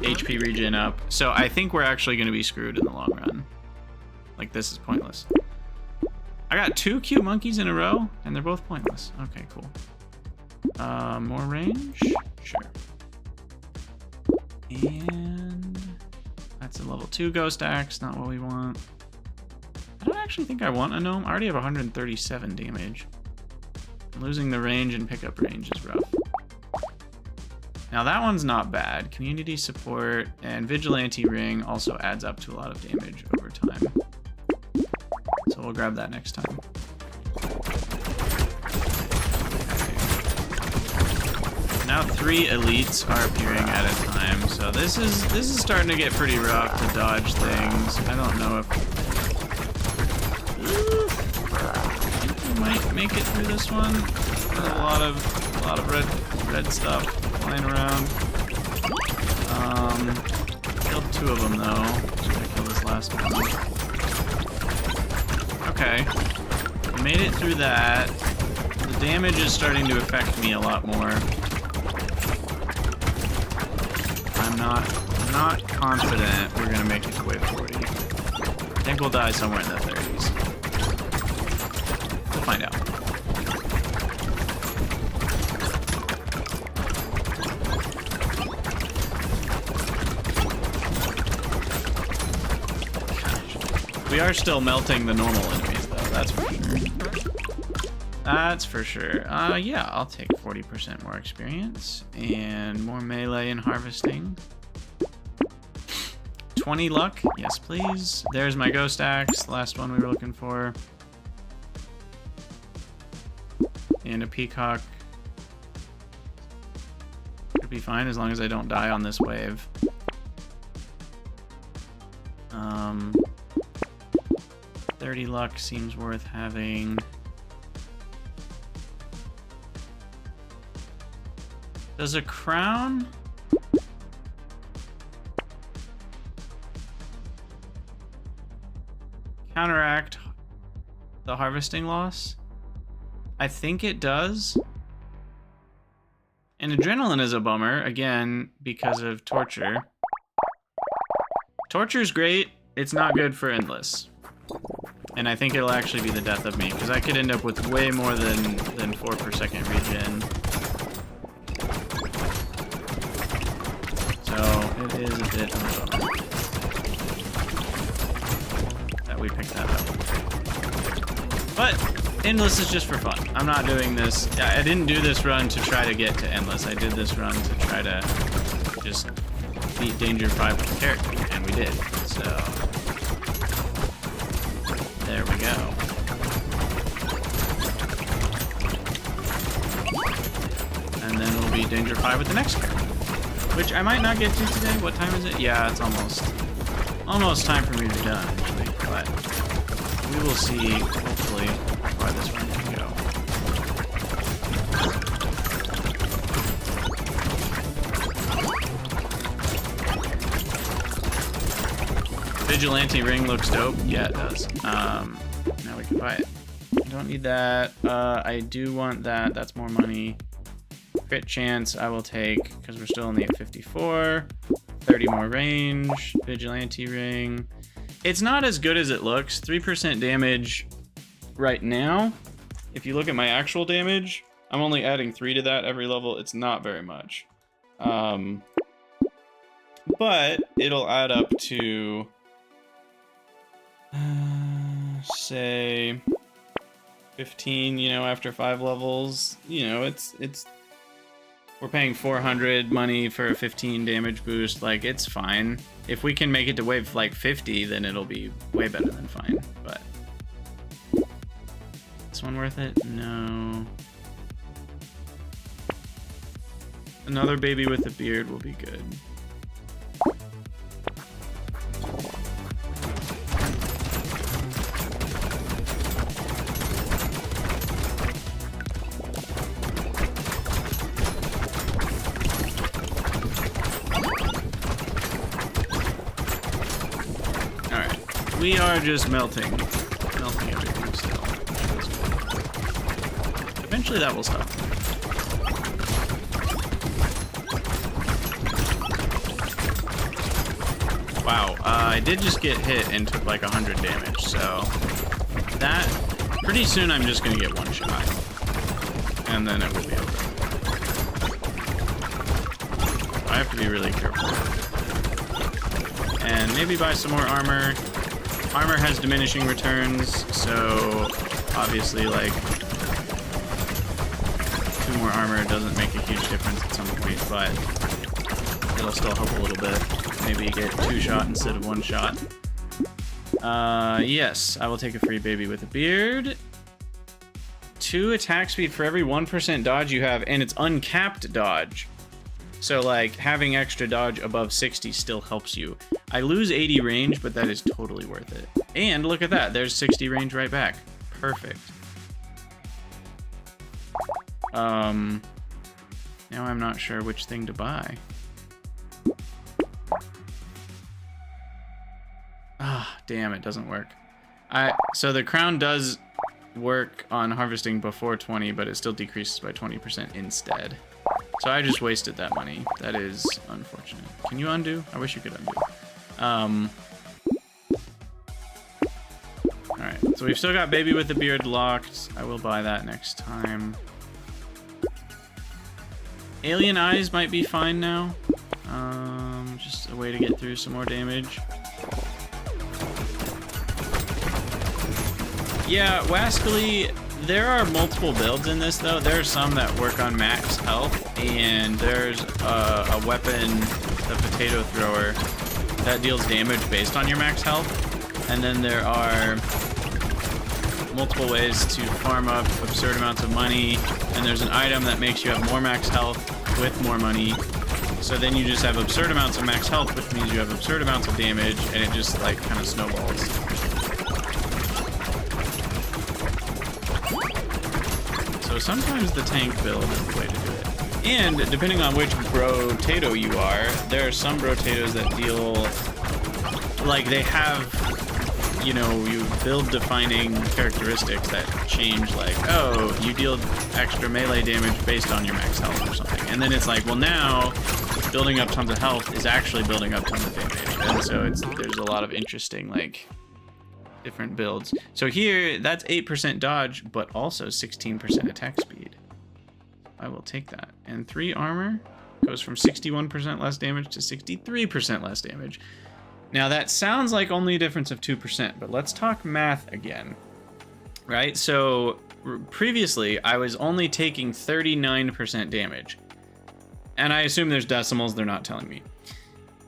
HP regen up. So I think we're actually going to be screwed in the long run. Like, this is pointless. I got 2 cute monkeys in a row, and they're both pointless. Okay, cool. More range? Sure. And that's a level 2 ghost axe, not what we want. I don't actually think I want a gnome. I already have 137 damage. Losing the range and pickup range is rough. Now that one's not bad. Community support and vigilante ring also adds up to a lot of damage over time. So we'll grab that next time. Now 3 elites are appearing at a time, so this is starting to get pretty rough to dodge things. I don't know if we might make it through this one. There's a lot of red stuff flying around. Killed 2 of them though. Should I kill this last one? Okay, we made it through that. The damage is starting to affect me a lot more. I'm not confident we're gonna make it to wave 40. I think we'll die somewhere in the 30s. We'll find out. We are still melting the normal enemies though, that's for sure. That's for sure. Yeah, I'll take 40% more experience and more melee and harvesting. 20 luck, yes please. There's my ghost axe, last one we were looking for. And a peacock. Should be fine as long as I don't die on this wave. 30 luck seems worth having. Does a crown counteract the harvesting loss? I think it does. And adrenaline is a bummer, again, because of torture. Torture's great, it's not good for endless. And I think it'll actually be the death of me, because I could end up with way more than 4 per second regen. So it is a bit of a bummer that we picked that up. But endless is just for fun. I'm not doing this. I didn't do this run to try to get to endless. I did this run to try to just beat Danger 5 with the character, and we did. So there we go. And then we'll beat Danger 5 with the next character, which I might not get to today. What time is it? Yeah, it's almost time for me to be done, actually. But we will see, hopefully, how far this one can go. Vigilante ring looks dope. Yeah, it does. Now we can buy it. I don't need that. I do want that. That's more money. Crit chance I will take, because we're still only at 54. 30 more range. Vigilante ring. It's not as good as it looks. 3% damage right now. If you look at my actual damage, I'm only adding 3 to that every level. It's not very much. But it'll add up to say 15, you know, after 5 levels. You know, it's we're paying 400 money for a 15 damage boost. Like, it's fine. If we can make it to wave like 50, then it'll be way better than fine. But this one worth it? No. Another baby with a beard will be good. We are just melting everything still. Eventually that will stop. Wow, I did just get hit and took like 100 damage, so that Pretty soon I'm just gonna get one shot. And then it will be over. I have to be really careful. And maybe buy some more armor. Armor has diminishing returns, so obviously, like, 2 more armor doesn't make a huge difference at some point, but it'll still help a little bit. Maybe you get 2 shot instead of 1 shot. Yes, I will take a free baby with a beard. 2 attack speed for every 1% dodge you have, and it's uncapped dodge. So, like, having extra dodge above 60 still helps you. I lose 80 range, but that is totally worth it. And look at that, there's 60 range right back. Perfect. Now I'm not sure which thing to buy. Ah, damn, it doesn't work. So the crown does work on harvesting before 20, but it still decreases by 20% instead. So I just wasted that money. That is unfortunate. Can you undo? I wish you could undo. Alright, so we've still got Baby with the Beard locked. I will buy that next time. Alien Eyes might be fine now. Just a way to get through some more damage. Yeah, Wascally, there are multiple builds in this, though. There are some that work on max health, and there's a weapon, the Potato Thrower, that deals damage based on your max health. And then there are multiple ways to farm up absurd amounts of money, and there's an item that makes you have more max health with more money. So then you just have absurd amounts of max health, which means you have absurd amounts of damage, and it just, like, kind of snowballs. So sometimes the tank build is the way to do it. And depending on which Brotato you are, there are some Brotatoes that deal, like, they have, you know, you build defining characteristics that change, like, oh, you deal extra melee damage based on your max health or something. And then it's like, well, now building up tons of health is actually building up tons of damage. And so there's a lot of interesting, like, different builds. So here, that's 8% dodge, but also 16% attack speed. I will take that. And 3 armor goes from 61% less damage to 63% less damage. Now that sounds like only a difference of 2%, but let's talk math again. Right? So previously, I was only taking 39% damage. And I assume there's decimals, they're not telling me.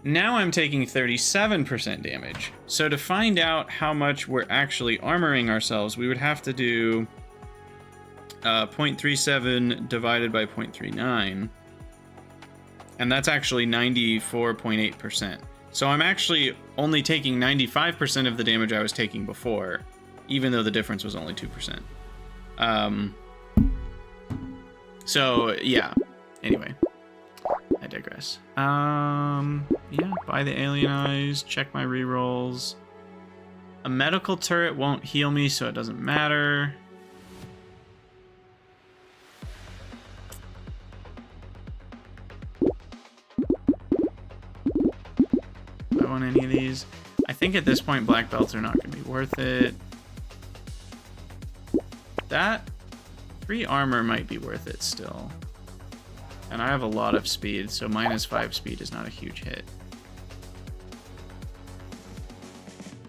Now I'm taking 37% damage. So to find out how much we're actually armoring ourselves, we would have to do 0.37 divided by 0.39. And that's actually 94.8%. So I'm actually only taking 95% of the damage I was taking before, even though the difference was only 2%. So, yeah. Anyway. I digress. Yeah, buy the Alien Eyes, check my rerolls. A medical turret won't heal me, so it doesn't matter. Do I want any of these? I think at this point black belts are not going to be worth it. That 3 armor might be worth it still. And I have a lot of speed, so -5 speed is not a huge hit.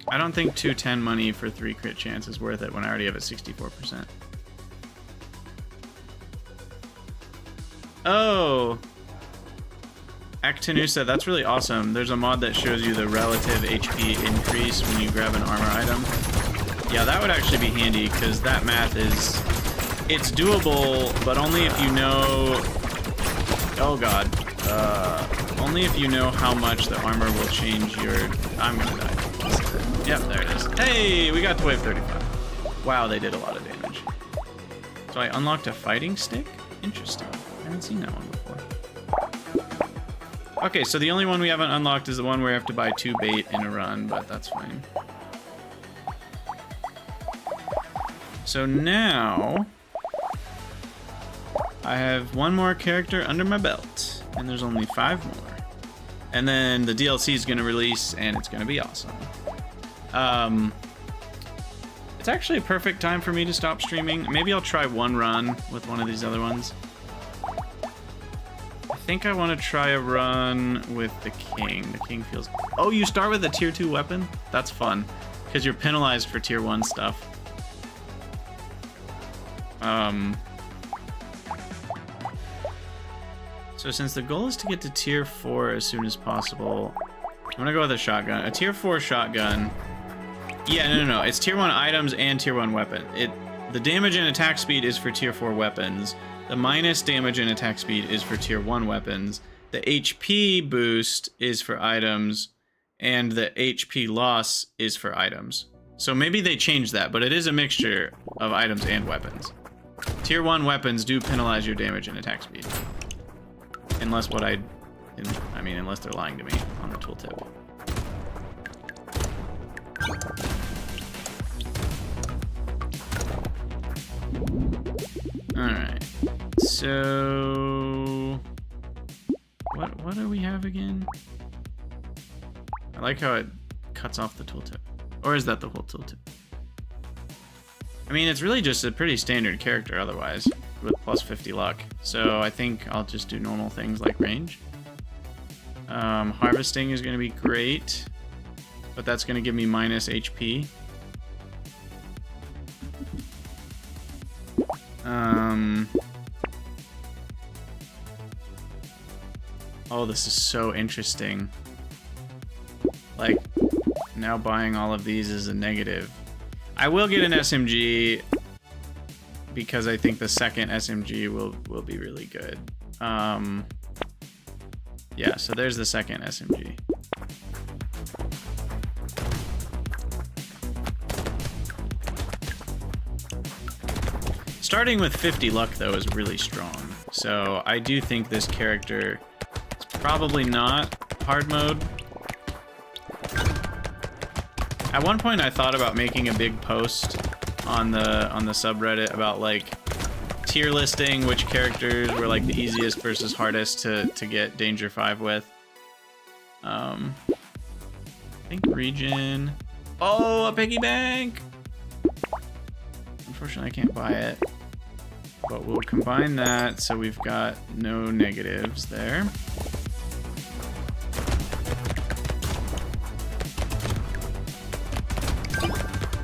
I don't think 210 money for 3 crit chance is worth it when I already have it 64%. Oh! Actinusa, that's really awesome. There's a mod that shows you the relative HP increase when you grab an armor item. Yeah, that would actually be handy, because that math is... It's doable, but only if you know... Oh god. Only if you know how much the armor will change your... I'm gonna die. Yep, there it is. Hey, we got to wave 35. Wow, they did a lot of damage. So I unlocked a fighting stick? Interesting. I haven't seen that one before. Okay, so the only one we haven't unlocked is the one where you have to buy 2 bait in a run, but that's fine. So now... I have 1 more character under my belt, and there's only 5 more. And then the DLC is going to release, and it's going to be awesome. It's actually a perfect time for me to stop streaming. Maybe I'll try one run with one of these other ones. I think I want to try a run with the king. The king feels... Oh, you start with a tier 2 weapon? That's fun, because you're penalized for tier 1 stuff. So since the goal is to get to tier 4 as soon as possible, I'm gonna go with a shotgun. A tier 4 shotgun. Yeah, no. It's tier 1 items and tier 1 weapon. The damage and attack speed is for tier 4 weapons. The minus damage and attack speed is for tier 1 weapons. The HP boost is for items, and the HP loss is for items. So maybe they changed that, but it is a mixture of items and weapons. Tier 1 weapons do penalize your damage and attack speed. Unless unless they're lying to me on the tooltip. Alright. So... What do we have again? I like how it cuts off the tooltip. Or is that the whole tooltip? I mean, it's really just a pretty standard character otherwise, with plus 50 luck. So I think I'll just do normal things like range. Harvesting is going to be great, but that's going to give me minus HP. Oh, this is so interesting. Like, now buying all of these is a negative. I will get an SMG because I think the second SMG will be really good. Yeah, so there's the second SMG. Starting with 50 luck though is really strong. So I do think this character is probably not hard mode. At one point I thought about making a big post on the subreddit about like tier listing which characters were like the easiest versus hardest to get Danger 5 with. I think region. Oh, a piggy bank! Unfortunately I can't buy it. But we'll combine that so we've got no negatives there.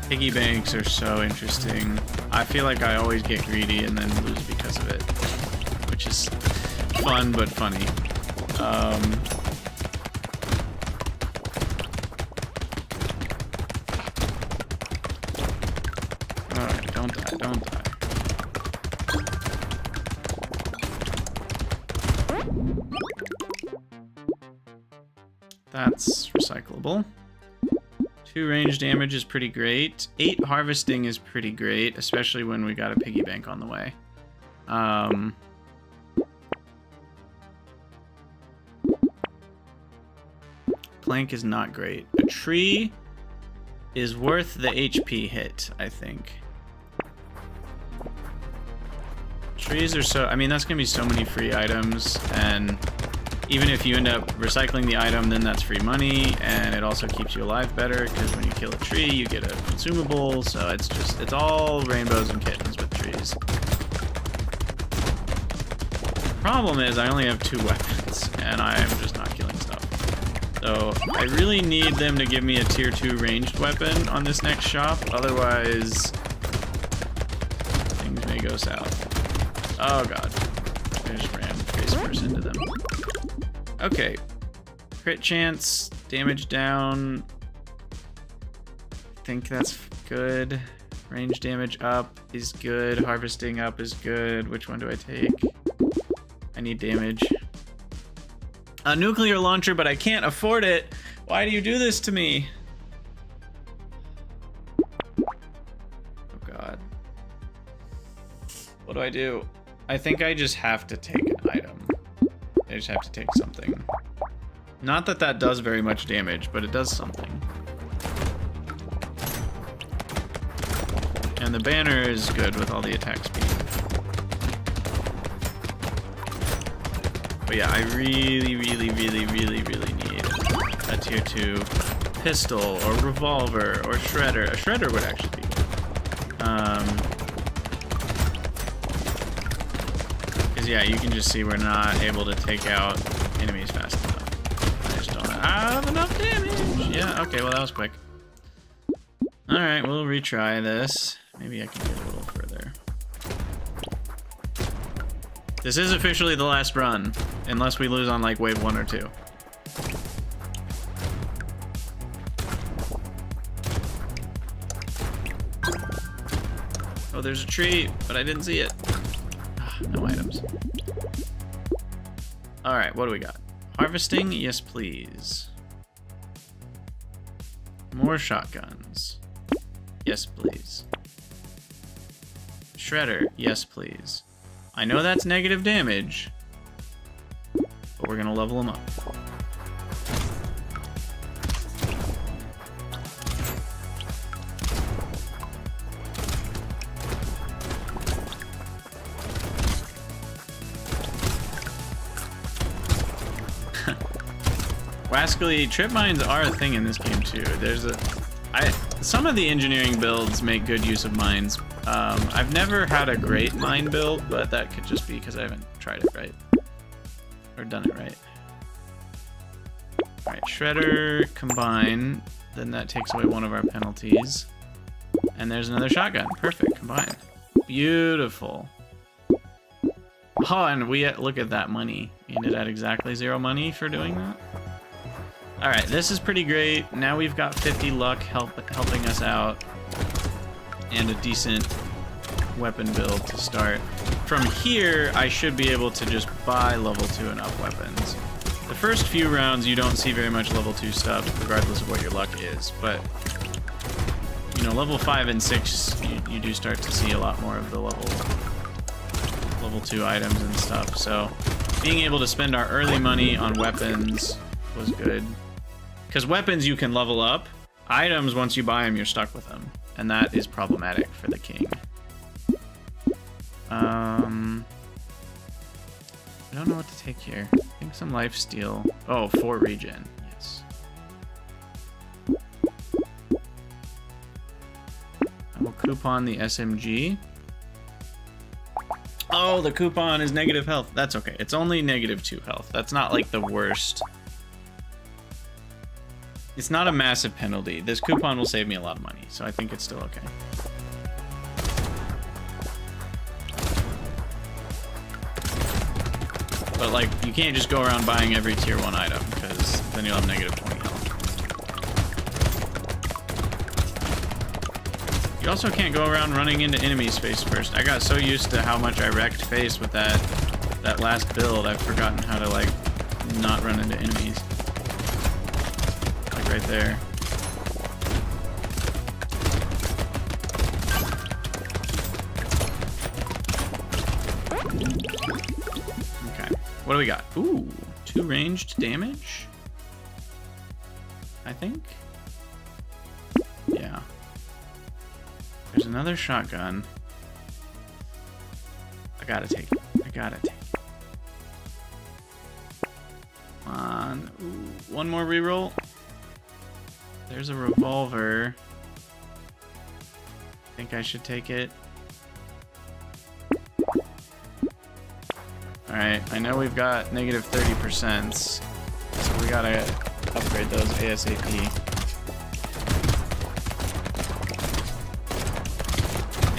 Piggy banks are so interesting. I feel like I always get greedy and then lose because of it, which is fun but funny. Alright, don't die, don't die. That's recyclable. 2 range damage is pretty great. 8 harvesting is pretty great, especially when we got a piggy bank on the way. Plank is not great. A tree is worth the HP hit, I think. Trees are so... I mean, that's going to be so many free items, and even if you end up recycling the item, then that's free money, and it also keeps you alive better, because when you kill a tree, you get a consumable, so it's all rainbows and kittens with trees. The problem is I only have 2 weapons, and I am just not killing stuff. So I really need them to give me a tier 2 ranged weapon on this next shop, otherwise things may go south. Oh god, I just ran face first into them. Okay, crit chance, damage down, I think that's good. Range damage up is good, harvesting up is good. Which one do I take? I need damage. A nuclear launcher, but I can't afford it. Why do you do this to me? Oh god. What do I do? I think I just have to take an item. I just have to take something. Not that that does very much damage, but it does something. And the banner is good with all the attack speed. But yeah, I really need a tier 2 pistol or revolver or shredder. A shredder would actually be good. Because yeah, you can just see we're not able to take out enemies fast enough. I just don't have enough damage. Yeah, okay, well that was quick. Alright, we'll retry this. Maybe I can get a little further. This is officially the last run, unless we lose on like wave 1 or 2. Oh, there's a tree, but I didn't see it. No items. Alright, what do we got? Harvesting? Yes, please. More shotguns. Yes, please. Shredder? Yes, please. I know that's negative damage, but we're gonna level them up. Wascally, trip mines are a thing in this game too. Some of the engineering builds make good use of mines. I've never had a great mine build, but that could just be because I haven't tried it right. Or done it right. Alright, Shredder, combine. Then that takes away one of our penalties. And there's another shotgun. Perfect, combine. Beautiful. Oh, and look at that money. We ended at exactly 0 money for doing that. Alright, this is pretty great. Now we've got 50 luck helping us out. And a decent weapon build to start. From here, I should be able to just buy level 2 and up weapons. The first few rounds, you don't see very much level 2 stuff, regardless of what your luck is. But, you know, level 5 and 6, you do start to see a lot more of the level 2 items and stuff. So, being able to spend our early money on weapons was good. Because weapons you can level up. Items, once you buy them, you're stuck with them. And that is problematic for the king. I don't know what to take here. I think some lifesteal. Oh, 4 regen. Yes. I will coupon the SMG. Oh, the coupon is negative health. That's okay. It's only negative 2 health. That's not like the worst. It's not a massive penalty. This coupon will save me a lot of money, so I think it's still okay. But like, you can't just go around buying every tier 1 item, because then you'll have negative 20 health. You also can't go around running into enemies face first. I got so used to how much I wrecked face with that last build, I've forgotten how to like not run into enemies. Like right there. Okay, what do we got? Ooh, 2 ranged damage, I think. Yeah. There's another shotgun. I gotta take it. I gotta take it. Come on. Ooh, one more reroll. There's a revolver. I think I should take it. Alright, I know we've got negative 30%, so we gotta upgrade those ASAP.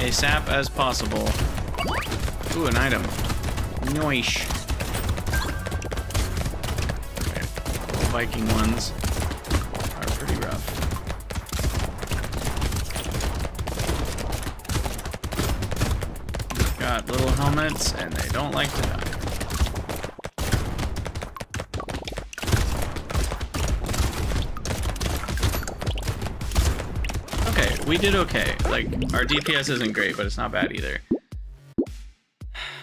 ASAP as possible. Ooh, an item. Noish. Okay. The Viking ones are pretty rough. They've got little helmets and they don't like to die. Okay, we did okay. Like, our DPS isn't great, but it's not bad either.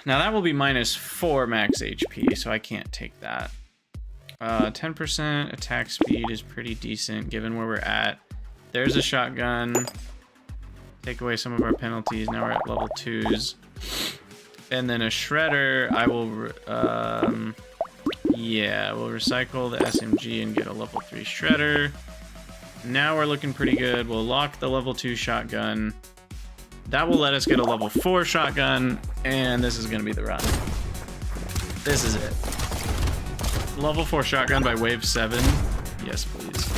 Now that will be minus 4 max HP, so I can't take that. 10% attack speed is pretty decent given where we're at. There's a shotgun. Take away some of our penalties. Now we're at level 2s. And then a shredder, I will, yeah, we'll recycle the SMG and get a level 3 shredder. Now we're looking pretty good. We'll lock the level 2 shotgun. That will let us get a level 4 shotgun, and this is going to be the run. This is it. Level 4 shotgun by wave 7. Yes, please.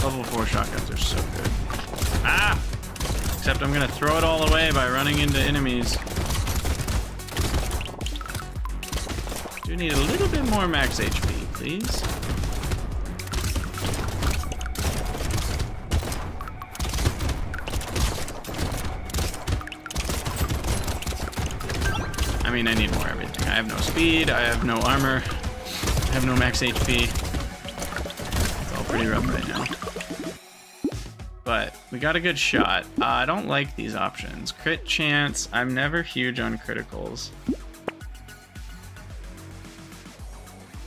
Level 4 shotguns are so good. Ah! Except I'm going to throw it all away by running into enemies. Do need a little bit more max HP, please. I mean, I need more everything. I have no speed, I have no armor, I have no max HP. It's all pretty rough right now. But we got a good shot. I don't like these options. Crit chance, I'm never huge on criticals.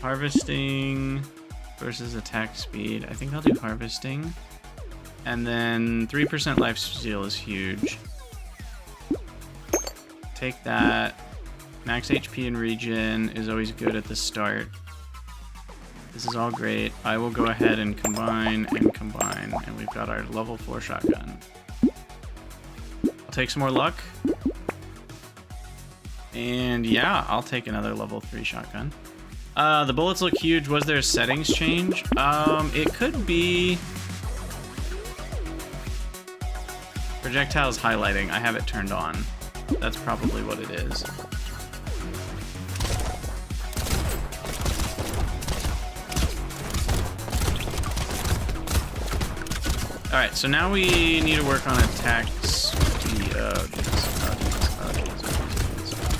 Harvesting versus attack speed. I think I'll do harvesting. And then 3% life steal is huge. Take that. Max HP and regen is always good at the start. This is all great. I will go ahead and combine, and we've got our level 4 shotgun. I'll take some more luck. And yeah, I'll take another level 3 shotgun. The bullets look huge. Was there a settings change? It could be projectiles highlighting. I have it turned on. That's probably what it is. Alright, so now we need to work on attack speed.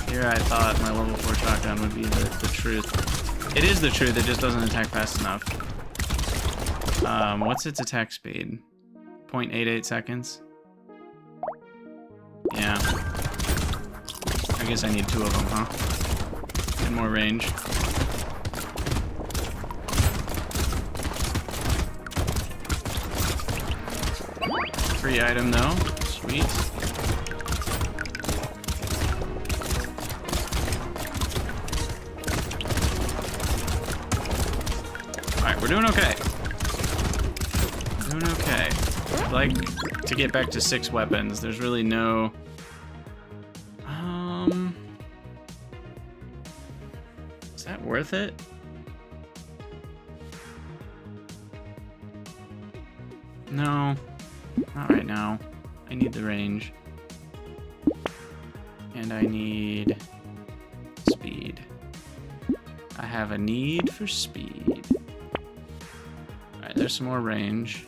Here I thought my level 4 shotgun would be the truth. It is the truth, it just doesn't attack fast enough. What's its attack speed? 0.88 seconds? Yeah. I guess I need 2 of them, huh? And more range. Free item though. Sweet. Alright, we're doing okay. Doing okay. I'd like to get back to 6 weapons. There's really no... Is that worth it? No. Not right now. I need the range. And I need speed. I have a need for speed. Alright, there's some more range.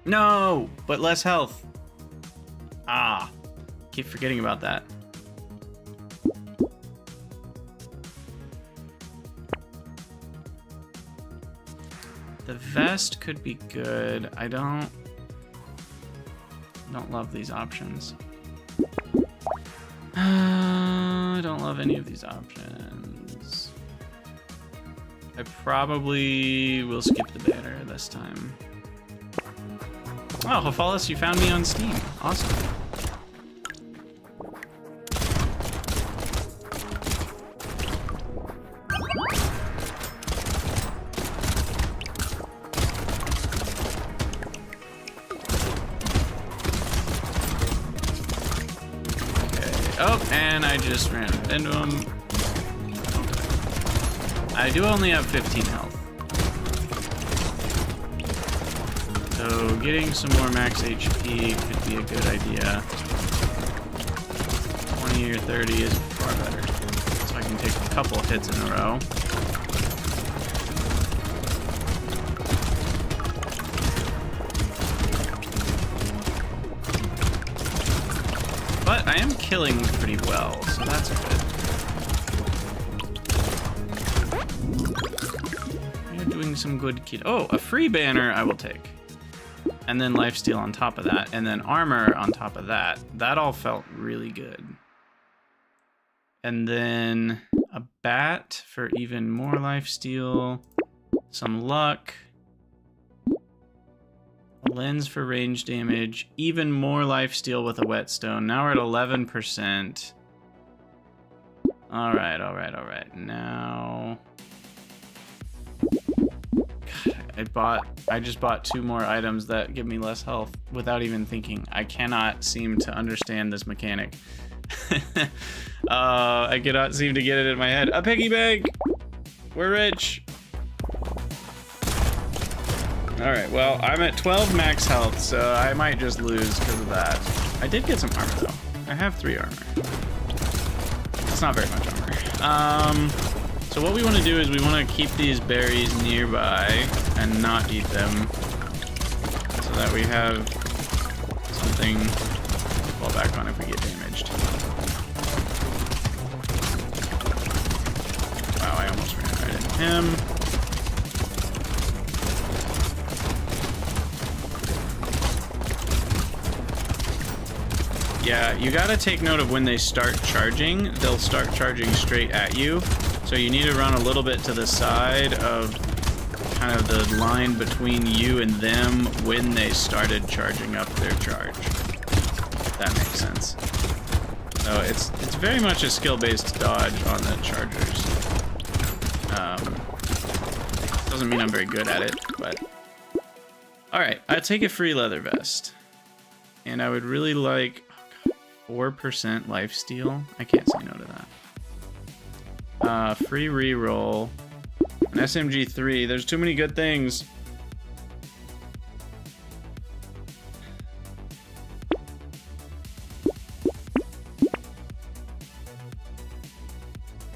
No! But less health. Ah. Keep forgetting about that. The vest could be good. I don't love these options. I don't love any of these options. I probably will skip the banner this time. Oh, Hophalis, you found me on Steam. Awesome. Oh, and I just ran into him. I do only have 15 health. So getting some more max HP could be a good idea. 20 or 30 is far better. So I can take a couple of hits in a row. But I am killing pretty well, so that's good. You're doing some good kill. Oh, a free banner I will take. And then lifesteal on top of that, and then armor on top of that. That all felt really good. And then a bat for even more lifesteal, some luck, a lens for range damage, even more lifesteal with a whetstone. Now we're at 11%. All right. Now I just bought 2 more items that give me less health without even thinking. I cannot seem to understand this mechanic. I cannot seem to get it in my head. A piggy bank! We're rich. Alright, well, I'm at 12 max health, so I might just lose because of that. I did get some armor, though. I have 3 armor. It's not very much armor. So what we want to do is we want to keep these berries nearby and not eat them so that we have something to fall back on if we get damaged. Wow, I almost ran right into him. Yeah, you gotta take note of when they start charging. They'll start charging straight at you. So you need to run a little bit to the side of kind of the line between you and them when they started charging up their charge. If that makes sense. So it's very much a skill-based dodge on the chargers. Doesn't mean I'm very good at it, but... Alright, I'll take a free leather vest. And I would really like... 4% lifesteal. I can't say no to that. Free reroll. An SMG3. There's too many good things.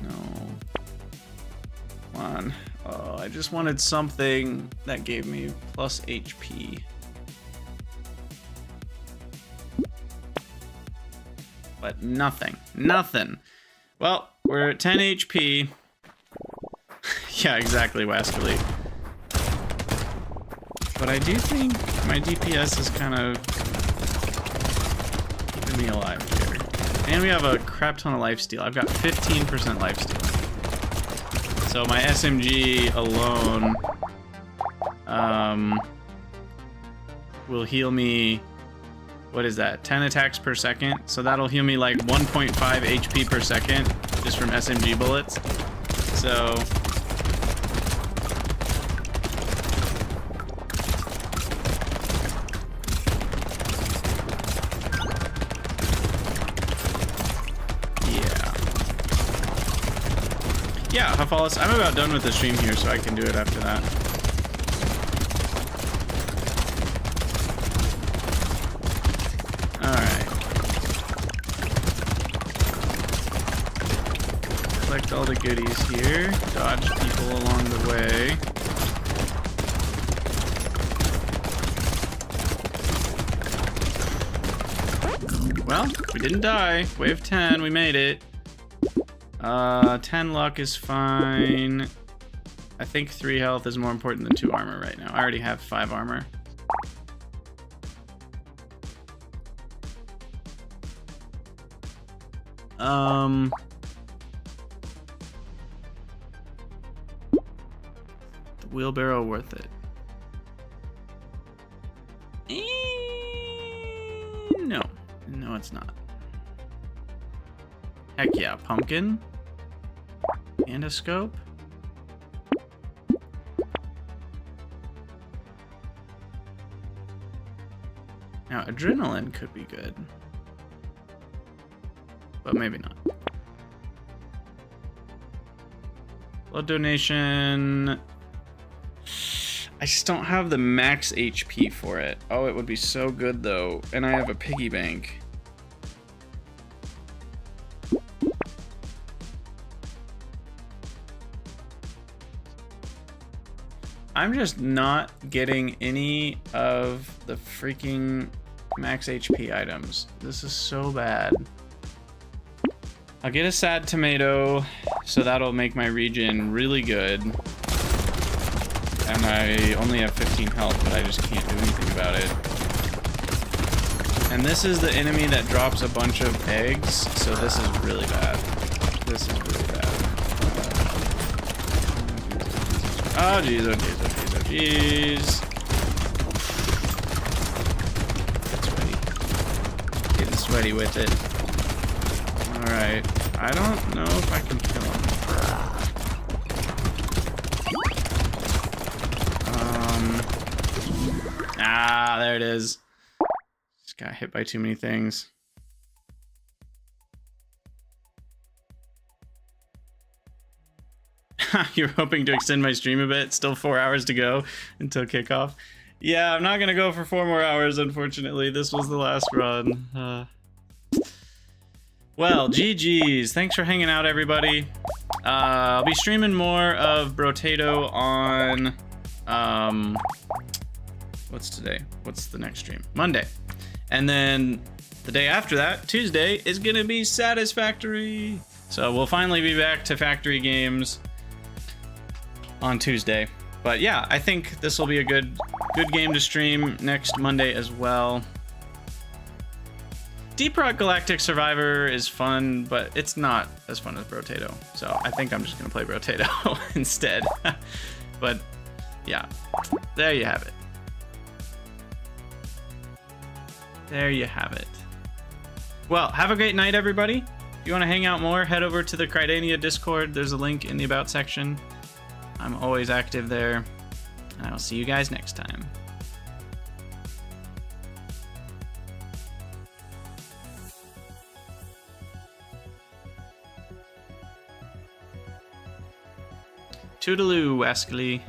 No. Come on. Oh, I just wanted something that gave me plus HP. But nothing. Nothing. Well, we're at 10 HP. Yeah, exactly, Wascally. But I do think my DPS is kind of keeping me alive here. And we have a crap ton of lifesteal. I've got 15% lifesteal. So my SMG alone will heal me... What is that? 10 attacks per second. So that'll heal me like 1.5 HP per second just from SMG bullets. So yeah, Huffalus, I'm about done with the stream here, so I can do it after that. Collect all the goodies here. Dodge people along the way. Well, we didn't die. Wave 10, we made it. 10 luck is fine. I think 3 health is more important than 2 armor right now. I already have 5 armor. Wheelbarrow worth it? No. No, it's not. Heck yeah, pumpkin. And a scope. Now, adrenaline could be good. But maybe not. Blood donation... I just don't have the max HP for it. Oh, it would be so good though. And I have a piggy bank. I'm just not getting any of the freaking max HP items. This is so bad. I'll get a sad tomato, so that'll make my regen really good. And I only have 15 health, but I just can't do anything about it. And this is the enemy that drops a bunch of eggs, so this is really bad. This is really bad. Oh jeez, oh jeez, oh jeez, oh jeez. Get sweaty. Getting sweaty with it. Alright. I don't know if I can kill him. Ah, there it is. Just got hit by too many things. You're hoping to extend my stream a bit? Still 4 hours to go until kickoff. Yeah, I'm not gonna go for 4 more hours, unfortunately. This was the last run. Well, GG's. Thanks for hanging out, everybody. I'll be streaming more of Brotato on... what's today? What's the next stream? Monday. And then the day after that, Tuesday, is gonna be Satisfactory. So we'll finally be back to factory games on Tuesday. But yeah, I think this will be a good game to stream next Monday as well. Deep Rock Galactic Survivor is fun, but it's not as fun as Brotato. So I think I'm just gonna play Brotato instead. But yeah, there you have it. There you have it. Well, have a great night, everybody. If you want to hang out more, head over to the Crydania Discord. There's a link in the About section. I'm always active there. And I will see you guys next time. Toodaloo, Wascally.